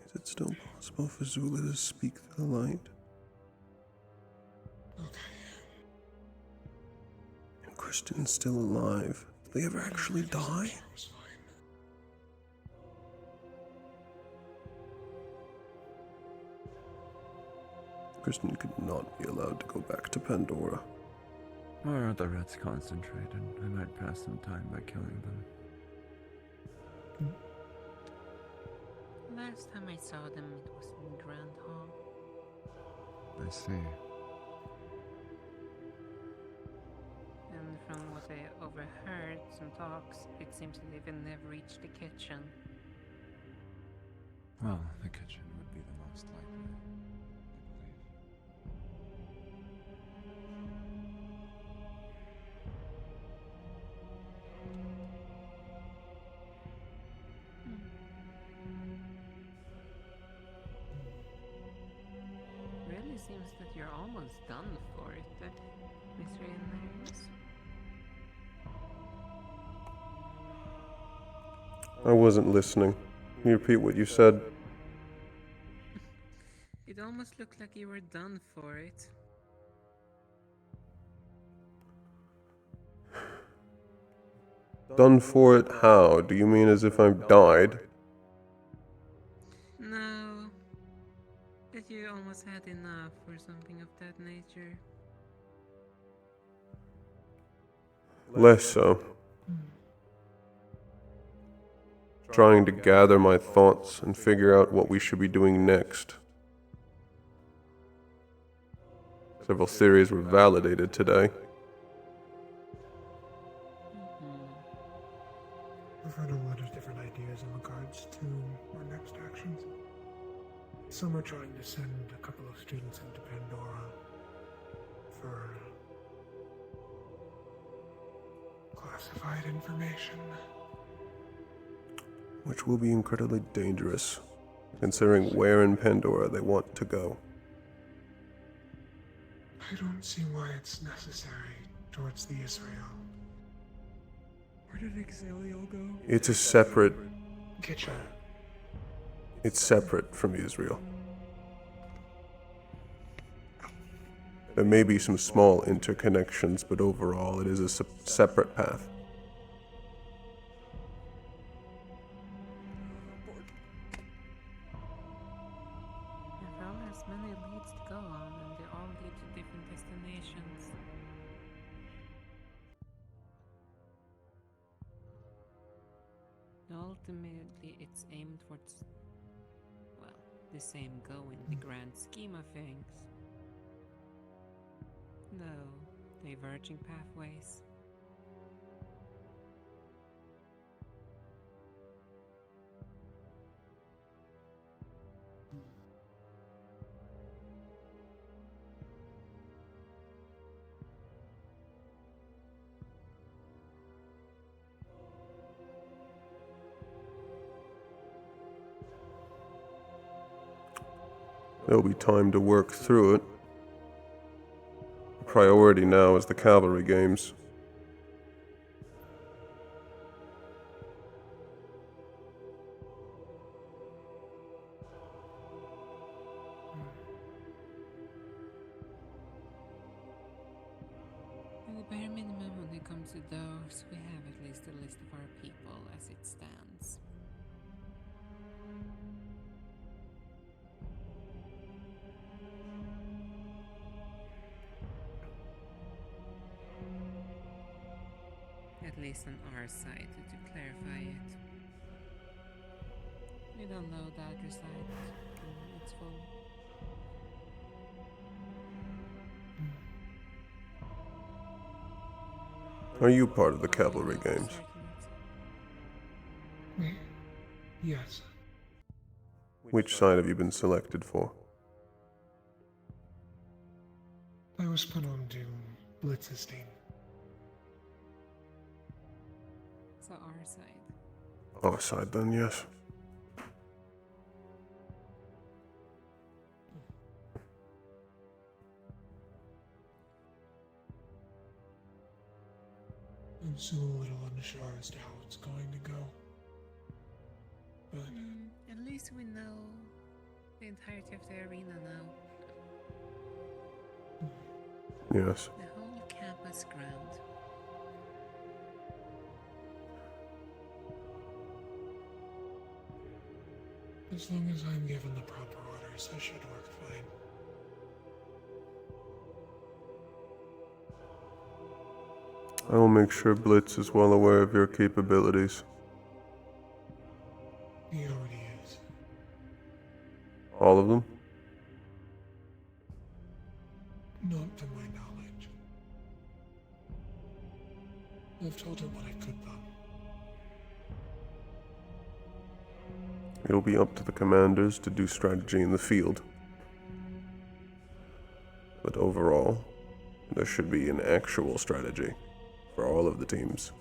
Is it still possible for Zula to speak the light? And Kristen's still alive. Did they ever actually die? Kristen could not be allowed to go back to Pandora.
Where are the rats concentrated? I might pass some time by killing them.
Last time I saw them, it was in Grand Hall.
I see.
And from what I overheard, some talks, it seems that they've never reached the kitchen.
Well, the kitchen would be the most likely,
Really seems that you're almost done for it, Mr. Inarius.
I wasn't listening. Can you repeat what you said?
It almost looked like you were done for it.
Done for it how? Do you mean as if I've died?
No. That you almost had enough or something of that nature.
Less so. Trying to gather my thoughts and figure out what we should be doing next. Several theories were validated today.
I've heard a lot of different ideas in regards to our next actions. Some are trying to send a couple of students into Pandora for classified information.
Which will be incredibly dangerous, considering where in Pandora they want to go.
I don't see why it's necessary towards the Israel.
Where did Exiliel go?
It's a separate...
Kitchen.
It's separate from Israel. There may be some small interconnections, but overall it is a separate path.
Well, there's many leads to go on, and they all lead to different destinations. Ultimately, it's aimed towards, well, the same goal in the grand scheme of things. Though, diverging pathways.
There'll be time to work through it. The priority now is the cavalry games.
At the bare minimum, when it comes to those, we have at least a list of our people as it stands. At least on our side, to clarify it. We don't know the other side in its full.
Are you part of the cavalry games?
Yes.
Which side have you been selected for?
I was put on to Blitz's team.
So our side.
Our side then, yes.
I'm still a little unsure as to how it's going to go. But
At least we know the entirety of the arena now.
Yes.
The whole campus ground.
as long as I'm given the proper orders, I should work fine.
I will make sure Blitz is well aware of your capabilities.
He already is.
All of them?
Not to my knowledge. I've told him what I could, though.
It'll be up to the commanders to do strategy in the field. But overall, there should be an actual strategy for all of the teams.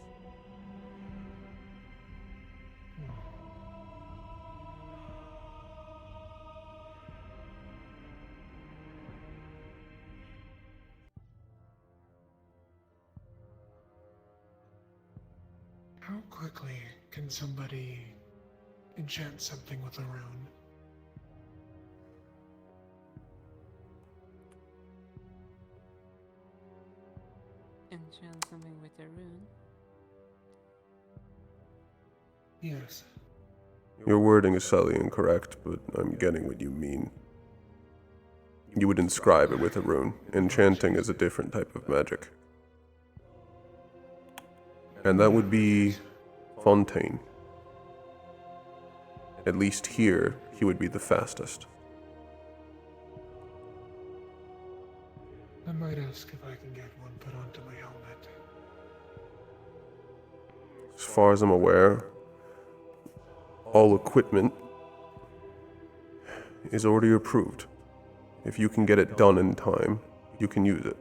How quickly can somebody enchant something with a rune?
Enchant something with a rune?
Yes.
Your wording is slightly incorrect, but I'm getting what you mean. You would inscribe it with a rune. Enchanting is a different type of magic. And that would be Fontaine. At least here, he would be the fastest.
I might ask if I can get one put onto my helmet.
As far as I'm aware, all equipment is already approved. If you can get it done in time, you can use it.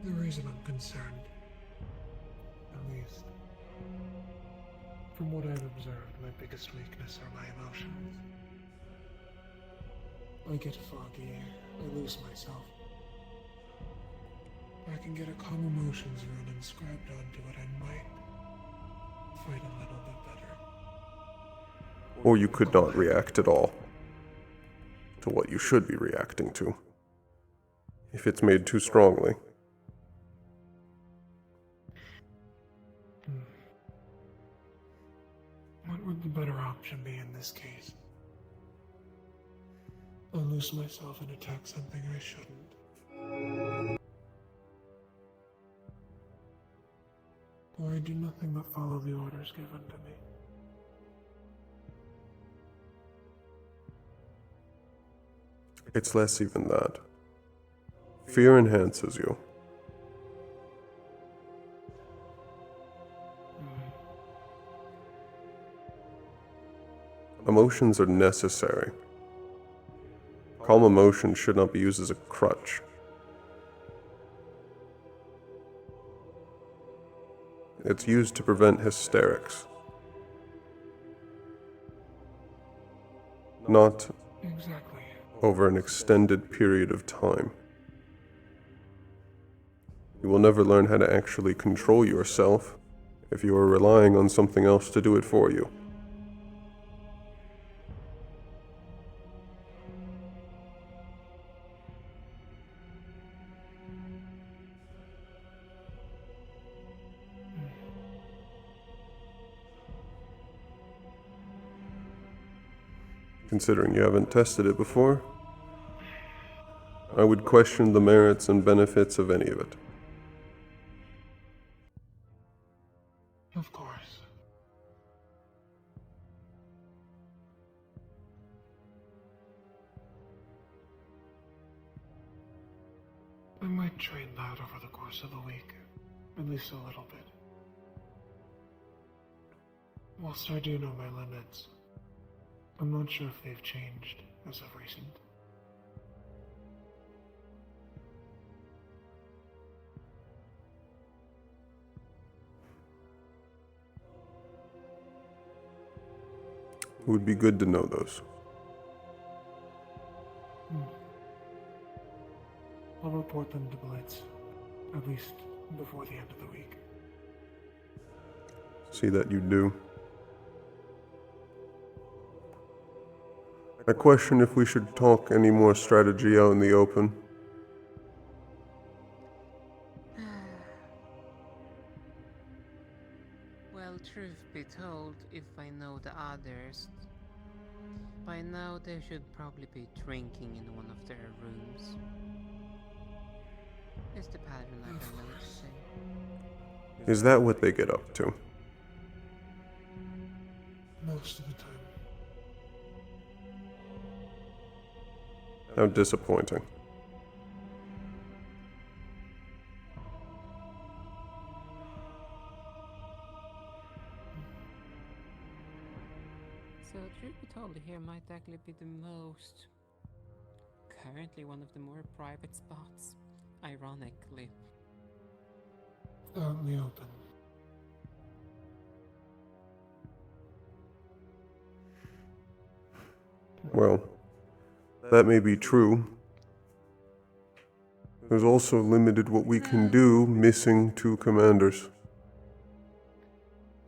The reason I'm concerned, at least, from what I've observed, my biggest weakness are my emotions. I get foggy, I lose myself. If I can get a calm emotions rune inscribed onto it, I might fight a little bit better.
Or you could not react at all to what you should be reacting to. If it's made too strongly.
What would the better option be in this case? I lose myself and attack something I shouldn't. Or I do nothing but follow the orders given to me.
It's less even that. Fear enhances you. Emotions are necessary. Calm emotion should not be used as a crutch. It's used to prevent hysterics. Not
Exactly.
over an extended period of time. You will never learn how to actually control yourself if you are relying on something else to do it for you. Considering you haven't tested it before, I would question the merits and benefits of any of it.
Of course. might train that over the course of a week, at least a little bit. Whilst I do know my limits, I'm not sure if they've changed as of recent.
It would be good to know those.
I'll report them to Blitz, at least before the end of the week.
See that you do. I question if we should talk any more strategy out in the open.
Well, truth be told, if I know the others, by now they should probably be drinking in one of their rooms. It's the pattern I've been noticing.
Is that what they get up to?
Most of the time.
How disappointing.
So, truth be told, here might actually be the most... currently one of the more private spots, ironically.
Out in the open.
Well, that may be true. There's also limited what we can do, missing 2 commanders.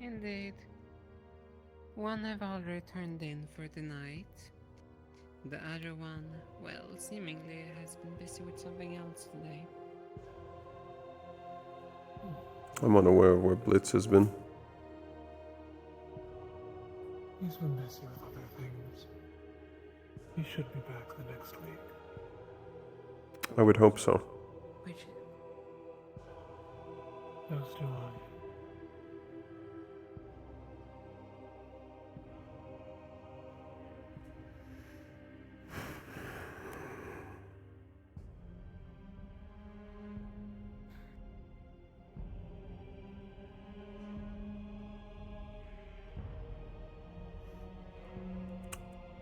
Indeed. One I've already turned in for the night. The other one, well, seemingly has been busy with something else today.
I'm unaware of where Blitz has been.
He's been busy with other things. He should be back the next week.
I would hope so.
Which...
As do I.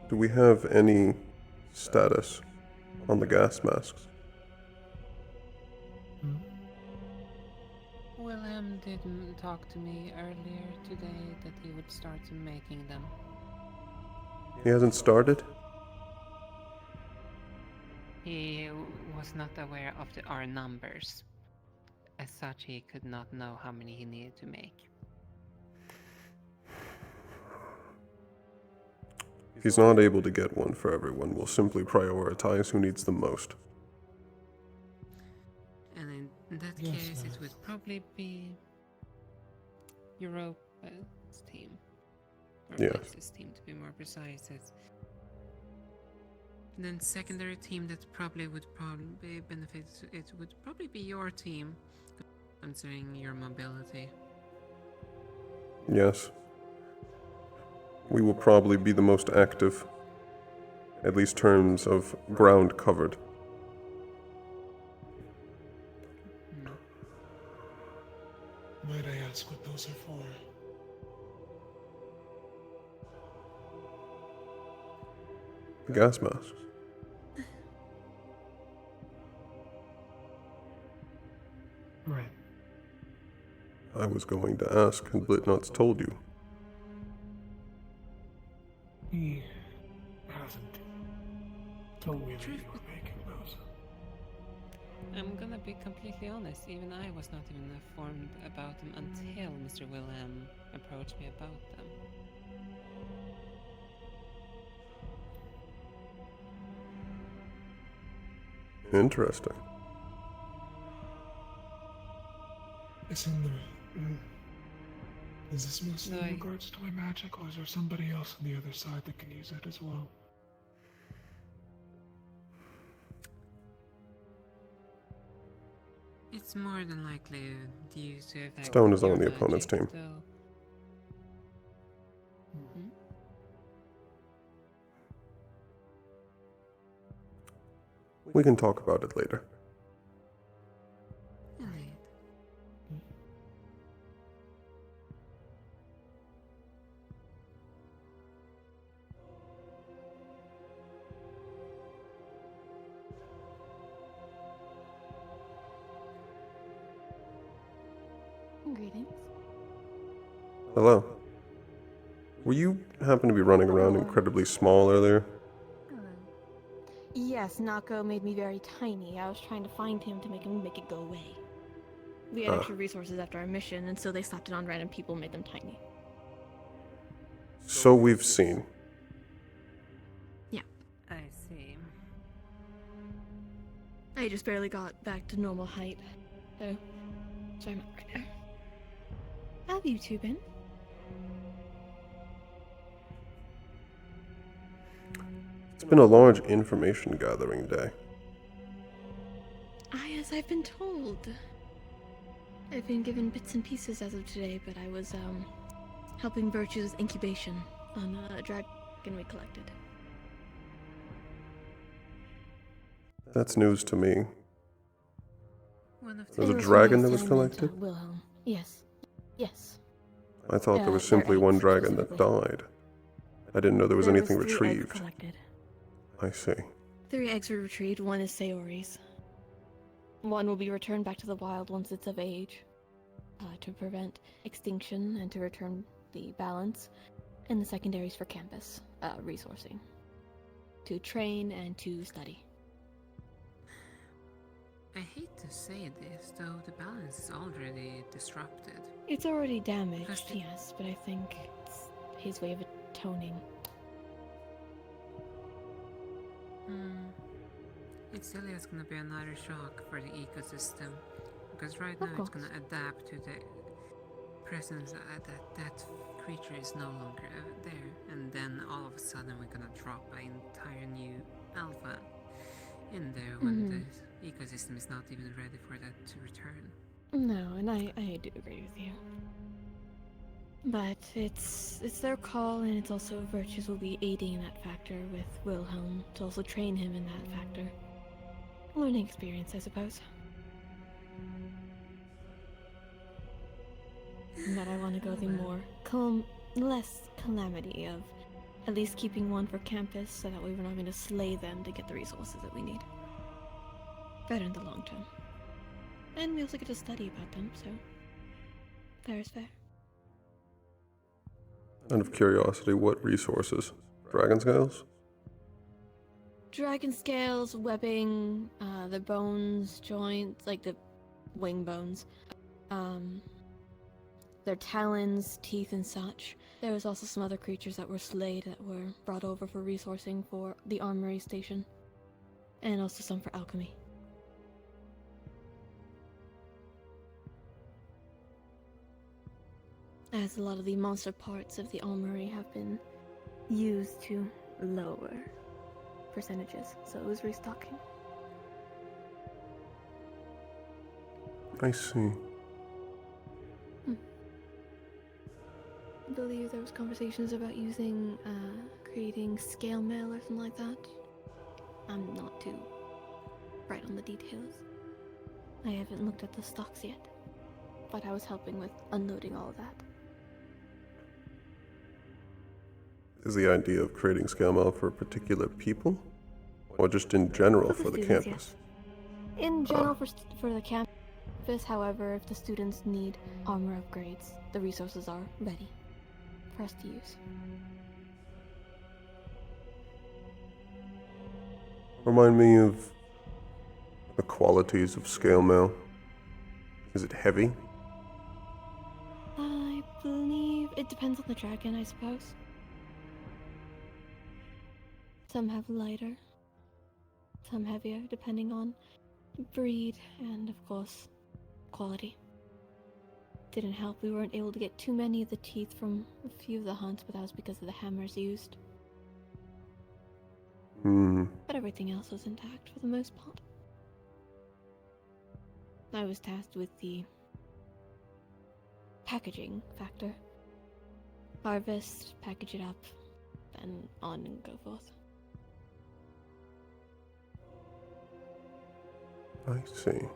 Do we have any status on the gas masks?
William did talk to me earlier today that he would start making them.
He hasn't started?
He was not aware of our numbers. As such, he could not know how many he needed to make.
If he's not able to get one for everyone, we'll simply prioritize who needs them most.
And in that case, it would probably be Europa's team. Or
Yes.
Blix's team, to be more precise. And then secondary team that would probably benefit, it would probably be your team, considering your mobility.
Yes. We will probably be the most active, at least terms of ground covered.
Might I ask what those are for?
The gas masks.
Right.
I was going to ask, had Blitnot's told you?
He hasn't told me that you were making those.
I'm gonna be completely honest, even I was not even informed about them until Mr. Wilhelm approached me about them.
Interesting.
It's in the... Is this mostly in regards to my magic, or is there somebody else on the other side that can use it as well?
It's more than likely due to effect
Stone
of
is on
your
the opponent's
magic,
team.
though.
We can talk about it later.
Greetings.
Hello. Were you happen to be running around incredibly small earlier?
Yes, Nako made me very tiny. I was trying to find him to make it go away. We had
Ah.
extra resources after our mission, and so they slapped it on random people and made them tiny.
So we've seen.
Yeah.
I see.
I just barely got back to normal height. So I'm not right now. How have you two been?
It's been a large information gathering day.
As I've been told. I've been given bits and pieces as of today, but I was helping Virtue's incubation on a dragon we collected.
That's news to me. There's a
It was
dragon
from
that
my
was
assignment,
collected?
Wilhelm. Yes. Yes.
I thought there was
their
simply one
eggs,
dragon that
specifically.
died. I didn't know there was
There
anything
3 eggs
retrieved.
collected.
I see.
3 eggs were retrieved. 1 is Sayori's. 1 will be returned back to the wild once it's of age, to prevent extinction and to return the balance. And the secondaries for campus resourcing, to train and to study.
I hate to say this, though the balance is already disrupted.
It's already damaged, yes, but I think it's his way of atoning.
It still is gonna be another shock for the ecosystem, because right now it's gonna adapt to the presence that creature is no longer there, and then all of a sudden we're gonna drop an entire new alpha in there when the ecosystem is not even ready for that to return.
No, and I do agree with you. But it's their call, and it's also Virtues will be aiding in that factor with Wilhelm to also train him in that factor. Learning experience, I suppose. But I want to go the more less calamity of at least keeping 1 for campus, so that way we're not going to slay them to get the resources that we need. Better in the long term. And we also get to study about them, so fair is fair.
Out of curiosity, what resources? Dragon scales?
Dragon scales, webbing, the bones, joints, like the wing bones, their talons, teeth, and such. There was also some other creatures that were slayed that were brought over for resourcing for the armory station, and also some for alchemy. As a lot of the monster parts of the armory have been used to lower percentages, so it was restocking.
I see.
I believe there was conversations about using, creating scale mail or something like that. I'm not too bright on the details. I haven't looked at the stocks yet, but I was helping with unloading all of that.
Is the idea of creating scale mail for particular people? Or just in general for the
students,
campus?
yes. In general for the campus, however, if the students need armor upgrades, the resources are ready for us to use.
Remind me of the qualities of scale mail. Is it heavy?
I believe it depends on the dragon, I suppose. Some have lighter, some heavier, depending on breed and, of course, quality. Didn't help, we weren't able to get too many of the teeth from a few of the hunts, but that was because of the hammers used. But everything else was intact for the most part. I was tasked with the packaging factor. Harvest, package it up, then on and go forth.
I see.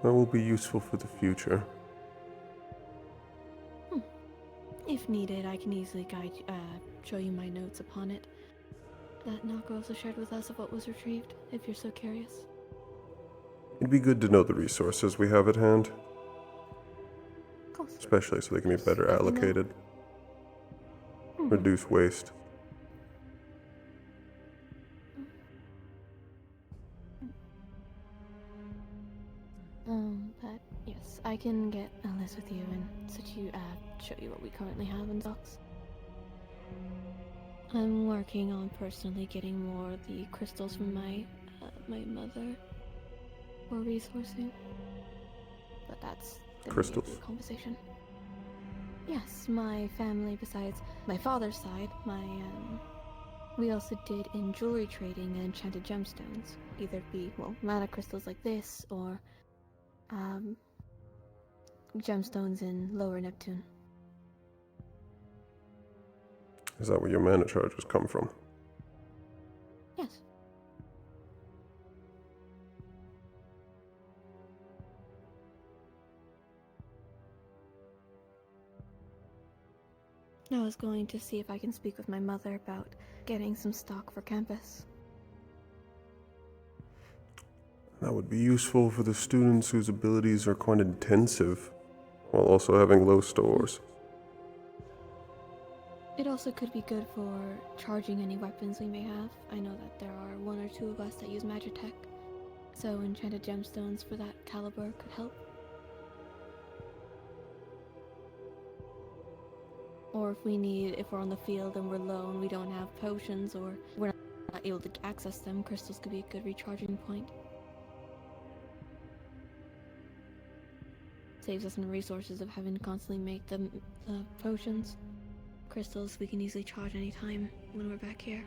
That will be useful for the future.
If needed, I can easily show you my notes upon it. That Nako also shared with us of what was retrieved, if you're so curious.
It'd be good to know the resources we have at hand. Especially so they can be better allocated. Reduce waste.
But yes, I can get a list with you and show you what we currently have in stocks. I'm working on personally getting more of the crystals from my mother for resourcing. But that's
Crystals?
a conversation. Yes, my family, besides my father's side, we also did in jewelry trading and enchanted gemstones. Either be, mana crystals like this, or, gemstones in Lower Neptune.
Is that where your mana charges come from?
Yes. I was going to see if I can speak with my mother about getting some stock for campus.
That would be useful for the students whose abilities are quite intensive, while also having low stores.
It also could be good for charging any weapons we may have. I know that there are one or two of us that use Magitech, so enchanted gemstones for that caliber could help. Or if we're on the field and we're low and we don't have potions or we're not able to access them, crystals could be a good recharging point. Saves us in resources of having to constantly make the potions. Crystals we can easily charge any time when we're back here.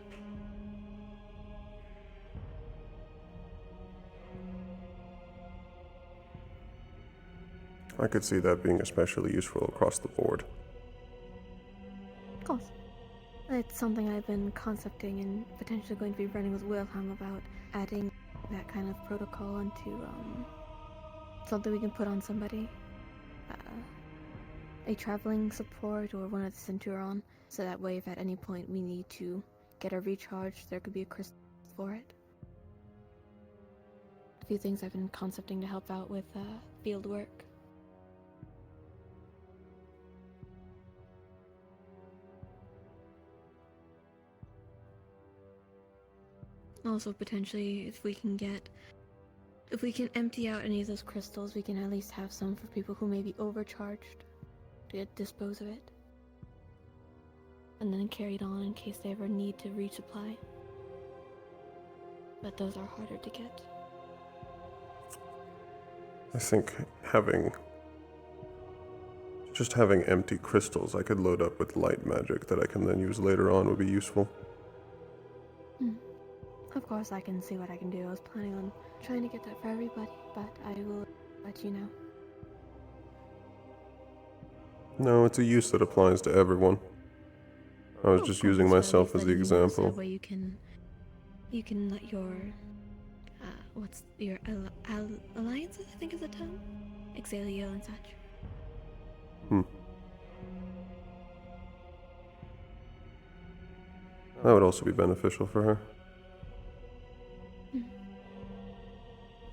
I could see that being especially useful across the board.
Of course. It's something I've been concepting and potentially going to be running with Wilhelm about, adding that kind of protocol into something we can put on somebody. A traveling support or one of the Centurion, so that way if at any point we need to get a recharge, there could be a crystal for it. A few things I've been concepting to help out with field work. Also, potentially, if we can empty out any of those crystals, we can at least have some for people who may be overcharged to dispose of it. And then carry it on in case they ever need to resupply. But those are harder to get.
I think having empty crystals I could load up with light magic that I can then use later on would be useful.
Of course, I can see what I can do. I was planning on trying to get that for everybody, but I will let you know.
No, it's a use that applies to everyone. I was just using myself as the example.
That way you can let your what's your alliances, I think is the term, Exalio and such.
That would also be beneficial for her.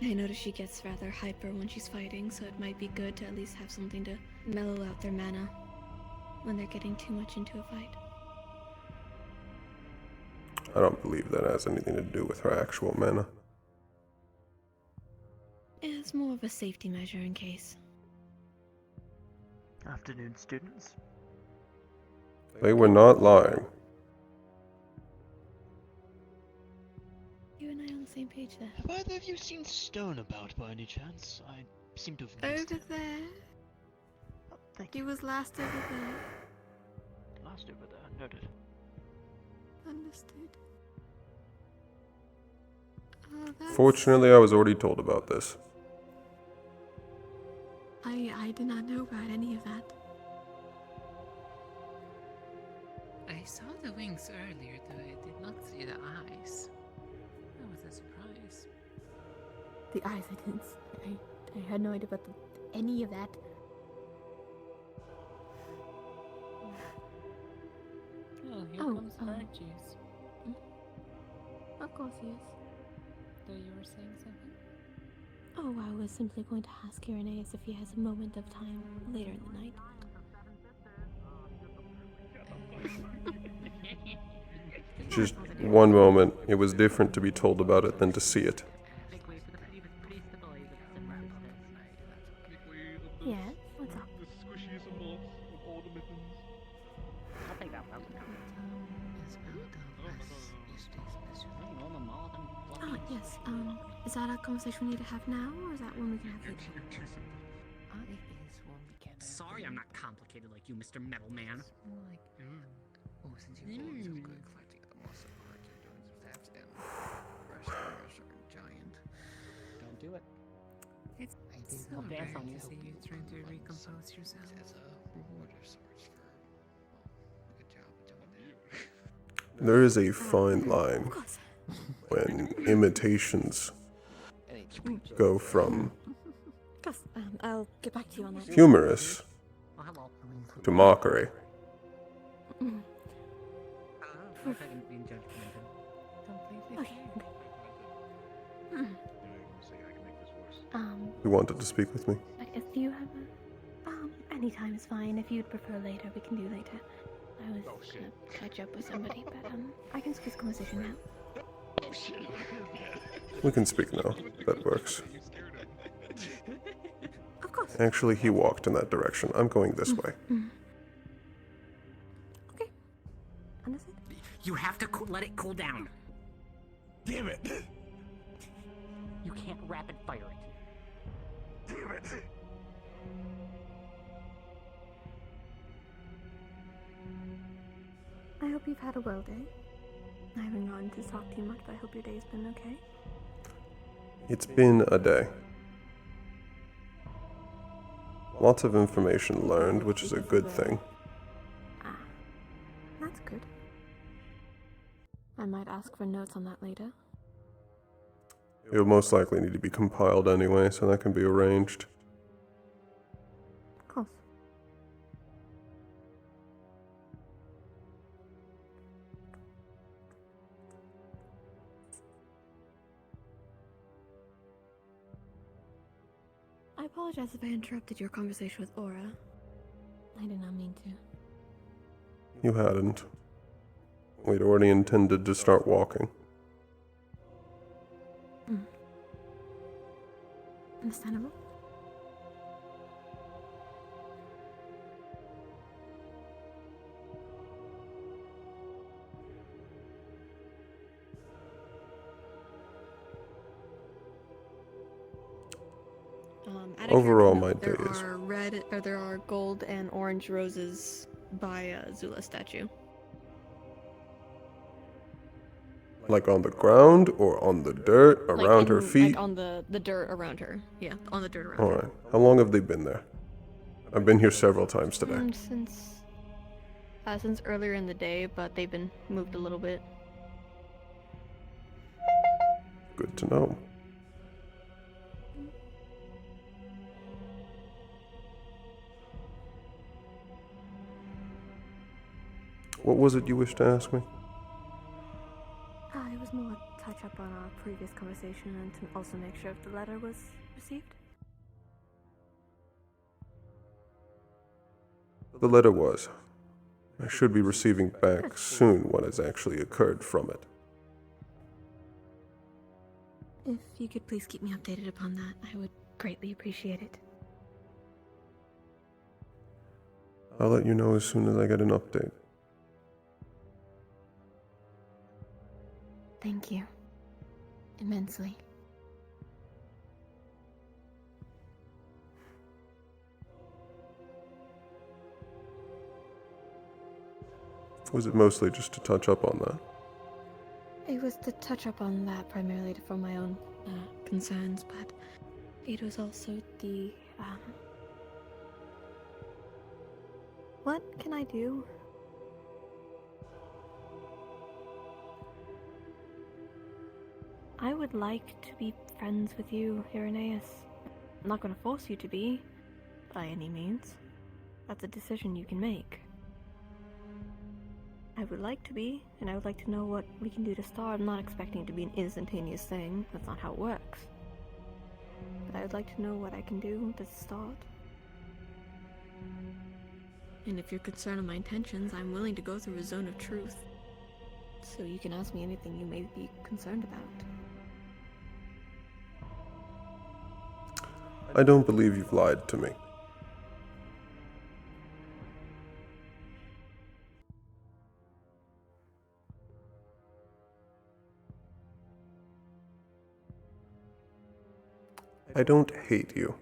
I notice she gets rather hyper when she's fighting, so it might be good to at least have something to mellow out their mana when they're getting too much into a fight.
I don't believe that has anything to do with her actual mana.
It's more of a safety measure in case.
Afternoon, students.
They were not lying.
You and I on the same page there.
Have either of you seen Stone about by any chance? I seem to have missed
Over
him.
there.
Oh, thank
He
you.
was last over there.
Last over there, noted.
Understood. Oh, that's...
Fortunately, I was already told about this.
I did not know about any of that.
I saw the wings earlier, though I did not see the eyes. That was a surprise.
The eyes, I didn't. I had no idea about any of that.
Oh, here comes Archie's.
Of course he is.
Though you were saying something?
Oh, I was simply going to ask Irenaeus if he has a moment of time later in the night.
Just one moment. It was different to be told about it than to see it.
Yeah, what's up?
The squishiest of moths of all the mittens.
I'll take that one.
Oh, yes, is that a conversation we need to have now, or is that one we can have later?
Sorry I'm not complicated like you, Mr. Metal Man.
Oh, since you've always so good collecting the muscle cards, you're doing some thefts and wrestling a certain giant.
Don't do it.
It's
I'll dance on you.
you're trying to recompose yourself as a reward of sorts for a good job doing that.
There is a fine line when imitations go from
Gus, I'll get back to you on that.
humorous
Oh, hello.
to mockery.
If I didn't mean judgmental.
Okay.
You wanted to speak with me?
If you have any time is fine. If you'd prefer later, we can do later. I was gonna catch up with somebody, but I can squeeze conversation now.
We can speak now. That works.
Of course.
Actually, he walked in that direction. I'm going this way.
Okay. Understood.
You have to let it cool down.
Damn it!
You can't rapid fire it.
Damn it!
I hope you've had a well day. I haven't gotten to talk to you much, but I hope your day's been okay.
It's been a day. Lots of information learned, which is a good thing.
That's good. I might ask for notes on that later.
It'll most likely need to be compiled anyway, so that can be arranged.
Of course. I apologize if I interrupted your conversation with Aura. I did not mean to.
You hadn't. We'd already intended to start walking.
Understandable.
Overall, my day
there
is...
are red, or there are gold and orange roses by Zula's statue.
Like on the ground or on the dirt around her feet?
Like on the dirt around her. Yeah, on the dirt around her.
Alright. How long have they been there? I've been here several times today.
Since earlier in the day, but they've been moved a little bit.
Good to know. What was it you wished to ask me?
It was more a touch up on our previous conversation and to also make sure if the letter was received.
The letter was. I should be receiving back soon what has actually occurred from it.
If you could please keep me updated upon that, I would greatly appreciate it.
I'll let you know as soon as I get an update.
Thank you. Immensely.
Was it mostly just to touch up on that?
It was to touch up on that primarily for my own concerns, but it was also the, what can I do? I would like to be friends with you, Irenaeus. I'm not going to force you to be, by any means. That's a decision you can make. I would like to be, and I would like to know what we can do to start. I'm not expecting it to be an instantaneous thing. That's not how it works. but I would like to know what I can do to start. And if you're concerned with my intentions, I'm willing to go through a zone of truth. So you can ask me anything you may be concerned about.
I don't believe you've lied to me. I don't hate you,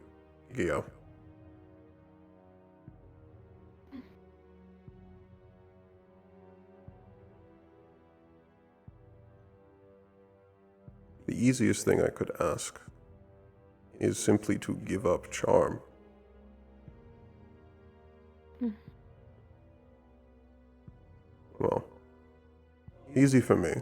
Gio. The easiest thing I could ask is simply to give up charm. Well, easy for me.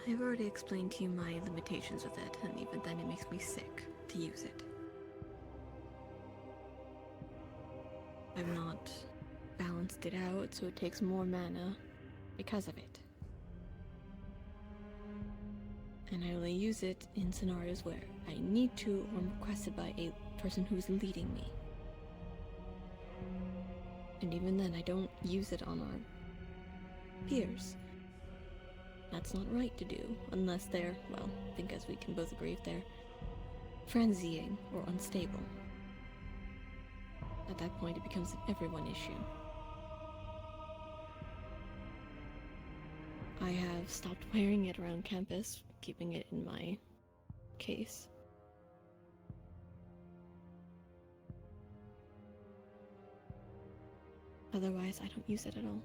I've already explained to you my limitations with it, and even then it makes me sick to use it. I've not balanced it out, so it takes more mana because of it. And I only use it in scenarios where I need to or am requested by a person who's leading me. And even then, I don't use it on our peers. That's not right to do, unless they're, well, I think as we can both agree, if they're frenzying or unstable. At that point, it becomes an everyone issue. I have stopped wearing it around campus, keeping it in my case. Otherwise, I don't use it at all.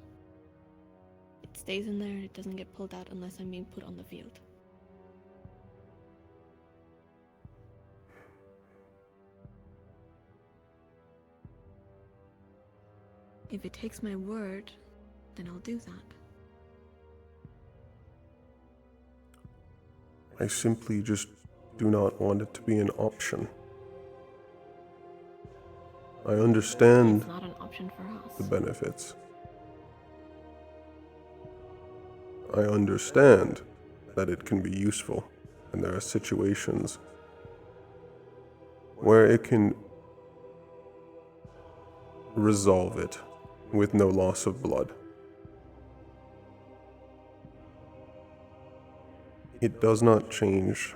It stays in there and it doesn't get pulled out unless I'm being put on the field. If it takes my word, then I'll do that.
I simply just do not want it to be an option. I understand
It's not an option for us.
the benefits. I understand that it can be useful, and there are situations where it can resolve it with no loss of blood. It does not change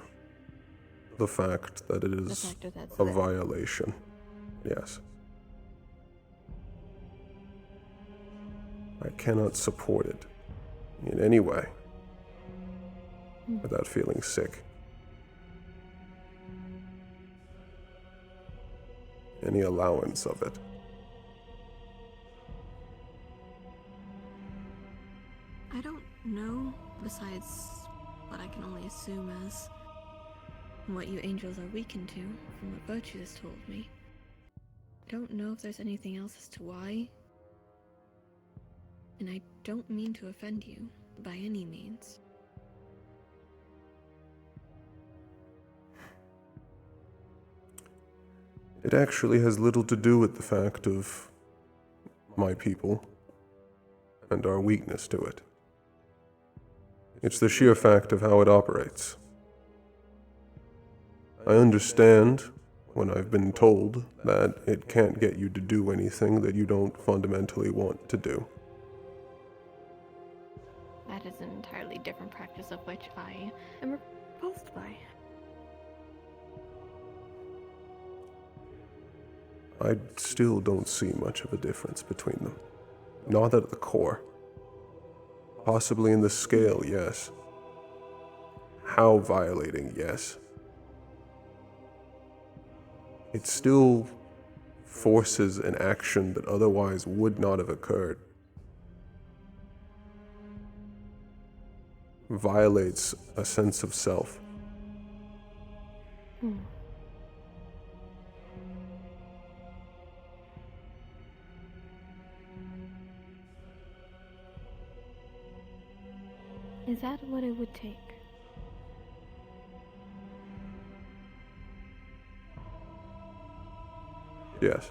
the fact that it is a violation. Yes. I cannot support it in any way without feeling sick. Any allowance of it.
I don't know, besides what I can only assume as what you angels are weakened to, from what Virtue has told me. I don't know if there's anything else as to why. And I don't mean to offend you, by any means.
It actually has little to do with the fact of my people and our weakness to it. It's the sheer fact of how it operates. I understand when I've been told that it can't get you to do anything that you don't fundamentally want to do.
That is an entirely different practice of which I am repulsed by.
I still don't see much of a difference between them. Not at the core. Possibly in the scale, yes. How violating, yes. It still forces an action that otherwise would not have occurred. Violates a sense of self.
Is that what it would take?
Yes.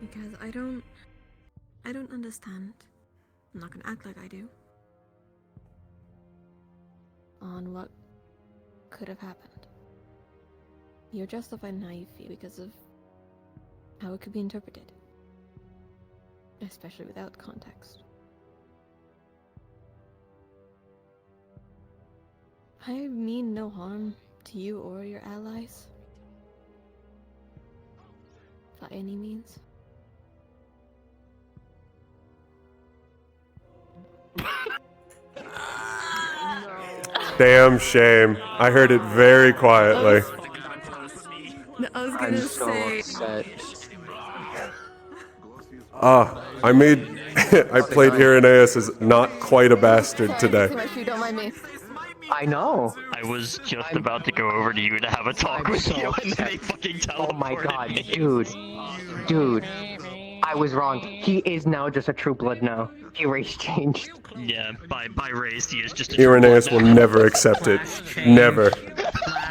Because I don't understand. I'm not gonna act like I do.
On what could have happened. You're justified in how you feel because of how it could be interpreted. Especially without context. I mean no harm to you or your allies. By any means.
Damn shame. I heard it very quietly.
I was gonna say.
Upset.
I played Irenaeus as not quite a bastard today.
You don't mind me.
I know.
I was just about to go over to you to have a talk with you, and then they fucking teleported
Oh my god,
me.
dude. I was wrong. He is now just a true blood now. He race changed.
Yeah, by race, he is just a
Irenaeus will never accept it. Never.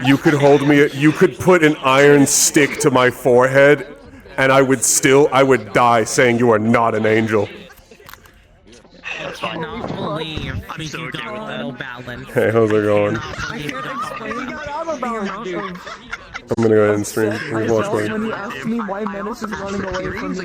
You could hold me, you could put an iron stick to my forehead, and I would die saying you are not an angel.
I cannot believe
I'm so okay with
that. Balance.
Hey, how's it going? I'm gonna go ahead and stream. Watch
When you asked me why Menace is running away from you.